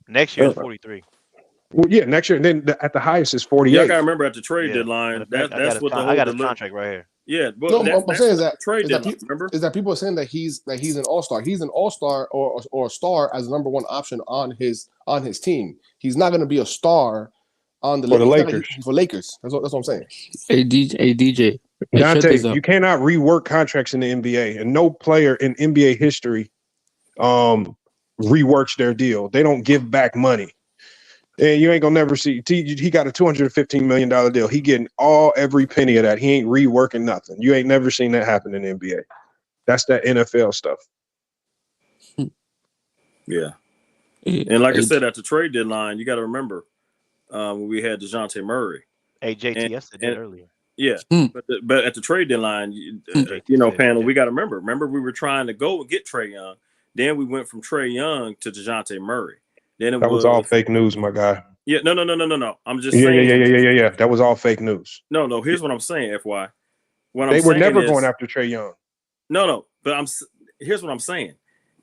Next year is 43. Well, yeah, next year, and then at the highest is 48. Y'all gotta remember at the trade Yeah. deadline, I that's what the whole I got his dilemma. contract right here. Yeah, but No, that's, what I'm saying is that trade deadline. Remember? is that people are saying that he's an all-star. He's an all-star or a star as the number one option on his team. He's not going to be a star on the For the Lakers. Lakers. For Lakers. That's what I'm saying. Hey DJ, hey, check Dante, this out. you cannot rework contracts in the NBA, and no player in NBA history reworks their deal. They don't give back money. And you ain't gonna never see. He got a $215 million deal. He getting every penny of that. He ain't reworking nothing. You ain't never seen that happen in the NBA. That's that NFL stuff. Yeah. And like I said, at the trade deadline, you got to remember when we had DeJounte Murray. Hey, JT, I said that earlier. Yeah, but at the trade deadline, panel, we got to remember. Remember, we were trying to go and get Trae Young. Then we went from Trae Young to DeJounte Murray. Then That was all fake news, my guy. Yeah, no. I'm just saying. Yeah. That was all fake news. No. Here's what I'm saying, FY. They were never going after Trae Young. No. But here's what I'm saying.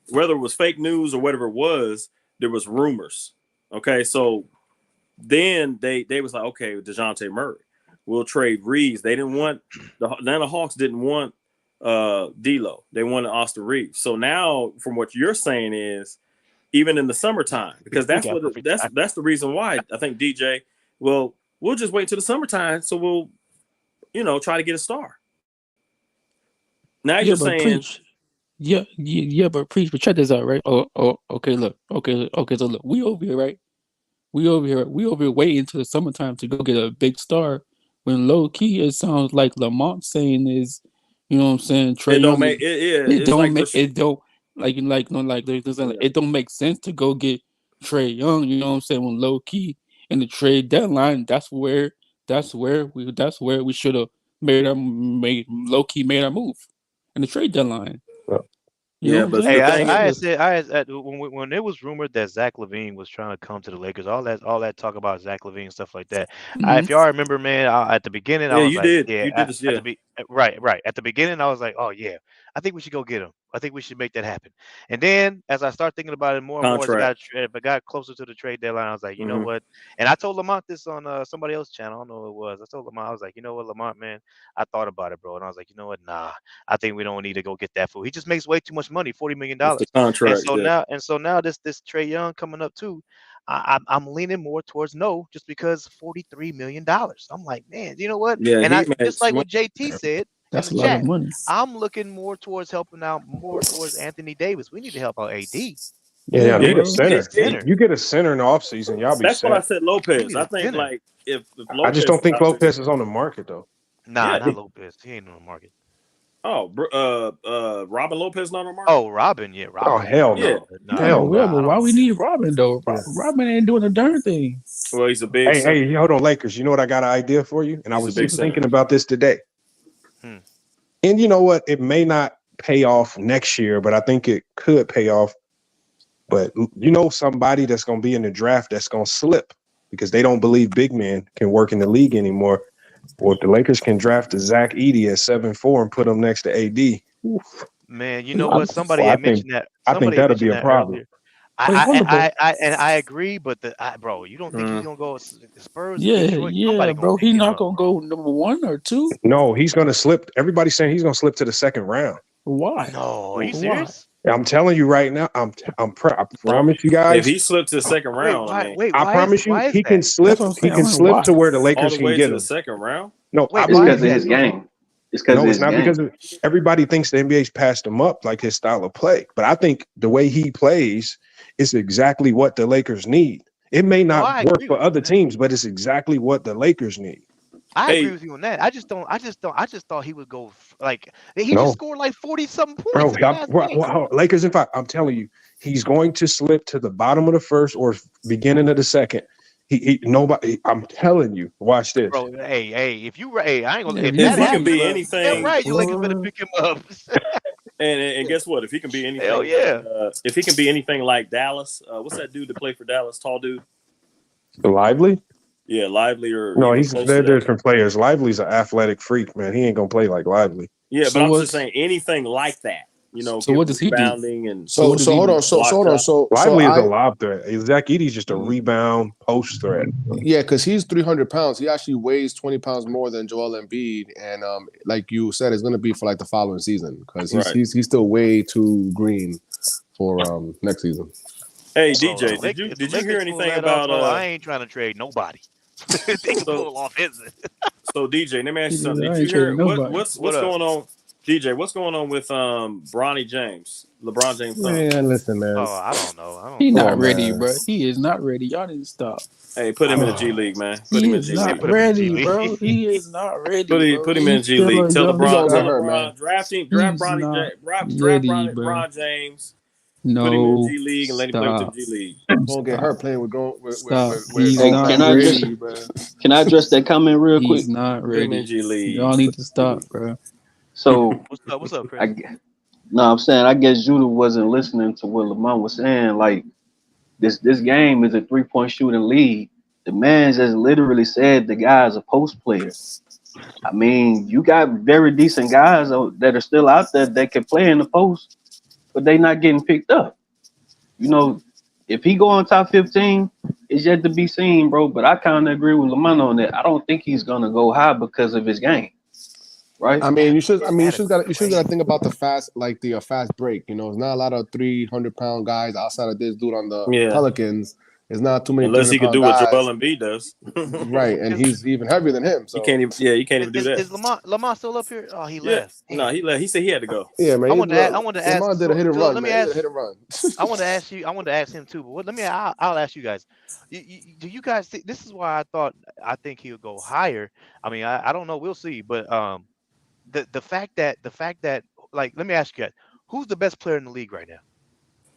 Whether it was fake news or whatever it was, there was rumors. Okay, so then they was like, okay, DeJounte Murray, we'll trade Reeves. They didn't want the Atlanta Hawks didn't want D'Lo. They wanted Austin Reeves. So now, from what you're saying is, even in the summertime, because that's the reason why I think DJ. Well, we'll just wait till the summertime, so we'll try to get a star. Now you're saying. Preach. But preach. But check this out, right? Okay. Look. So look, we over here, right? We over here waiting until the summertime to go get a big star. When low key, it sounds like Lamont saying is, you know what I'm saying? Trey It don't Young make it. Yeah, it don't make it don't it don't make sense to go get Trey Young. You know what I'm saying? When low key in the trade deadline, that's where we should have made our move in the trade deadline. But I said when it was rumored that Zach LaVine was trying to come to the Lakers, all that talk about Zach LaVine and stuff like that. If y'all remember, man, at the beginning, I was right. At the beginning, I was like, oh yeah, I think we should go get him. I think we should make that happen. And then as I start thinking about it more and more, as I got closer to the trade deadline, I was like, you know what? And I told Lamont this on somebody else's channel. I don't know who it was. I told Lamont, I was like, you know what, Lamont, man, I thought about it, bro. And I was like, you know what? Nah, I think we don't need to go get that fool. He just makes way too much money, $40 million. The contract. And so now this Trae Young coming up too. I'm leaning more towards no, just because $43 million. I'm like, man, you know what? Yeah, and just like what JT said. That's a lot of money. I'm looking more towards helping out towards Anthony Davis. We need to help out AD. Yeah, need a center. You get a center in the offseason, y'all be That's set. what I said, Lopez. I think like if Lopez I just don't think Lopez is on the market though. Nah, not Lopez. He ain't on the market. Oh, Robin Lopez not on the market. Oh, Robin, yeah. Robin. Oh, hell no. Yeah. Hell no. But why we need Robin though? Robin ain't doing a darn thing. Well, he's a big. Hey, hold on, Lakers. You know what? I got an idea for you, and I was just thinking about this today. And you know what? It may not pay off next year, but I think it could pay off. But you know somebody that's going to be in the draft that's going to slip because they don't believe big men can work in the league anymore. Well, if the Lakers can draft a Zach Edey at 7'4" and put him next to AD. Oof. Man, you know what? Somebody had mentioned that. I think that'll be a problem. I agree, but bro, you don't think he's gonna go Spurs? Yeah, bro. He's not gonna go number 1 or 2. No, he's gonna slip. Everybody's saying he's gonna slip to the second round. Why? No, are you serious? I'm telling you right now. I promise you guys. If he slipped to the second round, I promise you, he can slip. He can slip to where the Lakers all the way can get to him. the second round. No, it's because of his game. It's because No, of it's his not game. because of, everybody thinks the NBA's passed him up like his style of play. But I think the way he plays is exactly what the Lakers need. It may No, not I work agree for with you other on that. teams, but it's exactly what the Lakers need. I agree Hey, with you on that. I just thought he would go like he just No, scored like 40 something bro, points in the last game. Lakers in 5. I'm telling you, he's going to slip to the bottom of the first or beginning of the second. Nobody. I'm telling you. Watch this. Bro, hey, if you hey, I ain't gonna If if you if that he can happens, be bro, damn anything, right, you Lakers better boy, pick him up. and guess what? If he can be Hell anything like yeah. if he can be anything like Dallas, what's that dude that played for Dallas? Tall dude. Lively? Yeah, Lively or No, even close to they're that. different players. Lively's an athletic freak, man. He ain't gonna play like Lively. Yeah, but so I'm just what's saying anything like that. You know, so get what does he do? rebounding and So what does he hold do? on. So block hold on. shots. So Lively is a I lob threat. Zach Edey's just a rebound post threat. yeah, because he's 300 pounds. He actually weighs 20 pounds more than Joel Embiid, and like you said, it's going to be for like the following season because Right. he's still way too green for next season. Hey Bro, DJ, if did you Lakers hear pull anything that off, about bro, I ain't trying to trade nobody. They can so pull off his. so DJ? Let me ask He you said, something. I Did ain't you hear trading nobody. what's What up? going on, DJ? What's going on with Bronny James, LeBron James' son? Man, listen, man. Oh, I don't know. He Come not on, ready, man. bro. He is not ready. Y'all need to stop. Hey, put I him in don't the G know. League, man. Put He him in is G They League. not put him in the G ready, League. bro. He is not ready, bro. Put him in the He's G still a League. Tell young He LeBron, gonna get tell star. hurt, man. LeBron, draft He's not draft ready, bro. Bron James. Put him in the No, G League and let him play with the stop, G League. Gonna get stop, hurt playing with stop. with He's Hey, grown can not men. I address ready, bro. can I address that comment real He's quick? not Put him in ready. G League. Y'all need Put to him in G stop, League. bro. So What's up, Chris? no, I'm saying I guess Judah wasn't listening to what Lamont was saying. Like this game is a 3-point shooting league. The man just literally said the guy's a post player. I mean, you got very decent guys that are still out there that can play in the post, but they not getting picked up. You know, if he go on top 15, it's yet to be seen, bro. But I kind of agree with Lamont on that. I don't think he's gonna go high because of his game, right? I mean, you should That'd be got to crazy. think about the fast break. You know, it's not a lot of 300-pound guys outside of this dude on the Yeah. Pelicans. There's not too many Unless he could 300-pound do what guys, Joel Embiid does. right? And he's even heavier than him. You So can't even do that. Is Lamont still up here? Oh, he Yeah. left. No, Damn. he left. He said he had to go. yeah, man. I Look, wanted to ask. Lamont did a hit and So run, let me man. He did a ask. hit and run. I wanted to ask you. I wanted to ask him too. But I'll ask you guys. Do you guys think this is why I think he'll go higher? I mean, I don't know. We'll see. But the fact that like, let me ask you guys, who's the best player in the league right now?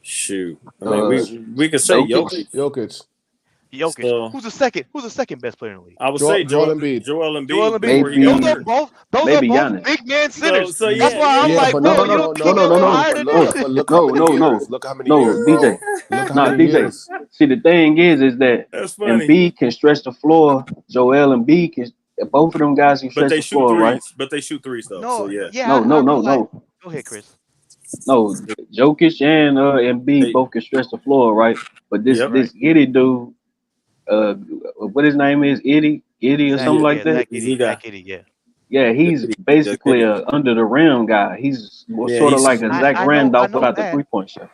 Shoot. I mean, we could say Jokic. Jokic. So Who's the second best player in the league? I would say Joel Embiid. Joel Embiid Joel before Embiid. he got Those are hurt. both big man centers. So That's yeah, why I'm yeah. like, but bro, you don't think he'll go higher than this? But look how many years. Look how many years, bro. DJ. Look how Nah, many DJ. years. See, the thing is that That's funny. Embiid can stretch the floor. Joel Embiid can. Both of them guys can But stretch they the shoot floor, right? threes. But they shoot threes though. No, So yeah. yeah, No. Go ahead, Chris. No, Jokic and Embiid both can stretch the floor, right? But this Giddy dude, what his name is, Giddy or something like that. Zach Giddy, yeah. Yeah, he's basically a under the rim guy. He's sort of like a Zach I Randolph know without the that. 3-point shot.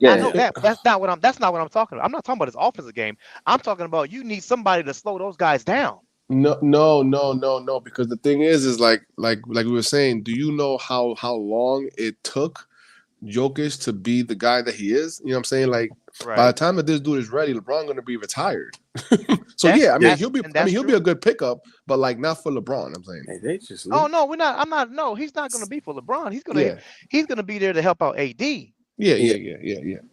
I Yeah, know that. But that's not what I'm talking about. I'm not talking about his offensive game. I'm talking about you need somebody to slow those guys down. No. Because the thing is like we were saying. Do you know how long it took Jokic to be the guy that he is? You know what I'm saying? Like by the time that this dude is ready, LeBron going to be retired. So he'll be a good pickup, but like not for LeBron. I'm saying. Hey, they just Oh no, we're not. I'm not. No, he's not going to be for LeBron. He's going to be there to help out AD. Yeah.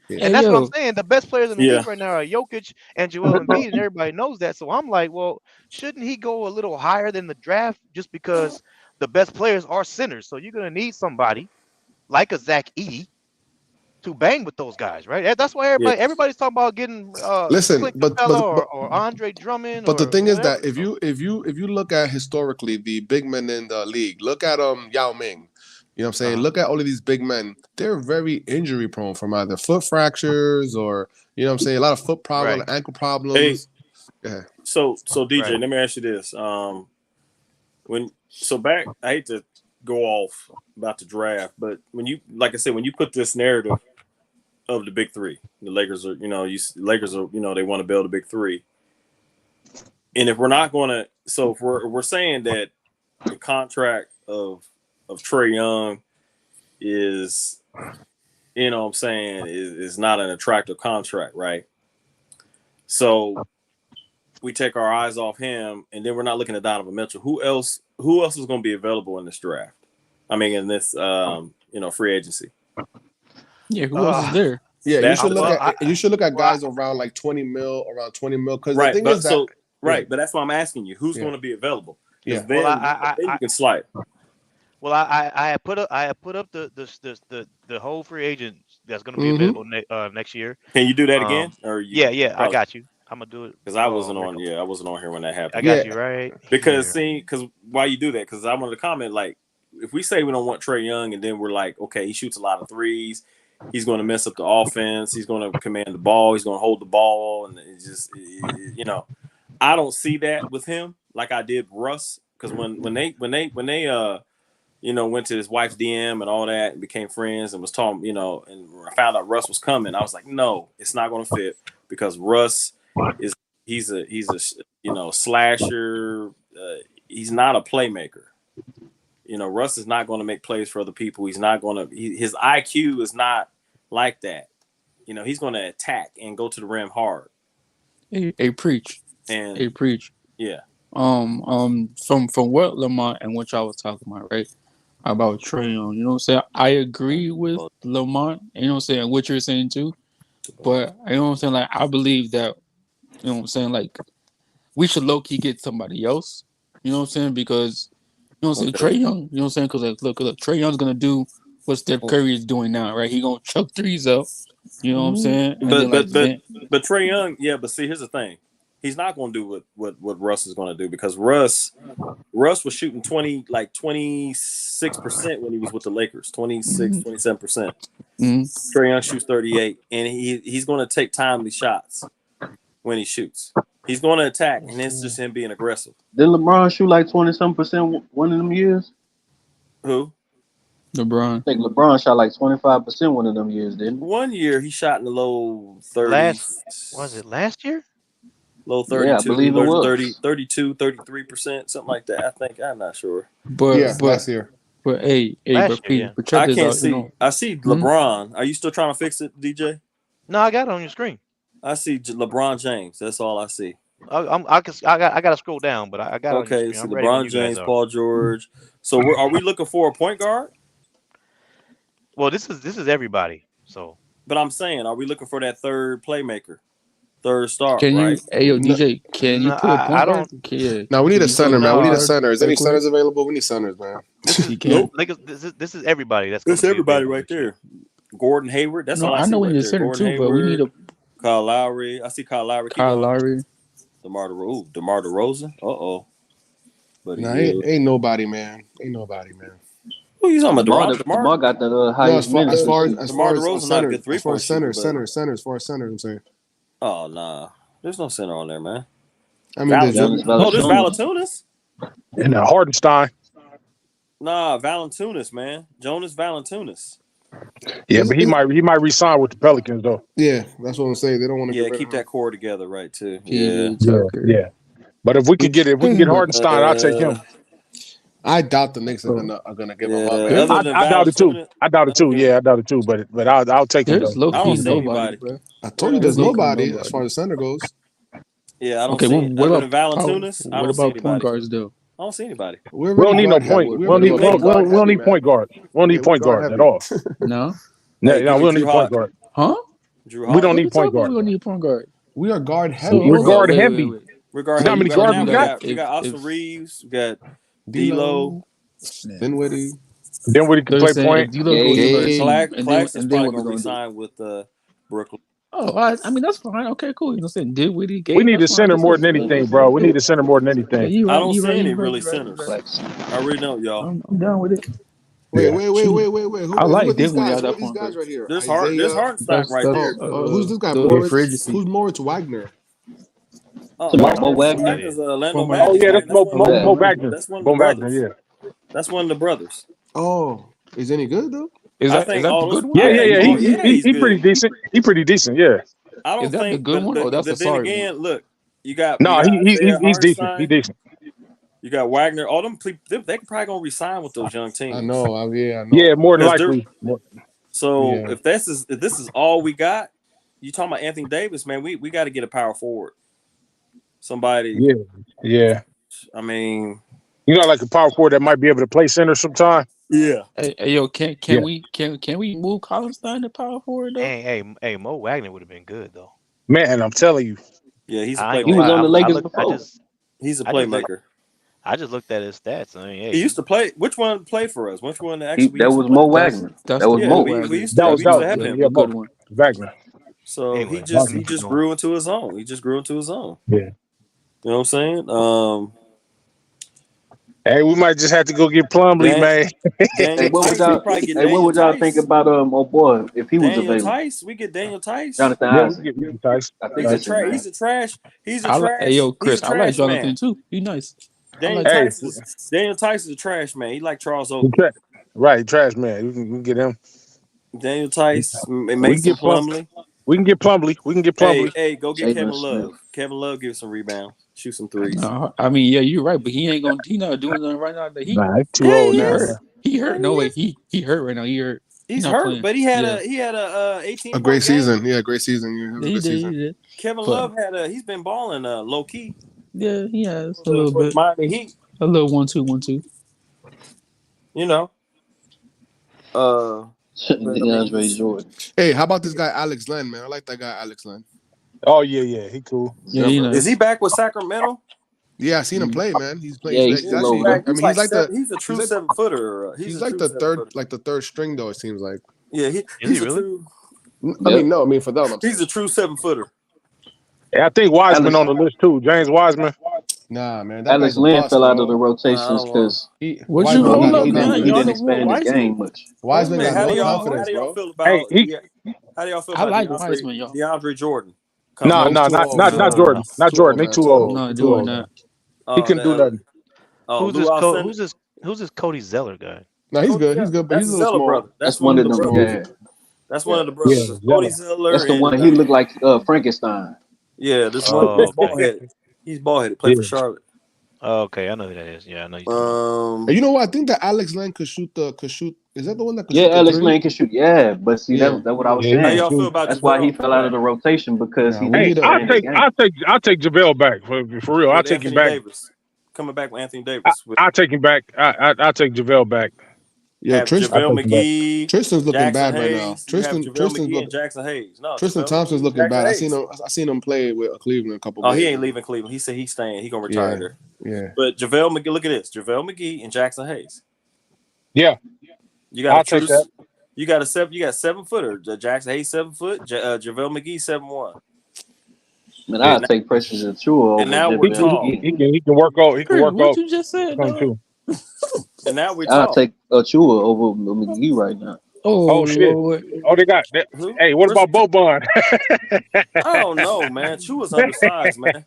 And that's what I'm saying. The best players in the league right now are Jokic and Joel Embiid, and everybody knows that. So I'm like, well, shouldn't he go a little higher than the draft just because the best players are centers? So you're going to need somebody like a Zach Edey to bang with those guys, right? That's why everybody's talking about getting Listen, Clint but Capella or Andre Drummond. But the or thing is whatever. that if you look at historically the big men in the league, look at Yao Ming. You know what I'm saying? Look at all of these big men. They're very injury prone from either foot fractures or, you know what I'm saying, a lot of foot problems, ankle problems. Hey, so DJ, let me ask you this. I hate to go off about the draft, but when you put this narrative of the big three, the Lakers are, they want to build a big three. And if we're not going to, if we're saying that the contract of Trae Young is, you know what I'm saying, is not an attractive contract, right? So we take our eyes off him, and then we're not looking at Donovan Mitchell. Who else is going to be available in this draft? I mean, in this free agency. Yeah, who else is there? Yeah, you should look at guys around like 20 mil, because the thing is that but that's why I'm asking you, who's going to be available? Yeah, then you can slide. Well, I had put up the whole free agent that's going to be available next year. Can you do that again? Or I got you. I'm gonna do it because I wasn't on. Yeah, I wasn't on here when that happened. I got you right. Because why you do that? Because I wanted to comment, like, if we say we don't want Trae Young, and then we're like, okay, he shoots a lot of threes, he's going to mess up the offense, he's going to command the ball, he's going to hold the ball, and it's just, I don't see that with him like I did Russ. Because when they went to his wife's DM and all that and became friends and was talking, and I found out Russ was coming, I was like, no, it's not going to fit because Russ he's a slasher. He's not a playmaker. Russ is not going to make plays for other people. He's not going to. His IQ is not like that. He's going to attack and go to the rim hard. Hey, preach. And preach. Yeah. From what Lamont and what y'all was talking about, right? About Trae Young, you know what I'm saying? I agree with Lamont, you know what I'm saying, what you're saying too. But you know what I'm saying, like I believe that, you know what I'm saying, like we should low key get somebody else. You know what I'm saying? Because you know what I'm saying, Trae Young, you know what I'm saying? Because look, Trae Young's gonna do what Steph Curry is doing now, right? He gonna chuck threes up. You know what I'm saying? And but Trae Young, but see, here's the thing. He's not going to do what Russ is going to do because Russ was shooting 26% when he was with the Lakers, 27%. Trae Young shoots 38%, and he's going to take timely shots when he shoots. He's going to attack, and it's just him being aggressive. Did LeBron shoot like 20-some% one of them years? Who? LeBron. I think LeBron shot like 25% one of them years, didn't he? 1 year he shot in the low 30s. Was it last year? Low 32, yeah, I believe it was. 32, 33%, something like that. I think, I'm not sure. But last year. But hey, but check I this can't out, see. I see LeBron. Are you still trying to fix it, DJ? No, I got it on your screen. I see LeBron James. That's all I see. I got to scroll down, but I got it on your So screen. LeBron James, Paul George. So are we looking for a point guard? Well, this is everybody. So, but I'm saying, are we looking for that third playmaker? Third star, can right? You, DJ, can you put a point guard? No, we need a center, man. We need a center. Is any centers available? We need centers, man. Nope. This is everybody. That's everybody right there. Gordon Hayward. That's all I see. I know we right need a there. center Gordon too, Hayward, but we need a Kyle Lowry. I see Kyle Lowry. DeMar DeRozan. But ain't nobody, man. Who you talking about? DeMar got the highest minutes. As far as centers, I'm saying. Oh nah, there's no center on there, man. I mean, there's Valanciunas. And Hardenstein. Nah, Valanciunas, man. Jonas Valanciunas. Yeah, but he might resign with the Pelicans though. Yeah, that's what I'm saying. They don't want to. Keep that core together, right? Too. Yeah. But if we could get Hardenstein, I'll take him. I doubt the Knicks are gonna give him up. I doubt it too. Yeah, I doubt it too. But I'll take him. There's low key nobody. I told you there's nobody as far as center goes. Yeah, I don't see. What about Valanciunas? What about point guards though? I don't see anybody. We don't need no point. We don't need point guard. We don't need point guard at all. No, we don't need point guard. Huh? We don't need point guard. We don't need point guard. We are guard heavy. We're guard heavy. How many guards we got? We got Austin Reeves. We got D'Lo. Dinwiddie. Dinwiddie can play point. Clax is probably going to resign with Brooklyn. Oh, I mean that's fine. Okay, cool. You know, saying Dinwiddie. We need a center more than anything, bro. We need a center more than anything. I don't see any really centers. I really don't, y'all. I'm down with it. Wait. I like Dinwiddie. Who are these guys right here? There's Hardenstein right there. Who's this guy? Who's Moritz Wagner? Mo Wagner. Oh yeah, that's Mo Wagner. Mo Wagner, yeah. That's one of the brothers. Oh, is any good though? Is that the good one? Yeah. He's pretty decent. He's pretty decent. Yeah. I don't think the good one or that's the sorry again, one? Look, you got. No, he's decent. He's decent. You You got Wagner. All them they probably gonna resign with those young teams. I know. Yeah, more than likely. So if this is all we got, you talking about Anthony Davis, man? We got to get a power forward. Somebody. Yeah. I mean, like a power forward that might be able to play center sometime. Yeah. Hey, yo, can we move Collinstein to power forward though? Hey, Mo Wagner would have been good though. Man, I'm telling you. Yeah, he's a I ain't playmaker. gonna lie, on the Lakers I before. He's a playmaker. I just looked at his stats. I mean, hey, He used to play. Which one played for us? Which one actually? That was Mo Wagner. That was Mo. We used to have him. Yeah, Mo Wagner. So Anyway, he just grew into his own. He just grew into his own. Yeah. You know what I'm saying? Hey, we might just have to go get Plumlee, man. Hey, what would y'all think about oh boy if he was Daniel available? Tice, we get Daniel Tice. Jonathan Isaac. We get Tice. I think He's a trash. Hey, yo, Chris, I like Jonathan too. He's nice. Daniel Tice is a trash man. He like Charles Oakley. Right, trash man. We can get him. Daniel Tice, Mason Plumlee. We can get Plumlee. Hey, go get Kevin Love. Kevin Love gives some rebounds, shoot some threes. I mean, yeah, you're right, but he not doing nothing right now. He's too old now. He hurt. No way, he hurt right now. He hurt. He's hurt, playing. But he had a 18. A great season. Yeah, great season. He did. Kevin Love he's been balling low key. Yeah, he has a little bit. Miami Heat. A little 1-2. You know. DeAndre Jordan. Hey, how about this guy Alex Len, man? I like that guy Alex Len. Oh yeah, he cool. Yeah, is he back with Sacramento? Yeah, I seen him play, man. He's playing. Yeah, he's actually, I mean, he's a true 7-footer. He's like the third string though. It seems like. Yeah, he's a true. I mean, for them, he's a true 7-footer. Yeah, I think Wiseman on the list too. James Wiseman. Nah, man. Alex Len fell out of the rotations because he didn't expand his game much. Wiseman got no confidence, How do y'all bro. feel about? How do y'all feel about Wiseman, y'all. DeAndre Jordan? No, not Jordan. Not Jordan. They too old. No, doing that. He couldn't do nothing. Who's this Cody Zeller guy? No, he's good. He's good, but he's a little small. Brother. That's one of them. Yeah. That's one of the brothers. Yeah, Cody Zeller. That's the one. He looked like Frankenstein. Yeah, this one. He's bald-headed. He's bald-headed. Played for Charlotte. Oh, okay, I know who that is. Yeah, I know. You know what? I think that Alex Len could shoot. Is that the one that? Could shoot Alex the Len can shoot. Yeah, but see, that's what I was saying. How y'all feel about that's why he fell out of the rotation because he. Hey, I'll take JaVale back for real. I'll take him back. Davis. Coming back with Anthony Davis. I'll take him back. I'll take JaVale back. Yeah, JaVale McGee. Tristan's looking Jackson bad Hayes, right now. Tristan's McGee and Jackson Hayes. No, Tristan Thompson's looking bad. I seen him play with Cleveland a couple. Oh, he ain't leaving Cleveland. He said he's staying. He gonna retire there. Yeah. But JaVale McGee, look at this. JaVale McGee and Jackson Hayes. Yeah. You got take that. You got 7-footer. Jackson Hayes 7 foot. JaVale McGee 7'1". Man, I'll take Precious Achiuwa. And now we're talking. He can work out. He can work out. What you just said? And now we're I'll talking. take Achiuwa over McGee right now. Oh shit! Lord. Oh, they got that. Hey, what about Boban? I don't know, man. Chua's undersized, man.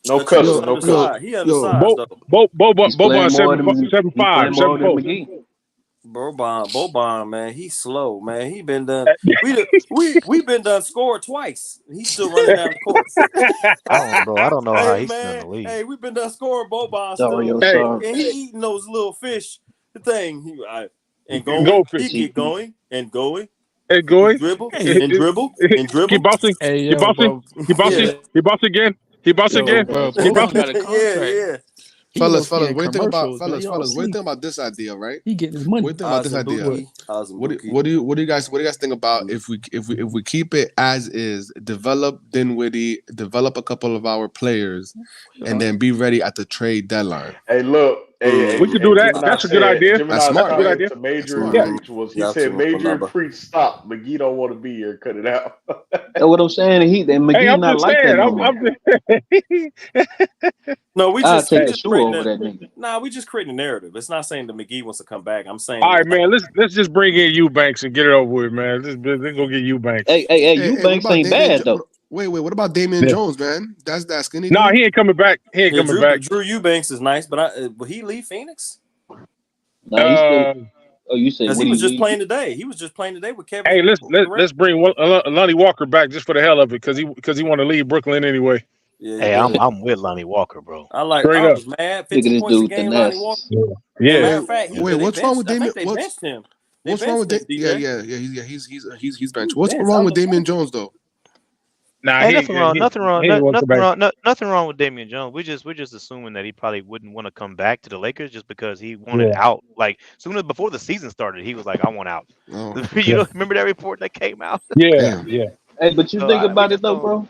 No cussing, no cussing. He undersized though. Boban 7'5". Boban, man, he's slow, man. He been done. We been done scored twice. He's still running down the court. I don't know how he's in the league. Hey, we been done scoring Boban still, and he eating those little fish. The thing, he keep going and going. And going. Dribble and dribble and dribble. Keep bossing. Hey, He bossing. He bossing. He bossing again. He bossing again. He bossing. Yeah. Fellas, what do you think about this idea, right? He getting his money. What do you think about this idea? What do you guys think about if we keep it as is, develop Dinwiddie, develop a couple of our players, and then be ready at the trade deadline? Hey, look. Hey, we could do that. That's a good idea. That's smart. Good idea. The major breach was he said major breach stop. McGee don't want to be here. Cut it out. That's what I'm saying. McGee not like that. No, we just take Achiuwa over that nigga. Nah, we just creating a narrative. It's not saying that McGee wants to come back. I'm saying. All right, man. Let's just bring in Eubanks and get it over with, man. Let's go get Eubanks. Hey, Eubanks ain't bad though. Wait, what about Damian Jones, man? That's that skinny. No, he ain't coming back. He ain't coming back. Drew Eubanks is nice, but will he leave Phoenix? No, you said he was just playing today. He was just playing today with Kevin. Hey, let's bring Lonnie Walker back just for the hell of it, because he want to leave Brooklyn anyway. Yeah, he Hey, does. I'm with Lonnie Walker, bro. I Straight up. was mad. Look at 50 this points a dude with the game, Lonnie Walker. glasses. Yeah. Matter Yeah. of fact, Wait, what's wrong with I Damian? think they benched him. What's wrong with him, Yeah, he's benched. What's wrong with Damian Jones though? Nah, Hey, he nothing wrong. Nothing wrong. ain't want to come back. Nothing wrong with Damian Jones. We're just assuming that he probably wouldn't want to come back to the Lakers just because he wanted Yeah. out. Like soon as before the season started, he was like, "I want out." Oh. You know, remember that report that came out? Yeah, Damn. yeah. Hey, but you So think we about it just though, don't. bro.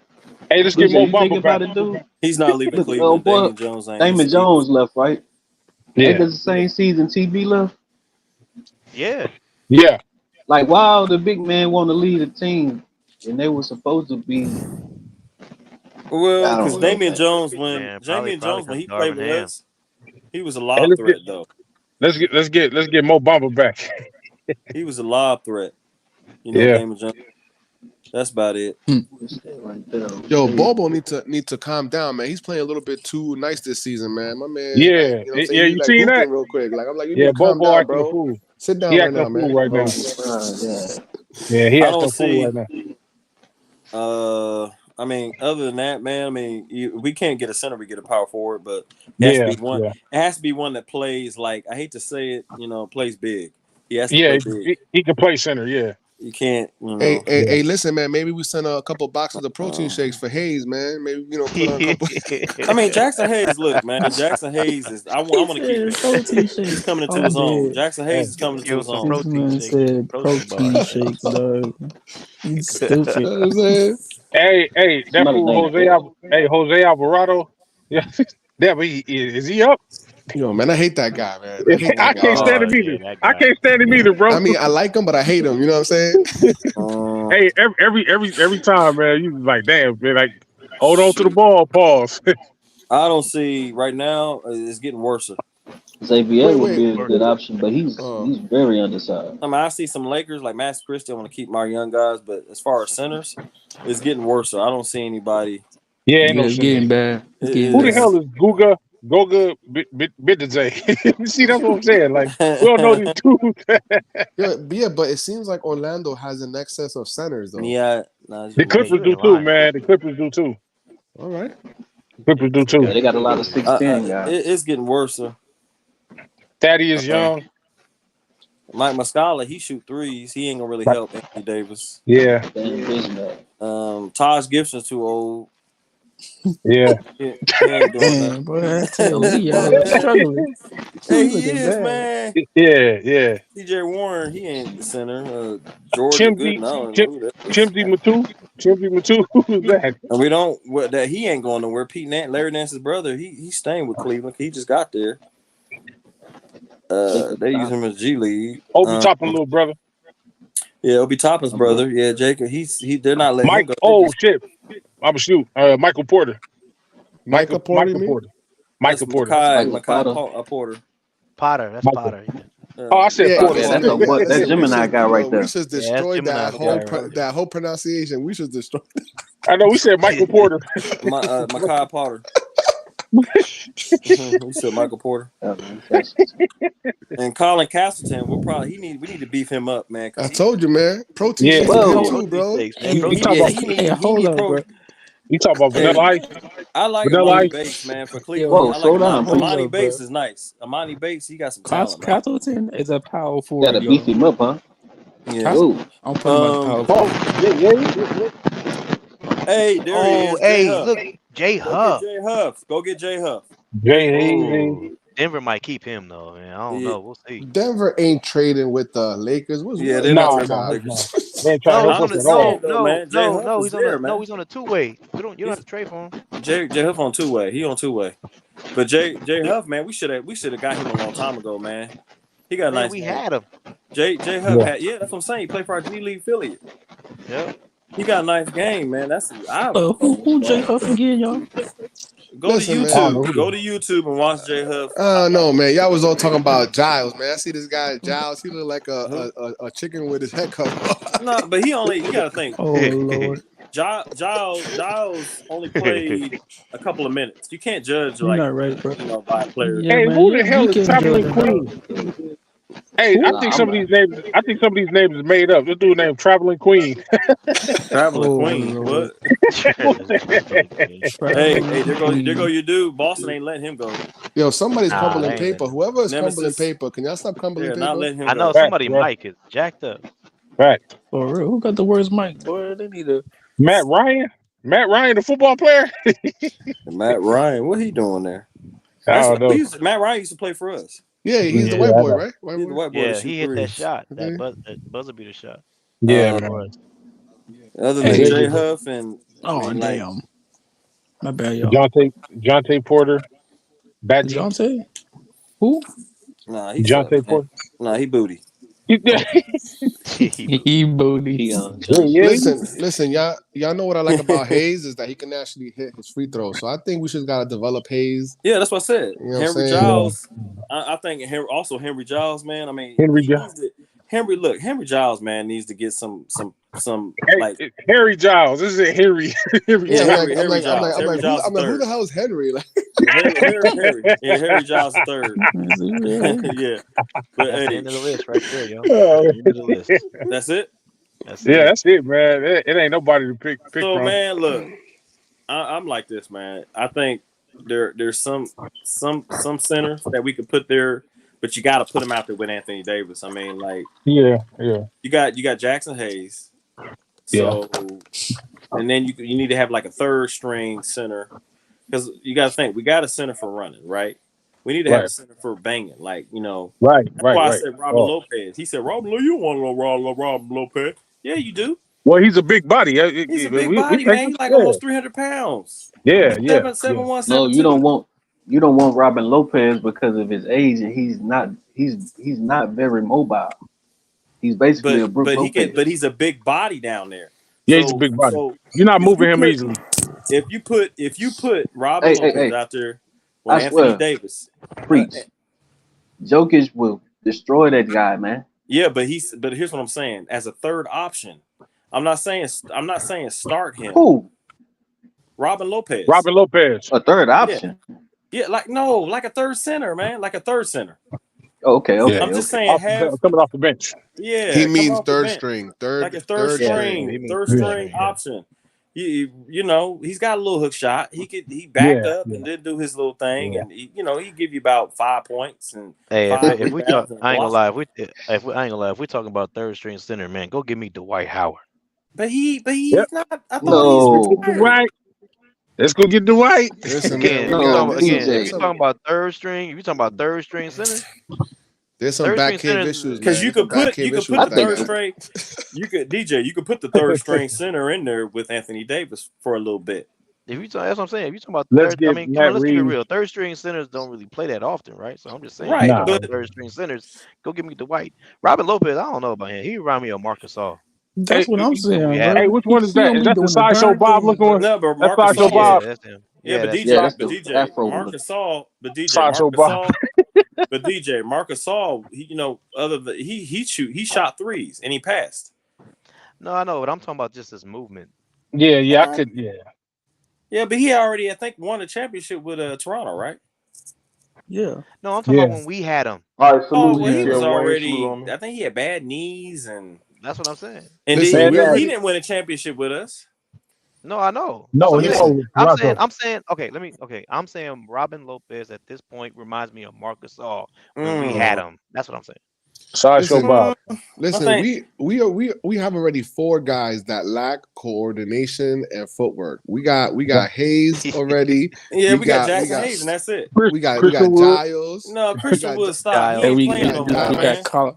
Hey, let's You get Mo think Bamba about back. it, dude. He's not leaving Look, Cleveland. boy, Damian Jones ain't. Damon Jones left, right? Yeah. Ain't this the same season TB left? Yeah. Yeah. Like, why would the big man want to lead a team and they were supposed to be? Well, I because don't know, Damian man. Jones, Man, probably when he because played Darvin with Ham. us, he was a Hey, lob threat though. let's get Mo Bamba back. He was a lob threat. You know, Yeah. Damon Jones. That's about it. Yo, Bobo need to calm down, man. He's playing a little bit too nice this season, man. My man, Yeah. like, you know what I'm saying? Yeah, He's you like seen that? hooping real quick. Like I'm like, you Yeah, need to calm Bobo down, acting a bro. fool. Sit down He right acting now, a fool man. right now. Yeah, he I acting don't a fool right see. now. I mean, other than that, man. I mean, we can't get a center. We get a power forward, but it has to Yeah, be one. yeah. It has to be one that plays like I hate to say it, plays big. He has to Yeah, play big. he can play center, yeah. You can't, Hey, listen, man. Maybe we send a couple boxes of protein shakes for Hayes, man. Maybe put on a couple. I mean, Jackson Hayes. Look, man. Jackson Hayes is. I want to keep him. He's coming into his own. Jackson Hayes is coming into his own. This man said protein shakes, dog. You stupid. You know what I'm saying? Hey, that fool Jose Alvarado. Yeah, but is he up? Yo, man, I hate that guy, man. I hate that I guy. can't stand him either. I can't stand him either, bro. I mean, I like him, but I hate him. You know what I'm saying? Hey, every time, man, you like, damn, man, like, hold on to the ball, pause. I don't see right now. It's getting worse. Xavier would be a good option, but he's very undersized. I mean, I see some Lakers like Max Christie. I want to keep my young guys, but as far as centers, it's getting worse. I don't see anybody. Yeah, ain't no It's getting bad. It's getting Who the bad. hell is Goga Bitadze? See, that's what I'm saying. Like, we don't know these dudes. But it seems like Orlando has an excess of centers, though. Yeah, the Clippers do too, man. The Clippers do too. All right. Clippers do too. Yeah, they got a lot of 6'10" guys. It's getting worse. Thaddeus Young. Mike Muscala, he shoot threes. He ain't gonna really help Anthony Davis. Yeah. Taj Gibson's too old. Yeah. He ain't doing Damn, boy, I tell you, y'all struggling. Hey, He's he looking is, bad. man. Yeah. TJ Warren, he ain't the center. Georgia Good, no. Chimsy Matu, who's that? And we don't. That he ain't going nowhere. Larry Nance's brother, he's staying with Cleveland. He just got there. They use him as G League. Obi Toppin, little brother. Yeah, Obi Toppin's brother. Yeah, Jacob. They're not letting him go. Oh shit! I'm shoot. Michael Porter. Michael Porter. Makai Porter. Potter. That's Potter. Oh, I said Porter. That Gemini guy right there. We should destroy that whole pronunciation. We should destroy. I know. We said Michael Porter. Makai Porter. We said Michael Porter. And Colin Castleton, we need to beef him up, man. I told you, man. Protein shakes too, bro. Hold on, bro. You talk about Vanilla Ice? I like Amani Bates, man, for Cleveland. Amani Bates is nice. Amani Bates, he got some talent. Castleton is a power forward. Gotta beef him up, huh? Yeah. I'm putting him power forward. Hey, there he is. Hey, look, Jay Huff. Go get Jay Huff. Denver might keep him though, man. I don't know. We'll see. Denver ain't trading with the Lakers. They're not trading with the Lakers. No, he's on a two-way. You don't have to trade for him. Jay Huff on two-way. He on two-way. But Jay Huff, man, we should have got him a long time ago, man. He got a nice. We had him. Jay Huff had that's what I'm saying. He played for our G League affiliate. Yeah. He got a nice game, man. That's who Jay Huff again, y'all? Go to YouTube. Go to YouTube and watch Jay Huff. No, man. Y'all was all talking about Giles, man. I see this guy Giles. He look like a chicken with his head cut off. No, but you gotta think. Oh Lord. Giles only played a couple of minutes. You can't judge You're not right, bro. by players. Hey, who the hell is Tomlin Queen? Hey, I think some of these names. I think some of these names is made up. This dude named Traveling Queen. Traveling Oh Queen. Lord. What? Hey, Traveling there go Queen. your dude. Boston ain't letting him go. Yo, somebody's Nah, crumbling they ain't paper. letting. Whoever is crumbling Nemesis. paper, can y'all stop crumbling Yeah, not paper? letting him I know go. somebody bro. mic is jacked up. Right. For real. Who got the worst mic, boy? They need a Matt Ryan. Matt Ryan, the football player. Matt Ryan, what he doing there? I That's don't know. Matt Ryan used to play for us. Yeah, he's the Yeah, white Yeah, I boy, know. right? White He's the boy. white boy that yeah, shoot he hit that threes. shot, Okay. that buzzer beater shot. Yeah, Uh, man. other hey, than Yeah, Jay Huff and I oh mean like damn. My bad, y'all. Jonte Porter, Badgie, DeJounte? Who? nah, he sucked, Jonte man. Porter. Nah, he booty. Yeah, He booty. Young Johnson. yeah. Listen, y'all know what I like about Hayes is that he can actually hit his free throws. So I think we should gotta develop Hayes. Yeah, that's what I said. You know what I'm Henry saying? Giles. I think Henry Giles, man. I mean, Henry he Giles. needs to, Henry Giles, man, needs to get some like Harry Giles. This is Henry. Henry yeah, Giles. Henry Giles. Henry Giles the who third. the hell is Henry? Like, Harry. Yeah, Harry Giles the third. Yeah, but That's the hey, end of the list right there, yo. That's the end of the list. that's it. That's Yeah, it. that's it, man. It ain't nobody to pick So, from. man, look, I'm like this, man. I think there's some centers that we could put there, but you got to put them out there with Anthony Davis. I mean, like Yeah. you got Jackson Hayes, so and then you need to have like a third string center because you got to think we got a center for running, right? We need to have a center for banging, like Right. That's why I said Robin Lopez. He said, Robin, you don't want no Robin Lopez. Yeah, you do. Well, he's a big body. He's a We big body, take man. him. He's like almost 300 pounds. Yeah. He's 7'1", No, 7'2". you don't want Robin Lopez because of his age, and he's not very mobile. He's basically a Brook Lopez. But he's a big body down there. Yeah, he's a big body. So You're not moving him easily. If you put Robin Lopez out there with Anthony Davis, preach. Jokic will destroy that guy, man. Yeah, but here's what I'm saying. As a third option, I'm not saying start him. Who? Robin Lopez. Robin Lopez. A third option. Yeah, like a third center, man. Like a third center. Okay. I'm just saying coming off the bench. Yeah, he means third string. Like a third string option. You know, he's got a little hook shot. He backed up and did do his little thing, and he give you about 5 points and Hey, if we talk, and I ain't gonna lie. If we talking about third string center, man, go give me Dwight Howard. But he's not. I thought No. he's Dwight. Let's go get Dwight. Listen, Again, man, if you're talking about third string center, there's some back cave issues because you could put the third string. You could put the third string center in there with Anthony Davis for a little bit. If you that's what I'm saying. If you talking about Let's third, get let's keep it real. Third string centers don't really play that often, right? So I'm just saying, third string centers, go give me Dwight. Robin Lopez, I don't know about him. He remind me of Marcus Gasol. That's what I'm saying, bro. Hey, which one is that? Is that the sideshow Bob looking one? No, but That's Marcus sideshow Bob. Yeah, that's him. Yeah, but DJ, Marcus Gasol, Marcus Gasol, he shot threes and he passed. No, I know, but I'm talking about just his movement. Yeah, I could, Yeah, but he already, I think, won a championship with Toronto, right? Yeah. No, I'm talking about when we had him. All right, well, he was already. I think he had bad knees, and that's what I'm saying. And he didn't win a championship with us. No, I know. No, I'm saying. Okay, I'm saying Robin Lopez at this point reminds me of Marcus Gasol when we had him. That's what I'm saying. Sideshow Bob. Listen, we have already 4 guys that lack coordination and footwork. We got Hayes already. Yeah, we got Jackson Hayes, and that's it. We got Giles. No, Christian Wood, stop. He ain't playing no more, man. I'm talking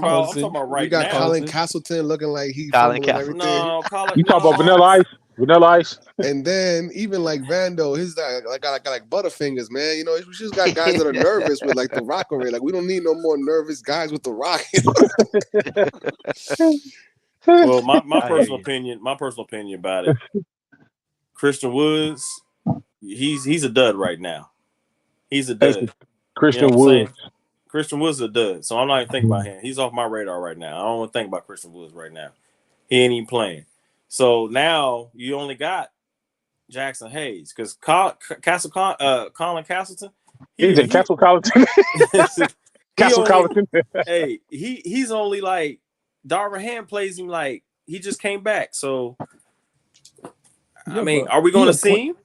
about right now. We got Colin Castleton looking like he fumbled everything. No, Colin. You talk about Vanilla Ice? Vanilla Ice. And then even like Vando, his got like Butterfingers, man. You know, we just got guys that are nervous with like the Rock already. Like we don't need no more nervous guys with the Rock. Well, my personal opinion about it. Christian Woods, he's a dud right now. He's a dud. Christian Woods. Christian Woods is a dud. So I'm not even thinking about him. He's off my radar right now. I don't want to think about Christian Woods right now. He ain't even playing. So now you only got Jackson Hayes because Colin Castleton. He's in Castle College. Castle Colleton. Hey, he's only like Darvin Ham plays him like he just came back. So I mean, are we going to see him?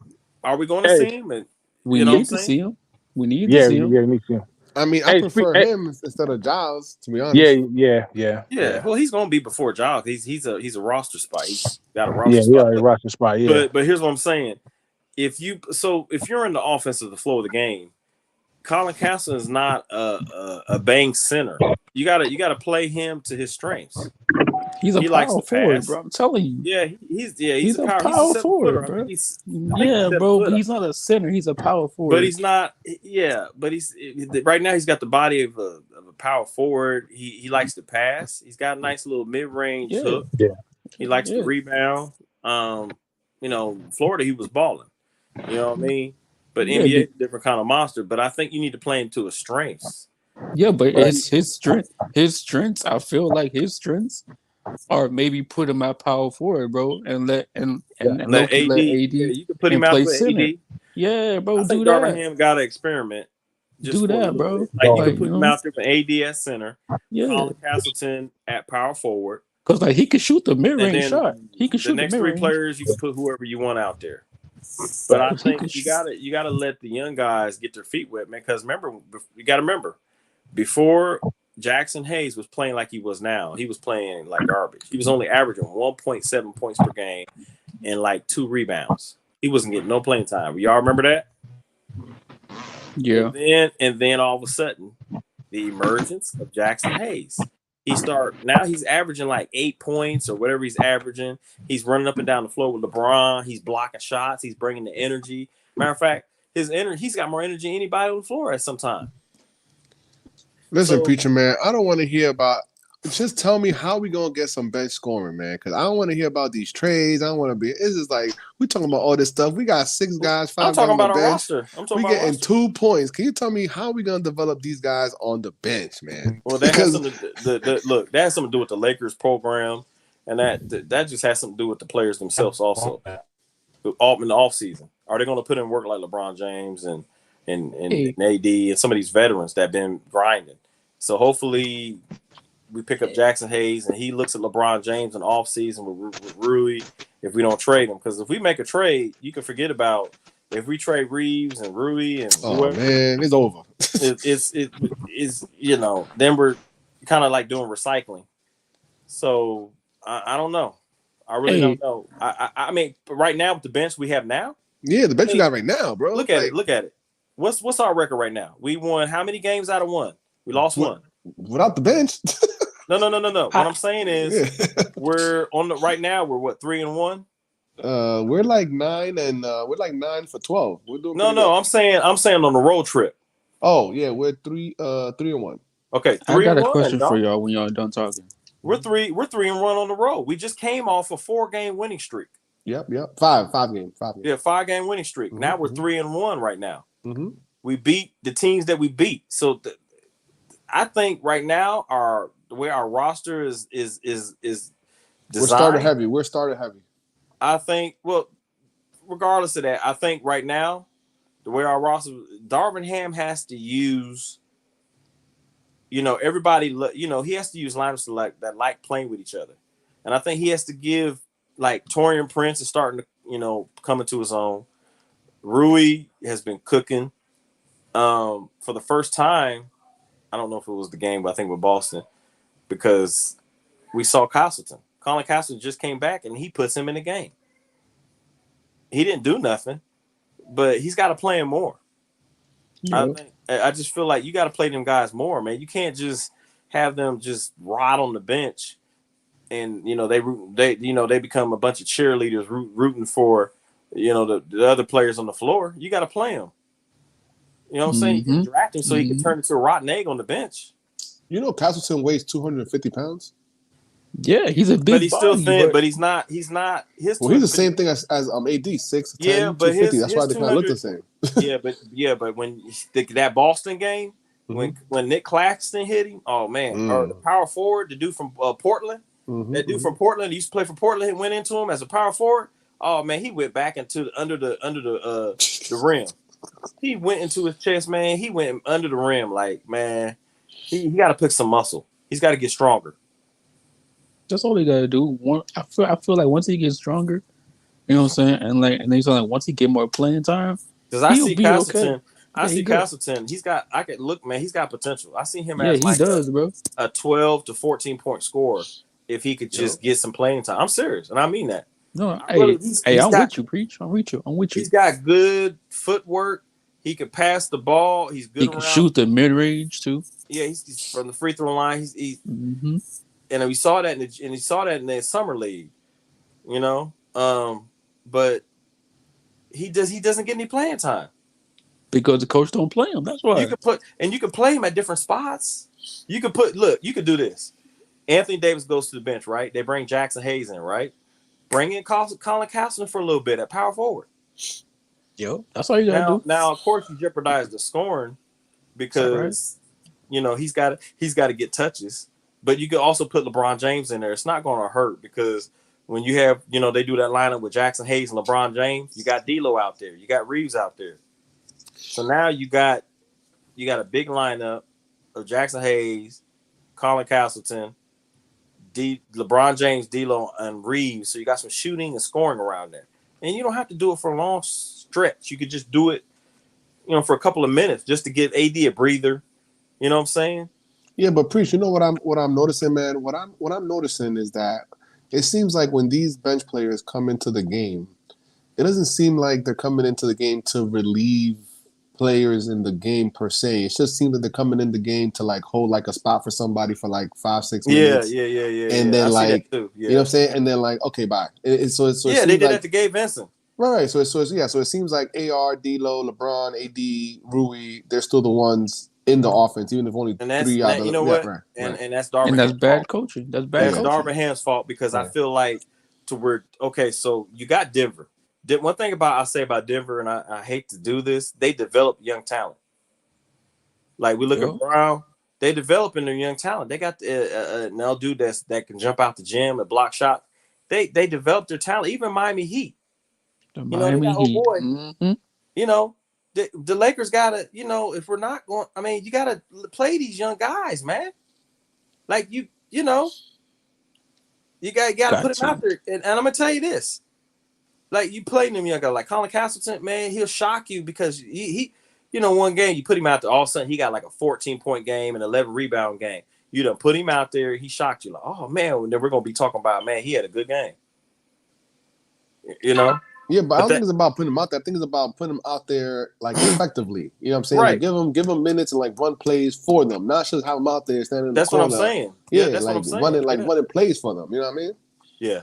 Are we going to see him? And we you know what I'm need to saying? see him. We need to see him. Yeah, me too. I mean, I prefer him instead of Giles, to be honest. Yeah. Well, he's going to be before Giles. He's a roster spot. He's got a roster spot. A roster spot. Yeah. But here's what I'm saying. If you're in the offense of the flow of the game, Colin Castleton is not a bang center. You gotta play him to his strengths. He's a power forward, bro. I'm telling you. Yeah, he's a power forward, bro. Bro, but he's not a center. He's a power forward. But he's not. Yeah, but he's right now. He's got the body of a power forward. He likes to pass. He's got a nice little mid-range hook. Yeah. He likes to rebound. Florida, he was balling. You know what I mean? But NBA is a different kind of monster. But I think you need to play him to his strengths. Yeah, but his strengths. I feel like his strengths are maybe put him at power forward, bro, and let AD. Yeah, you can put him out with AD. Yeah, bro, I think Darvin Ham got to experiment. Do that, bro. Like you can put him out there with AD at center. Yeah, Colin Castleton at power forward. Because like he can shoot the mid-range shot. He can shoot the next mid-range. 3 players. You can put whoever you want out there. But I think you gotta let the young guys get their feet wet, man. Because you gotta remember, before Jackson Hayes was playing like he was now, he was playing like garbage. He was only averaging 1.7 points per game and like 2 rebounds. He wasn't getting no playing time. Y'all remember that? Yeah. And then all of a sudden, the emergence of Jackson Hayes. Now he's averaging like 8 points or whatever he's averaging. He's running up and down the floor with LeBron. He's blocking shots. He's bringing the energy. Matter of fact, he's got more energy than anybody on the floor at some time. Listen, Preacher Man, I don't want to hear about. Just tell me how we gonna get some bench scoring, man. Because I don't want to hear about these trades. I don't want to be. It's just like we talking about all this stuff. We got 6 guys, 5 guys on the bench. We getting 2 points. Can you tell me how we gonna develop these guys on the bench, man? Well, that has something look. That has something to do with the Lakers program, and that just has something to do with the players themselves also. In the off season, are they going to put in work like LeBron James and AD and some of these veterans that have been grinding? So hopefully we pick up Jackson Hayes and he looks at LeBron James in off season with Rui if we don't trade him. Because if we make a trade, you can forget about if we trade Reeves and Rui and whoever, man, it's over. it's then we're kind of like doing recycling. So I don't know. I really don't know. I mean, right now with the bench we have now. Yeah, the bench we got right now, bro. Look at it. What's our record right now? We won how many games out of 1? We lost 1. Without the bench. No. What I'm saying is we're on the right now. We're what 3-1. We're like 9 and we're like 9 for 12. We're doing no. I'm saying on the road trip. Oh yeah, we're 3-1. Okay, 3-1. I got a question for y'all when y'all done talking. We're 3-1 on the road. We just came off a 4-game winning streak. Yep. 5 games. Yeah, 5-game winning streak. Now we're 3-1 right now. Mm-hmm. We beat the teams that we beat. So I think right now the way our roster is designed. We're started heavy. I think, well, regardless of that, I think right now, the way our roster, Darvin Ham has to use, everybody, he has to use lineups that like playing with each other. And I think he has to give, like, Taurean Prince is starting to, come into his own. Rui has been cooking. For the first time, I don't know if it was the game, but I think with Boston, because we saw Castleton. Colin Castleton just came back, and he puts him in the game. He didn't do nothing, but he's got to play him more. Yeah. I just feel like you got to play them guys more, man. You can't just have them just rot on the bench, and they become a bunch of cheerleaders rooting for the other players on the floor. You got to play them. You know what I'm saying? You can draft him so he can turn into a rotten egg on the bench. Castleton weighs 250 pounds. Yeah, he's a big. But he's still thin. But he's not. His. Well, he's the same thing as AD, 6'10", yeah, but 250. That's why they kind of look the same. but when that Boston game, when Nick Claxton hit him, oh man, or the power forward, the dude from Portland, that dude from Portland, he used to play for Portland, and went into him as a power forward. Oh man, he went back into under the rim. He went into his chest, man. He went under the rim, like, man. He got to pick some muscle. He's got to get stronger. That's all he gotta do. I feel like once he gets stronger, you know what I'm saying, and then he's like once he get more playing time, Because I he'll see be okay. Castleton. I see Castleton. I could look, man. He's got potential. I see him Yeah, as he like does, bro. a 12 to 14 point scorer if he could just get some playing time. I'm serious, and I mean that. No, He's I'm got, with you, preach. I'm with you. He's got good footwork. He can pass the ball. He's good He around. can shoot the mid range too. Yeah, he's from the free throw line. He's mm-hmm. And we saw that in the summer league, you know. But he doesn't get any playing time because the coach don't play him. That's why you can play him at different spots. You could do this. Anthony Davis goes to the bench, right? They bring Jackson Hayes in, right? Bring in Colin Castleton for a little bit at power forward. Yo, that's all you gotta do. Now, of course, you jeopardize the scoring because he's got to get touches. But you could also put LeBron James in there. It's not going to hurt because when you have, they do that lineup with Jackson Hayes and LeBron James, you got D'Lo out there, you got Reeves out there. So now you got a big lineup of Jackson Hayes, Colin Castleton, LeBron James, D'Lo, and Reeves. So you got some shooting and scoring around there, and you don't have to do it for a long stretch. You could just do it, for a couple of minutes just to give AD a breather. You know what I'm saying? Yeah, but Preach, you know what I'm noticing, man? What I'm noticing is that it seems like when these bench players come into the game, it doesn't seem like they're coming into the game to relieve players in the game per se. It just seems that they're coming in the game to like hold like a spot for somebody for like 5-6 minutes. Yeah. And then I you know what I'm saying? And then like, okay, bye. So they did that to Gabe Vincent. Right. So it seems like AR, D'Lo, LeBron, AD, Rui, they're still the ones in the offense, even if only three out of you know what? Right. And that's Darvin. And that's Ham's bad fault. coaching. That's bad coaching. Darvin Ham's fault because I feel like so you got Denver. One thing I'll say about Denver, and I hate to do this, they develop young talent. Like we look at Brown, they developing their young talent. They got an old dude that can jump out the gym and block shot. They develop their talent. Even Miami Heat. They got old boy. Mm-hmm. The Lakers gotta, if we're not going, you gotta play these young guys, man. Like you gotta put them out there. And I'm gonna tell you this. Like you play them young guys, like Colin Castleton, man, he'll shock you because he one game you put him out there, all of a sudden he got like a 14-point game and 11 rebound game. You done put him out there, he shocked you like, oh man, and then we're gonna be talking about, man, he had a good game. Yeah, but I don't think it's about putting them out there. I think it's about putting them out there like effectively. You know what I'm saying? Right. Like give them minutes and like run plays for them, not just have them out there standing in the corner. That's what I'm saying. Yeah, that's like what I'm saying. running plays for them. You know what I mean? Yeah.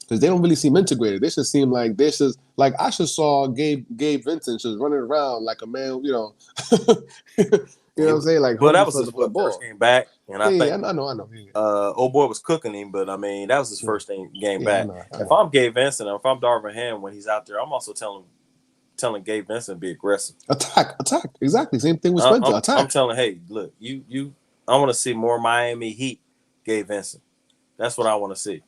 Because they don't really seem integrated. They just seem like this is like I just saw Gabe Vincent just running around like a man. You know what I'm saying? Like, well, that was his first game back, and I think I know. Old boy was cooking him, but that was his first game back. I know. If I'm Gabe Vincent, or if I'm Darvin Ham when he's out there, I'm also telling Gabe Vincent to be aggressive. Attack. Exactly. Same thing with Spencer. Attack. I'm telling, hey, look, I want to see more Miami Heat Gabe Vincent. That's what I want to see.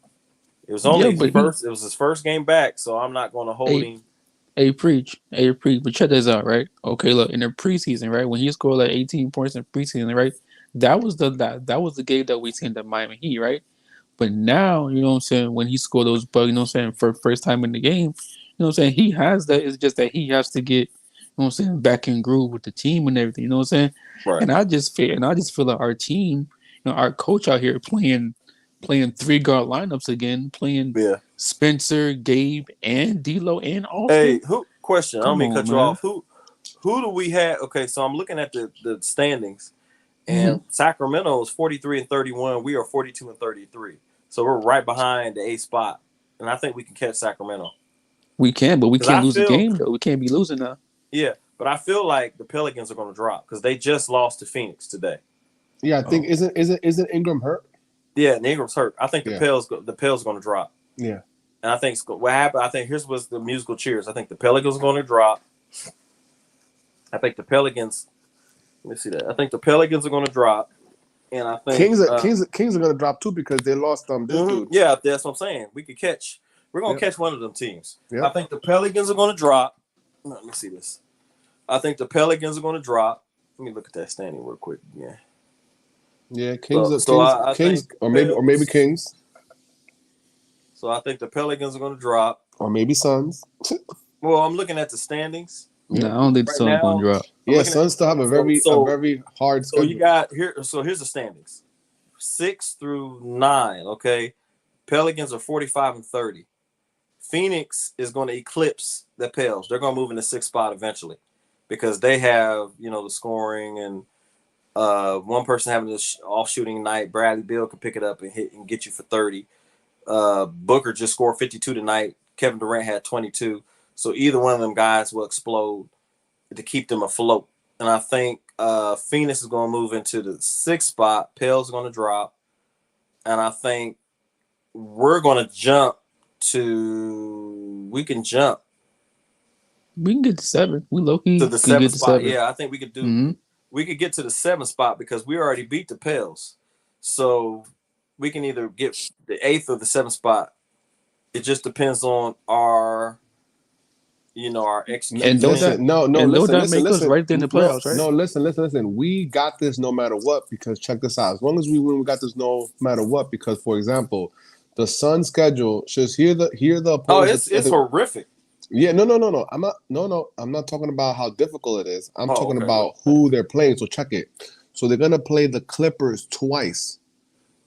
It was only it was his first game back, so I'm not going to hold him. Hey, preach. But check this out, right? Okay, look, in the preseason, right, when he scored like 18 points in preseason, right, that was the game that we seen the Miami Heat, right? But now, you know what I'm saying, when he scored those bugs, you know what I'm saying, for first time in the game, you know what I'm saying, he has that. It's just that he has to get, you know what I'm saying, back in groove with the team and everything, you know what I'm saying? Right. And I just feel like our team, our coach out here playing 3-guard lineups again, playing Spencer, Gabe, and D'Lo and Austin. Hey, question? I don't mean to cut you off. Who do we have? Okay, so I'm looking at the standings, and Sacramento is 43-31. We are 42-33. So we're right behind the 8th spot, and I think we can catch Sacramento. We can, but we can't lose the game though. We can't be losing now. Yeah, but I feel like the Pelicans are going to drop because they just lost to Phoenix today. Yeah, I think isn't Ingram hurt? Yeah, and Ingram's hurt. I think the Pels are going to drop. Yeah. And I think what happened, here's was the musical cheers. I think the Pelicans are going to drop. I think the Pelicans, let me see that. I think the Pelicans are going to drop. And I think Kings are going to drop too because they lost this dude. Yeah, that's what I'm saying. We're going to catch one of them teams. Yep. I think the Pelicans are going to drop. Let me see this. I think the Pelicans are going to drop. Let me look at that standing real quick. Yeah. Yeah, Kings, So I Kings, think or maybe Kings, So I think the Pelicans are going to drop. or maybe Suns. Well, I'm looking at the standings No, I don't think the right Suns gonna now. drop. I'm Yeah, looking at Suns still have a very hard So you schedule. got here. So here's the standings: 6 through 9. Okay, Pelicans are 45 and 30. Phoenix is going to eclipse the Pels. They're going to move in the 6th spot eventually because they have the scoring and one person having this off shooting night. Bradley Beal can pick it up and hit and get you for 30. Booker just scored 52 tonight. Kevin Durant had 22. So either one of them guys will explode to keep them afloat. And I think Phoenix is going to move into the 6th spot. Pels going to drop. And I think we're going to jump to – we can jump. We can get to 7. We low-key To the can get 7th to spot. 7. Yeah, I think we could do Mm-hmm. we could get to the 7th spot because we already beat the Pels. So we can either get the 8th or the 7th spot. It just depends on our execution. And don't that make us right there in the playoffs, right? No, listen. We got this no matter what because check this out. As long as we win, we got this no matter what. Because, for example, the Suns schedule just hear the opponents. It's horrific. Yeah, no. I'm not talking about how difficult it is. I'm talking about who they're playing. So check it. So they're gonna play the Clippers twice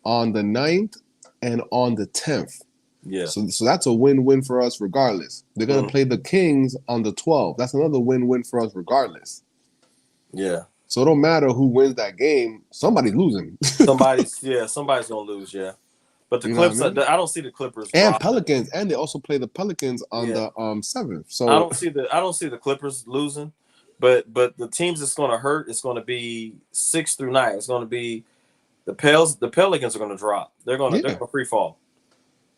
on the 9th and on the 10th. Yeah. So that's a win-win for us regardless. They're gonna play the Kings on the 12th. That's another win-win for us regardless. Yeah. So it don't matter who wins that game. Somebody's losing. Somebody's gonna lose. Yeah. But the Clippers, I don't see the Clippers and dropping. Pelicans, and they also play the Pelicans on the 7th. So I don't see the Clippers losing, but the teams that's going to hurt is going to be 6 through 9. It's going to be the Pelicans are going to drop. They're going to free fall.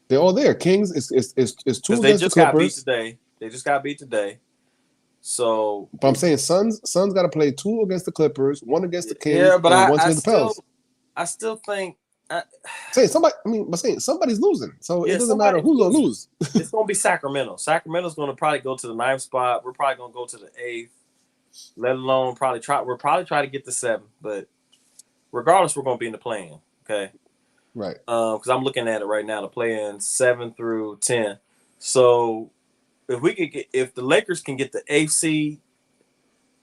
They're all there. Kings is 2 They against just the got beat Clippers. today. They just got beat today. So, But I'm saying Suns got to play 2 against the Clippers, 1 against the Kings, yeah, but and I 1 against the Pels. still think. Somebody's losing, so Yeah, it doesn't matter who's gonna lose. It's going to be Sacramento. Sacramento's going to probably go to the 9th spot. We're probably going to go to the 8th. Let alone we'll probably try to get the 7th. But regardless, we're going to be in the play-in. Okay. Right. Because I'm looking at it right now, the play-in 7 through 10. So if the Lakers can get the 8th seed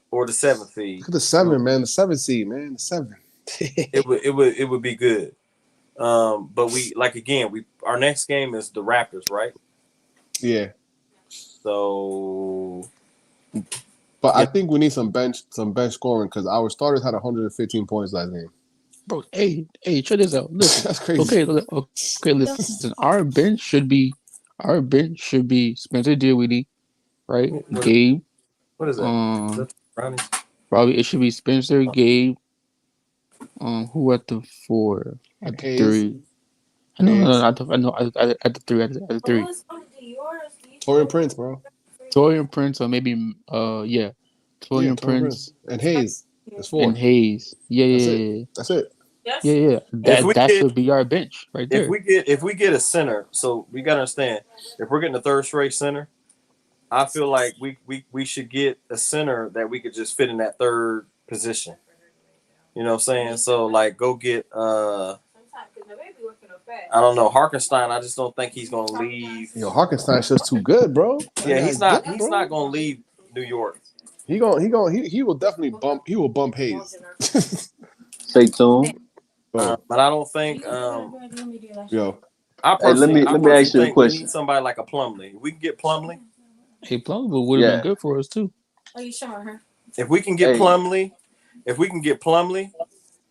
or the 7th seed, The 7, man, the 7th seed, man, the 7. it would be good. But our next game is the Raptors, right? Yeah. So, But I think we need some bench scoring because our starters had 115 points last game. Bro, hey, check this out. Listen, that's crazy. Okay, listen. Our bench should be Spencer Dinwiddie, right? Gabe. What is that? Brownies? Probably it should be Spencer, Gabe. Who at the 4? At the 3? I know. At the 3. At the 3. Torian Prince, bro. Torian Prince, or maybe Torian Prince and Hayes. That's 4. And Hayes. Yeah. That's it. Yeah. That should be our bench right there. If we get a center, so we gotta understand, if we're getting a third straight center, I feel like we should get a center that we could just fit in that third position. You know what I'm saying? So like go get I don't know, Harkenstein. I just don't think he's gonna leave. Harkenstein's just too good, bro. Yeah, he's not gonna leave New York. He will definitely bump. He will bump Hayes. Stay tuned. But I don't think. Yo, I personally, let me ask you a think question. We need somebody like a Plumlee. We can get Plumlee. Hey, Plumlee would have been good for us too. Oh, you showing her? If we can get Plumlee,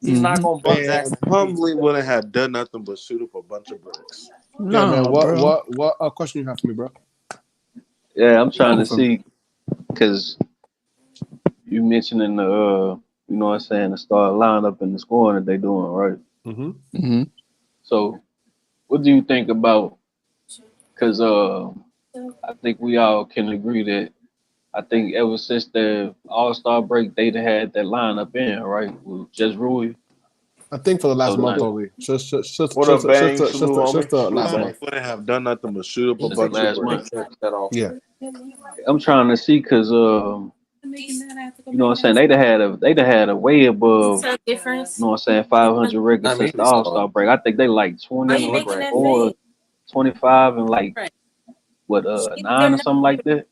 he's not gonna bump Jackson. Plumlee wouldn't have done nothing but shoot up a bunch of bricks. Yeah, man. What question you have for me, bro? Yeah, I'm trying to see because you mentioning the you know what I'm saying, the start lineup and the scoring that they're doing, right? Mm-hmm. So, what do you think about? Because I think we all can agree that I think ever since the All-Star break, they had that lineup in, right? With just Rui. I think for the last month only. Just what the last month. Wouldn't have done nothing but shoot up a bunch of bricks. Yeah. I'm trying to see because You know what I'm saying? They'd have had a way above. You know what I'm saying? 500 records since the All Star break. I think they like 24, 25, and like what 9 or something like that.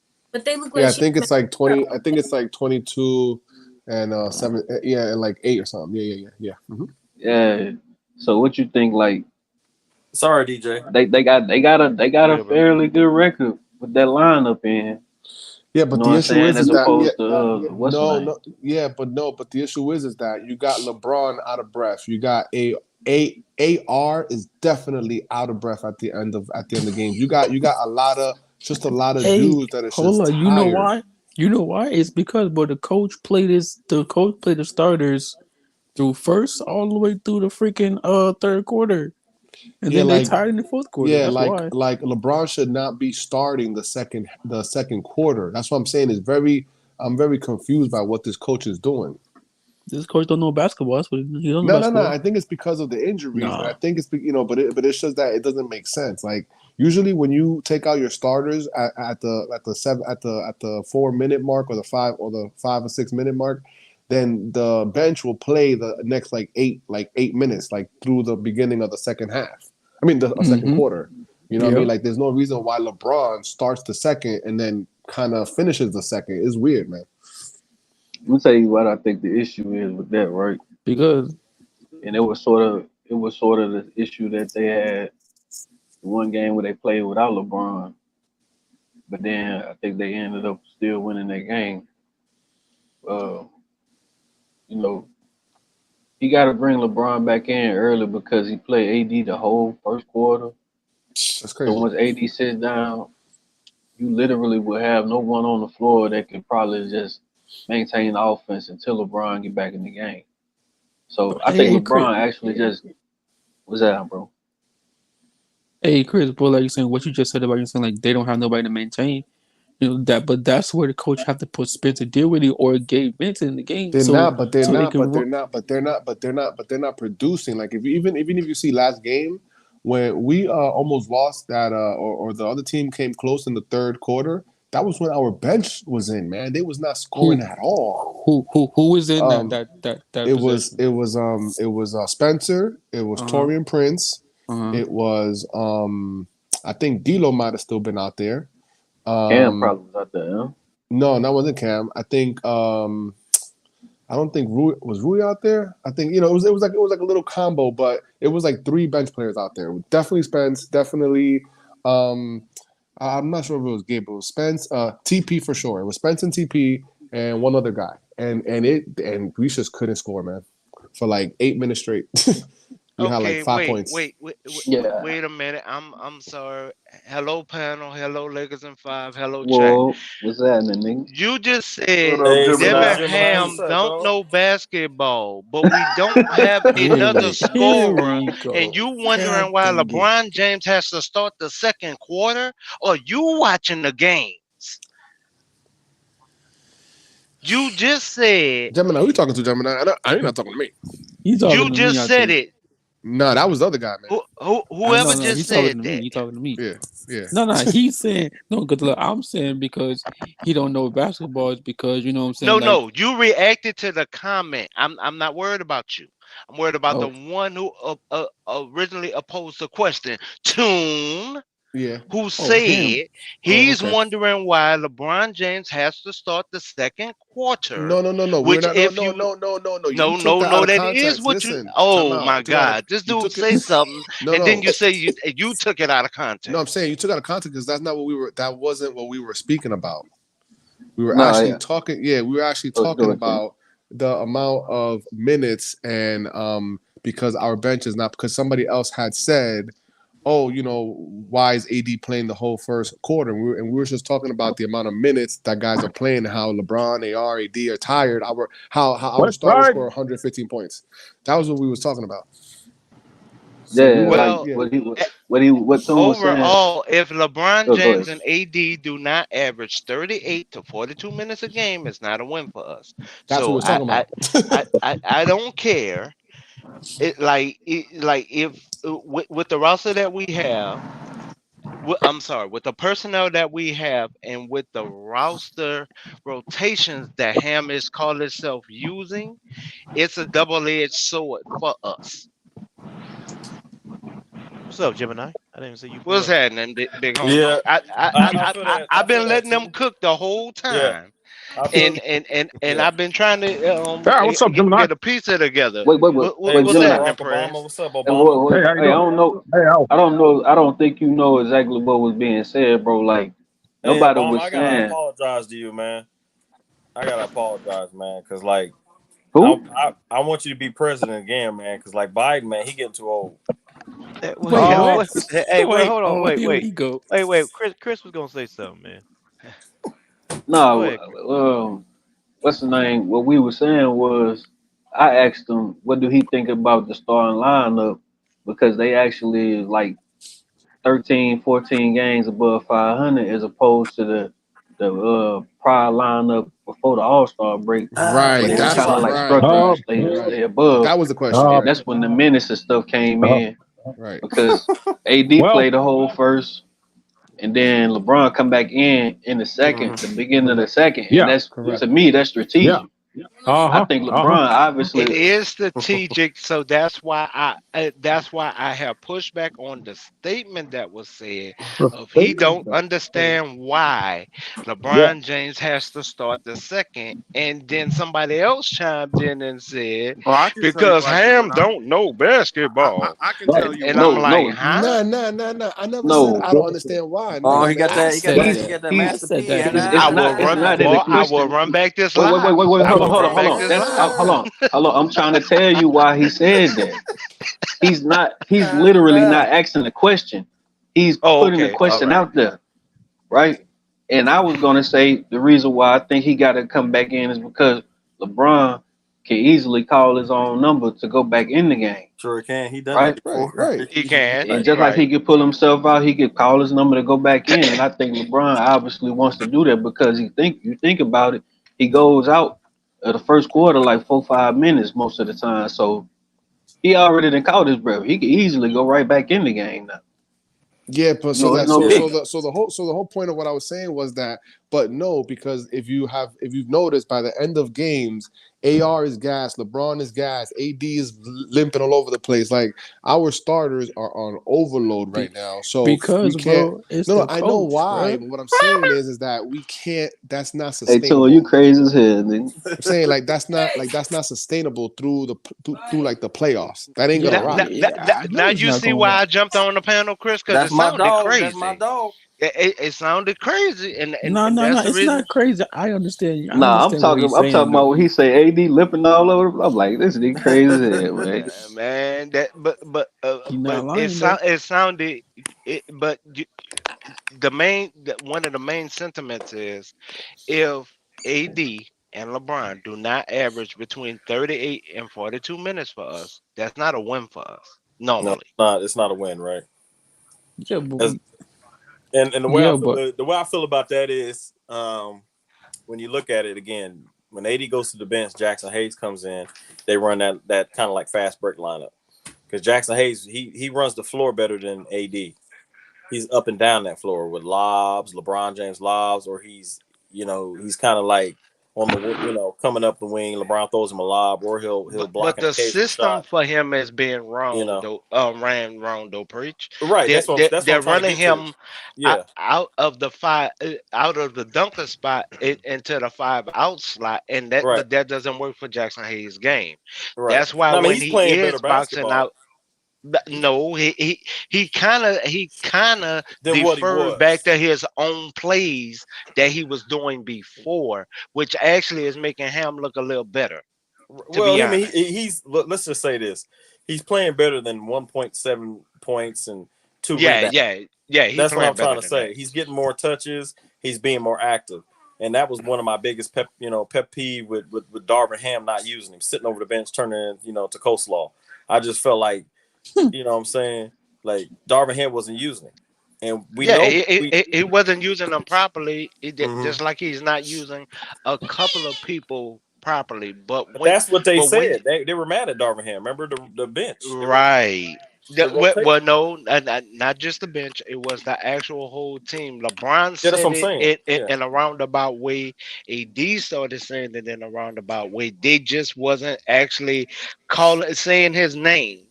Yeah, I think it's like 20. I think it's like 22 and 7. Yeah, and like 8 or something. Yeah. Mm-hmm. Yeah. So what you think? Like, sorry, DJ. They got a fairly good record with that lineup in. Yeah, but You know the what I'm issue saying? is As that opposed to what's the name? but the issue is that you got LeBron out of breath. You got AR is definitely out of breath at the end of the game. You got a lot of dudes that are just hold on. tired. You know why? You know why? It's because the coach played the starters through first all the way through the freaking third quarter. And then they tied in the fourth quarter. Yeah, That's why. like LeBron should not be starting the second quarter. That's what I'm saying. I'm very confused by what this coach is doing. This coach don't know basketball. That's what he don't know No. basketball. I think it's because of the injuries. Nah. And I think it's but it's just that it doesn't make sense. Like usually when you take out your starters at the 4 minute mark or the 5 or 6 minute mark, then the bench will play the next like 8 minutes, like through the beginning of the second half. I mean the second quarter. You know what I mean? Like there's no reason why LeBron starts the second and then kind of finishes the second. It's weird, man. Let me tell you what I think the issue is with that, right? Because it was sort of the issue that they had one game where they played without LeBron, but then I think they ended up still winning that game. You know, he got to bring LeBron back in early because he played AD the whole first quarter. That's crazy. So once AD sits down, you literally will have no one on the floor that could probably just maintain the offense until LeBron get back in the game. So I think LeBron actually just what's that, bro? Hey Chris, but like you saying what you just said about you saying like they don't have nobody to maintain. You know that, but that's where the coach have to put Spencer Dinwiddie or Gabe Vincent in the game. They're not producing. Like even if you see last game when we almost lost that or the other team came close in the third quarter, that was when our bench was in, man. They was not scoring at all. Who was in that it was Spencer, it was Taurean Prince, it was I think D'Lo might have still been out there. Cam probably was out there, huh? No, that wasn't Cam. I think I don't think Rui out there. I think it was like a little combo, but it was like 3 bench players out there. Definitely Spence, definitely I'm not sure if it was Gabe, but it was Spence, TP for sure. It was Spence and TP and one other guy. And we just couldn't score, man. For like 8 minutes straight. We had like 5 points. Wait a minute. I'm sorry. Hello, panel. Hello, Lakers in 5. Hello, Whoa, chat. what's happening, nigga? You just said Gemini, Darvin Ham what's up, don't dog? know basketball, but we don't have another scorer, and you wondering why LeBron James has to start the second quarter, or you watching the games? You just said. Gemini, who you talking to, Gemini? You're not talking to me. You just said it. No, that was the other guy, man. Whoever just said that. He talking to me. Yeah. No, he's saying no. Because look, I'm saying because he don't know basketball is because you know what I'm saying. No. You reacted to the comment. I'm not worried about you. I'm worried about the one who originally opposed the question. Tune. Yeah. Who said he's wondering why LeBron James has to start the second quarter? No. Which no. That is what you. Oh my God! This dude say something, then you say you took it out of context. No, I'm saying you took it out of context because that's not what we were. That wasn't what we were speaking about. We were actually talking. Yeah, we were actually talking about the amount of minutes and because our bench is not because somebody else had said. Oh, why is AD playing the whole first quarter? And we were just talking about the amount of minutes that guys are playing, how LeBron, AR, AD are tired. How our starters score 115 points. That was what we was talking about. So what Tone was saying. Overall, if LeBron James and AD do not average 38 to 42 minutes a game, it's not a win for us. That's what we're talking about. I don't care. If with the roster that we have, I'm sorry, with the personnel that we have and with the roster rotations that Ham is called itself using, it's a double-edged sword for us. What's up, Gemini? I didn't see you pull What's up. happening, big homie? Yeah, I feel that. I I've feel been that letting them too. cook the whole Yeah, time, I feel. and Yeah. I've been trying to Yeah, what's up, Gemini? get a pizza together. Hey, What's what's up, happening, Barack Obama? Prince? What's up, Hey, Obama? Hey, how you I doing? don't know. Hey, Al. I don't know. I don't think you know exactly what was being said, bro. Like Hey, nobody Obama, was I gotta saying apologize to you, man. I gotta apologize, man, because like who. I want you to be president again, man, because like Biden, man, he getting too old. Wait, Wait, what? hey, well, Wait, hold on, oh, wait, here wait, we go. wait. Chris was gonna say something, man. Go No, ahead, Chris. what's the name? What we were saying was, I asked him, what do he think about the starting lineup? Because they actually like 13, 14 games above 500 as opposed to the prior lineup before the All Star break, where Right. they were That's kind of what. like Right. struggling to Right. stay Right. above. That was the question. And Right. that's when the minutes and stuff came in Right. because AD Well, played the whole first, and then LeBron come back in the second, the Mm-hmm. beginning of the second, and yeah, that's Correct. to me that's yeah. strategic. I think LeBron It obviously. is strategic, so that's why I have pushed back on the statement that was said of he don't understand why Yeah. LeBron James has to start the second, and then somebody else chimed in and said Oh, I can tell you because why, Ham Gemini. don't know basketball, I can Right. tell you and why. I'm No, like, no, huh? Nah. I never said no. I don't understand why. Oh, Nah, he got man. I, that. I He got said that. he's He that. got that he's I master said P that in it's, too. it's I there. not will it's run, not that the boy. I will question. run back this lie. Wait, I hold on, will hold on, run hold back on. this lie. Hold on. I'm trying to tell you why he said that. He's literally not asking the question. He's Oh, putting the okay, all question right. out there, right? And I was gonna say the reason why I think he gotta come back in is because LeBron can easily call his own number to go back in the game, Sure can. He done that right? Right. before. Right. He can, And just like right? he could pull himself out, he could call his number to go back in. And I think LeBron obviously wants to do that because you think about it, he goes out of the first quarter like 4 5 minutes most of the time. So he already done caught his breath. He could easily go right back in the game now. Yeah, but so No, it's that no so Yeah. biggie. the whole point of what I was saying was that, but no, because if you've noticed by the end of games, AR is gas, LeBron is gas, AD is limping all over the place. Like our starters are on overload Be- right now, so we because, can't. bro, it's No, the I know coach, why, bro. but what I'm saying is that we can't. That's not Hey, Tone, you sustainable. crazy as hell, nigga. I'm saying like that's not sustainable through like the playoffs. That ain't gonna Yeah, rock. yeah, I Now know it's you not see gonna why rock. I jumped on the panel, Chris, because it That's my sounded dog. That's my crazy. dog. It sounded crazy, No, and no, no. that's the It's reason. not crazy. I understand you. I Nah, understand what he's I'm talking saying about though. when he say AD lipping all over. I'm like, this nigga crazy as hell, man. Man, that You're not but it lying though. sounded but one of the main sentiments is if AD and LeBron do not average between 38 and 42 minutes for us, that's not a win for us No, it's normally. not. It's not a win, right? Yeah, but As, and yeah, but the way I feel about that is, when you look at it again, when AD goes to the bench, Jackson Hayes comes in. They run that kind of like fast break lineup because Jackson Hayes he runs the floor better than AD. He's up and down that floor with lobs, LeBron James lobs, or he's kind of like on the coming up the wing. LeBron throws him a lob, or he'll block But an the occasional system shot. for him is being You wrong, know, though. Ran wrong, though. Preach. right? That's what They're I'm trying to running get to. him Yeah, out of the out of the dunker spot into the five out slot, and right, that doesn't work for Jackson Hayes' game. right. That's why I mean, when he's he playing better is boxing basketball out, no, he kind of than what he deferred back was. to his own plays that he was doing before, which actually is making him look a little better, to Well, be I mean, honest. let's just say this: he's playing better than 1.7 points and 2 rebounds. Yeah, he That's what I'm playing trying better to than that. say. He's getting more touches. He's being more active, and that was one of my biggest pep peeve with Darvin Ham not using him, sitting over the bench, turning to coleslaw. I just felt like what I'm saying, like Darvin Ham wasn't using him, and we Yeah, know we. he wasn't using them properly. Mhm. Just like he's not using a couple of people properly. But But that's what they when said. They were mad at Darvin Ham. Remember the bench? They were right, Well, no, not just the bench. It was the actual whole team. LeBron Yeah, that's said what I'm it saying. in a roundabout way. AD started saying it in a roundabout way. They just wasn't actually saying his name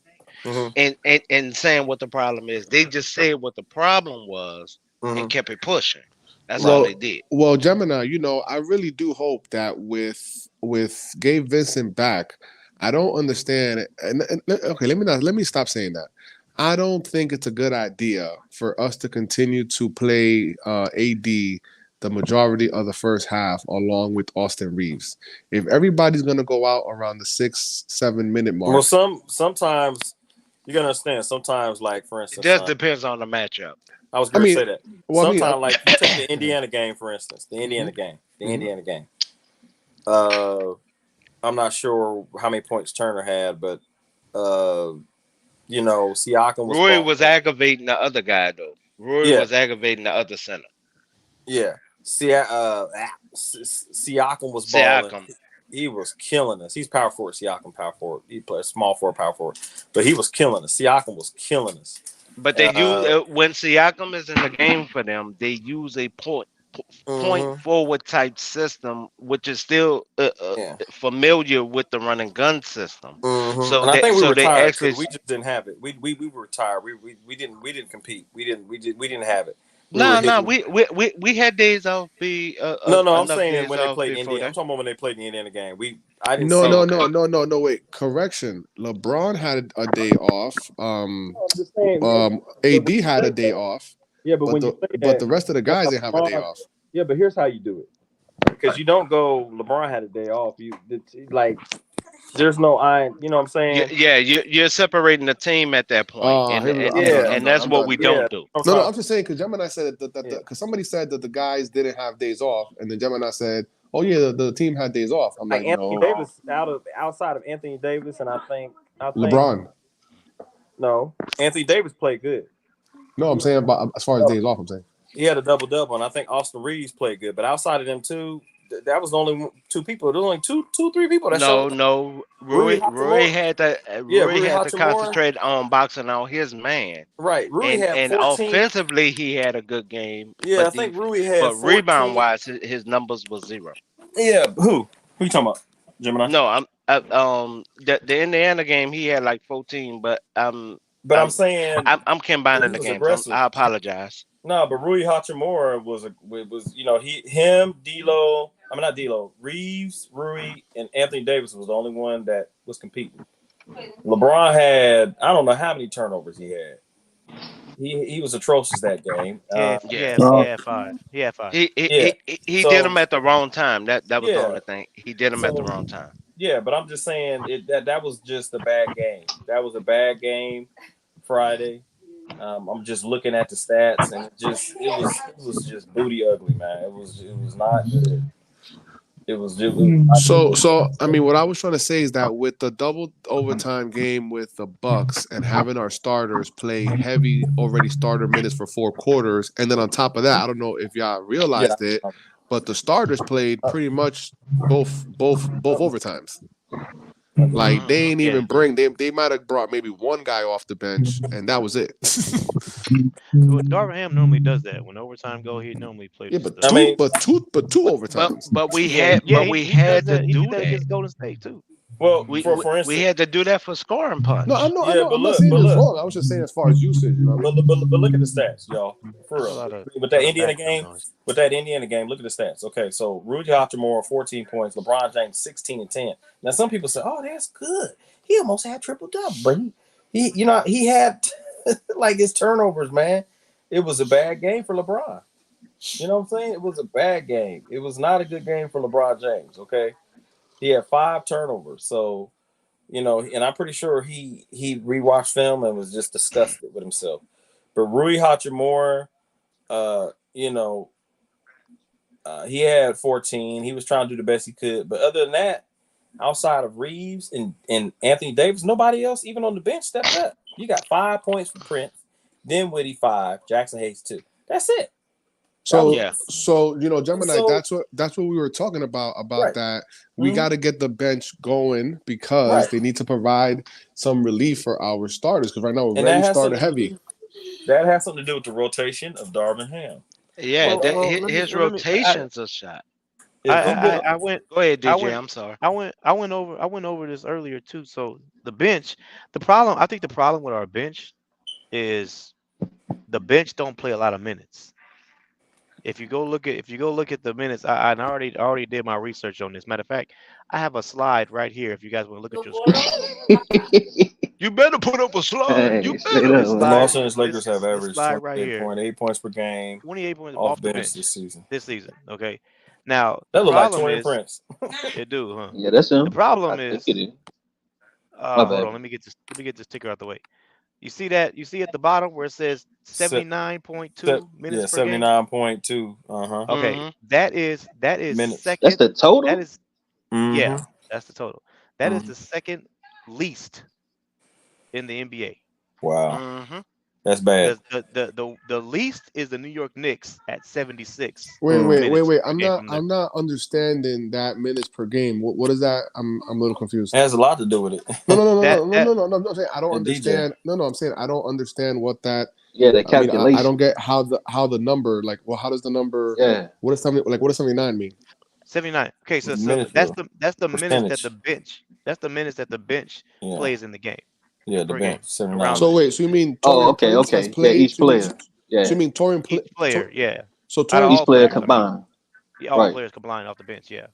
Mm-hmm. and saying what the problem is. They just said what the problem was and Mm-hmm. kept it pushing. That's all they did. Well, Gemini, I really do hope that with Gabe Vincent back, I don't understand it. Okay, let me stop saying that. I don't think it's a good idea for us to continue to play AD the majority of the first half along with Austin Reeves. If everybody's gonna go out around the 6-7 minute mark, Well, sometimes you gotta understand. Sometimes, like for It instance, just depends on the matchup. I was going to say that. well, Sometimes, like you take the Indiana game, for instance, the Indiana game. I'm not sure how many points Turner had, but Siakam was Roy balling. was aggravating the other guy though. Roy was aggravating the other center. Yeah. Siakam was balling. Siakam. He was killing us. He's power forward. Siakam power forward. He plays small forward, power forward, but he was killing us. Siakam was killing us. But they use when Siakam is in the game for them, they use a point forward type system, which is still familiar with the run and gun system. So And I think we retired. actually We just didn't have it. We were retired. We didn't compete. We didn't have it. We had days off. No. I'm enough saying days when they off played before Indiana. I'm that. talking about when they played the Indiana game. I didn't No, see no. Wait, correction. LeBron had a day off. I'm just saying, AD had a day off. Yeah, but when you say but that, the rest of the guys didn't have a day off. Yeah, but here's how you do it. Because you don't go. LeBron had a day off. There's no you know what I'm saying? Yeah, you're separating the team at that point, and that's what we don't do. No, I'm just saying because Gemini said that because somebody said that the guys didn't have days off, and then Gemini said, "Oh yeah, the team had days off." I'm like, Anthony no. Davis outside of Anthony Davis, and I think LeBron. No, Anthony Davis played good. No, I'm saying about as far as days off. I'm saying he had a double, and I think Austin Reeves played good. But outside of them two, that was the only two people. There was only three people that showed. No. Roy had to concentrate on boxing out his man. Right. Rui had and 14. Offensively, he had a good game. Yeah, but I think Rui had. But 14. rebound wise, his numbers was 0. Yeah. Who you talking about? Gemini? No, I'm the Indiana game. He had like 14, but I'm saying I'm combining the games. I apologize. No, but Rui Hachimura was him, D'Lo. I mean not D'Lo. Reeves, Rui, and Anthony Davis was the only one that was competing. LeBron had I don't know how many turnovers he had. He was atrocious that game. He had 5. He had 5. He did them at the wrong time. That was the only thing. He did them at the wrong time. Yeah, but I'm just saying that was just a bad game. That was a bad game Friday. I'm just looking at the stats, and it was just booty ugly, man. It was not good. It was so. I mean, what I was trying to say is that with the double overtime game with the Bucks and having our starters play heavy already starter minutes for 4 quarters, and then on top of that, I don't know if y'all realized it, but the starters played pretty much both overtimes. Like they ain't even bring they might have brought maybe one guy off the bench and that was it. Darvin Ham normally does that. When overtime go, he normally plays. Yeah, but two overtimes. But we had to do that against Golden State too. Well, we instance, had to do that for scoring punch. No, I'm not saying it's wrong. I was just saying as far as usage. But look at the stats, y'all. For real. With that Indiana game, look at the stats. Okay, so Rui Hachimura 14 points, LeBron James 16 and 10. Now some people say, "Oh, that's good. He almost had triple double," but he had like his turnovers, man. It was a bad game for LeBron. You know what I'm saying? It was a bad game. It was not a good game for LeBron James. Okay. He had 5 turnovers, so and I'm pretty sure he rewatched film and was just disgusted with himself. But Rui Hachimura, he had 14. He was trying to do the best he could, but other than that, outside of Reeves and Anthony Davis, nobody else, even on the bench, stepped up. You got 5 points for Prince, then Whitty 5, Jackson Hayes 2. That's it. So, Yeah. so Gemini, So that's what we were talking about right. that we Mhm. got to get the bench going because Right. they need to provide some relief for our starters because right now we're And that very has starter something to heavy. do. That has something to do with the rotation of Darvin Ham. Yeah, That his rotations are shot. if he built, I went Go ahead, I DJ. went I'm sorry. I went over this earlier too. So the bench, I think the problem with our bench is the bench don't play a lot of minutes. If you go look at the minutes, I already did my research on this. Matter of fact, I have a slide right here. If you guys want to look at your screen, you better put up a slide. You Hey, straight better. up, This the man. slide, Los Angeles this Lakers have this averaged slide right here, 28 points per game 28 points off off the bench bench this season. this season. Okay, now the That look like problem Torian is Prince. it do, huh? Yeah, that's The him. I problem think is, it is. My hold bad. on. Let me get this ticker out the way. You see that? You see at the bottom where it says Se- 79.2 minutes per game. 79.2. Uh-huh. Okay, Mm-hmm. that is Minutes. That's second. the That total. is Mm-hmm. yeah, that's the total. That is Mm-hmm. the second least in the NBA. Wow. Mm-hmm. That's bad. The least is the New York Knicks at 76 Mm. minutes per I'm game from them. not understanding that minutes per game. What is that? I'm a little confused. It has a lot to do with it. That No. I'm saying I don't And DJ. understand. No, I'm saying I don't understand what that. Yeah, the I mean, I don't calculation. get how the number like. Well, how does the number? Yeah. What does 79 mean? 79. Okay, so Minutes that's though. the minutes that the Percentage. bench. That's the minutes that the bench Yeah. plays in the game Yeah, the per game. bench. 79 Around So the minutes. wait, so you mean Oh, Torian Prince has okay. Yeah, played? each player. So Yeah, you mean each player, yeah. So Out of Torian? each all player players, I mean, combined. yeah, all Right. players combined off the bench, yeah.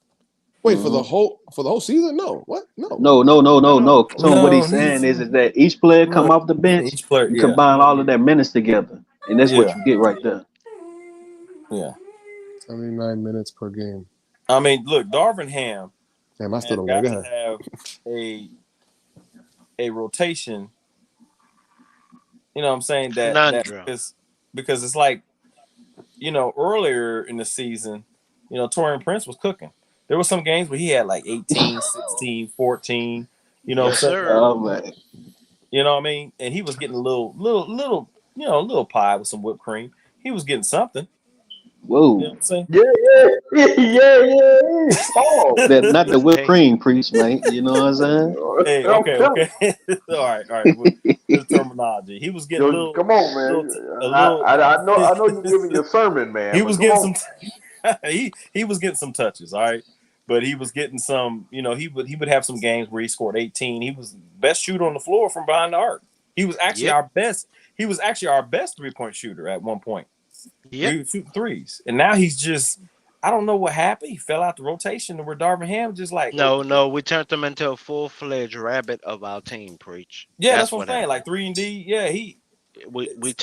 Wait Mm-hmm. for the whole season? No, what? No. No. No. So what he's No, saying is that each player come look, off the bench, each player, you yeah. combine all of their minutes together, and that's what Yeah. you get right there. Yeah. 79 minutes per game. I mean, look, Darvin Ham Damn, I still has don't get got it. to have a rotation. You know what I'm saying? That Conundrum. because it's like, earlier in the season, Torian Prince was cooking. There were some games where he had like 18, 16, 14, Yes, so, sir. Oh man. you know what I mean? And he was getting a little pie with some whipped cream. He was getting something. Whoa. You know what I'm saying? Yeah. Pause. That not the whipped Hey, cream preach, man. You know what I'm saying? Hey, I'm okay. telling all right. This terminology. He was getting you. Yo, come on, man. a little. I know you giving your sermon, man. He But was come getting on. some. he was getting some touches. All right, but he was getting some. He would have some games where he scored 18. He was best shooter on the floor from behind the arc. He was actually Yep. our best. He was actually our best 3-point shooter at one point. Yep. He was shooting threes, and now he's just. I don't know what happened. He fell out the rotation, and where Darvin Ham just like. No, we turned him into a full-fledged rabbit of our team, preach. Yeah, that's what I'm saying. happened. Like 3-and-D. Yeah, we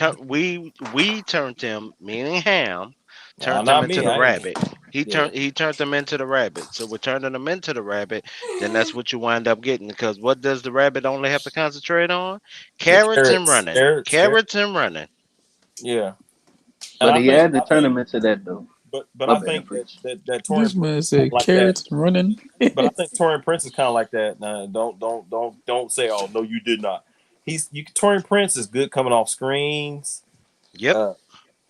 turned him, meaning Ham, turned him not into me. the I ain't. rabbit. He Yeah. turned them into the rabbit. So we're turning them into the rabbit. Then that's what you wind up getting. Because what does the rabbit only have to concentrate on? Carrots and running. Carrots and running. Yeah. But he had to I turn think, him into that though. but My I bad, think preach. that This Torian man Prince said like carrots that. running. But I think Torian Prince is kind of like that. Nah, don't say, oh no, you did not. Torian Prince is good coming off screens. Yep.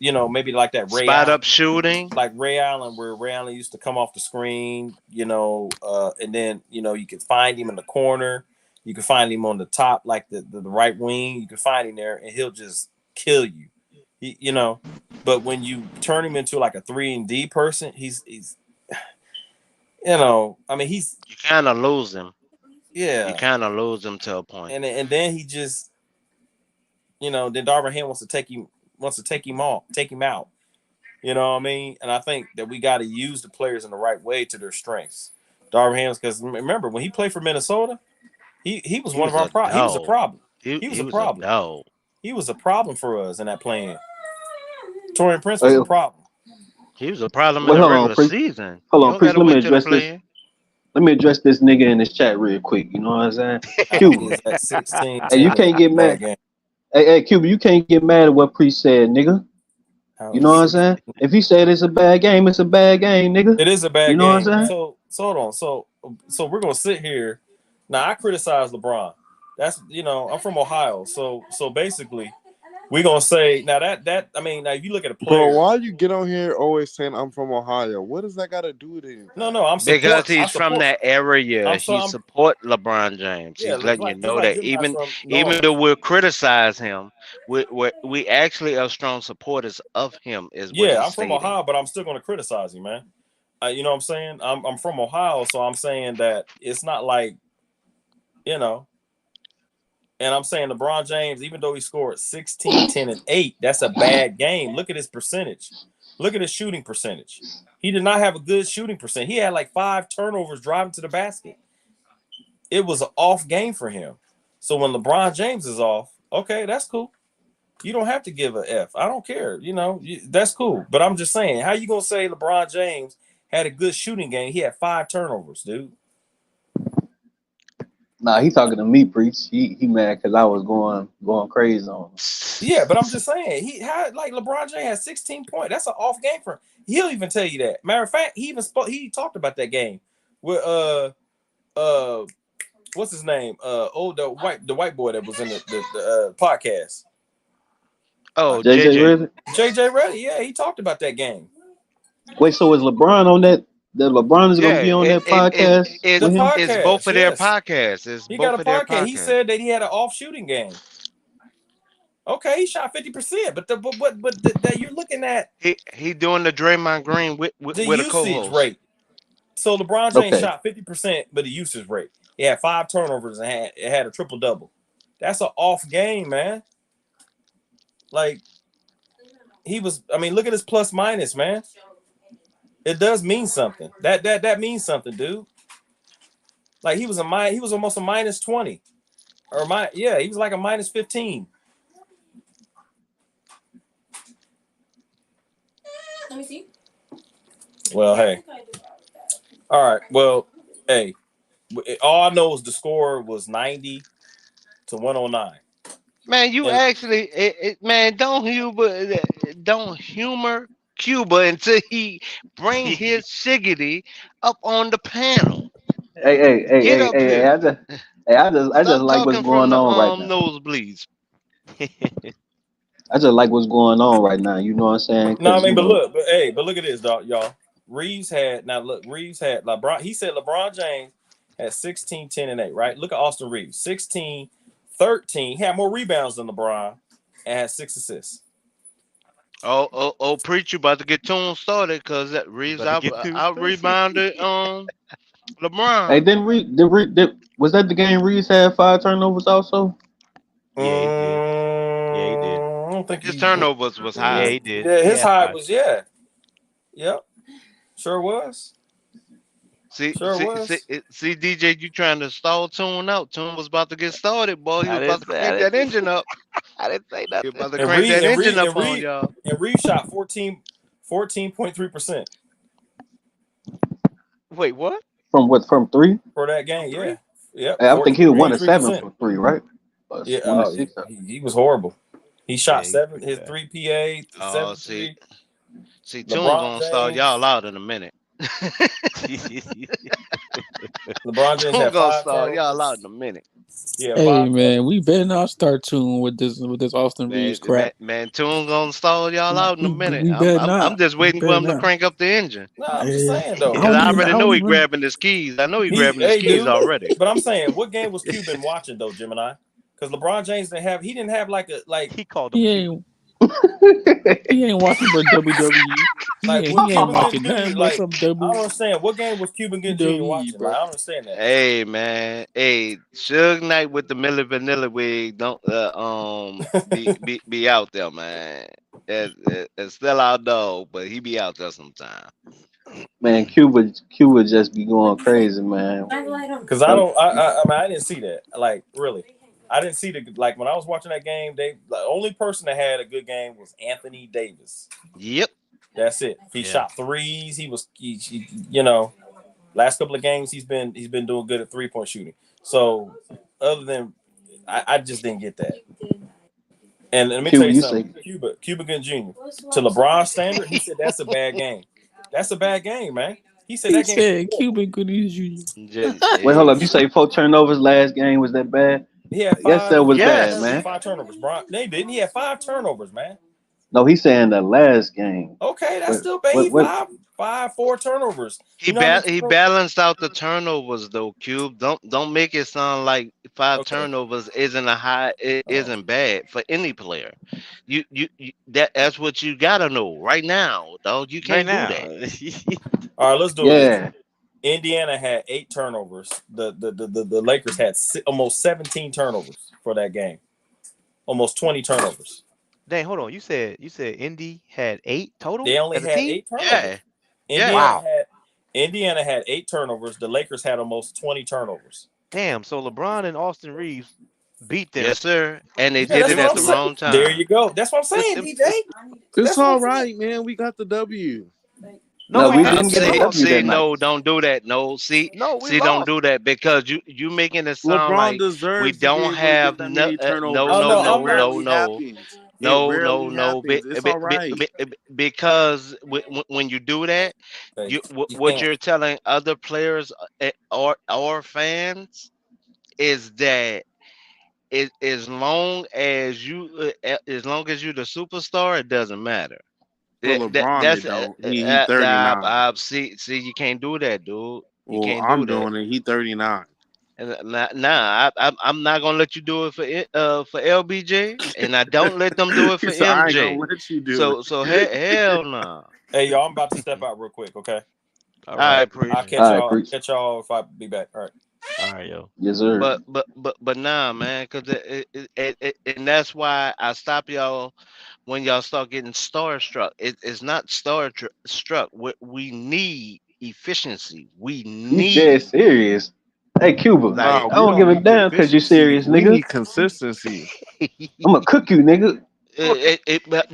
Maybe like that Ray Spot Allen, up shooting. like Ray Allen, where Ray Allen used to come off the screen. And then you could find him in the corner. You could find him on the top, like the right wing. You could find him there, and he'll just kill you. But when you turn him into like a 3-and-D person, he's I mean, he's You kind of lose him. yeah. You kind of lose him to a point. And then he just then Darvin Ham wants to take him out. You know what I mean? And I think that we got to use the players in the right way to their strengths. Darvin Ham, because remember when he played for Minnesota, he was one of our problems. He was a problem. He was a problem. He was a problem for us in that plan. Torian Prince was a problem. He was a problem in the regular season. Hold You on, don't Priest. gotta Let me wait till the address this. play. Let me address this nigga in this chat real quick. You know what I'm saying? Cuba. Is at 16. Hey, you can't get mad. Hey, Cuba, you can't get mad at what Priest said, nigga. You know what I'm saying? If he said it's a bad game, it's a bad game, nigga. It is a bad game. You know what I'm saying? So hold on. So we're gonna sit here. Now I criticize LeBron. That's I'm from Ohio. So basically, We're gonna say now that I mean, now if you look at a player, Bro, why you get on here always saying I'm from Ohio? What does that got to do with it? no, I'm Because support. I he's from support. that area, I'm he so I'm support LeBron James. yeah, He's letting you just know like that Gemini's even from even Norman. though we'll criticize him, we actually are strong supporters of him, is what Yeah, he's I'm from stating. Ohio, but I'm still gonna criticize him, man. You know what I'm saying? I'm from Ohio, so I'm saying that it's not like, you know, and I'm saying LeBron James, even though he scored 16, 10, and 8, that's a bad game. Look at his percentage. Look at his shooting percentage. He did not have a good shooting percent. He had like 5 turnovers driving to the basket. It was an off game for him. So when LeBron James is off, okay, that's cool. You don't have to give an F. I don't care. You know, that's cool. But I'm just saying, how you going to say LeBron James had a good shooting game? He had 5 turnovers, dude. Nah, he talking to me, Preach. He mad because I was going crazy on him. Yeah, but I'm just saying, he had like LeBron James had 16 points. That's an off game for him. He'll even tell you that. Matter of fact, he talked about that game with what's his name? The white boy that was in the podcast. Oh, JJ Redick? JJ Redick, yeah, he talked about that game. Wait, so is LeBron on that? That LeBron is Yeah, gonna be on that podcast with him? it's both of their podcasts. It's He both got a of their podcast. He podcasts. said that he had an off shooting game. Okay, he shot 50%, but that you're looking at He doing the Draymond Green with the a usage co-host. rate. So LeBron James Okay. shot 50%, but the usage rate. He had 5 turnovers and had a triple double. That's an off game, man. Like he was. I mean, look at his plus minus, man. It does mean something. That means something, dude. Like he was almost a minus 20. Or he was like a minus 15. Let me see. Well, hey. All right. Well, hey. All I know is the score was 90 to 109. Man, you actually, man, don't humor Cuba until he bring his shiggity up on the panel. Get up here. I just Stop like what's talking from going the on right now. nosebleeds. I just like what's going on right now. You know what I'm saying? No, I mean, but you know, look at this, dog, y'all. Reeves had LeBron. He said LeBron James had 16, 10, and 8, right? Look at Austin Reeves. 16, 13. He had more rebounds than LeBron and had 6 assists. Oh, preach, you about to get Tune started because that Reeves out rebounded LeBron. Hey, was that the game Reeves had 5 turnovers also? Yeah, he did. Yeah, he did. I don't think his turnovers was high. Yeah, he did. Yeah, his had high 5. was Yep. Sure was. See, was. see, DJ, you trying to stall Tune out. Tune was about to get started, boy. He was about to crank that engine up. I didn't say nothing. He was about to crank that engine up on y'all. And Reeves shot 14.3%. Wait, what? From 3? For that game, yeah. Yep. I think he was 1 of 7 from 3, right? Yeah, he was horrible. He shot 7, his 3 PA, 7 see, Tune LeBron gonna stall y'all out in a minute. LeBron James had 5 stall y'all out in a minute. Yeah, hey man, we better not start Tune with this Austin Reeves crap. Man, Tune gonna stall y'all out in a minute. We better not. I'm just waiting for him to not. crank up the engine. No, I'm just saying though. Because I already know he grabbing his keys. I know he grabbing his keys already. But I'm saying, what game was Cuban watching though, Gemini? Because LeBron James didn't have like he called him. He ain't watching for WWE. Like, he ain't watching nothing but some I don't understand. What game was Cuban Good Jr. watching? Like, I don't understand that. Hey man, Suge Knight with the Milli Vanilli wig don't be out there, man. It's still out though, but he be out there sometime. Man, Cuba just be going crazy, man. Because I mean, I didn't see that. Like, really. I didn't see when I was watching that game, the only person that had a good game was Anthony Davis. Yep. That's it. He shot threes. He last couple of games he's been doing good at 3-point shooting. So other than I just didn't get that. And let me tell you something. Cuba Gooding Jr. to LeBron's standard, he said that's a bad game. That's a bad game, man. He said Cuba Gooding Jr. Wait, hold up. You say 4 turnovers last game? Was that bad? He had Yes, that was bad, man. five turnovers. Brian, they didn't. He had 5 turnovers, man. No, he's saying the last game. Okay, that's What, still bad. He what? 4 turnovers. He he balanced out the turnovers though, Cube. Don't make it sound like 5 turnovers isn't isn't bad for any player. You that's what you gotta know right now, dog. You can't do that. All right, let's do it. Indiana had 8 turnovers. The Lakers had almost 17 turnovers for that game. Almost 20 turnovers. Dang, hold on. You said Indy had 8 total? They only as a had team? 8 turnovers. Yeah. Indiana had 8 turnovers. The Lakers had almost 20 turnovers. Damn. So LeBron and Austin Reeves beat them. Yes, sir. And they did it at the wrong time. There you go. That's what I'm saying, DJ. It's all right, man. We got the W. No, we didn't get the W that no, don't do that. No, see, we don't do that because you making it sound LeBron like deserves we to don't be able to have get that no, many turnovers. It's all right. Because when you do that, what you're telling other players or fans is that as long as you're the superstar, it doesn't matter. For LeBron, though, he 39. See, you can't do that, dude. You Well, can't I'm do that. doing it. He 39. And I'm not gonna let you do it for LBJ, and I don't let them do it for So I ain't MJ. gonna let you do So hell no. Hey, y'all, I'm about to step out real quick, okay? All right, I'll catch y'all if I be back. All right. All right, yo. Yes, sir. But nah, man, because and that's why I stop y'all when y'all start getting starstruck. It's not starstruck. We need efficiency. We You need. dead serious? Hey, Cuba, Like, I don't give a damn because you serious, We nigga. need consistency. I'm gonna cook you, nigga.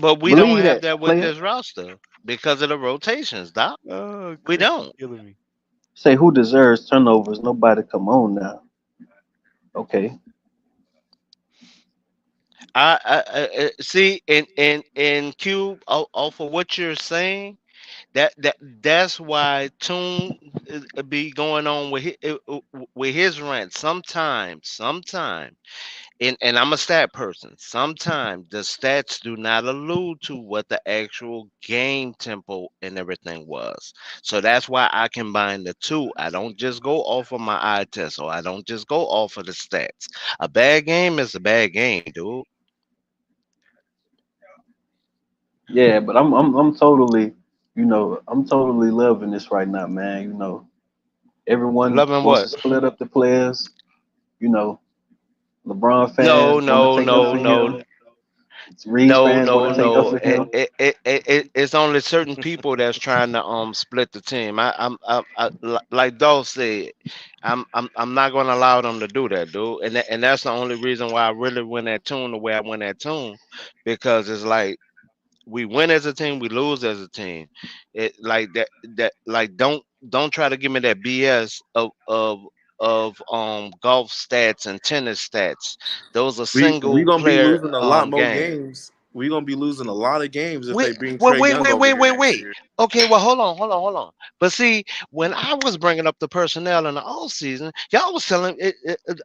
But we Believe don't have that, that with player. this roster because of the rotations, Doc. Oh, we don't. Killing me. Say who deserves turnovers? Nobody. Come on now. Okay. I see in Cube off of what you're saying. That's why Tune be going on with his rant sometimes, and I'm a stat person. Sometimes the stats do not allude to what the actual game tempo and everything was. So that's why I combine the two. I don't just go off of my eye test, or I don't just go off of the stats. A bad game is a bad game, dude. Yeah, but I'm totally, I'm totally loving this right now, man. Everyone Loving wants what? to split up the players. LeBron fans No, want no, to take no, up for no. him. Reeves fans want to take up No. for him. It's only certain people that's trying to split the team. Like Dolph said, I'm not going to allow them to do that, dude. And that's the only reason why I really went at Tune the way I went at Tune, because it's like we win as a team, we lose as a team. It like that like don't try to give me that BS of golf stats and tennis stats. Those are We single gonna be player losing a lot more games. games. We gonna be losing a lot of games if they bring Well, Trey Young over here next year. Okay, well, hold on. But see, when I was bringing up the personnel in the off season, y'all was telling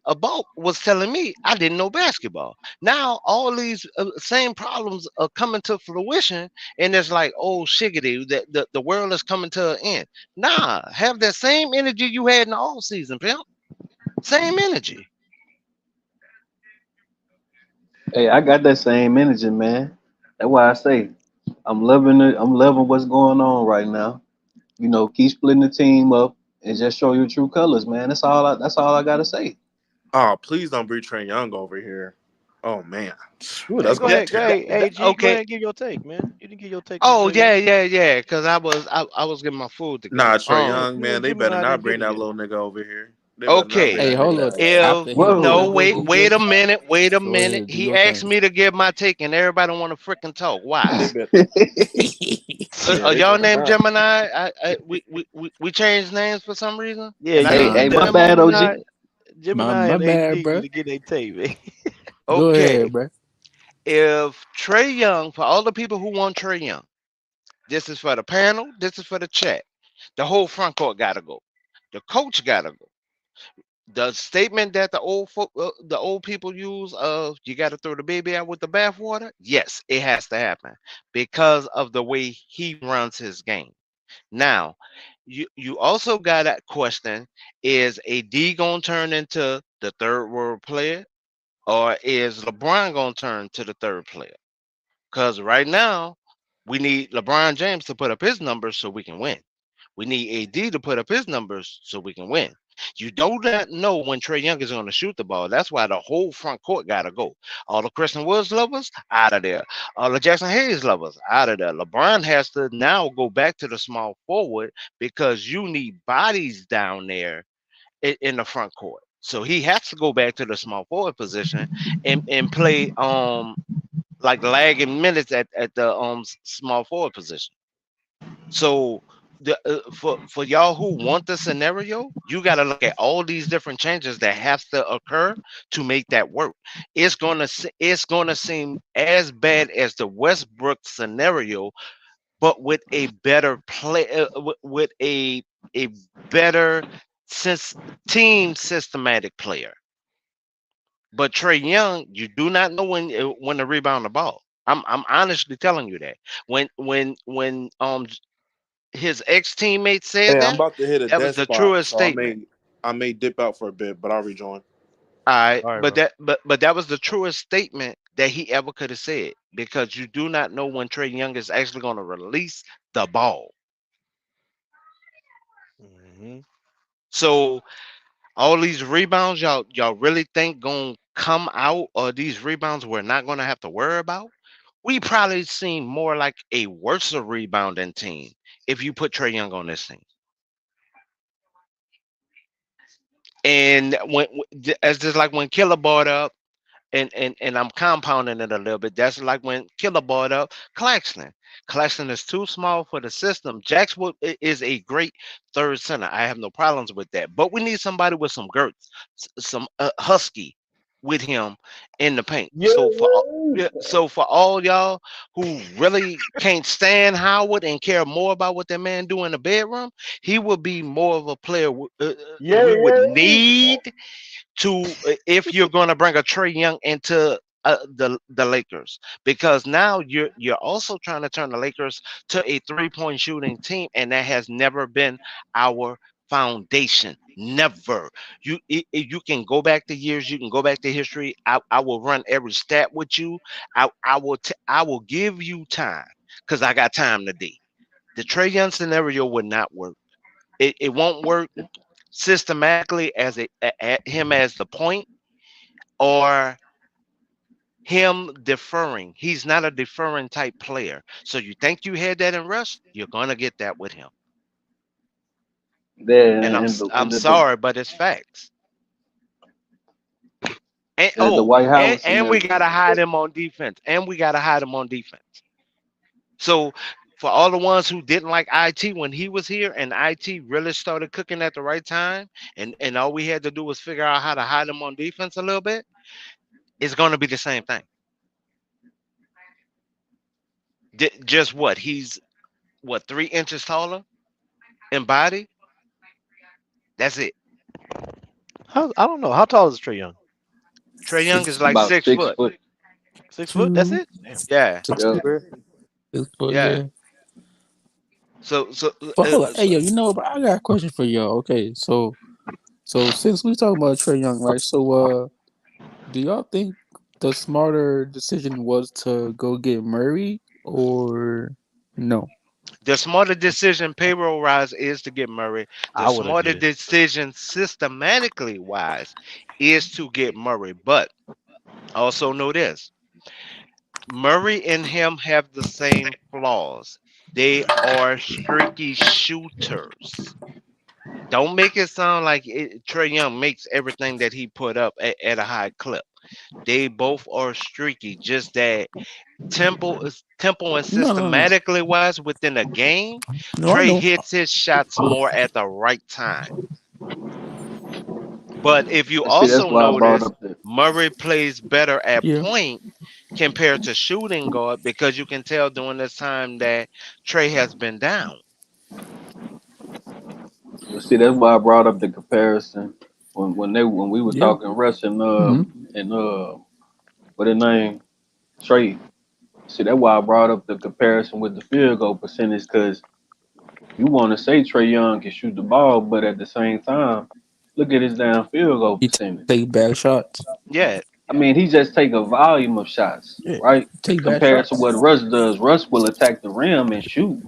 about was telling me I didn't know basketball. Now all these same problems are coming to fruition, and it's like, oh shiggity, the world is coming to an end. Nah, have that same energy you had in the off season, pimp. Same energy. Hey, I got that same energy, man. That's why I say I'm loving it. I'm loving what's going on right now. Keep splitting the team up and just show your true colors, man. That's all I gotta say. Oh, please don't bring Trey Young over here. Oh man. Ooh, Hey, that's go gonna ahead. Hey, G, go Okay. ahead and give your take, man. You didn't give your take. Oh yeah. Because I was getting my food together. Nah, Trey Young, man, they better Gemini not didn't bring get it that yet. little nigga over here. They better not Okay. bring Hey, that hold nigga up. over here. After him, No, go wait get a minute. Wait a Go minute. ahead, do He your asked thing. me to give my take, and everybody want to freaking talk. Why? They better, yeah, they Y'all better named not. Gemini? We changed names for some reason. Yeah, Now Hey, you yeah. hey, looked at my him bad, like, OG. Gemini My and AD bad, need bro. to get their tape, man. Go ahead, okay. bro. If Trey Young, for all the people who want Trey Young, this is for the panel. This is for the chat. The whole front court gotta go. The coach gotta go. The statement that the old people use of you got to throw the baby out with the bathwater, yes, it has to happen because of the way he runs his game. Now, you also got that question: is AD gonna turn into the third world player, or is LeBron gonna turn to the third player? Because right now, we need LeBron James to put up his numbers so we can win. We need AD to put up his numbers so we can win. You do not know when Trey Young is going to shoot the ball. That's why the whole front court got to go. All the Christian Woods lovers, out of there. All the Jackson Hayes lovers, out of there. LeBron has to now go back to the small forward because you need bodies down there in the front court. So he has to go back to the small forward position and play like lagging minutes at the small forward position. So for y'all who want the scenario, you got to look at all these different changes that have to occur to make that work. It's gonna seem as bad as the Westbrook scenario, but with a better play, with a better team systematic player. But Trey Young, you do not know when to rebound the ball. I'm honestly telling you that when his ex teammate said Hey, I'm that, about to hit a that was dead the spot, truest so statement. I may dip out for a bit, but I'll rejoin. All right, All right, but bro. that was the truest statement that he ever could have said because you do not know when Trey Young is actually going to release the ball. So all these rebounds, y'all really think gonna come out, or these rebounds we're not gonna have to worry about? We probably seen more like a worse rebounding team if you put Trey Young on this team. And as just like when Killer brought up, and I'm compounding it a little bit. That's like when Killer brought up Claxton. Claxton is too small for the system. Jackswood is a great third center. I have no problems with that. But we need somebody with some girth, some husky with him in the paint. So for all y'all who really can't stand Howard and care more about what that man do in the bedroom, he would be more of a player we would need to if you're going to bring a Trey Young into the Lakers, because now you're also trying to turn the Lakers to a 3-point shooting team, and that has never been our foundation. Never. You can go back to years, you can go back to history. I will run every stat with you. I will give you time because I got time today. The Trey Young scenario would not work. It won't work systematically as him as the point, or him deferring. He's not a deferring type player. So you think you had that in Russ, you're gonna get that with him. There And in I'm the sorry, but it's facts. And the White House and we scenario. gotta hide him on defense. And we gotta hide him on defense. So for all the ones who didn't like IT when he was here, and IT really started cooking at the right time, and all we had to do was figure out how to hide him on defense a little bit, it's gonna be the same thing. Just what he's 3 inches taller in body. That's it. I don't know. How tall is Trey Young? Trey Young is like About 6 foot. 6 foot. 6 foot? That's it? Damn. Yeah, 6 foot. Yeah. 6 foot, yeah. yeah. So But hold on. Hey, yo, you know, but I got a question for y'all. Okay, so since we talking about Trey Young, right? So do y'all think the smarter decision was to go get Murray or no? the smarter decision payroll rise is to get Murray. The I would have smarter did it. decision systematically wise is to get Murray. But also know this: Murray and him have the same flaws. They are streaky shooters. Don't make it sound like Trey Young makes everything that he put up at a high clip. They both are streaky. Just that tempo and No, no, no. systematically wise within a game, No, I Trey know. hits his shots more at the right time. But if you See, that's also why I brought notice, up the. Murray plays better at Yeah. point compared to shooting guard, because you can tell during this time that Trey has been down. See, that's why I brought up the comparison when we were Yeah. talking Russ and what his name Trey. See, that's why I brought up the comparison with the field goal percentage, because you want to say Trey Young can shoot the ball, but at the same time, look at his damn field goal He percentage. take bad shots. Yeah. I mean, he just take a volume of shots, Yeah. right? Take bad Compared to shots. what Russ does. Russ will attack the rim and shoot.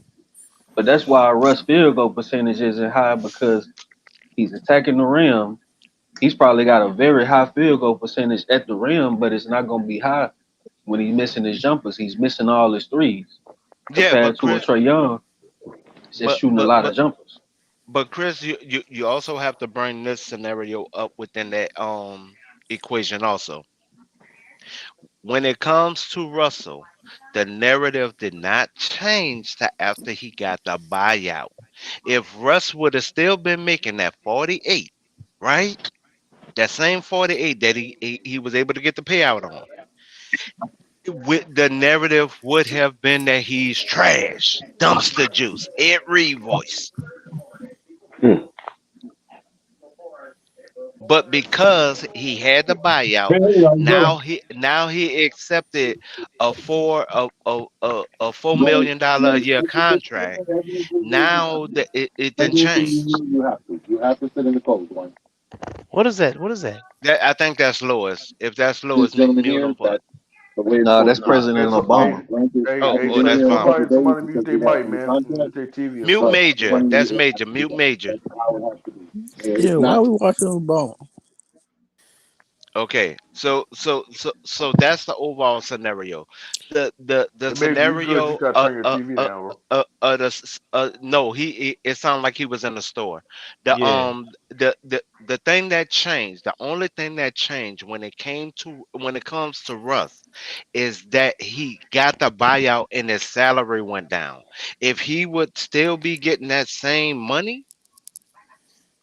But that's why Russ field goal percentage isn't high, because he's attacking the rim. He's probably got a very high field goal percentage at the rim, but it's not going to be high when he's missing his jumpers. He's missing all his threes. Yeah, Compared but to a Chris, Trey Young, he's just but shooting a but lot of but jumpers. but Chris, you also have to bring this scenario up within that equation also. When it comes to Russell, the narrative did not change to after he got the buyout. If Russ would have still been making that 48, right? That same 48 that he was able to get the payout on, with the narrative would have been that he's trash, dumpster juice, Ed Reed voice. But because he had the buyout, now he accepted a $4 million a year contract. Now it didn't change. What is that? What is that? I think that's Lois. If that's Lois, mute him for. No, that's President It's a, hey, Obama. Oh, that's Vama. somebody mute their mic, man. Mute their TV or Mute something. Major. That's Major. Mute Major. Yeah, why we watching the ball? Okay, so that's the overall scenario. The Hey, Major, you good? You scenario. gotta turn your TV down, bro. No, it sounded like he was in the store. Yeah. The thing that changed, the only thing that changed when it comes to Russ, is that he got the buyout and his salary went down. If he would still be getting that same money,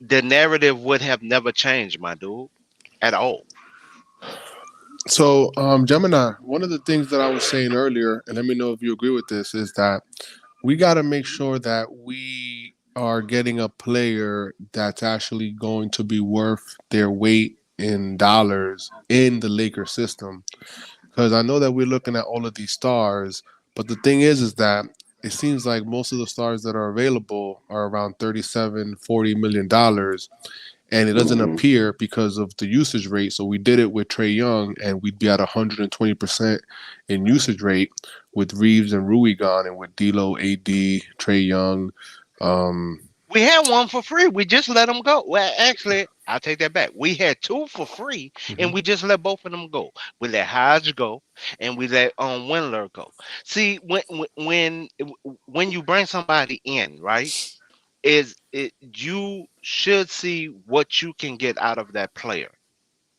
the narrative would have never changed, my dude, at all. So, Gemini, one of the things that I was saying earlier, and let me know if you agree with this, is that we got to make sure that we are getting a player that's actually going to be worth their weight in dollars in the Lakers system. Because I know that we're looking at all of these stars, but the thing is that it seems like most of the stars that are available are around $37-40 million. And it doesn't appear because of the usage rate. So we did it with Trey Young, and we'd be at 120% in usage rate with Reeves and Rui gone, and with D'Lo, AD, Trey Young. We had one for free. We just let them go. Well, actually, I'll take that back. We had two for free, and we just let both of them go. We let Hodge go, and we let Windler go. See, when you bring somebody in, right? You should see what you can get out of that player.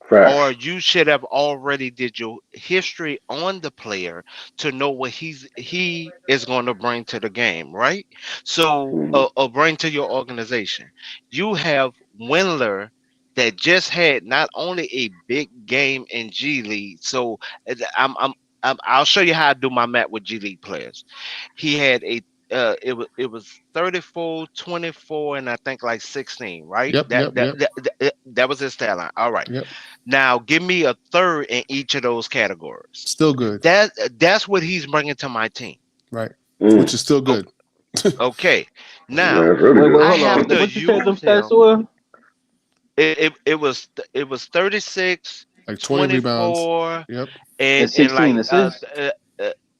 Or you should have already did your history on the player to know what he is going to bring to the game, right? So, or bring to your organization. You have Windler that just had not only a big game in G League. So, I'll show you how I do my math with G League players. He had it was 34, 24, and I think like 16, right? Yep. That was his stat line. All right. Yep. Now give me a third in each of those categories. Still good. That's what he's bringing to my team. Right. Which is still good. Okay. Now Wait, I hold have on. to What you said them use stats him. were? It was 36, Like 20 rebounds. 24, Yep. and 16 like assists.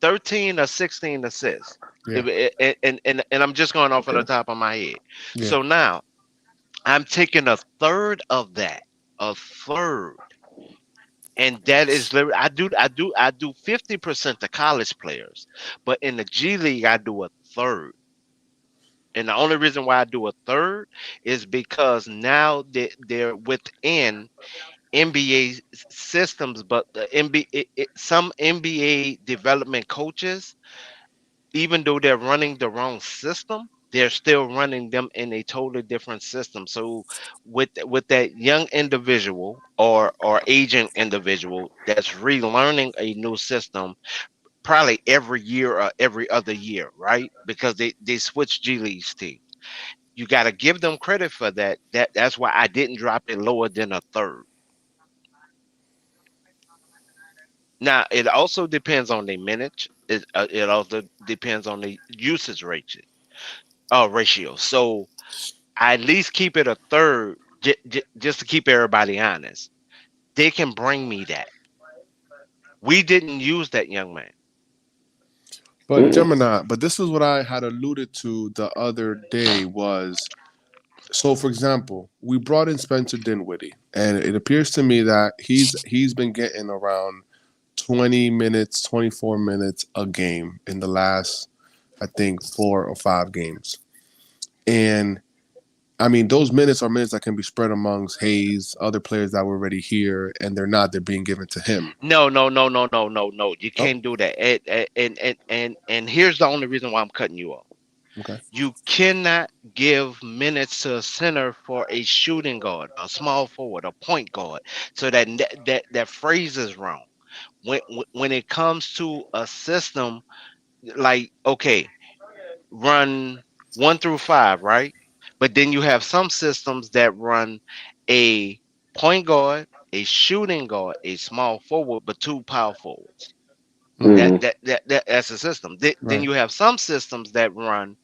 13 or 16 assists. Yeah. And I'm just going off of the top of my head. Yeah. So now I'm taking a third of that, a third, and that is literally I do 50% to college players, but in the G League I do a third. And the only reason why I do a third is because now they're within NBA systems, but the some NBA development coaches, even though they're running the wrong system, they're still running them in a totally different system. So with that young individual or aging individual that's relearning a new system probably every year or every other year, right? Because they switch G Leagues teams. You got to give them credit for that. That's why I didn't drop it lower than a third. Now, it also depends on the minutes. It also depends on the usage ratio. So I at least keep it a third just to keep everybody honest. They can bring me that. We didn't use that young man. But Gemini, but this is what I had alluded to the other day was, so for example, we brought in Spencer Dinwiddie, and it appears to me that he's been getting around 20 minutes, 24 minutes a game in the last, I think, 4 or 5 games. And I mean, those minutes are minutes that can be spread amongst Hayes, other players that were already here, and they're being given to him. No. You can't do that. And here's the only reason why I'm cutting you off. Okay. You cannot give minutes to a center for a shooting guard, a small forward, a point guard. So that phrase is wrong. When it comes to a system, like, okay, run 1 through 5, right? But then you have some systems that run a point guard, a shooting guard, a small forward, but 2 power forwards. That's a system. Then you have some systems that run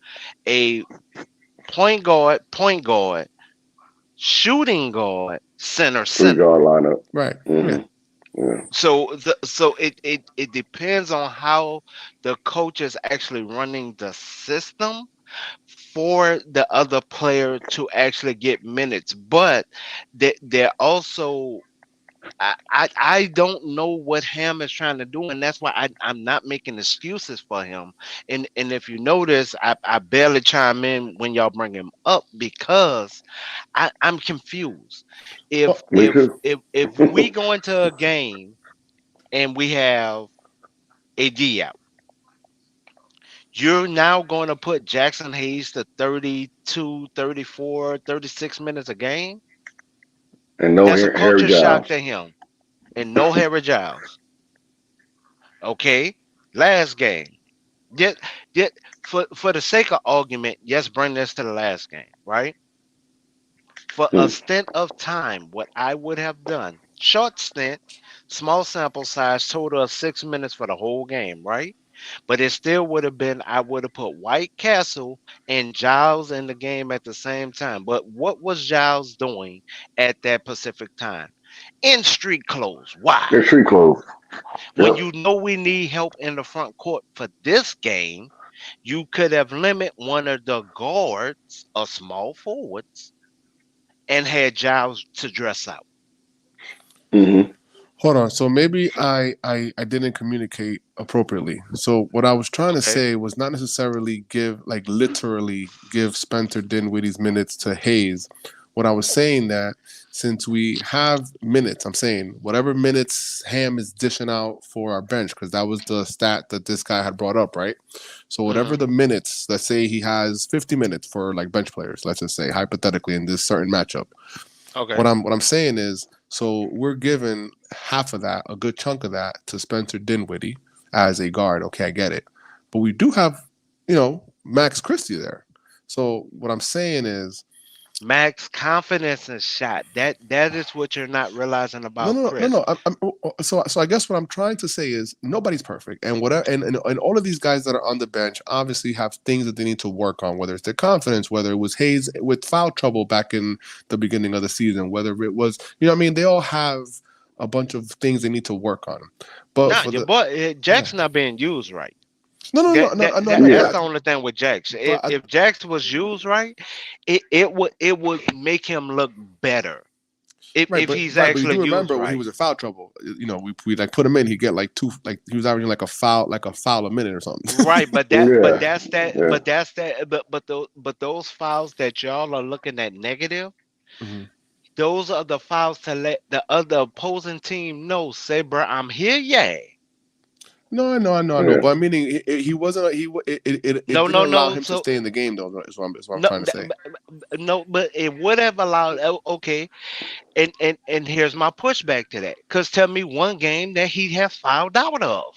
a point guard, shooting guard, center. 3-guard lineup. Right. Yeah. So it depends on how the coach is actually running the system for the other player to actually get minutes. But they're also, I don't know what Ham is trying to do, and that's why I'm not making excuses for him. And if you notice, I barely chime in when y'all bring him up because I'm confused. If we go into a game and we have a D out, you're now going to put Jackson Hayes to 32, 34, 36 minutes a game? And no That's a Harry culture shock Giles. to him. And no Harry Giles. Okay, last game. For the sake of argument, yes, bring this to the last game, right? For a stint of time, what I would have done, short stint, small sample size, total of 6 minutes for the whole game, right? But it still would have been, I would have put White Castle and Giles in the game at the same time. But what was Giles doing at that Pacific time? In street clothes. Why? They're street clothes. When you know we need help in the front court for this game, you could have limited one of the guards or small forwards and had Giles to dress out. Hold on. So maybe I didn't communicate appropriately. So what I was trying to say was not necessarily literally give Spencer Dinwiddie's minutes to Hayes. What I was saying that since we have minutes, I'm saying whatever minutes Ham is dishing out for our bench, because that was the stat that this guy had brought up, right? So whatever the minutes, let's say he has 50 minutes for like bench players, let's just say hypothetically in this certain matchup. Okay. What I'm saying is, so we're giving half of that, a good chunk of that, to Spencer Dinwiddie as a guard. Okay, I get it. But we do have, Max Christie there. So what I'm saying is, Max confidence and shot. That is what you're not realizing about Chris. No. So I guess what I'm trying to say is nobody's perfect, and whatever, and all of these guys that are on the bench obviously have things that they need to work on. Whether it's their confidence, whether it was Hayes with foul trouble back in the beginning of the season, whether it was, they all have a bunch of things they need to work on. But your boy Jack's not being used right. No. That's the only thing with Jax. If Jax was used right, it would make him look better. If he's actually used remember right. When he was in foul trouble, we like put him in, he'd get like 2, like he was averaging like a foul a minute or something. Right, but those fouls that y'all are looking at negative, those are the fouls to let the other opposing team know. Say, bro, I'm here, yay. No, I know. But I mean, he wasn't. It didn't allow him to stay in the game, though. Is what I'm trying to say. No, but it would have allowed. Okay, and here's my pushback to that. Because tell me one game that he has fouled out of.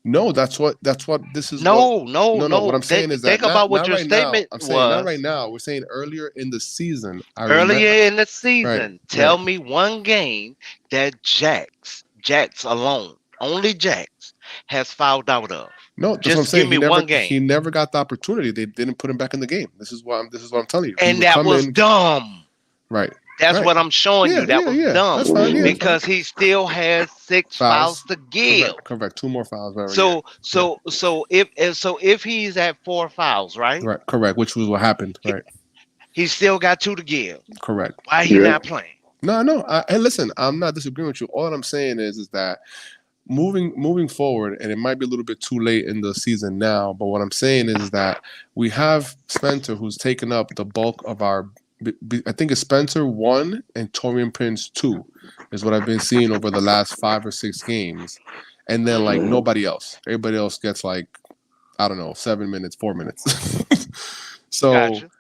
No, that's what this is what No, no, no, what no. I'm saying is that Think about what not your right now. statement I'm saying not right was now. We're saying earlier in the season. I remember earlier in the right, season. right. Tell me one game that Jax alone, only Jax, has fouled out of. No, that's what I'm Just give saying. me one He game. never got the opportunity. They didn't put him back in the game. This is what I'm telling you. He And would that come was in. dumb. Right. That's Right. what I'm showing you. That was Yeah. dumb That's fine. Yeah, that's fine. because he still has 6 fouls Fouls. to give. Correct. 2 more fouls. Right. Yeah. So if he's at 4 fouls, right? Right. Correct. Which was what happened. Right. He still got 2 to give. Correct. Why he not playing? No. Hey, listen. I'm not disagreeing with you. All I'm saying is that moving forward, and it might be a little bit too late in the season now, but what I'm saying is that we have Spencer, who's taken up the bulk of our. I think it's Spencer 1 and Torian Prince 2 is what I've been seeing over the last 5 or 6 games, and then like nobody else. Everybody else gets like, I don't know, 7 minutes, 4 minutes. So, Gotcha.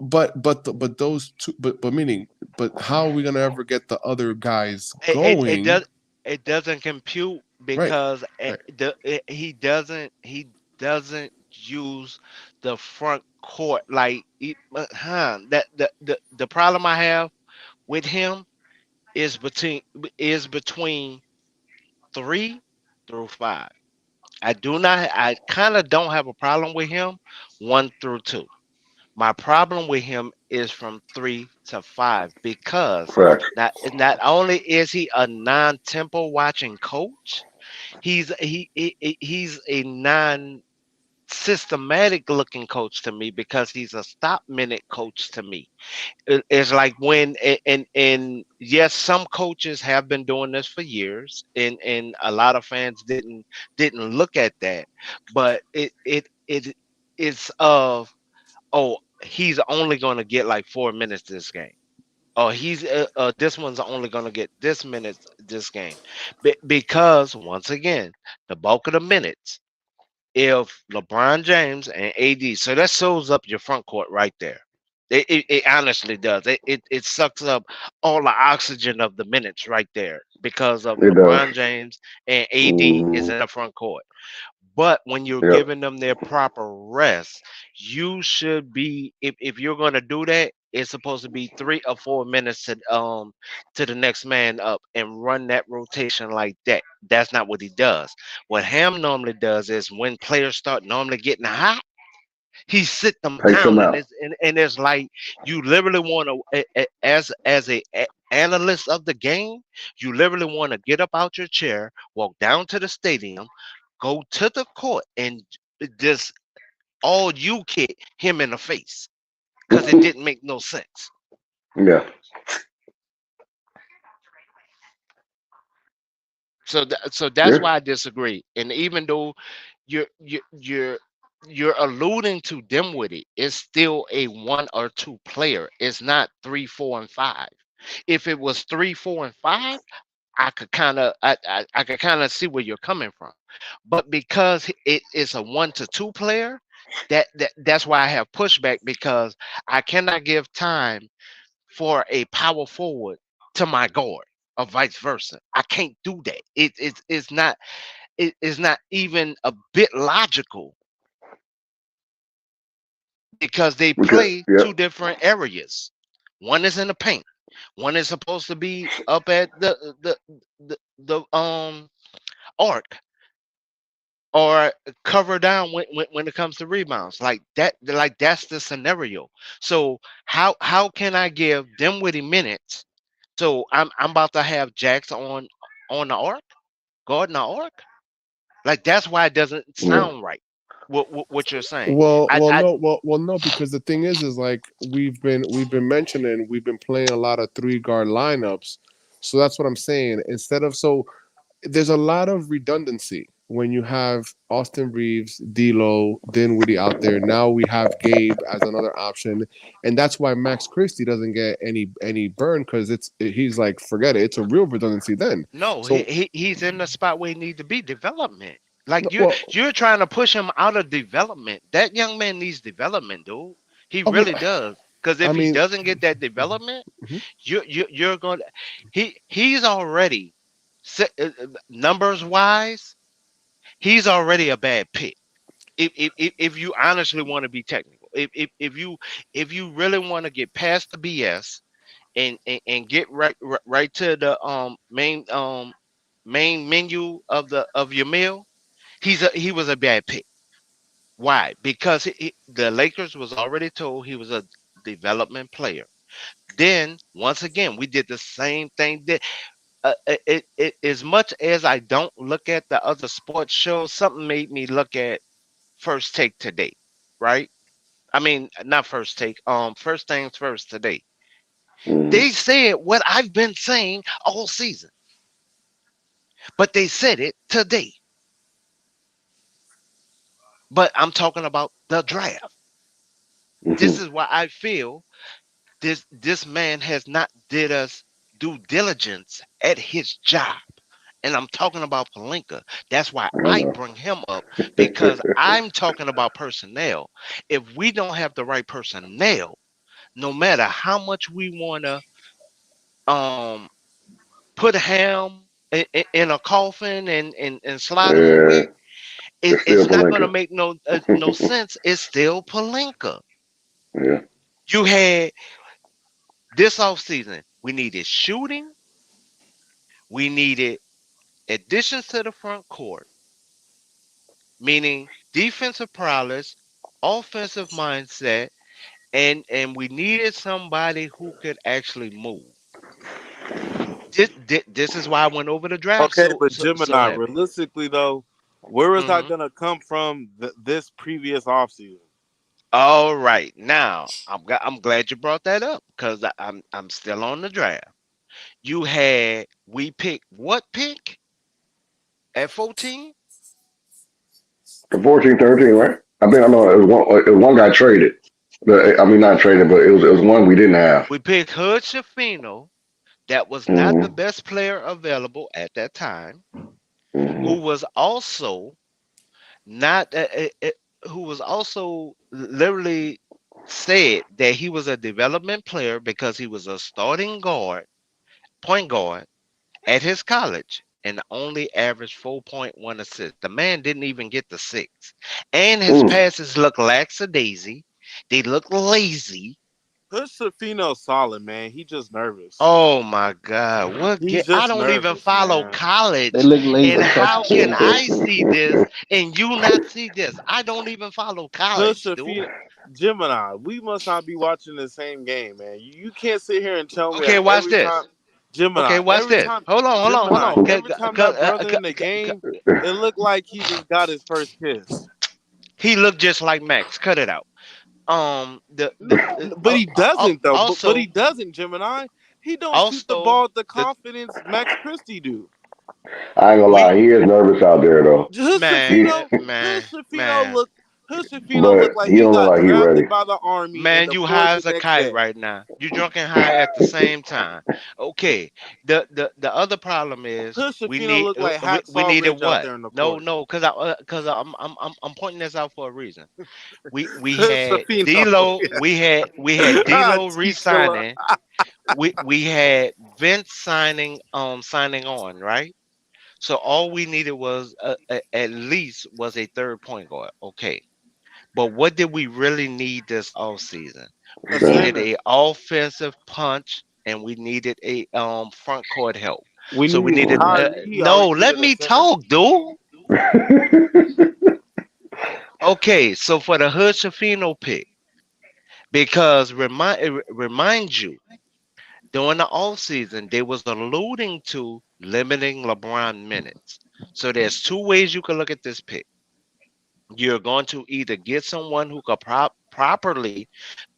but those two, but meaning, but how are we gonna ever get the other guys going? It doesn't compute Right. because he doesn't use the front court like the problem I have with him is between 3 through 5. I kind of don't have a problem with him 1 through 2. My problem with him is from 3 to 5 because Correct. not only is he a non-tempo watching coach, he's a non-systematic looking coach to me because he's a stop minute coach to me. It's like when and yes, some coaches have been doing this for years, and a lot of fans didn't look at that, but it is of, oh, he's only going to get like 4 minutes this game. Oh, this one's only going to get this minutes this game. Because once again, the bulk of the minutes, if LeBron James and AD, so that sews up your front court right there. It honestly does. It sucks up all the oxygen of the minutes right there because of LeBron James and AD is in the front court. But when you're giving them their proper rest, you should be, if you're going to do that, it's supposed to be 3 or 4 minutes to the next man up and run that rotation like that. That's not what he does. What Ham normally does is when players start normally getting hot, he sit them down, and it's like you literally want to, as a analyst of the game, you literally want to get up out your chair, walk down to the stadium, go to the court, and just all you kick him in the face because it didn't make no sense. Yeah. So that's why I disagree. And even though you're alluding to Dimwitty, it's still a 1 or 2 player. It's not 3, 4, and 5. If it was 3, 4, and 5, I could kind of see where you're coming from. But because it is a 1 to 2 player, that's why I have pushback, because I cannot give time for a power forward to my guard or vice versa. I can't do that. It's not even a bit logical because they play 2 different areas. One is in the paint. One is supposed to be up at the arc or cover down when it comes to rebounds. Like that's the scenario. So how can I give Dinwiddie minutes? So I'm about to have Jax on the arc, guarding the arc. Like that's why it doesn't sound right. What you're saying? No, because the thing is like we've been mentioning, we've been playing a lot of 3-guard lineups, so that's what I'm saying. There's a lot of redundancy when you have Austin Reeves, D'Lo, Dinwiddie out there. Now we have Gabe as another option, and that's why Max Christie doesn't get any burn, because he's like, forget it. It's a real redundancy then. No, so, he's in the spot where he needs to be, development. Like you're trying to push him out of development. That young man needs development, dude. He really does. Because if he doesn't get that development, you're going to. He's already numbers wise. He's already a bad pick. If you honestly want to be technical, if you really want to get past the BS and get right to the main menu of your meal, he was a bad pick. Why? Because the Lakers was already told he was a development player. Then once again, we did the same thing. As much as I don't look at the other sports shows, something made me look at First Take today, right? I mean, not First Take. First Things First today. They said what I've been saying all season, but they said it today. But I'm talking about the draft. This is why I feel this man has not did us due diligence at his job. And I'm talking about Pelinka. That's why I bring him up, because I'm talking about personnel. If we don't have the right personnel, no matter how much we want to put Ham in a coffin and slide him away, it's not going to make no sense. It's still Pelinka. Yeah. You had this offseason, we needed shooting, we needed additions to the front court, meaning defensive prowess, offensive mindset, and we needed somebody who could actually move. This is why I went over the draft. Okay, but so Gemini, heavy. realistically though, where is that Mhm. gonna come from this previous offseason? All right, now I'm glad you brought that up, because I'm still on the draft. We picked what pick at 14? The 14, 13, right? I know it was one guy traded. I mean, not traded, but it was one we didn't have. We picked Hood Shafino, that was not the best player available at that time, who was also not who was also literally said that he was a development player because he was a starting point guard at his college, and only averaged 4.1 assists. The man didn't even get the 6. And his passes look lackadaisy. They look lazy. Hood Shafino's solid, man. He just nervous. Oh my God! He's I just don't even nervous, follow man. college, They look lazy. and how can I see this and you not see this? I don't even follow Hood college, dude. Shafino, Gemini, we must not be watching the same game, man. You can't sit here and tell me Okay, that watch every this. time. Gemini, Okay, watch every this. time. Hold on. Gemini, every time that brother in the game, it looked like he just got his first kiss. He looked just like Max. Cut it out. But he doesn't though. Also, but he doesn't, Gemini. He don't shoot the ball with the confidence Max Christie do. I ain't gonna lie, he is nervous out there though. Hood Shafino look But like he he don't look got like he ready. drafted by the army man, and you deployed high the as a next kite day. right now. You drunk and high at the same time. Okay. The other problem is Hood we Shafino need look like we Hacksaw needed Ridge out what? there in the No, court. because I'm pointing this out for a reason. We Hood had Shafino, D'Lo, yeah. we had D'Lo T-Killer. re-signing. We had Vince signing on, right? So all we needed was at least was a third point guard. Okay. But what did we really need this offseason? We needed a offensive punch, and we needed a front court help. We So we needed needed Kyrie. He no, already let needed a me center. talk, dude. Okay, so for the Hood Shafino pick, because remind you, during the offseason, they was alluding to limiting LeBron minutes. So there's two ways you can look at this pick. You're going to either get someone who could properly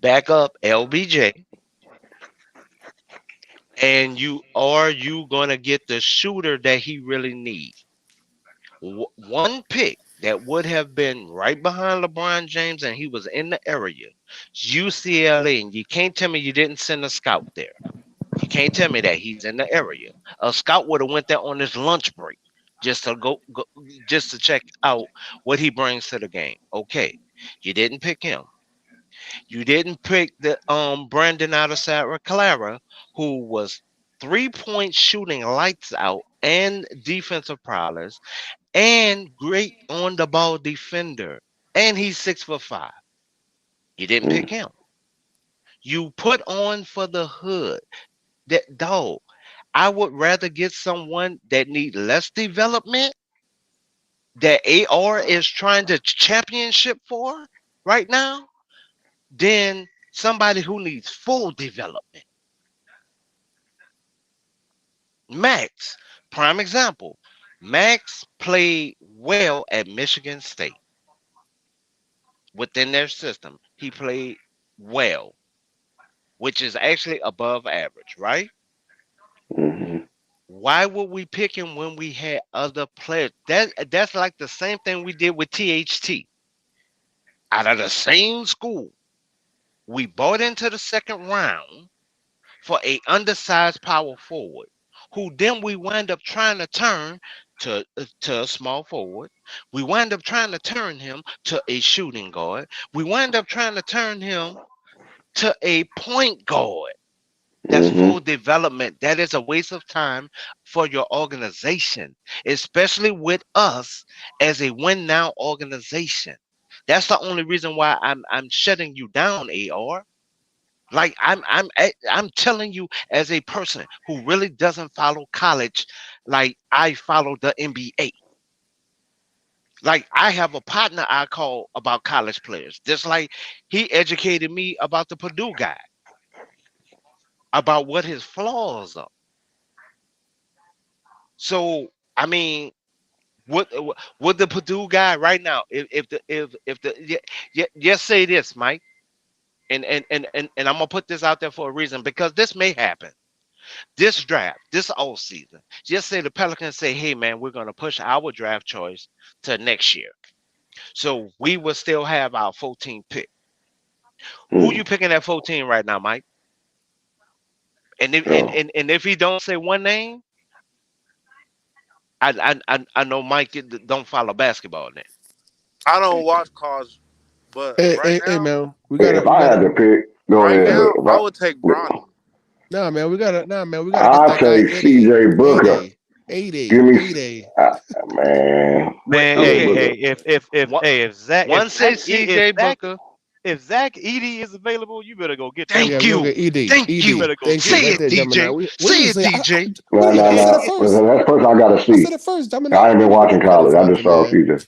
back up LBJ, and you going to get the shooter that he really needs. One pick that would have been right behind LeBron James, and he was in the area, UCLA, and you can't tell me you didn't send a scout there. You can't tell me that he's in the area. A scout would have went there on his lunch break just to go just to check out what he brings to the game. Okay, you didn't pick him. You didn't pick the Brandon out of Santa Clara, who was 3-point shooting lights out and defensive prowess, and great on the ball defender, and he's 6'5". You didn't pick him. You put on for the hood. That dog. I would rather get someone that need less development that AR is trying to championship for right now than somebody who needs full development. Max, prime example. Max played well at Michigan State within their system. He played well, which is actually above average, right? Why would we pick him when we had other players? That's like the same thing we did with THT. Out of the same school, we bought into the second round for a undersized power forward, who then we wind up trying to turn to a small forward. We wind up trying to turn him to a shooting guard. We wind up trying to turn him to a point guard. That's full development. That is a waste of time for your organization, especially with us as a win now organization. That's the only reason why I'm shutting you down, AR. Like I'm telling you as a person who really doesn't follow college like I follow the NBA. Like I have a partner I call about college players. Just like he educated me about the Purdue guy, about what his flaws are. So I mean, what the Purdue guy right now? Just say this, Mike, and I'm gonna put this out there for a reason because this may happen. This draft, this off season, just say the Pelicans say, hey man, we're gonna push our draft choice to next year. So we will still have our 14th pick. Who you picking at 14 right now, Mike? And if he don't say one name, I know Mike don't follow basketball then. I don't watch college, but Hey, man, If I had to pick, go right ahead. now, But I would take Bronny. Nah, man, we gotta get I'll that guy take CJ Booker. Give me, man. If Zach One say CJ Booker. if Zach Edey is available, you better go get Thank that. you. Thank you. Say it, DJ. Say it, DJ. No. That's first I gotta see. said it first, Gemini. I ain't been watching college. I just saw CJ.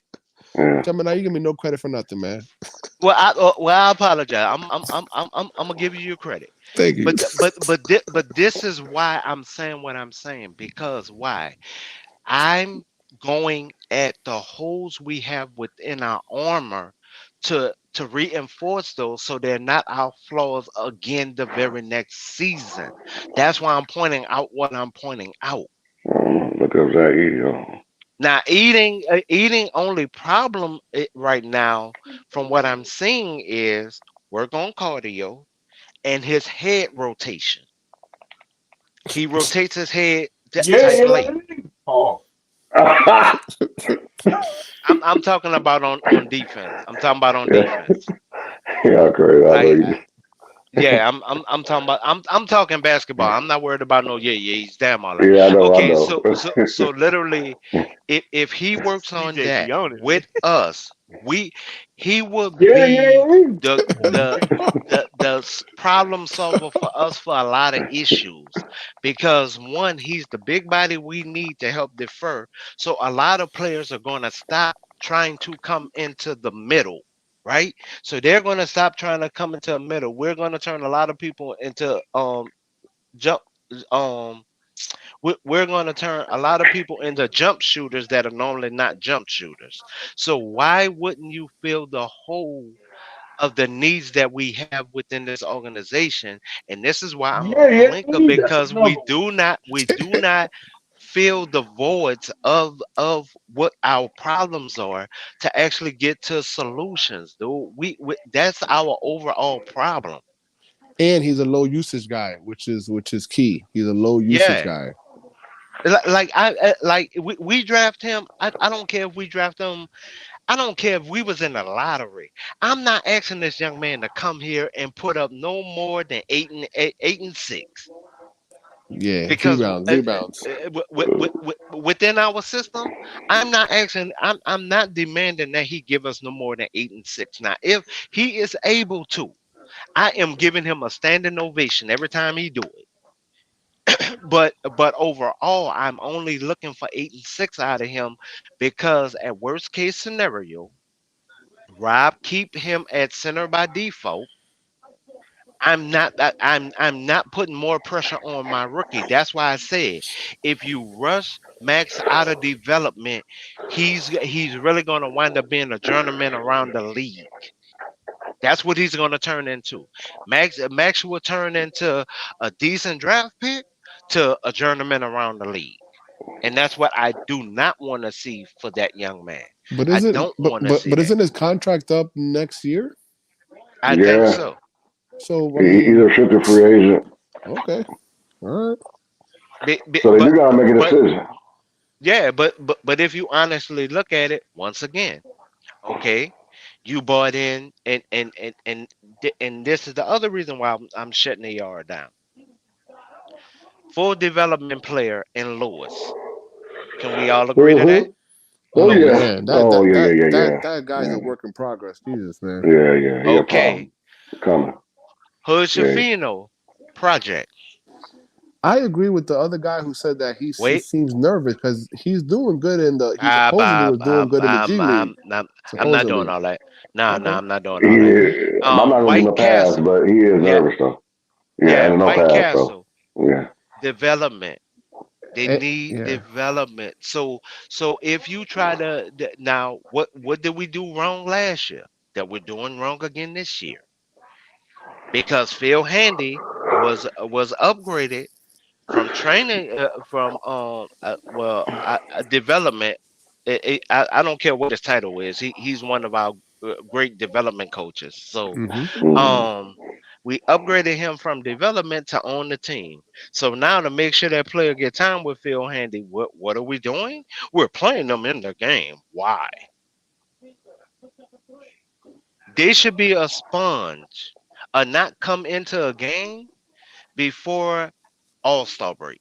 Yeah. Gemini, you give me no credit for nothing, man. Well, I apologize. I'm gonna give you your credit. Thank you. But this is why I'm saying what I'm saying, because why? I'm going at the holes we have within our armor to reinforce those so they're not our flaws again the very next season. That's why I'm pointing out what I'm pointing out. Look up Zach Edey. Now, eating only problem right now, from what I'm seeing, is work on cardio and his head rotation. He rotates his head type late. Oh. I'm talking about on defense. I'm talking about on defense. Yeah, crazy. Yeah, I'm talking about I'm talking basketball. I'm not worried about no he's damn all that. Yeah, I know. Okay, so literally, if he works on that with us, he would be the problem solver for us for a lot of issues, because one, he's the big body we need to help defer. So a lot of players are going to stop trying to come into the middle. Right, so they're going to stop trying to come into the middle. We're going to turn a lot of people into jump. We're going to turn a lot of people into jump shooters that are normally not jump shooters. So why wouldn't you fill the hole of the needs that we have within this organization? And this is why I'm on Palinka, because we do not fill the voids of what our problems are to actually get to solutions. We that's our overall problem. And he's a low usage guy, which is key. He's a low usage guy. Like we draft him. I don't care if we draft him. I don't care if we was in the lottery. I'm not asking this young man to come here and put up no more than 8 and 6. Yeah, because rebounds. within our system, I'm not asking, I'm not demanding that he give us no more than 8 and 6. Now, if he is able to, I am giving him a standing ovation every time he do it. But overall, I'm only looking for 8 and 6 out of him because at worst case scenario, Rob keep him at center by default. I'm not putting more pressure on my rookie. That's why I said if you rush Max out of development, he's really going to wind up being a journeyman around the league. That's what he's going to turn into. Max will turn into a decent draft pick to a journeyman around the league. And that's what I do not want to see for that young man. But I isn't don't want to see that. isn't his contract up next year? I think so. So I mean, he's a restricted free agent. Okay, all right. So they do gotta make a decision. Yeah, but if you honestly look at it, once again, okay, you bought in, and this is the other reason why I'm shutting the yard down. Full development player in Lewis. Can we all agree to that? Oh yeah. Man, that guy's a work in progress. Jesus, man. Yeah. He Okay. Coming. Hood Shafino project. I agree with the other guy who said that he seems nervous because he's doing good in the. He supposedly was doing good in the G League. I'm not doing all that. No, I'm not doing all that. I'm not gonna give him a pass, but he is nervous though. Yeah, and no White pass Castle. though. Yeah. Development. They need development. So if you try to now, what did we do wrong last year that we're doing wrong again this year? Because Phil Handy was upgraded from training development. I don't care what his title is. He's one of our great development coaches. So we upgraded him from development to on the team. So now to make sure that player get time with Phil Handy, what are we doing? We're playing them in the game. Why? They should be a sponge, or not come into a game before All-Star break.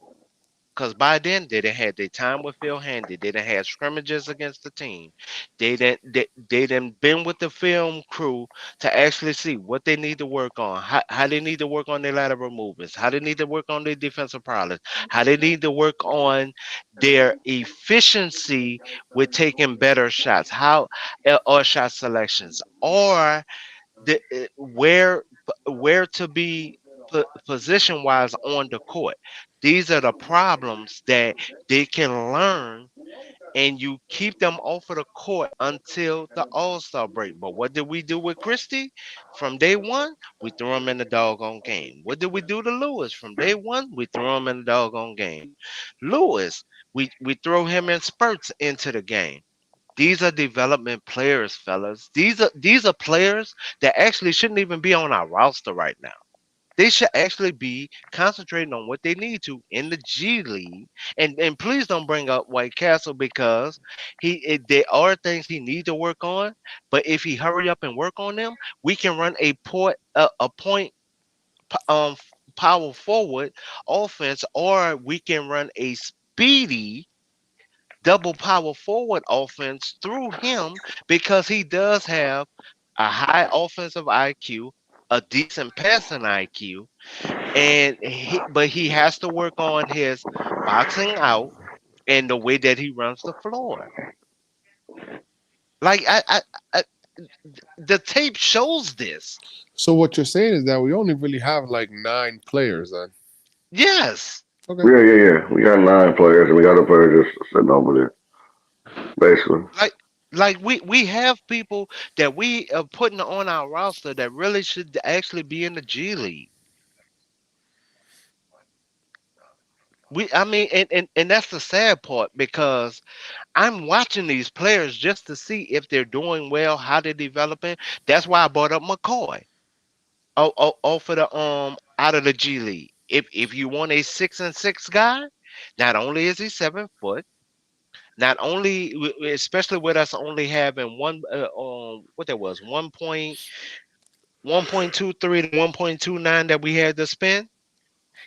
Because by then they done had their time with Phil Handy. They done had scrimmages against the team. They done been with the film crew to actually see what they need to work on, how they need to work on their lateral movements, how they need to work on their defensive problems, how they need to work on their efficiency with taking better shots, or shot selections, or where to be position wise on the court. These are the problems that they can learn, and you keep them off of the court until the All-Star break. But what did we do with Christie? From day one, we threw him in the doggone game. What did we do to Lewis? From day one, we threw him in the doggone game. Lewis, we throw him in spurts into the game. These are development players, fellas. These are players that actually shouldn't even be on our roster right now. They should actually be concentrating on what they need to in the G League. And please don't bring up White Castle because there are things he needs to work on. But if he hurry up and work on them, we can run a point power forward offense, or we can run a speedy double power forward offense through him because he does have a high offensive IQ, a decent passing IQ, but he has to work on his boxing out and the way that he runs the floor. Like I the tape shows this. So what you're saying is that we only really have like 9 players then? Yes. Okay. Yeah. We got 9 players, and we got a player just sitting over there. Basically. Like we have people that we are putting on our roster that really should actually be in the G League. And that's the sad part because I'm watching these players just to see if they're doing well, how they're developing. That's why I brought up McCoy. For the out of the G League. If you want a 6-6 guy, not only is he 7 foot, not only, especially with us only having what that was 1.1.23 to 1.29 that we had to spend.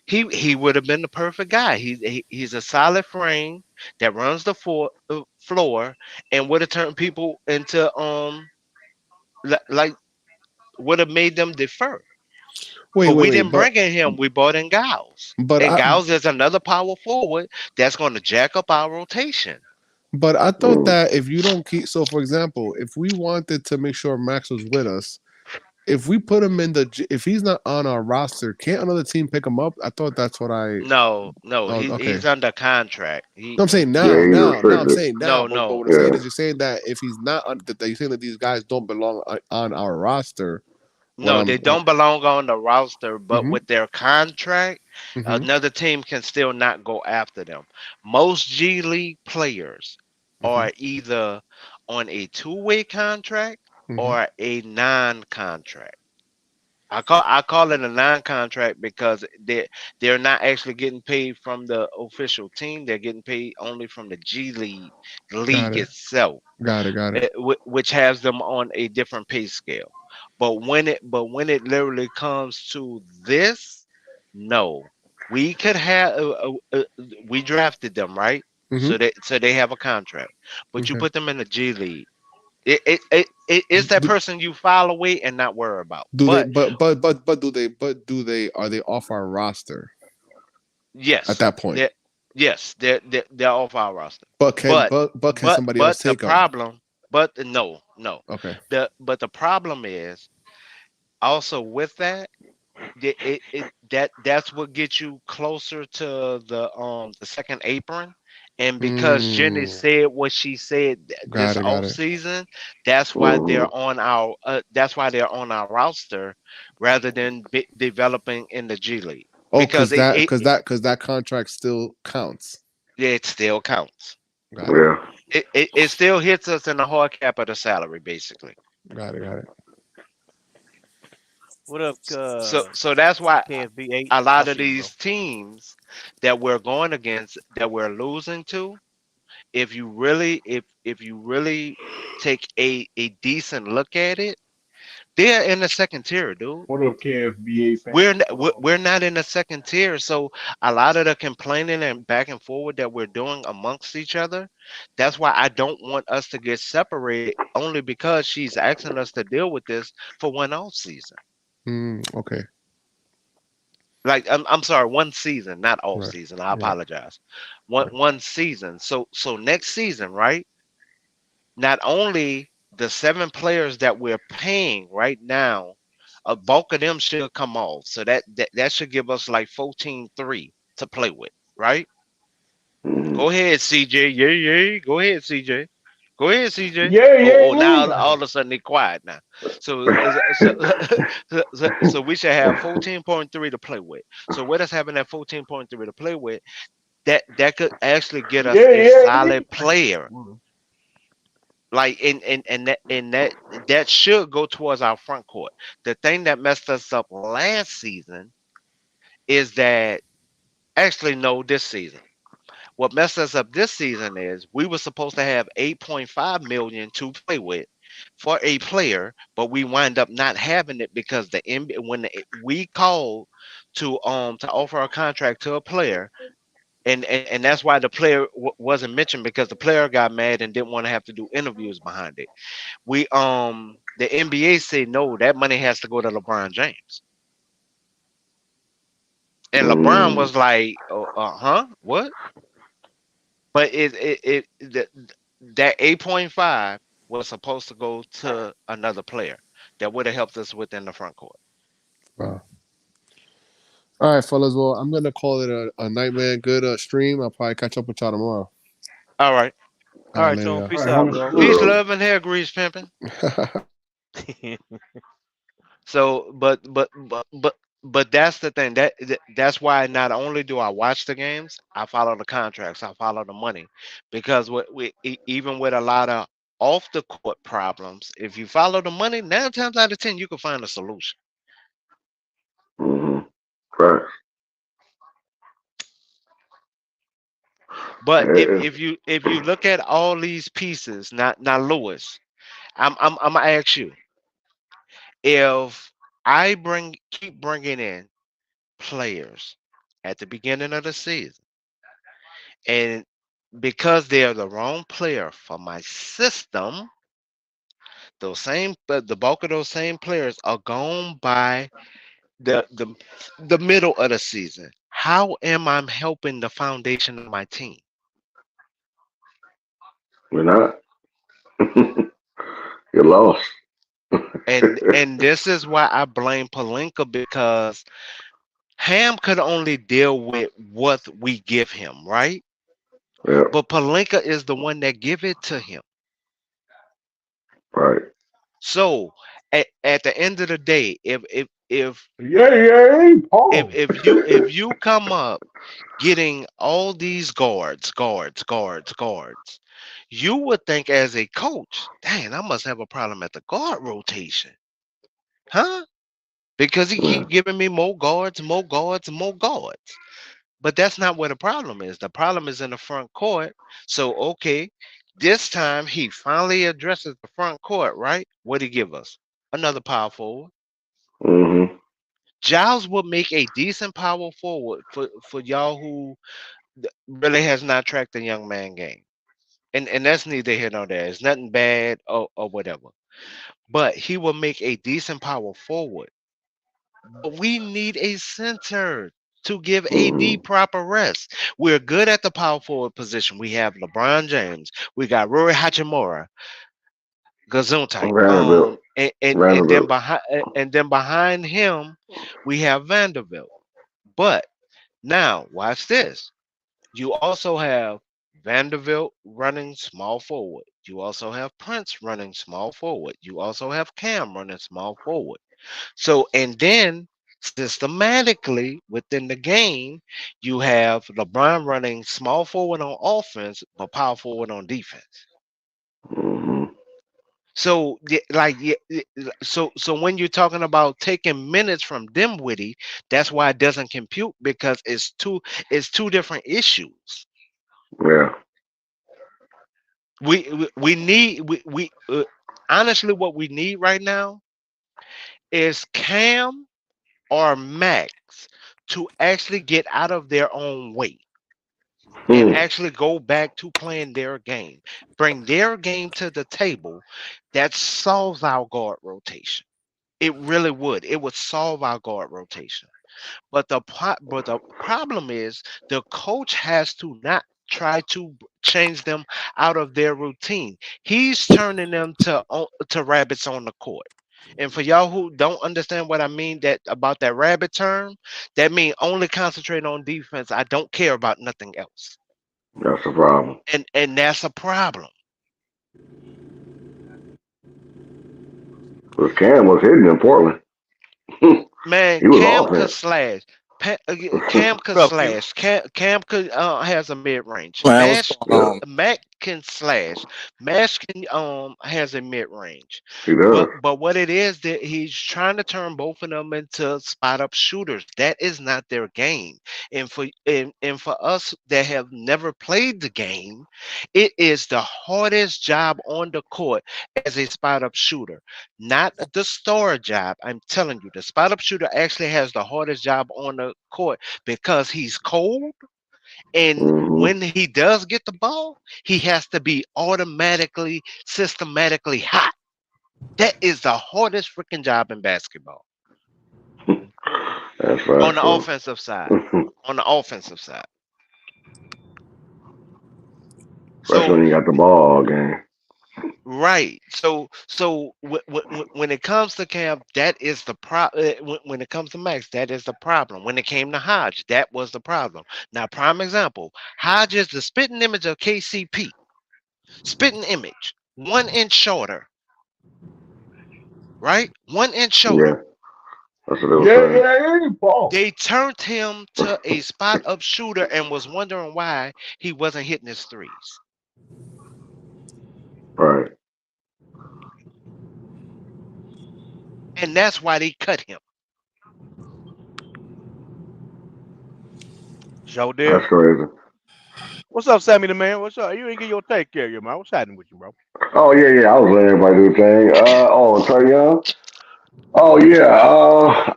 He would have been the perfect guy. He's a solid frame that runs the floor and would have turned people into like would have made them defer. Wait, But wait, we wait. didn't bring in him. We brought in Giles, But and I Giles is another power forward that's going to jack up our rotation. but I thought that if you don't keep, so for example, if we wanted to make sure Max was with us, if we put him in if he's not on our roster, can't another team pick him up? I thought that's what I. No, Oh, okay. he's under contract. No, I'm saying Yeah, he's now. I'm restricted. saying now. No, But what I'm Yeah. saying is, you're saying that if he's not, that you're saying that these guys don't belong on our roster. No, they don't belong on the roster, but Mhm. with their contract, Mhm. another team can still not go after them. Most G League players Mhm. are either on a two-way contract Mhm. or a non-contract. I call it a non-contract because they're not actually getting paid from the official team. They're getting paid only from the G Got League it. itself, Got it. which has them on a different pay scale. But when it literally comes to this, no, we could have we drafted them, right, Mhm. so they have a contract, but you Okay. put them in the G League. It's that person you file away and not worry about. Do they? But But do they? Are they off our roster at yes, that point? they're off our roster. But can But but can but somebody else but the take them? problem, but no. Okay. The problem is also with that. That's what gets you closer to the second apron. And because Jenny Mm, said what she said this got it. Got off it. season, that's why they're on our roster rather than developing in the G League Oh, because because that contract still counts. it still counts. Got it. Yeah. It still hits us in the hard cap of the salary basically. Got it. Got it. What up, So that's why KSB8? a lot I'll of see you, bro. these teams that we're going against that we're losing to, if you really take a decent look at it, they're in the second tier, dude. What up, KFBA fans? We're not in the second tier. So a lot of the complaining and back and forward that we're doing amongst each other, that's why I don't want us to get separated only because she's asking us to deal with this for one off season. Okay. Like I'm sorry, one season, not off Right. season. I Right. apologize. One season. So next season, right? Not only the 7 players that we're paying right now, a bulk of them should come off. So that should give us like 14-3 to play with, right? Go ahead, CJ. Yeah. Go ahead, CJ. Go ahead, CJ. Oh, now all of a sudden they're quiet now. So we should have 14.3 to play with. So with us having that 14.3 to play with, that could actually get us a solid player. Like and that should go towards our front court. The thing that messed us up last season is that actually no, this season. What messed us up this season is we were supposed to have 8.5 million to play with for a player, but we wind up not having it because the NBA, we called to offer a contract to a player, and that's why the player wasn't mentioned because the player got mad and didn't want to have to do interviews behind it. The NBA said no, that money has to go to LeBron James, and LeBron was like, huh, what? But that 8.5 was supposed to go to another player that would have helped us within the front court. Wow. All right, fellas. Well, I'm gonna call it a night, man. Good stream. I'll probably catch up with y'all tomorrow. All right. All right, later, Tone. y'all. Peace out, bro. Peace, love, and hair grease pimping. So, but that's the thing. That's why not only do I watch the games, I follow the contracts, I follow the money, because even with a lot of off the court problems, if you follow the money, 9 times out of 10 you can find a solution. Right. But if you look at all these pieces, now Lewis, I'm gonna ask you, if I keep bringing in players at the beginning of the season. And because they're the wrong player for my system, the bulk of those same players are gone by the middle of the season. How am I helping the foundation of my team? We're not. You're lost. And this is why I blame Pelinka, because Ham could only deal with what we give him, right? Yeah. But Pelinka is the one that give it to him. Right. So at the end of the day, if you come up getting all these guards, you would think as a coach, dang, I must have a problem at the guard rotation, huh? Because he keep giving me more guards. But that's not where the problem is. The problem is in the front court. So, okay, this time he finally addresses the front court, right? What did he give us? Another power forward. Mm-hmm. Giles would make a decent power forward for y'all who really has not tracked the young man game. And that's neither here nor there. It's nothing bad or whatever. But he will make a decent power forward. But we need a center to give AD proper rest. We're good at the power forward position. We have LeBron James. We got Rory Hachimura, Gesundheit. Vanderbilt. And then behind him, we have Vanderbilt. But now, watch this. You also have Vanderbilt running small forward. You also have Prince running small forward. You also have Cam running small forward. So, and then systematically within the game, you have LeBron running small forward on offense, but power forward on defense. Mm-hmm. So, so when you're talking about taking minutes from Dimwitty, that's why it doesn't compute, because it's two different issues. Yeah. We need honestly, what we need right now is Cam or Max to actually get out of their own way and actually go back to playing their game. Bring their game to the table. That solves our guard rotation. It really would. It would solve our guard rotation. But the problem is the coach has to not try to change them out of their routine. He's turning them to rabbits on the court. And for y'all who don't understand what I mean about that rabbit term, that means only concentrate on defense. I don't care about nothing else. That's a problem. And that's a problem. Because Cam was hitting in Portland. Man, Cam could slash. Cam could slash. Cam could has a mid range. Mac can slash. Mash can has a mid range. But what it is that he's trying to turn both of them into spot up shooters. That is not their game. And for us that have never played the game, it is the hardest job on the court as a spot up shooter, not the star job. I'm telling you, the spot up shooter actually has the hardest job on the court because he's cold, and when he does get the ball, he has to be automatically, systematically hot. That is the hardest freaking job in basketball. That's right. On the offensive side. On the offensive side. That's when you got the ball all game. Right. So when it comes to Cam, that is the problem. When it comes to Max, that is the problem. When it came to Hodge, that was the problem. Now, prime example, Hodge is the spitting image of KCP. Spitting image, 1 inch shorter. Right? 1 inch shorter. Yeah. That's what they were saying. They turned him to a spot up shooter and was wondering why he wasn't hitting his threes. Right. And that's why they cut him. Show there. That's crazy. What's up, Sammy the man? What's up? You ain't get your take care, man. What's happening with you, bro? Oh yeah. I was letting everybody do the thing. Trey Young. Oh yeah.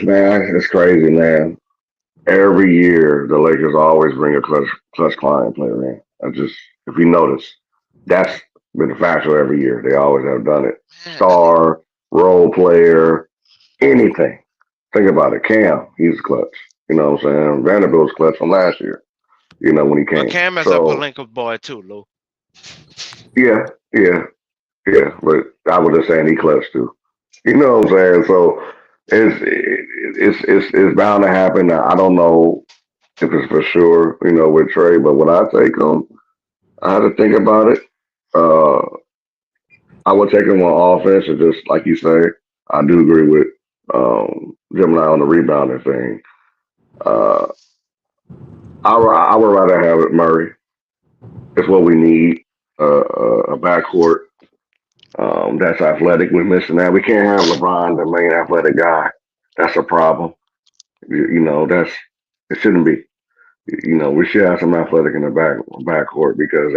Man, it's crazy, man. every year the Lakers always bring a clutch client player in. If you notice, that's been factual every year. They always have done it. Star, role player, anything. Think about it. Cam, he's clutch. You know what I'm saying? Vanderbilt's clutch from last year. You know when he But came. Cam is a So Palenka boy too, Lou. yeah, yeah, yeah. But I was just saying he clutch too. You know what I'm saying? So it's bound to happen. I don't know if it's for sure, with Trey, but when I take him, I had to think about it. Uh, I would take him on offense, and just like you say, I do agree with Gemini on the rebounding thing. Uh, I would rather have it Murray. It's what we need. A backcourt that's athletic. We're missing that. We can't have LeBron, the main athletic guy. That's a problem. It shouldn't be. We should have some athletic in the backcourt because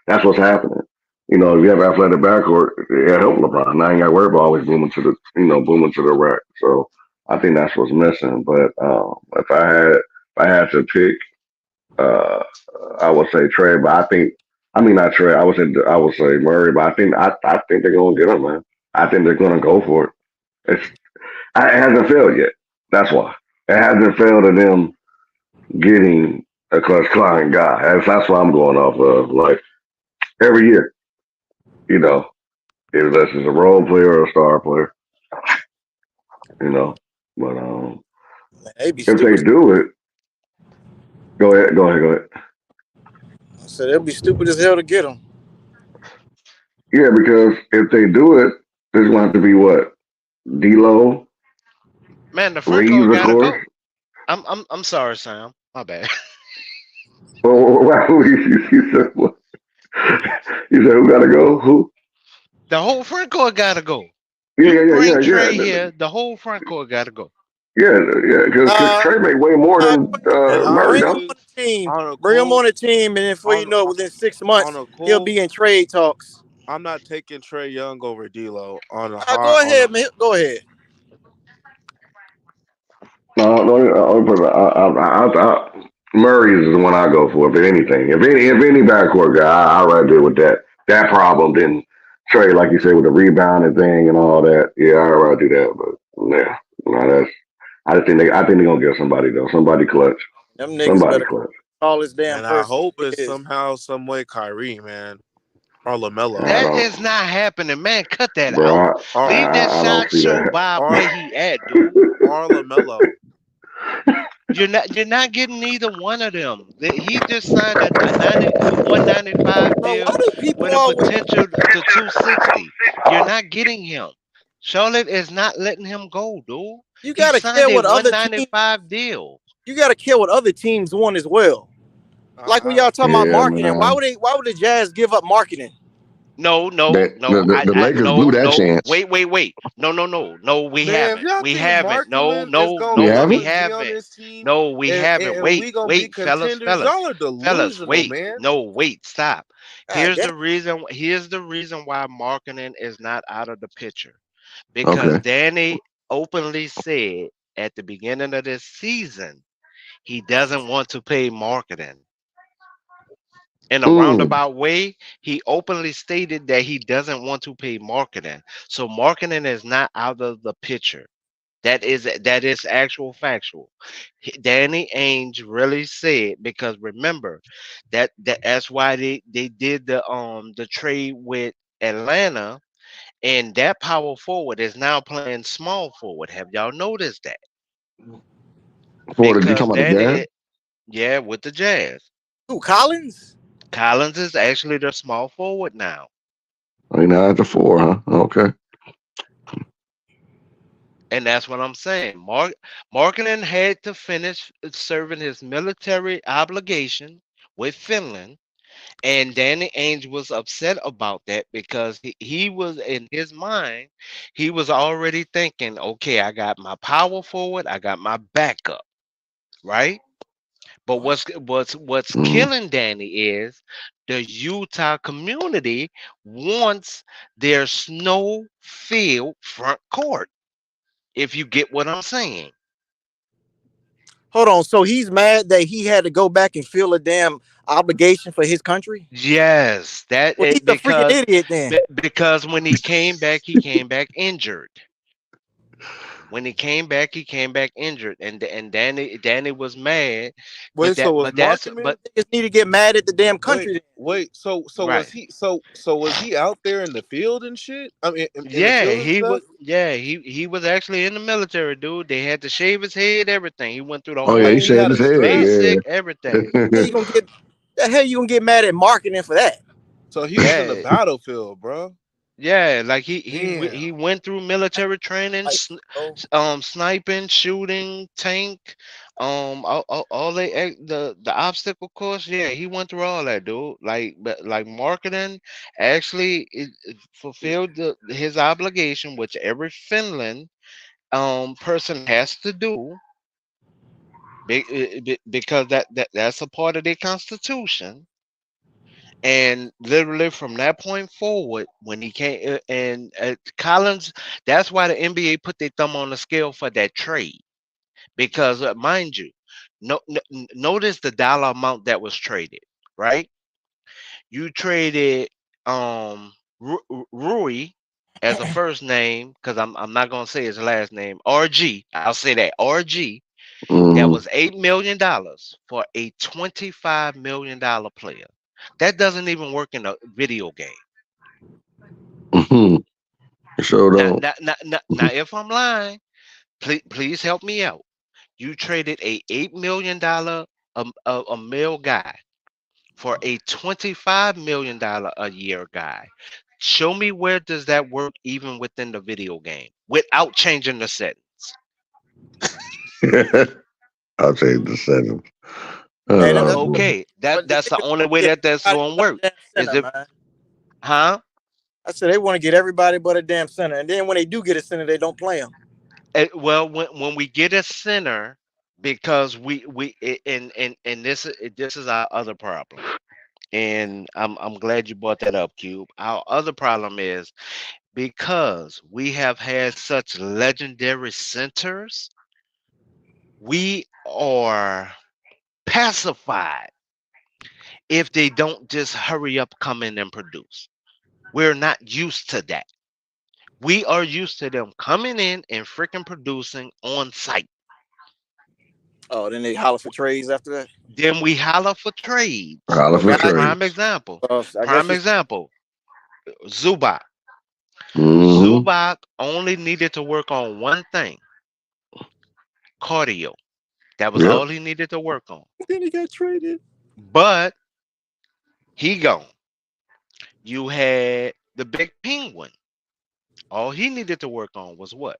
that's what's happening. If you have athletic backcourt, it help LeBron. Now you got to worry about always booming to the rack. So I think that's what's missing. But if I had to pick, uh, I would say Trey. But I mean not Trey. I would say Murray. But I think they're gonna get him, man. I think they're gonna go for it. It hasn't failed yet. That's why it hasn't failed to them getting a clutch client guy. That's what I'm going off of. Like every year, if this is a role player or a star player, you know. But They'd be if they stupid. do it, go ahead. I said it'd be stupid as hell to get him. Yeah, because if they do it, there's going to have to be what? D'Lo, Man, the front Reeves, court of gotta course. go. I'm sorry, Sam. My bad. Well, you said what? You said who got to go? Who? The whole front court gotta go. Yeah, You bring yeah. Trey here, the whole front court gotta go. Yeah, because Trey made way more than And Murray, Bring him though. on the team. on a Bring him cool on the team, and then before you on know it, within 6 on months, a he'll cool. be in trade talks. I'm not taking Trey Young over D'Lo on a Go high on a ahead, man. Go ahead. No, Murray is the one I go for. If anything, if any backcourt guy, I'd rather deal with that problem than Trey, like you said, with the rebounding thing and all that. Yeah, I'd rather do that. But yeah, that's. I think they're gonna get somebody though. Somebody clutch. Them niggas Somebody better clutch. call this damn and I person. hope it's somehow, some way Kyrie, man, or LaMelo, I That don't, is not happening, man. Cut that bro. out. or Leave that I don't see sideshow that. Bob or where he at, dude. or LaMelo. You're not getting neither one of them. He just signed a 195 Bro, why deal do people with a always? potential to 260. You're not getting him. Charlotte is not letting him go, dude. You He gotta signed care a what other teams. 195 deal. You gotta care what other teams want as well. Like when y'all talking about Yeah, marketing, why man. would the Jazz give up marketing? No. The Lakers blew that No. chance. Wait. No. We Man, if haven't. y'all We think haven't. No. Markkinen is gonna We We haven't. always be on haven't. this team, No, we haven't. and we gonna be Fellas, contenders, y'all are fellas, delusional, wait. man. No, wait, stop. God damn. Here's the reason why marketing is not out of the picture. Because Okay. Danny openly said at the beginning of this season he doesn't want to pay marketing. In a Mm. roundabout way, he openly stated that he doesn't want to pay marketing. So marketing is not out of the picture. That is actual factual. Danny Ainge really said, because remember that's why they did the trade with Atlanta, and that power forward is now playing small forward. Have y'all noticed that? For the you Because talking about the Jazz? yeah, with the Jazz. Who, Collins? Collins is actually the small forward now. I mean, now it's a 4, huh? Okay. And that's what I'm saying. Markkinen had to finish serving his military obligation with Finland. And Danny Ainge was upset about that because he was, in his mind, he was already thinking, okay, I got my power forward, I got my backup, right? But what's killing Danny is the Utah community wants their snow field front court. If you get what I'm saying. Hold on. So he's mad that he had to go back and fill a damn obligation for his country. Yes, that Well, he's it a freaking idiot then. because when he came back injured. When he came back injured, and Danny was mad, Wait, so was but that's marketing? but Just need to get mad at the damn Wait, country. wait. So was right. he? So was he out there in the field and shit? I mean, in the Yeah, field and he was. stuff. Yeah, he was actually in the military, dude. They had to shave his head, everything. He went through the Oh yeah, he whole He shaved had his a head. strap. basic Yeah. everything. Hey, you gonna get the hell you gonna get mad at marketing for that? So he was in the Yeah, battlefield, bro. yeah. Like he Damn. went through military training, Like, bro. sniping, shooting, tank, all the obstacle course. Yeah, he went through all that, dude. Like, but like marketing actually it fulfilled his obligation, which every Finland person has to do because that's a part of their constitution. And literally from that point forward, when he came and Collins, that's why the NBA put their thumb on the scale for that trade. Because mind you, notice the dollar amount that was traded, right? You traded Rui as a first name because I'm not gonna say his last name. RG, I'll say that RG. That Mm-hmm. was $8 million for a $25 million player. That doesn't even work in a video game. Mm-hmm. Sure don't. Now, if I'm lying, please help me out. You traded a $8 million a male guy for a $25 million a year guy. Show me where does that work even within the video game without changing the settings. I'll take the seven. Man, Boy. Okay, but the that's the niggas only way get that's everybody gonna but work. a damn Is center, it, man. huh? I said they want to get everybody but a damn center, and then when they do get a center, they don't play them. Well, when we get a center, because and this is our other problem, and I'm glad you brought that up, Cube. Our other problem is because we have had such legendary centers, we are pacified if they don't just hurry up, come in and produce. We're not used to that. We are used to them coming in and freaking producing on site. Oh, then they holler for trades after that. Then we holler for trades. Holla for God, Prime trades. example. I guess Prime it's example. Zubac. Mm-hmm. Zubac only needed to work on one thing: cardio. That was Yep. all he needed to work on. then he got traded. But he gone. You had the big penguin. All he needed to work on was what?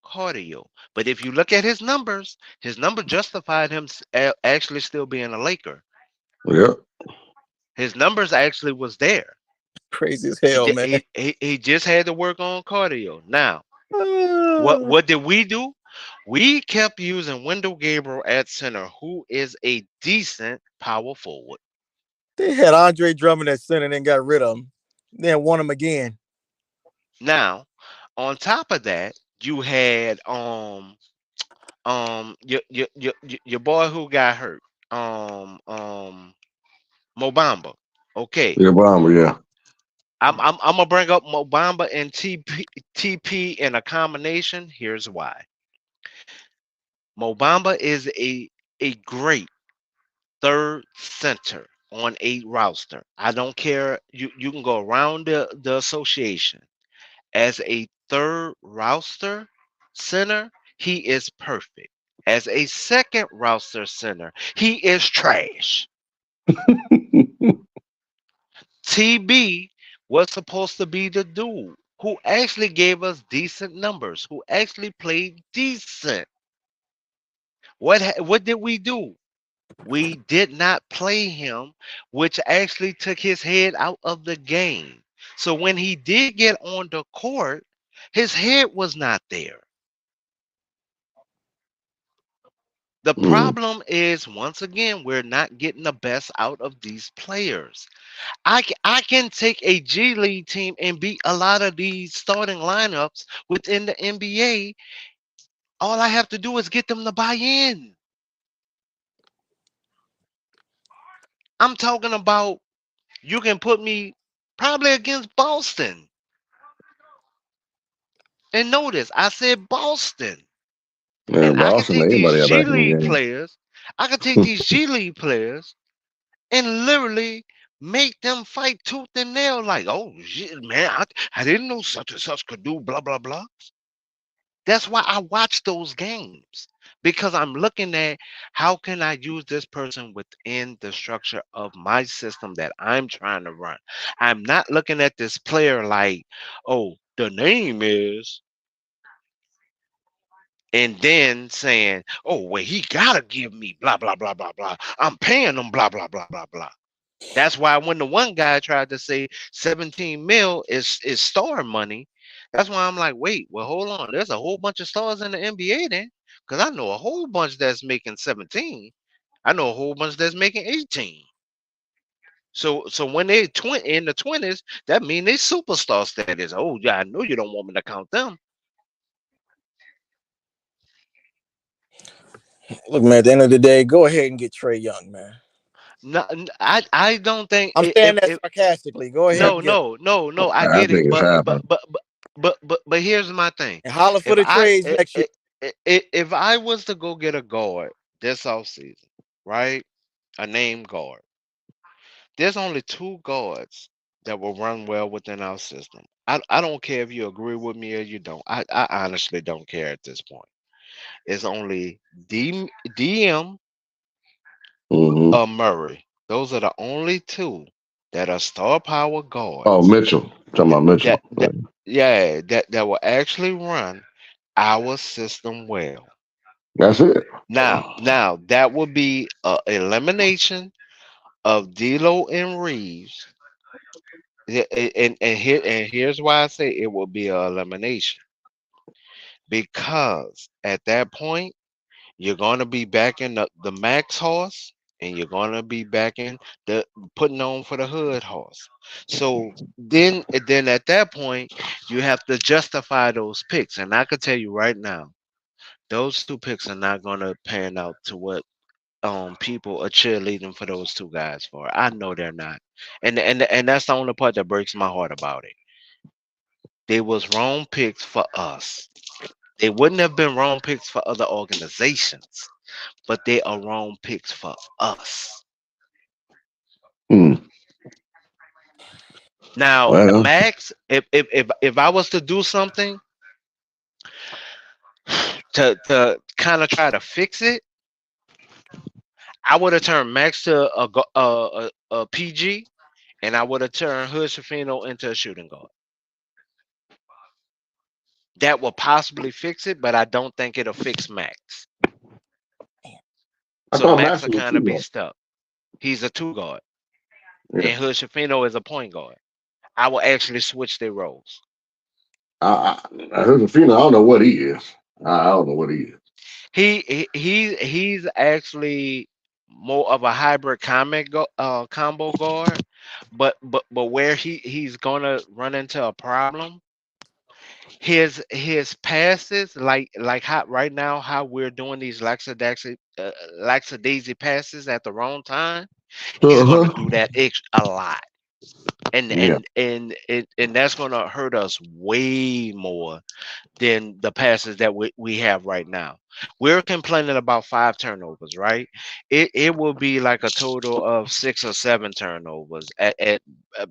Cardio. But if you look at his number justified him actually still being a Laker. Yep. His numbers actually was there. Crazy as hell, man. He just had to work on cardio. Now, Uh, what did we do? We kept using Wendell Gabriel at center, who is a decent power forward. they had Andre Drummond at center, and then got rid of him. Then won him again. Now, on top of that, you had your boy who got hurt. Mobamba. Okay. Yeah, Bomber, yeah. I'm gonna bring up Mobamba and TP in a combination. Here's why. Mobamba is a great third center on a roster. I don't care. You can go around the association as a third roster center. He is perfect. As a second roster center, he is trash. TB was supposed to be the dude who actually gave us decent numbers, who actually played decent. What did we do? We did not play him, which actually took his head out of the game. So when he did get on the court, his head was not there. The problem is, once again, we're not getting the best out of these players. I can take a G League team and beat a lot of these starting lineups within the NBA. All I have to do is get them to buy in. I'm talking about you can put me probably against Boston. And notice I said Boston. Man, And I can Boston, take these anybody G back in the League game. players. I can take these G League players and literally make them fight tooth and nail. Like, oh shit, man, I didn't know such and such could do blah blah blah. That's why I watch those games because I'm looking at how can I use this person within the structure of my system that I'm trying to run. I'm not looking at this player like, oh, the name is, and then saying, oh, well, he gotta give me blah blah blah blah blah. I'm paying him blah blah blah blah blah. That's why when the one guy tried to say 17 mil is star money, that's why I'm like, wait, well, hold on. There's a whole bunch of stars in the NBA then, because I know a whole bunch that's making 17. I know a whole bunch that's making 18. So when they in the 20s, that means they superstar status. Oh yeah, I know you don't want me to count them. Look, man, at the end of the day, go ahead and get Trey Young, man. No, I don't think I'm saying that sarcastically. Go ahead and get him. no. I I get it, think it's happening. but here's my thing. And holler for If the trades next year. if I was to go get a guard this offseason, right? A name guard. There's only two guards that will run well within our system. I don't care if you agree with me or you don't. I honestly don't care at this point. It's only DM Mm-hmm. or Murray. Those are the only two that are star power guards. Oh, Mitchell. Talking about Mitchell. That will actually run our system well. That's it. Now that would be a elimination of D'Lo and Reeves. And here's why I say it will be an elimination. Because at that point, you're gonna be back in the max horse and you're gonna be back in the putting on for the hood horse. So then at that point, you have to justify those picks. And I could tell you right now, those two picks are not gonna pan out to what people are cheerleading for those two guys for. I know they're not. And that's the only part that breaks my heart about it. They was wrong picks for us. They wouldn't have been wrong picks for other organizations, but they are wrong picks for us. Now, Well, Max, if I was to do something to kind of try to fix it, I would have turned Max to a PG, and I would have turned Hood Shafino into a shooting guard. That will possibly fix it, but I don't think it'll fix Max. So Max will kind of be stuck. He's a two guard, and Hood Shafino is a point guard. I will actually switch their roles. Josefina, I don't know what he is. I don't know what he is. He's actually more of a hybrid combo guard, but where he's gonna run into a problem. His passes, like how right now how we're doing these lackadaisy passes at the wrong time, he's gonna do that a lot. And that's gonna hurt us way more than the passes that we have right now. We're complaining about 5 turnovers, right? It will be like a total of 6 or 7 turnovers at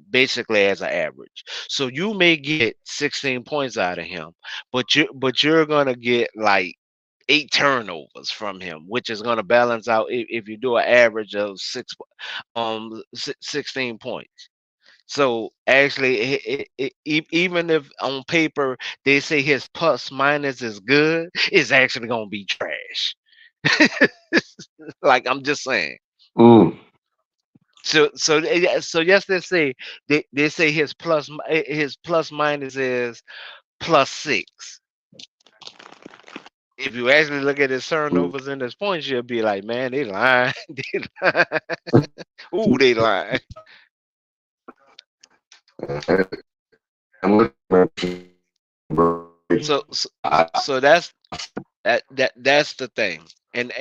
basically as an average. So you may get 16 points out of him, but you're gonna get like 8 turnovers from him, which is gonna balance out if you do an average of 16 points. So actually, even if on paper they say his plus minus is good, it's actually gonna be trash. Like I'm just saying. So yes, they say his plus minus is +6. If you actually look at his turnovers and his points, you'll be like, man, they lying. They lying. Ooh, they lying. So that's the thing. And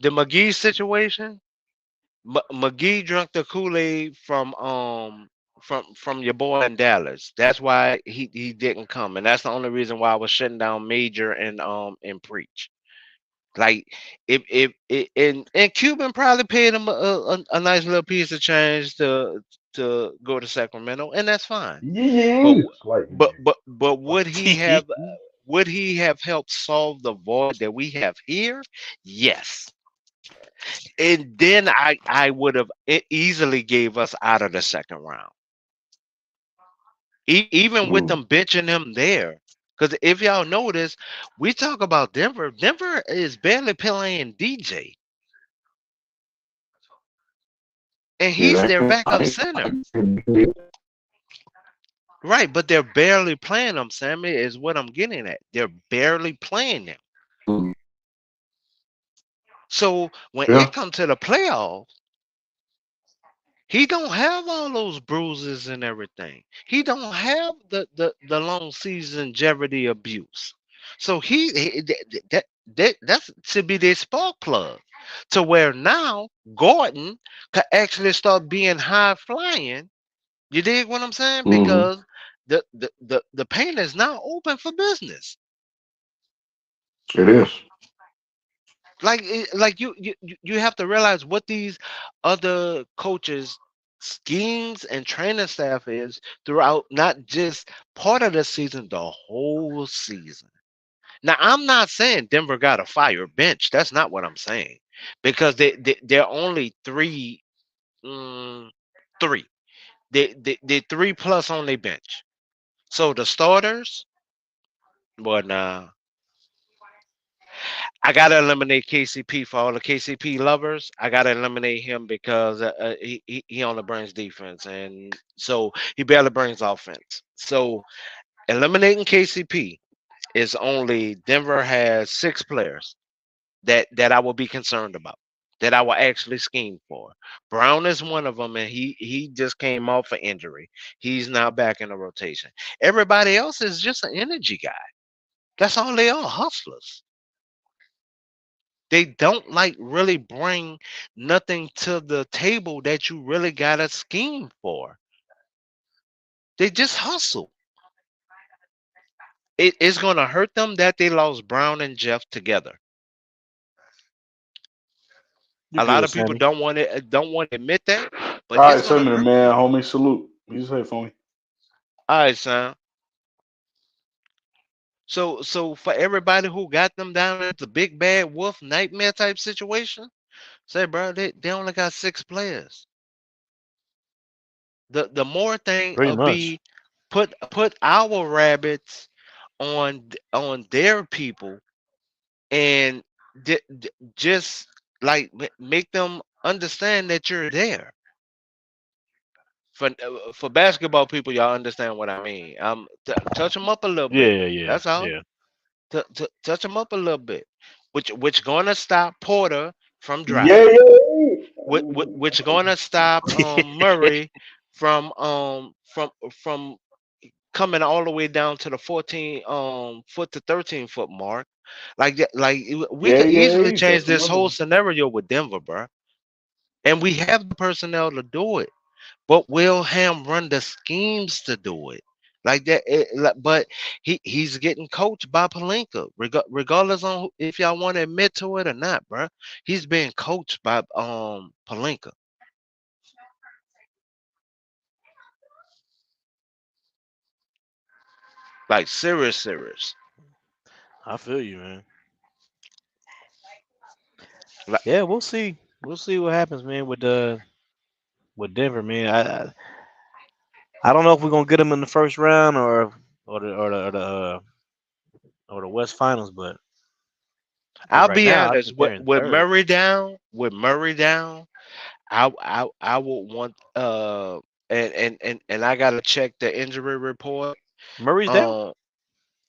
the McGee situation, McGee drank the Kool-Aid from your boy in Dallas. That's why he didn't come, and that's the only reason why I was shutting down Major and Preach. Like and Cuban probably paid him a nice little piece of change to go to Sacramento, and that's fine. But Yeah, slightly. but would he have helped solve the void that we have here? Yes. And then I would have easily gave us out of the second round, even with them benching him there. Because if y'all notice, we talk about Denver. Denver is barely playing DJ, and he's their backup center. Right, but they're barely playing them, Sammy, is what I'm getting at. They're barely playing them. So when it comes to the playoffs, he don't have all those bruises and everything. He don't have the long season longevity abuse. So that should be their spark plug to where now Gordon could actually start being high flying. You dig what I'm saying? Because the paint is now open for business. It is. Like you have to realize what these other coaches schemes and training staff is throughout not just part of the season, the whole season. Now I'm not saying Denver got a fire bench. That's not what I'm saying, because they're only three. They 3+ on their bench. So the starters, but nah. I gotta eliminate KCP for all the KCP lovers. I gotta eliminate him because he only brings defense, and so he barely brings offense. So eliminating KCP is only Denver has 6 players that I will be concerned about, that I will actually scheme for. Brown is one of them, and he just came off an injury. He's now back in the rotation. Everybody else is just an energy guy. That's all they are, hustlers. They don't like really bring nothing to the table that you really gotta scheme for. They just hustle. It's gonna hurt them that they lost Brown and Jeff together. You A lot good, of people Sammy? don't want to admit that, but All it's right, gonna send me the hurt man, them. homie. Salute. You say for me. All right, son. So for everybody who got them down at the big bad wolf nightmare type situation, say, bro, they only got 6 players. The more thing Pretty will much. be put our rabbits on their people, and just like make them understand that you're there. For basketball people, y'all understand what I mean. Touch them up a little bit. Yeah. That's all. Touch them up a little bit, which gonna stop Porter from Yeah, driving. yeah. Which gonna stop Murray from coming all the way down to the 14 foot to 13 foot mark. Like that, like we Yeah, could yeah. easily He change touched this another whole one. scenario with Denver, bro. And we have the personnel to do it. But will Ham run the schemes to do it? Like that, but he's getting coached by Palinka, regardless on if y'all want to admit to it or not, bro. He's being coached by Palinka. Like serious. I feel you, man. Like, Yeah, we'll see. We'll see what happens, man, with Denver, man. I don't know if we're gonna get them in the first round or the West Finals, but as I'll right be now, I honest, think they're in with third. Murray down, I would want and I gotta check the injury report. Murray's down. Um,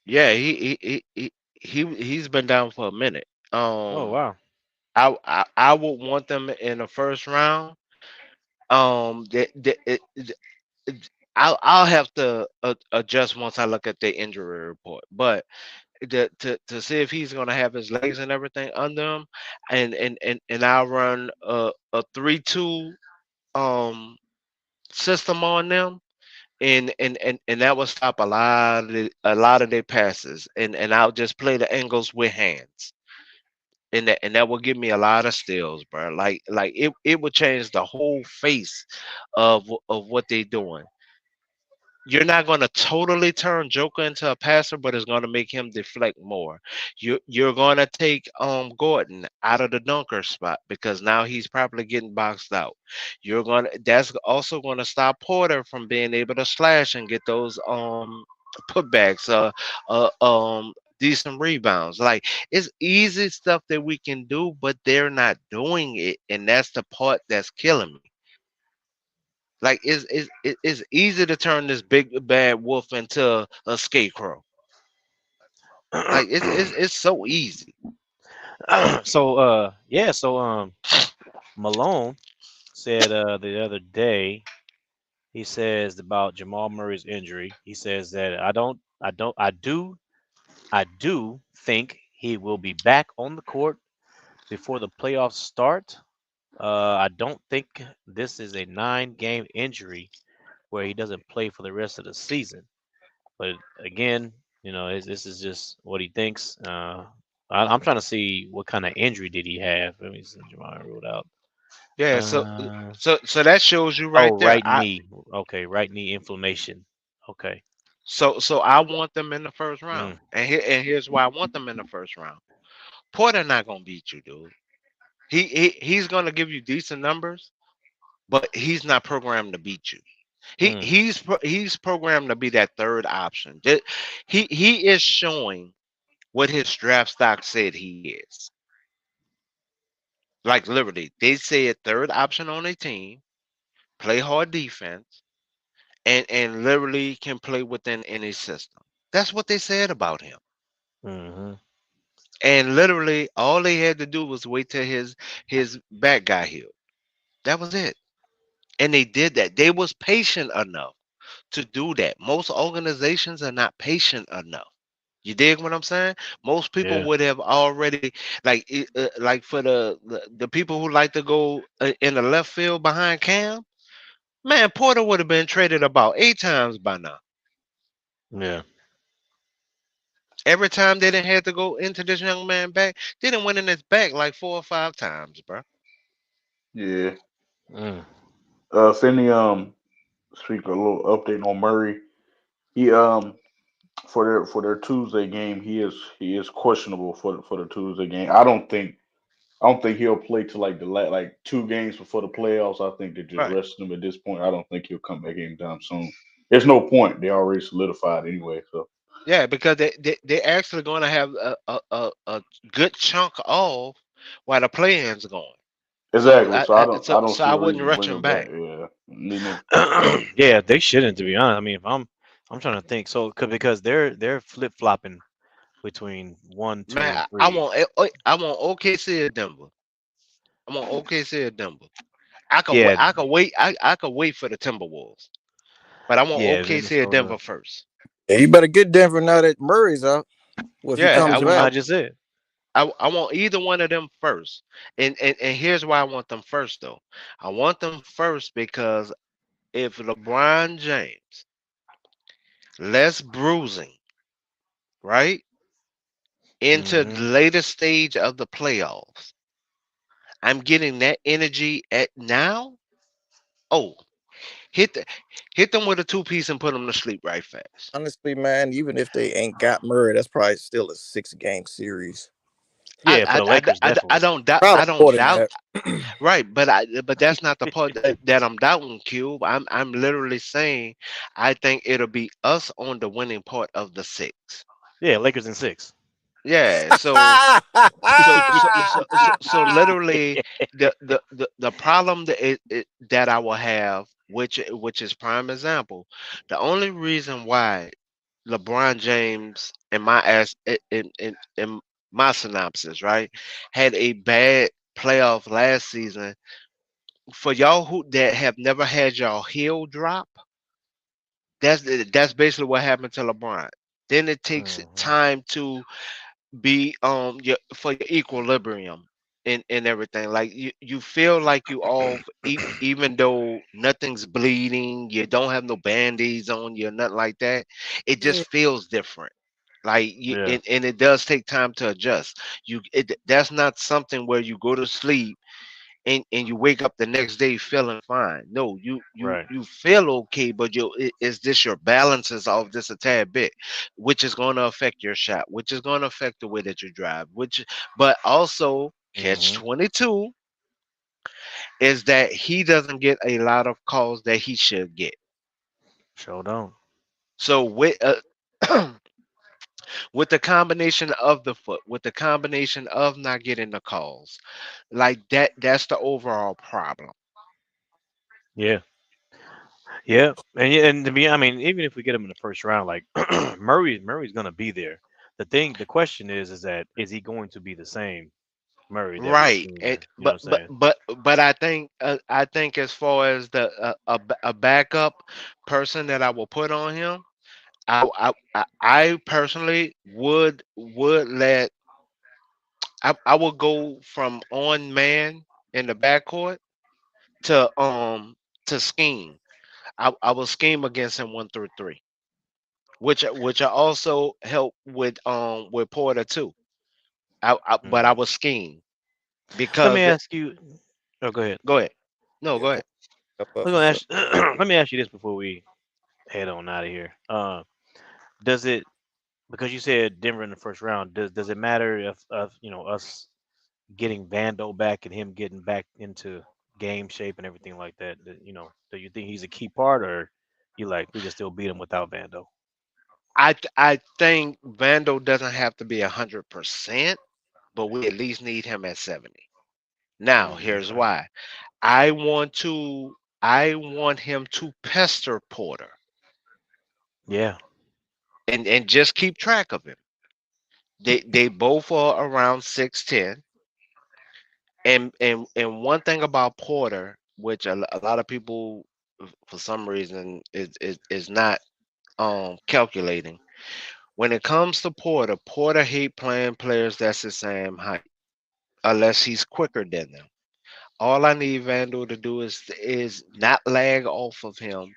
yeah, he's been down for a minute. Oh wow. I would want them in the first round. I'll have to adjust once I look at the injury report, but to see if he's gonna have his legs and everything under him, and I'll run a 3-2 system on them, and that will stop a lot of their passes, and I'll just play the angles with hands, and that will give me a lot of steals, bro. Like it would change the whole face of what they're doing. You're not going to totally turn Joker into a passer, but it's going to make him deflect more. You're going to take Gordon out of the dunker spot because now he's probably getting boxed out. That's also going to stop Porter from being able to slash and get those putbacks, decent rebounds. Like, it's easy stuff that we can do, but they're not doing it, and that's the part that's killing me. Like, it's easy to turn this big bad wolf into a scarecrow. Like, it's so easy. So Malone said the other day, he says about Jamal Murray's injury. He says that I do think he will be back on the court before the playoffs start. I don't think this is a 9-game injury where he doesn't play for the rest of the season. But again, this is just what he thinks. I'm trying to see what kind of injury did he have. Let me see. Jamal ruled out. Yeah, so that shows you right there. Right knee. Okay, right knee inflammation. Okay. So I want them in the first round, and here's why I want them in the first round. Porter not gonna beat you, dude. He's gonna give you decent numbers, but he's not programmed to beat you. He's programmed to be that third option. He is showing what his draft stock said he is. Like, literally, they said third option on a team, play hard defense, and literally can play within any system. That's what they said about him. And literally, all they had to do was wait till his back got healed. That was it. And they did that. They was patient enough to do that. Most organizations are not patient enough. You dig what I'm saying? Most people would have already, like for the people who like to go in the left field behind Cam, man, Porter would have been traded about 8 times by now. Yeah. Every time they didn't have to go into this young man back, they didn't win in his back like 4 or 5 times, bro. Yeah. Cindy, speak a little update on Murray. He for their Tuesday game, he is questionable for the Tuesday game. I don't think he'll play to like the like 2 games before the playoffs. I think they're just resting him at this point. I don't think he'll come back anytime soon. There's no point. They already solidified anyway. So yeah, because they actually going to have a good chunk off while the play-in's going. Exactly. So I don't see I a wouldn't reason to rush bring him him back. Yeah, they shouldn't, to be honest. I mean, if I'm trying to think. So because they're flip flopping between 1, 2, Man, and 3. I want OKC at Denver. I want OKC at Denver. I can wait. I can wait for the Timberwolves, but I want OKC at Denver first. Yeah, you better get Denver now that Murray's out. Well, if he comes back. I just said. I want either one of them first, and here's why I want them first though. I want them first because if LeBron James less bruising, right, into the latest stage of the playoffs, I'm getting that energy at now. Oh, hit them with a 2-piece and put them to sleep right fast. Honestly, man, even if they ain't got Murray, that's probably still a 6-game series. Yeah, for the Lakers, I don't doubt. Right, but that's not the part that I'm doubting, Cube. I'm literally saying I think it'll be us on the winning part of the 6. Yeah, Lakers in 6. Yeah, so literally the problem that I will have, which is prime example, the only reason why LeBron James in my synopsis, right, had a bad playoff last season. For y'all that have never had y'all heel drop, that's basically what happened to LeBron. Then it takes time to be for your equilibrium and everything. Like you feel like you off even though nothing's bleeding, you don't have no band-aids on you, nothing like that. It just feels different. Like and it does take time to adjust. That's not something where you go to sleep and you wake up the next day feeling fine. No, you feel okay, but is this your balance is off just a tad bit, which is going to affect your shot, which is going to affect the way that you drive, but also catch 22 is that he doesn't get a lot of calls that he should get. Sure don't. So with with the combination of the foot, with the combination of not getting the calls, like that's the overall problem. Yeah. Yeah, and to be, I mean, even if we get him in the first round, like Murray's gonna be there. The question is that is he going to be the same Murray that we've Right, seen? and, You know what I'm saying? but I think as far as a backup person that I will put on him, I personally would let I would go from on man in the backcourt to scheme. I will scheme against him 1 through 3, which I also help with Porter too. But I was scheme Let me because ask you. Oh, go ahead. go ahead. No, go ahead. I was gonna ask. Let me ask you this before we head on out of here. Does it because you said Denver in the first round? Does it matter if us getting Vando back and him getting back into game shape and everything like that? Do you think he's a key part, or you like we can still beat him without Vando? I think Vando doesn't have to be 100%, but we at least need him at 70. Now, here's why. I want him to pester Porter. Yeah. And just keep track of him. They both are around 6'10". And one thing about Porter, which a lot of people for some reason is not calculating. When it comes to Porter, Porter hate playing players that's the same height, unless he's quicker than them. All I need Vandal to do is not lag off of him,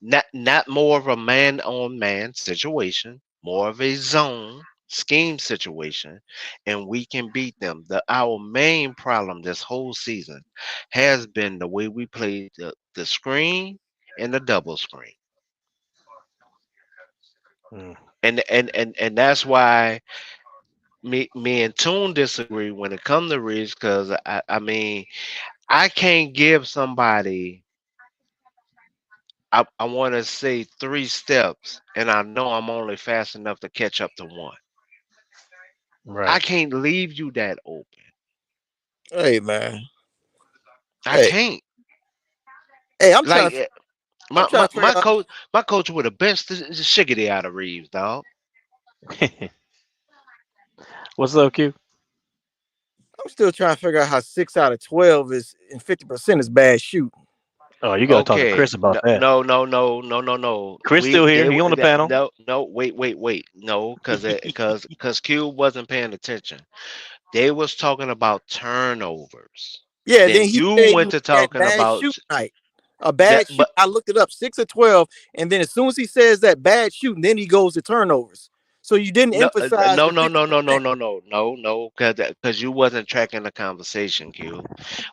not more of a man on man situation, more of a zone scheme situation, and we can beat them. Our main problem this whole season has been the way we played the screen and the double screen. And that's why me and Toon disagree when it comes to Reeves, because I mean I can't give somebody I want to say 3 steps, and I know I'm only fast enough to catch up to 1. Right. I can't leave you that open. Hey man, I can't. Hey, I'm like trying. my coach would have benched the shiggity out of Reeves, dog. What's up, Q? I'm still trying to figure out how 6 out of 12 is and 50% is bad shooting. Oh, you gotta talk to Chris about that. No. Chris still here. He on the panel. No, wait. No, because Q wasn't paying attention. They was talking about turnovers. Yeah, Then then he you said went to talking bad about shoot night. A bad shoot. I looked it up, 6 of 12, and then as soon as he says that bad shooting, then he goes to turnovers. So you didn't emphasize no, because you wasn't tracking the conversation. Q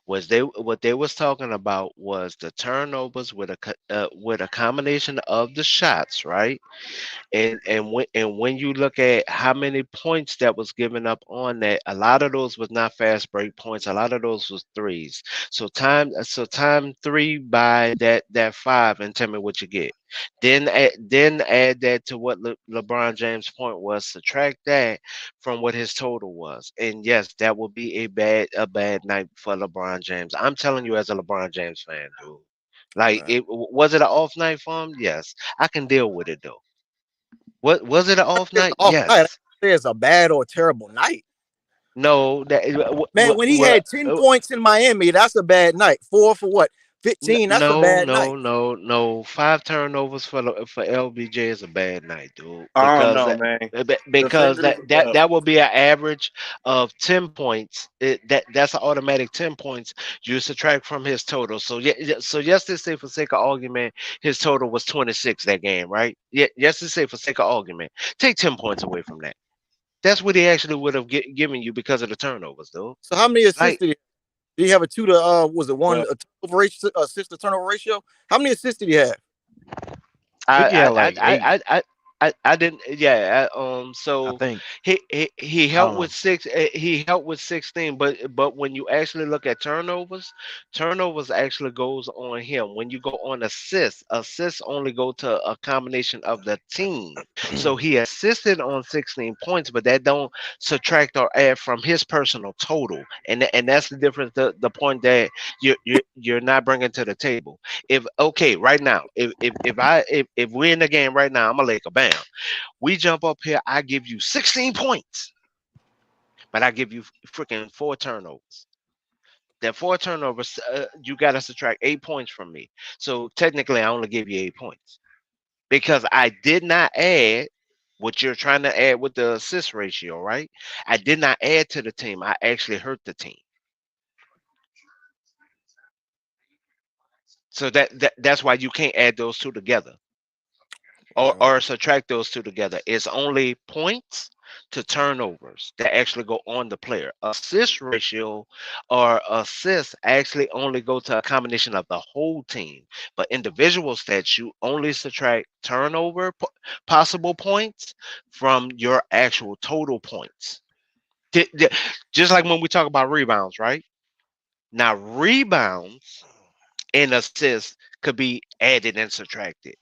what they was talking about was the turnovers with a combination of the shots, right? And when you look at how many points that was given up on that, a lot of those was not fast break points. A lot of those was threes. So time 3 by that 5, and tell me what you get. Then add that to what LeBron James' point was. Subtract that from what his total was, and yes, that would be a bad night for LeBron James. I'm telling you, as a LeBron James fan, dude. Like, was it an off night for him? Yes, I can deal with it though. What was it an off night? Yes. It's a bad or terrible night. No, Man, when he had 10 points in Miami, that's a bad night. 4 for what? 15, that's a No, bad night. no, no, no. 5 turnovers for LBJ is a bad night, dude. I don't know, man. Because Defenders, that will be an average of 10 points. That's an automatic 10 points you subtract from his total. So so just to say for sake of argument, his total was 26 that game, right? Yeah, just to say for sake of argument, take 10 points away from that. That's what he actually would have given you because of the turnovers, though. So how many assists Like, did he have? A 2 to was it 1 well, a turnover ratio, assist to turnover ratio? How many assists did he have? I think he had I like 8. I didn't, yeah. I So think. he I don't helped know. with 6. He helped with 16, but when you actually look at turnovers actually goes on him. When you go on assists only go to a combination of the team. So he assisted on 16 points, but that don't subtract or add from his personal total, and that's the difference. The point that you're not bringing to the table. If okay, right now, if we're in the game right now, I'm a Laker. Bam, we jump up here. I give you 16 points, but I give you freaking 4 turnovers. That 4 turnovers, you got to subtract 8 points from me. So technically, I only gave you 8 points because I did not add what you're trying to add with the assist ratio, right? I did not add to the team. I actually hurt the team. So that's why you can't add those two together. Or subtract those two together. It's only points to turnovers that actually go on the player. Assist ratio or assists actually only go to a combination of the whole team. But individual stats, you only subtract possible points from your actual total points. Just like when we talk about rebounds, right? Now, rebounds and assists could be added and subtracted.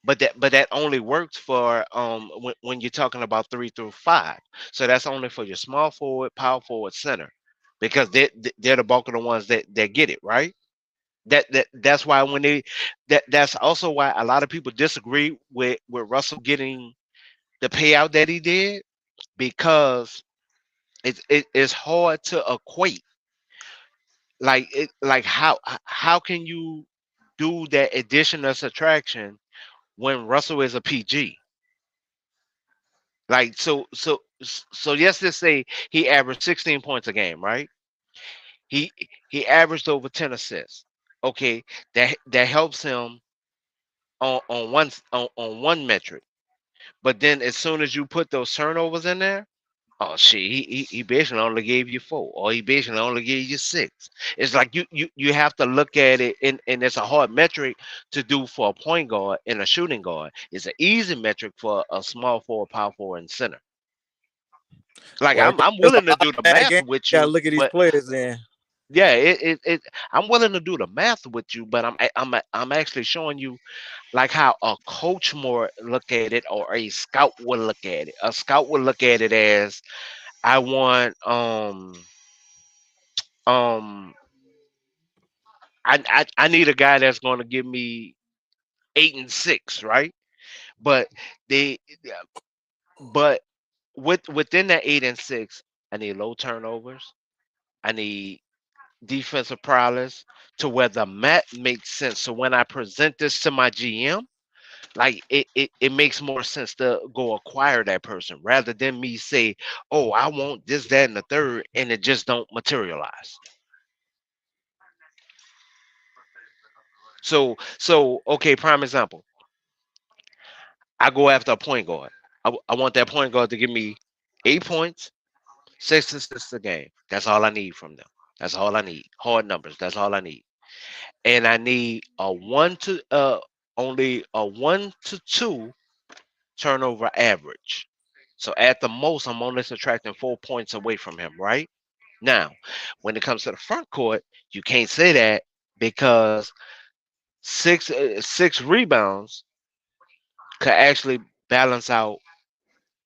But that only works for when you're talking about 3 through 5. So that's only for your small forward, power forward, center, because they're the bulk of the ones that get it, right. That's why that's also why a lot of people disagree with Russell getting the payout that he did, because it's hard to equate, like how can you do that addition or subtraction when Russell is a PG. Like so let's just say he averaged 16 points a game, right? He he averaged over 10 assists. Okay, that helps him on one metric. But then as soon as you put those turnovers in there, oh shit, he basically only gave you 4, or he basically only gave you 6. It's like you have to look at it, and it's a hard metric to do for a point guard and a shooting guard. It's an easy metric for a small forward, power forward, and center. Like Well, I'm there's a willing to lot do of the bad math games. with You gotta you, look at these but players then. yeah, I'm willing to do the math with you, but I'm actually showing you like how a coach more look at it, or a scout would look at it. A scout would look at it as, I want um I need a guy that's going to give me 8 and 6, right? But they but within that 8 and 6, I need low turnovers. I need defensive prowess to where the math makes sense. So when I present this to my GM, like it makes more sense to go acquire that person rather than me say, oh, I want this, that, and the third, and it just don't materialize. So okay, prime example. I go after a point guard. I want that point guard to give me 8 points, 6 assists a game. That's all I need from them. That's all I need. Hard numbers. That's all I need. And I need only a 1 to 2 turnover average. So at the most, I'm only subtracting 4 points away from him, right? Now, when it comes to the front court, you can't say that, because six rebounds could actually balance out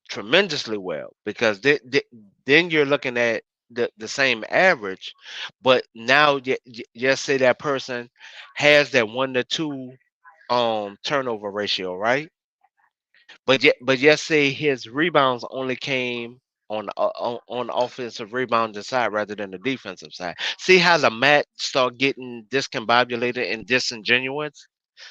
tremendously well, because then you're looking at the same average, but now just say that person has that 1 to 2 turnover ratio, right? But just say his rebounds only came on the offensive rebounding side rather than the defensive side. See how the mat start getting discombobulated and disingenuous.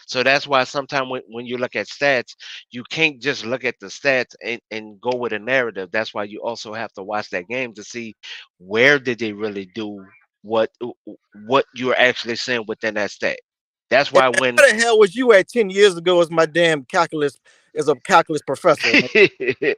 So that's why sometimes when you look at stats, you can't just look at the stats and go with a narrative. That's why you also have to watch that game to see where did they really do what you're actually seeing within that stat. That's why when Where the hell was you at 10 years ago as my damn calculus as a calculus professor?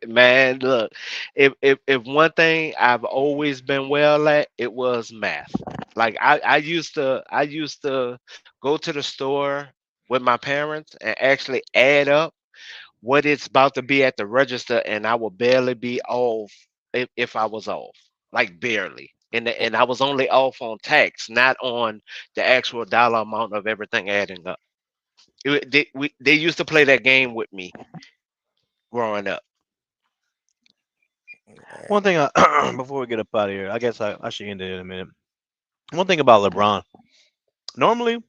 man, look, if one thing I've always been well at, it was math. Like I used to go to the store with my parents and actually add up what it's about to be at the register, and I would barely be off if I was off, like barely. And I was only off on tax, not on the actual dollar amount of everything adding up. They used to play that game with me growing up. One thing before we get up out of here, I guess I should end it in a minute. One thing about LeBron, normally,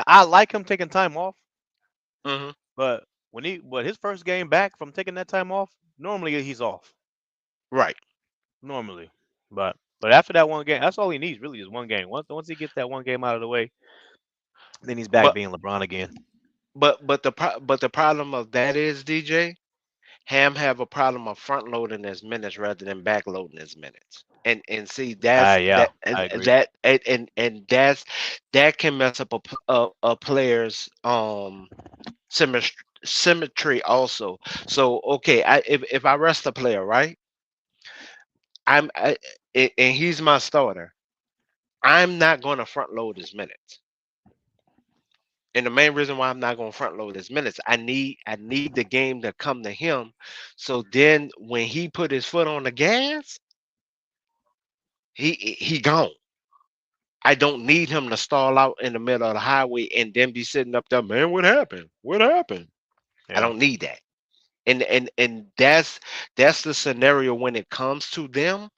I like him taking time off, hmm but but his first game back from taking that time off, normally he's off. Right. Normally, but after that one game, that's all he needs really is one game. Once he gets that one game out of the way, then he's back But being LeBron again. but the problem of that is, DJ, Ham have a problem of front loading his minutes rather than back loading his minutes. And see that's Yeah, I agree. that can mess up a player's symmetry also. So okay, if I rest a player, right? And he's my starter. I'm not going to front load his minutes. And the main reason why I'm not going to front load his minutes, I need the game to come to him. So then when he put his foot on the gas, he gone. I don't need him to stall out in the middle of the highway and then be sitting up there, man, what happened? What happened? I don't need that. And that's the scenario when it comes to them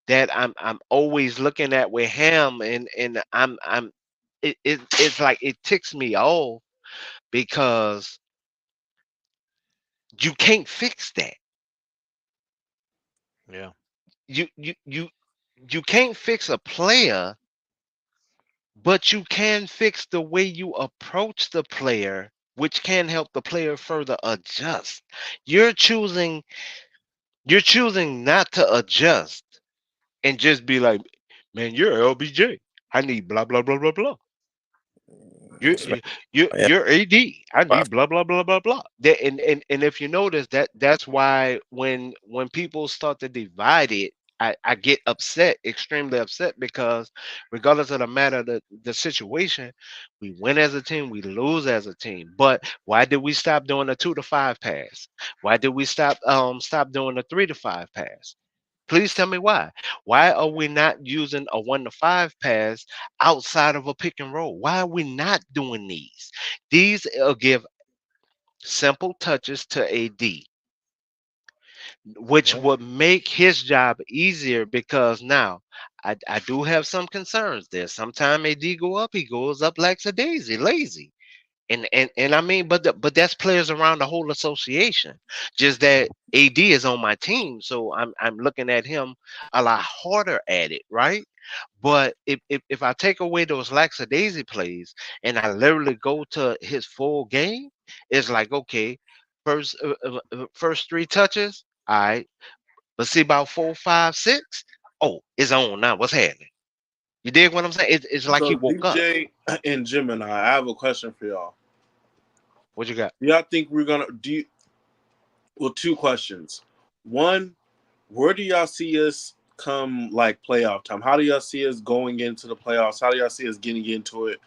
that I'm always looking at with him, and it's like it ticks me off because you can't fix that. Yeah. You can't fix a player, but you can fix the way you approach the player, which can help the player further adjust. You're choosing not to adjust and just be like, man, you're LBJ. I need blah blah blah blah blah. You're AD. I need blah blah blah blah blah. And if you notice that's why when people start to divide it, I get upset, extremely upset, because regardless of the matter, the situation, we win as a team, we lose as a team. But why did we stop doing the 2 to 5 pass? Why did we stop doing the 3 to 5 pass? Please tell me why. Why are we not using a 1 to 5 pass outside of a pick and roll? Why are we not doing these? These will give simple touches to AD, which would make his job easier, because now I do have some concerns there. Sometimes AD go up, he goes up like a daisy, lazy. And I mean, but that's players around the whole association. Just that AD is on my team, so I'm looking at him a lot harder at it, right? But if I take away those lackadaisy plays and I literally go to his full game, it's like, okay, first 3 touches, all right, but see about 4, 5, 6, oh, it's on now. What's happening? You dig what I'm saying? It's like he So woke up. DJ and Gemini, I have a question for y'all. What you got? Y'all think we're gonna well, 2 questions. One, where do y'all see us come like playoff time? How do y'all see us going into the playoffs? How do y'all see us getting into it?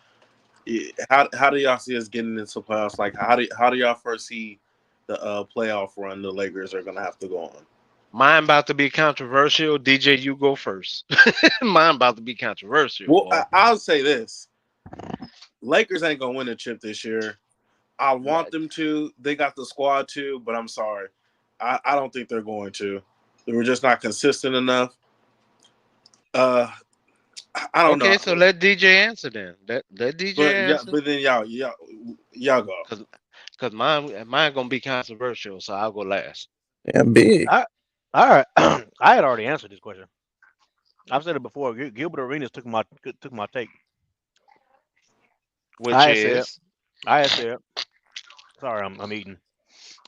How do y'all see us getting into playoffs? Like how do y'all foresee the playoff run the Lakers are gonna have to go on? Mine about to be controversial. DJ, you go first. Mine about to be controversial. Well, I'll say this: Lakers ain't gonna win a chip this year. I want them to. They got the squad to, but I'm sorry, I don't think they're going to. They were just not consistent enough. I don't know. Okay, so let DJ answer then. Let DJ answer. But then y'all go. Cause mine gonna be controversial, so I'll go last. Yeah, big. All right, I had already answered this question. I've said it before. Gilbert Arenas took my take. which I had said, is I had said, sorry, I'm eating.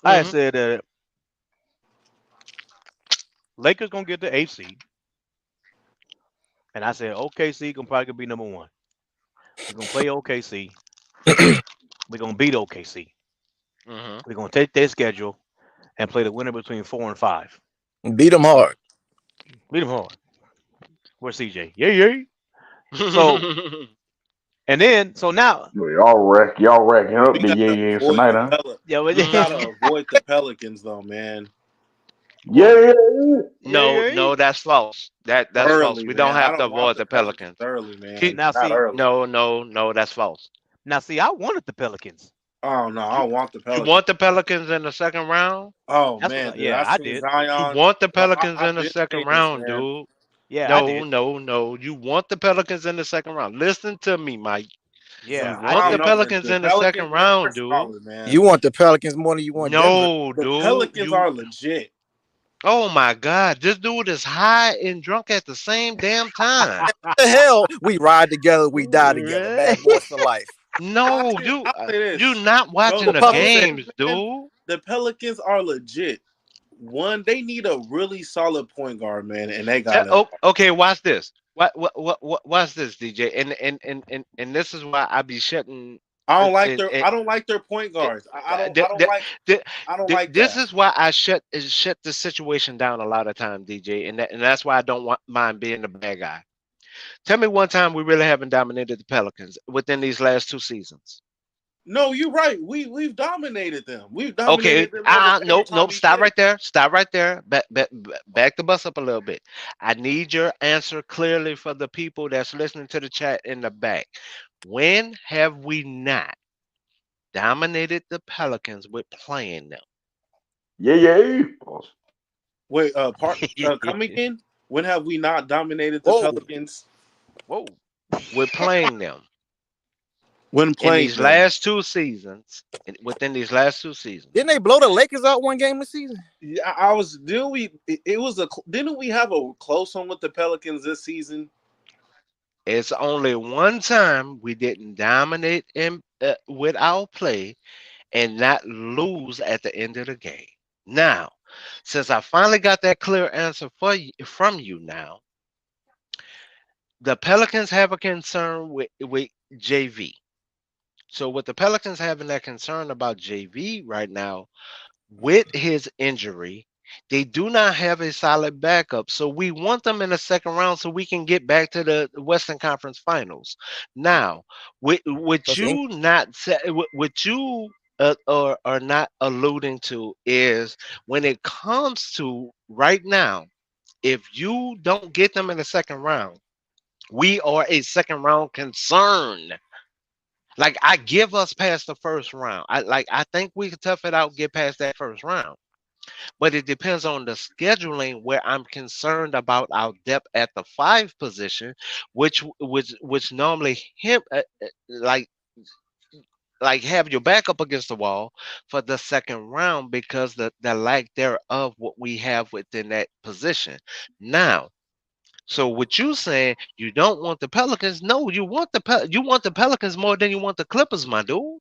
I had hmm said that Lakers gonna get the 8th seed, and I said OKC gonna probably be number one. We're gonna play OKC. We're gonna beat OKC. hmm We're gonna take their schedule and play the winner between 4 and 5. Beat them hard. Beat them hard. Where's CJ? Yeah. So and then so now, Y'all racking up We the gotta yeah avoid tonight, the huh? yeah, We gotta avoid the Pelicans though, man. Yeah. no, that's false. That's false. Early, We man. don't I have to don't want avoid the the Pelicans Pelicans. early, man. now Not see, early. No, that's false. I wanted the Pelicans. Oh no, I You don't want the you Pelicans. want the Pelicans in the second round? Oh That's what. man, dude. I Yeah, I seen did. You Zion. want the No, Pelicans I've in the been second saying this, round, man. dude. Yeah, I No, did. no. You want the Pelicans in the second round. Listen to me, Mike. You Yeah, I want I the don't did. know, man. Pelicans The in the second Pelicans, man, they're round, dude. solid, man. You want the Pelicans more than you want Denver. No, The dude. Pelicans are legit. Oh my God, this dude is high and drunk at the same damn time. What the hell? We ride together, we die together. Bad boys for life. No, I'll say you this. not No, watching the the Republican. games, Pelicans, man. dude. The Pelicans are legit. One, they need a really solid point guard, man, and they got it. Oh, okay, watch this. Watch this, DJ. And this is why I be shutting. I don't like their point guards. I don't like This that. is why I shut the situation down a lot of time, DJ, and that's why I don't mind being the bad guy. Tell me one time we really haven't dominated the Pelicans within these last 2 seasons. No, you're right. We've dominated them. We've Okay, dominated them every time nope. we Stop played. right there. Stop right there. Back the bus up a little bit. I need your answer clearly for the people that's listening to the chat in the back. When have we not dominated the Pelicans with playing them? Yeah. Wait, coming in. When have we not dominated the Whoa. Pelicans? Whoa. We're playing them. When In playing these them. last 2 seasons, within these last 2 seasons. Didn't they blow the Lakers out one game this season? Yeah, I was. Didn't we? It was a. Didn't we have a close one with the Pelicans this season? It's only one time we didn't dominate with our play and not lose at the end of the game. Now, since I finally got that clear answer from you now, the Pelicans have a concern with JV. So with the Pelicans having that concern about JV right now, with his injury, they do not have a solid backup. So we want them in the second round so we can get back to the Western Conference Finals. Now, what you not what you are not alluding to is when it comes to right now, if you don't get them in the second round, we are a second round concern. Like I give us past the first round. I think we can tough it out, get past that first round. But it depends on the scheduling where I'm concerned about our depth at the 5 position, which normally like have your back up against the wall for the second round because the lack thereof what we have within that position. Now, so what you saying you don't want the Pelicans? No, you want the Pelicans more than you want the Clippers, my dude.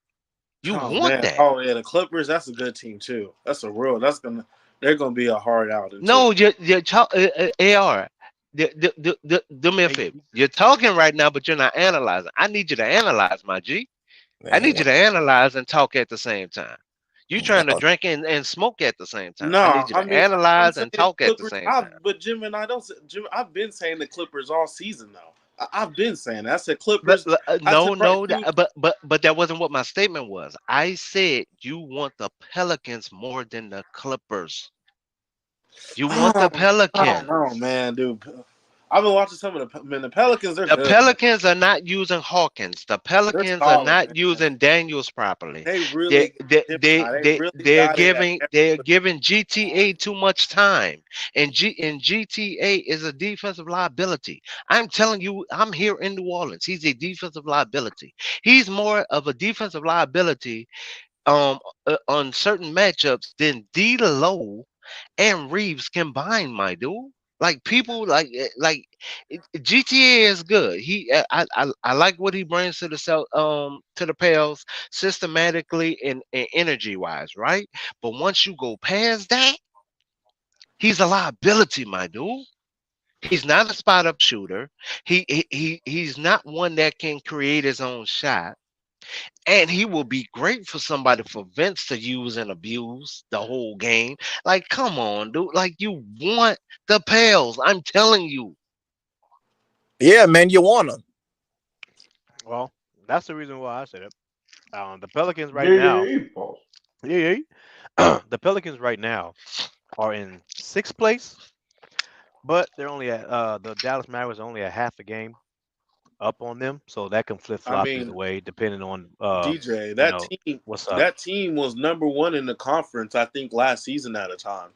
You Oh want man. that. Oh yeah, the Clippers. That's a good team too. They're gonna be a hard outing. No, AR. Do me a favor. You're talking right now, but you're not analyzing. I need you to analyze, my G. I need you to analyze and talk at the same time. You trying to drink and smoke at the same time. I No, need you I to mean I'm analyze saying and talk at the Clippers. same time. But Jim and I don't. Jim, I've been saying the Clippers all season though. I've been saying that. I said Clippers. I said right, But that wasn't what my statement was. I said you want the Pelicans more than the Clippers. You want the I don't know, Pelicans. man, dude. I've been watching some of the Pelicans. They're The good. Pelicans are not using Hawkins. The They're Pelicans are solid, not man. using Daniels properly. They really, They're got it giving GTA too much time, and GTA is a defensive liability. I'm telling you, I'm here in New Orleans. He's a defensive liability. He's more of a defensive liability on certain matchups than D'Lo and Reeves combined, my dude. Like people GTA is good. I like what he brings to to the Pels systematically and energy wise, right? But once you go past that, he's a liability, my dude. He's not a spot up shooter. He's not one that can create his own shot. And he will be great for somebody for Vince to use and abuse the whole game. Like, come on, dude. Like, you want the Pels. I'm telling you. Yeah, man, you want them. Well, that's the reason why I said it. The Pelicans right now. Yeah. The Pelicans right now are in 6th place, but they're only at the Dallas Mavericks are only a half a game up on them, so that can flip I flop either mean, way depending on DJ, that team, what's up. that team was #1 in the conference, I think, last season at a time.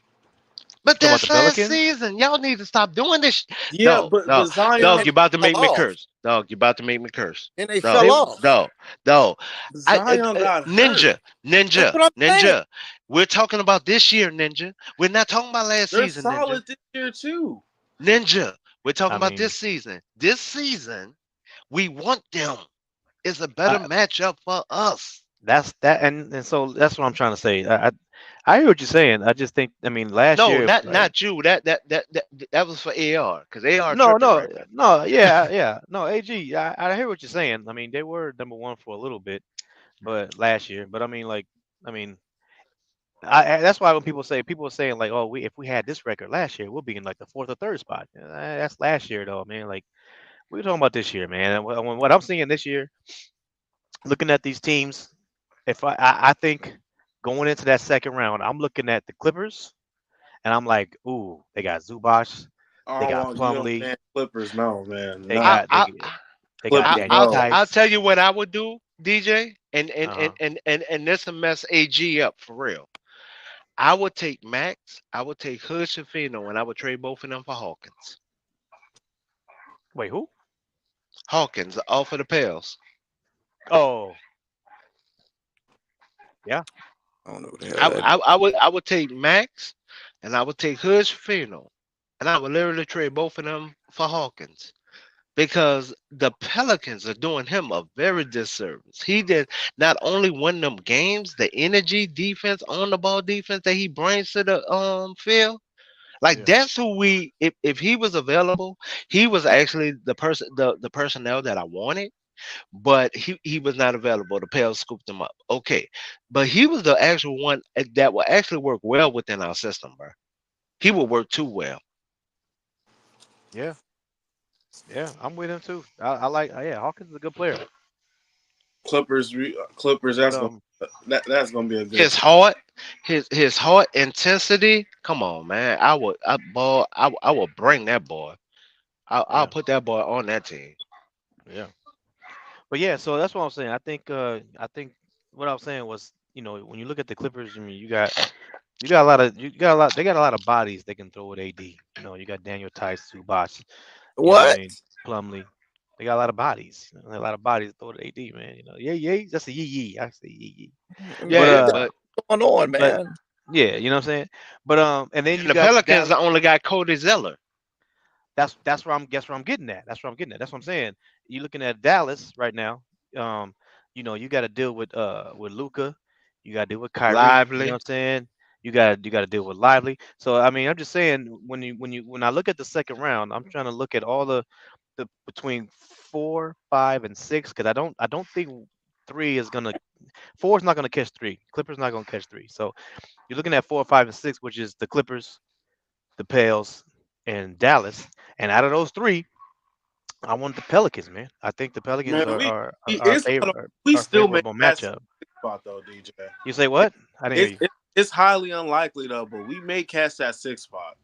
But Talking about that's the last Pelicans? season. Y'all need to stop doing this. Yeah, Dog, but dog, Zion dog, you about to make me off. curse. Dog, you about to make me curse. And they Dog, fell off. dog. Zion got Ninja, That's what I'm saying. Ninja. We're talking about this year, Ninja. We're not talking about last They're season, solid Ninja. this year too. Ninja. We're talking I about mean, this season. This season, we want them. It's a better matchup for us. That's that, and so that's what I'm trying to say. I hear what you're saying. I just think, I mean, last No, year, not you. That was for AR because AR no, tripping no, right now. no, yeah, no, AG. I hear what you're saying. I mean, they were #1 for a little bit, but last year. But I mean, like, I mean, that's why when people are saying like, oh, if we had this record last year, we'll be in like the 4th or 3rd spot. That's last year though, man. Like, we're talking about this year, man. And what I'm seeing this year, looking at these teams, if I think going into that second round, I'm looking at the Clippers, and I'm like, ooh, they got Zubac, they got Plumlee, Man, Clippers, no, man. they No. got they got Clippers, Daniel no. Tice. I'll tell you what I would do, DJ, and Uh-huh. and this will mess AG up for real. I would take Max, I would take Hood Shafino, and I would trade both of them for Hawkins. Wait, who? Hawkins, all for the Pels. Oh, yeah. I don't know what the hell that I would take Max, and I would take Hood Shafino, and I would literally trade both of them for Hawkins. Because the Pelicans are doing him a very disservice. He did not only win them games, the energy defense, on the ball defense that he brings to the field. Like that's who if he was available, he was actually the personnel that I wanted, but he was not available. The Pels scooped him up. Okay. But he was the actual one that will actually work well within our system, bro. He will work too well. Yeah. Yeah, I'm with him too. I like. Yeah, Hawkins is a good player. Clippers. That's that's gonna be a good. His heart intensity. Come on, man. I would bring that boy. I'll put that boy on that team. Yeah. But yeah, so that's what I'm saying. I think what I was saying was, when you look at the Clippers, I mean, they got a lot of bodies they can throw at AD. You got Daniel Tice, Zubac. You know what I mean? Plumlee. They got a lot of bodies. A lot of bodies to throw at AD, man. Yeah. That's a yee. I say yee. Yeah, but what's going on, man? Yeah, you know what I'm saying? But and then you the got Pelicans only got Cody Zeller. That's where I'm getting at. That's what I'm saying. You're looking at Dallas right now. You got to deal with Luka. You got to deal with Kyrie. Lively. You know what I'm saying? You got to deal with Lively. So I mean, I'm just saying when I look at the second round, I'm trying to look at all the between 4, 5, and 6 because I don't think 4 is not gonna catch 3. Clippers not gonna catch 3. So you're looking at 4, 5, and 6, which is the Clippers, the Pels, and Dallas. And out of those 3, I want the Pelicans, man. I think the Pelicans are favorable matchup. Spot though, DJ. You say what? I didn't hear you. It's highly unlikely though, but we may catch that 6th spot.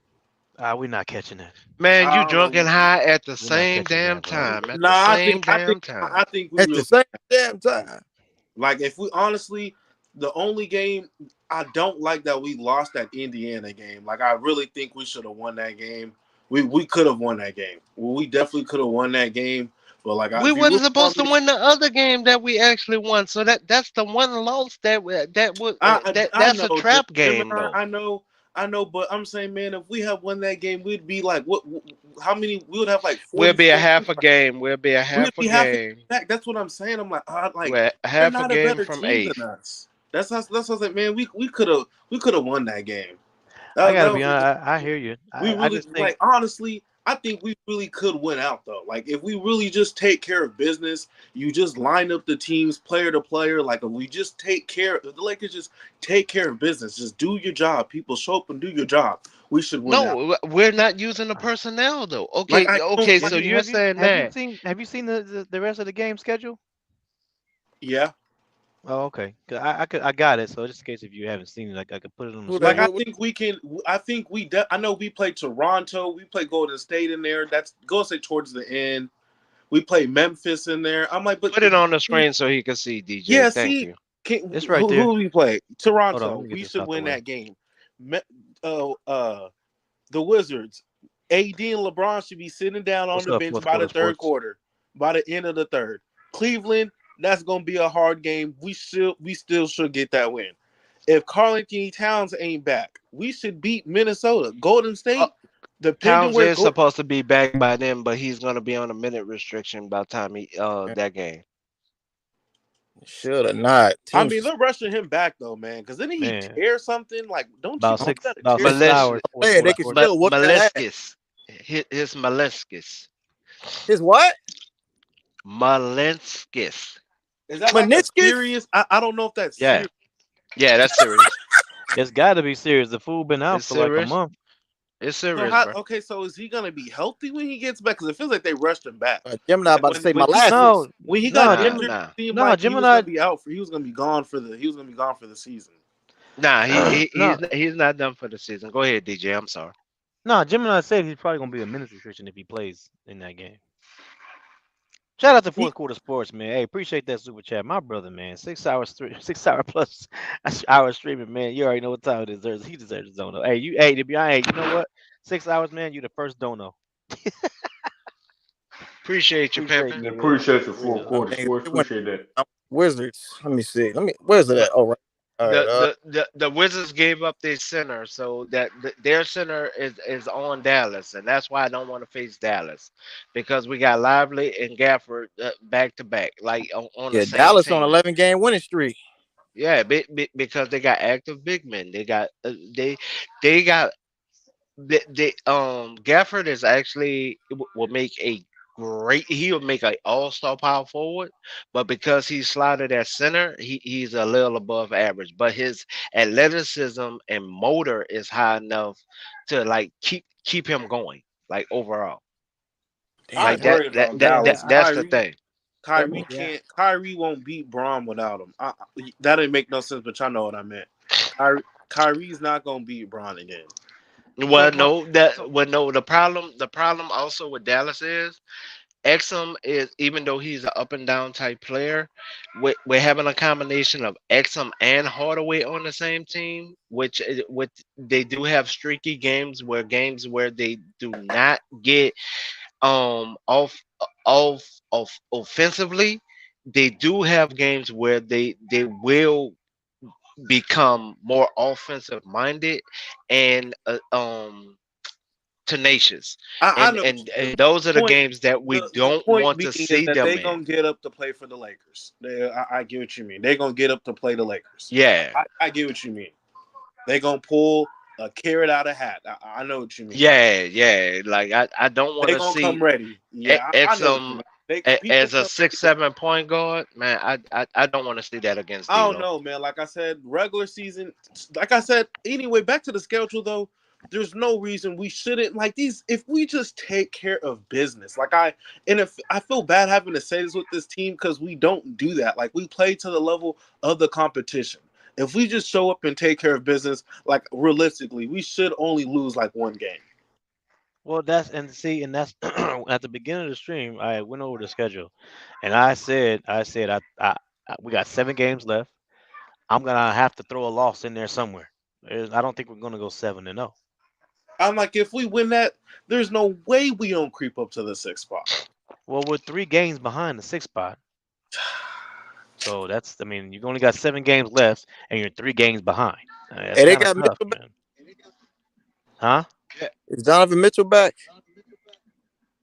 We're not catching it. Man, you drunk and high at the same damn time. I think we at the same damn time. Like if we honestly, the only game I don't like that we lost that Indiana game. Like I really think we should have won that game. We could have won that game. Well, we definitely could have won that game. But like we wasn't supposed to win the other game that we actually won. So that's the one loss that's a trap game though. I know, but I'm saying, man, if we have won that game, we'd be like, what? How many? We would have like 40. We'll be a half a game. We'll be a We'd half a be half game. back. That's what I'm saying. I'm like, We're they're half a not a game better from team than 8th. us. That's what I was like, man. We could have won that game. I gotta That be was honest. I hear you. we I really just think like honestly. I think we really could win out though. Like if we really just take care of business, you just line up the teams player to player. Like if we just take care, if the Lakers just take care of business, just do your job. People show up and do your job. We should win out. No, we're not using the personnel though. Like Okay, I don't okay. like. So you're saying have you that? seen the rest of the game schedule? Yeah. Oh, okay. 'Cause I got it. So just in case if you haven't seen it, I could put it on the Like screen. I think we can. I think I know we played Toronto. We play Golden State in there. That's Golden State towards the end. We play Memphis in there. I'm like, but Put it on the screen so he can see, DJ. yeah, Thank see, you. It's right who there. we play? Hold on, let Toronto. me get We this should out the win way. that game. The Wizards. AD and LeBron should be sitting down on What's the up, bench fourth by the quarter third sports? quarter, by the end of the third. Cleveland, that's gonna be a hard game. We still should get that win. If Karl Anthony Towns ain't back, we should beat Minnesota. Golden State, depending Towns where is supposed to be back by then, but he's gonna be on a minute restriction by the time he that game. Should have not. I mean, they're rushing him back though, man. Because didn't he Man. tear something? Like, don't About you six got to about tear 6 hours. fourth Yeah, quarter they can sports. still whoop that ass. Meniscus. His meniscus. His what? Meniscus. Is that like a serious? I don't know if that's Yeah. serious. Yeah, that's serious. It's got to be serious. The fool been out It's for like a serious. month. It's So serious, how, bro. okay, so is he gonna be healthy when he gets back? Because it feels like they rushed him back. Gemini about to say molasses. No, When he no, got Jim, injured, Nah. it seemed no, like he was Gemini. gonna be out for. He was gonna be gone for the season. Nah, No, he's not done for the season. Go ahead, DJ. I'm sorry. no, Gemini said he's probably gonna be a minutes restriction if he plays in that game. Shout out to fourth quarter sports, man. Hey, appreciate that super chat, my brother, man. 6 hours, 6 hour plus hours streaming, man. You already know what time it is. He deserves his dono. Hey, to be honest, hey, you know what? 6 hours, man. You the first dono. Appreciate you, pimping. Appreciate the full quarter sports. Appreciate that. Wizards. Let me see. Where's it at? Oh, right. All right, The Wizards gave up their center, so that their center is on Dallas, and that's why I don't want to face Dallas, because we got Lively and Gafford back to back, like on the same Dallas team. on 11-game winning streak. Yeah, because they got active big men. They got they got Gafford is actually will make a great. He'll make an all-star power forward, but because he's slotted at center, he's a little above average. But his athleticism and motor is high enough to like keep him going, like overall. I'm Like worried about Dallas. that's the thing. Kyrie won't beat Braun without him. That didn't make no sense, but y'all know what I meant. Kyrie's not gonna beat Braun again. Well, no, the problem also with Dallas is Exum is, even though he's an up and down type player, we're having a combination of Exum and Hardaway on the same team, which they do have streaky games where they do not get off offensively. They do have games where they will become more offensive minded and tenacious, I know, and those are the games that we don't point want to being see is that them they in. gonna get up to play for the Lakers. I get what you mean. They're gonna get up to play the Lakers. Yeah, I get what you mean. They're gonna pull a carrot out of hat. I know what you mean. Yeah. Like I don't want They to gonna see come ready. Yeah, I know what you mean. as a 6'7" point guard, man. I don't want to see that against I don't D'Lo. know, man. Like I said, regular season. Like I said, anyway. Back to the schedule, though. There's no reason we shouldn't like these. If we just take care of business, if I feel bad having to say this with this team because we don't do that. Like we play to the level of the competition. If we just show up and take care of business, like realistically, we should only lose like one game. Well, that's at the beginning of the stream. I went over the schedule, and I said, we got 7 games left. I'm gonna have to throw a loss in there somewhere. I don't think we're gonna go 7-0. I'm like, if we win that, there's no way we don't creep up to the 6th spot. Well, we're 3 games behind the 6th spot. So you've only got 7 games left, and you're 3 games behind. Hey, they got tough, Mitchell. Huh? Is Donovan Mitchell back?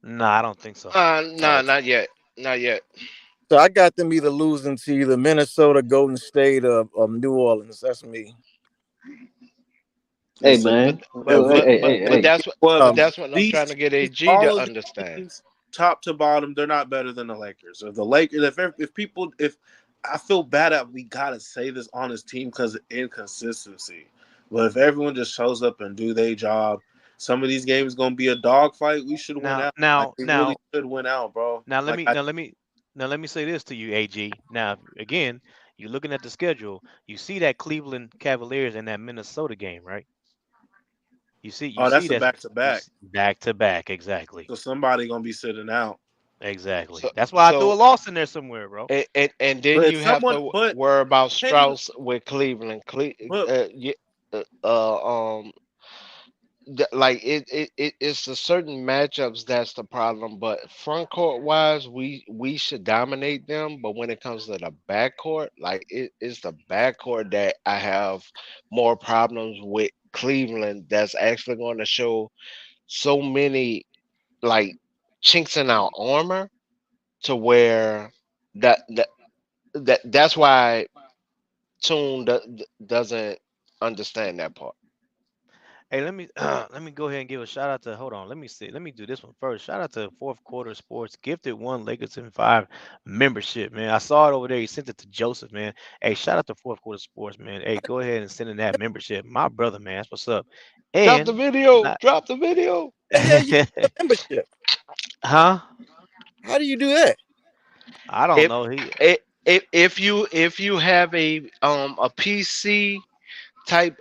Nah, I don't think so. Nah, not yet. Not yet. So I got them either losing to either Minnesota, Golden State, or New Orleans. That's me. Hey Listen, man, but that's what I'm trying to get AG all to of understand. these, top to bottom, they're not better than the Lakers. If the Lakers, if I feel bad that we gotta say this on his team because of inconsistency, but if everyone just shows up and do their job, some of these games gonna be a dogfight. We should win out. We really should win out, bro. Now let me say this to you, AG. Now again, you're looking at the schedule. You see that Cleveland Cavaliers and that Minnesota game, right? You see that's a that back-to-back. Back-to-back, exactly. So somebody gonna be sitting out. Exactly. That's why I threw a loss in there somewhere, bro. And then you have to worry about Strauss with Cleveland. Like it's a certain matchups that's the problem. But front court wise, we should dominate them. But when it comes to the backcourt, like it's the backcourt that I have more problems with Cleveland. That's actually going to show so many like chinks in our armor to where that's why Tune doesn't understand that part. Hey, let me go ahead and give a shout out to let me do this one first. Shout out to Fourth Quarter Sports, gifted one Lakers in 5 membership, man. I saw it over there. He sent it to Joseph, man. Hey, shout out to Fourth Quarter Sports, man. Hey, go ahead and send in that membership. My brother, man. That's what's up. Drop the video. Drop the video. Yeah, you get the membership. Huh? How do you do that? I don't know. If you have a PC type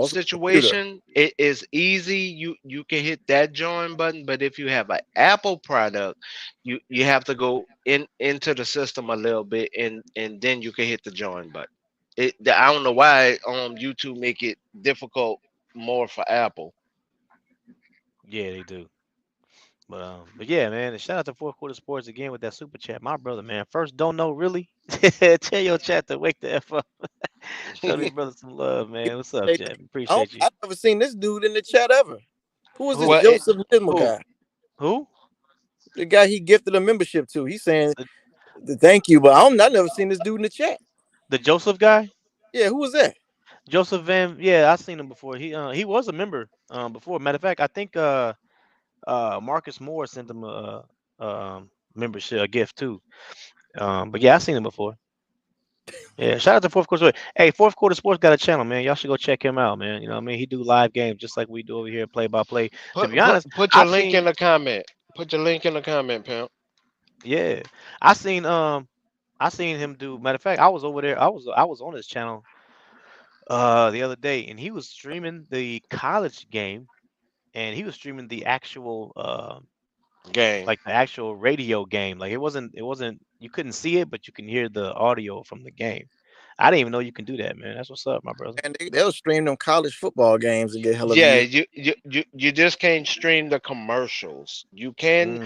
situation, it is easy. You can hit that join button, but if you have an Apple product, you have to go into the system a little bit and then you can hit the join button. I don't know why YouTube make it difficult more for Apple. Yeah, they do. But yeah, man. And shout out to Fourth Quarter Sports again with that super chat. My brother, man. First, don't know really. Tell your chat to wake the F up. Show these brothers some love, man. What's up, chat? Appreciate you. I've never seen this dude in the chat ever. Who is this Joseph Nisma guy? Who? The guy he gifted a membership to. He's saying thank you, but I've never seen this dude in the chat. The Joseph guy? Yeah, who was that? Joseph Van. Yeah, I've seen him before. He was a member before. Matter of fact, I think Marcus Moore sent him a membership, a gift too. But yeah, I've seen him before. Yeah, shout out to Fourth Quarter Sports. Hey, Fourth Quarter Sports got a channel, man. Y'all should go check him out, man. You know what I mean? He do live games just like we do over here, play by play. To be honest, put your link in the comment. Put your link in the comment, pimp. Yeah, I seen him do. Matter of fact, I was over there. I was on his channel the other day, and he was streaming the college game, and he was streaming the actual game, like the actual radio game. Like it wasn't. You couldn't see it, but you can hear the audio from the game. I didn't even know you can do that, man. That's what's up, my brother. And they'll stream them college football games and get hella views. You just can't stream the commercials. You can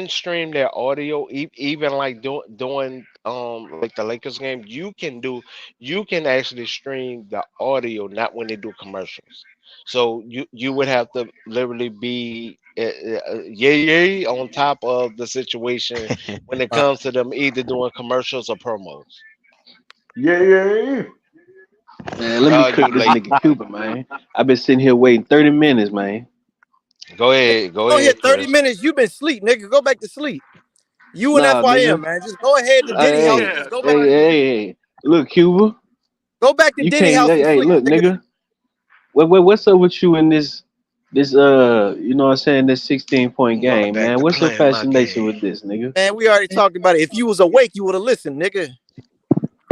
stream their audio, even like doing like the Lakers game. You can actually stream the audio, not when they do commercials. So you would have to literally be yay on top of the situation when it comes to them either doing commercials or promos. Yeah. Man, let me cook this nigga Cuba, man. I've been sitting here waiting 30 minutes, man. Go ahead. Go ahead. 30 minutes. You've been asleep, nigga. Go back to sleep. You and FYM, nigga. Man. Just go ahead to Diddy house. Just go back. Hey. Look, Cuba. Go back to Diddy house. Hey, look, nigga. What's up with you in this you know what I'm saying, this 16-point game, man? What's your fascination with this, nigga? Man, we already talked about it. If you was awake, you would have listened, nigga.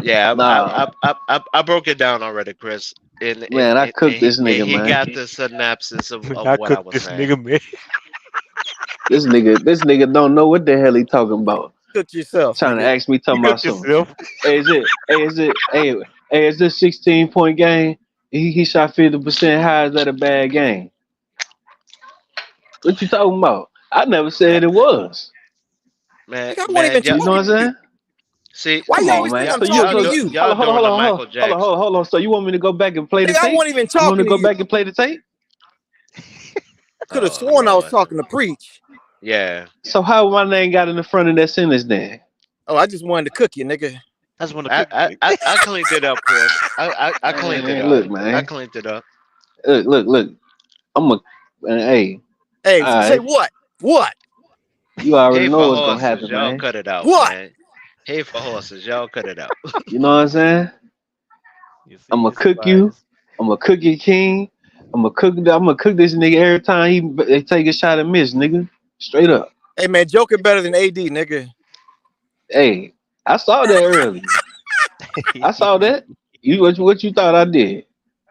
Yeah, I broke it down already, Chris. I cooked this nigga, man. He got the synopsis of what I was saying. Nigga, man. This nigga don't know what the hell he talking about. Cook yourself. Trying to ask me talking about something. Hey, is this 16-point game? He shot 50%. How is that a bad game? What you talking about? I never said it was. Man, you know what I'm saying? See, why you always think I'm talking to you? Hold on. So you want me to go back and play the tape? I won't even talk to you. You want me to go back and play the tape? could have Oh sworn I was Lord. talking to Preach. Yeah. So how my name got in the front of that sentence then? Oh, I just wanted to cook you, nigga. I just want to I cleaned it up, Chris. I cleaned it Man, up. look, I man. cleaned it up. Look. I'm a hey. Hey, All say right. what? What? You already Hey know for what's gonna horses, happen, y'all man. cut it out, What? man. Hey for horses, y'all cut it out. You know what I'm saying? I'm gonna cook you. I'm gonna cook your king. I'm gonna cook this nigga every time they take a shot and miss, nigga. Straight up. Hey man, Joker better than AD, nigga. Hey, I saw that early. I saw that. What you thought I did?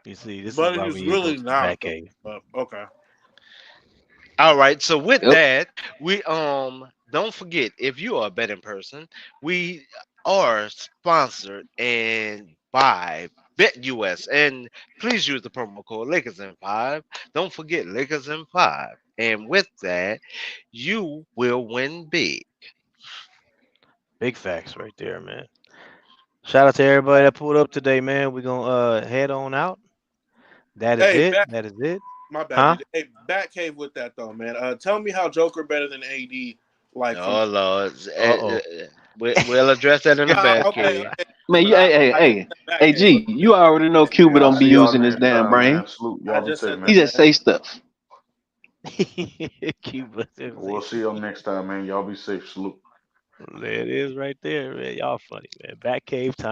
You see, this But is why he's we need to go really to the not. back cave. But okay. All right. So with Yep. that, we don't forget, if you are a betting person, we are sponsored and by BetUS, and please use the promo code Lakers in 5. Don't forget Lakers in 5, and with that, you will win big. Big facts right there, man. Shout out to everybody that pulled up today, man. We're gonna head on out. That is Hey, it. That is it. my bad. Huh? DJ. Hey, Batcave with that though, man. Tell me how Joker better than AD. Like from Oh Lord, Uh-oh. we'll address that in the back okay, cave. Man, but you hey, Batcave. G, you already know Cuba Yeah, I'll don't be see y'all using his next damn time, man. brain. Salute. I Y'all be just safe, said He man. that, just man. say stuff. Cuba. We'll see y'all next time, man. Y'all be safe. Salute. There it is right there, man. Y'all funny, man. Back cave time.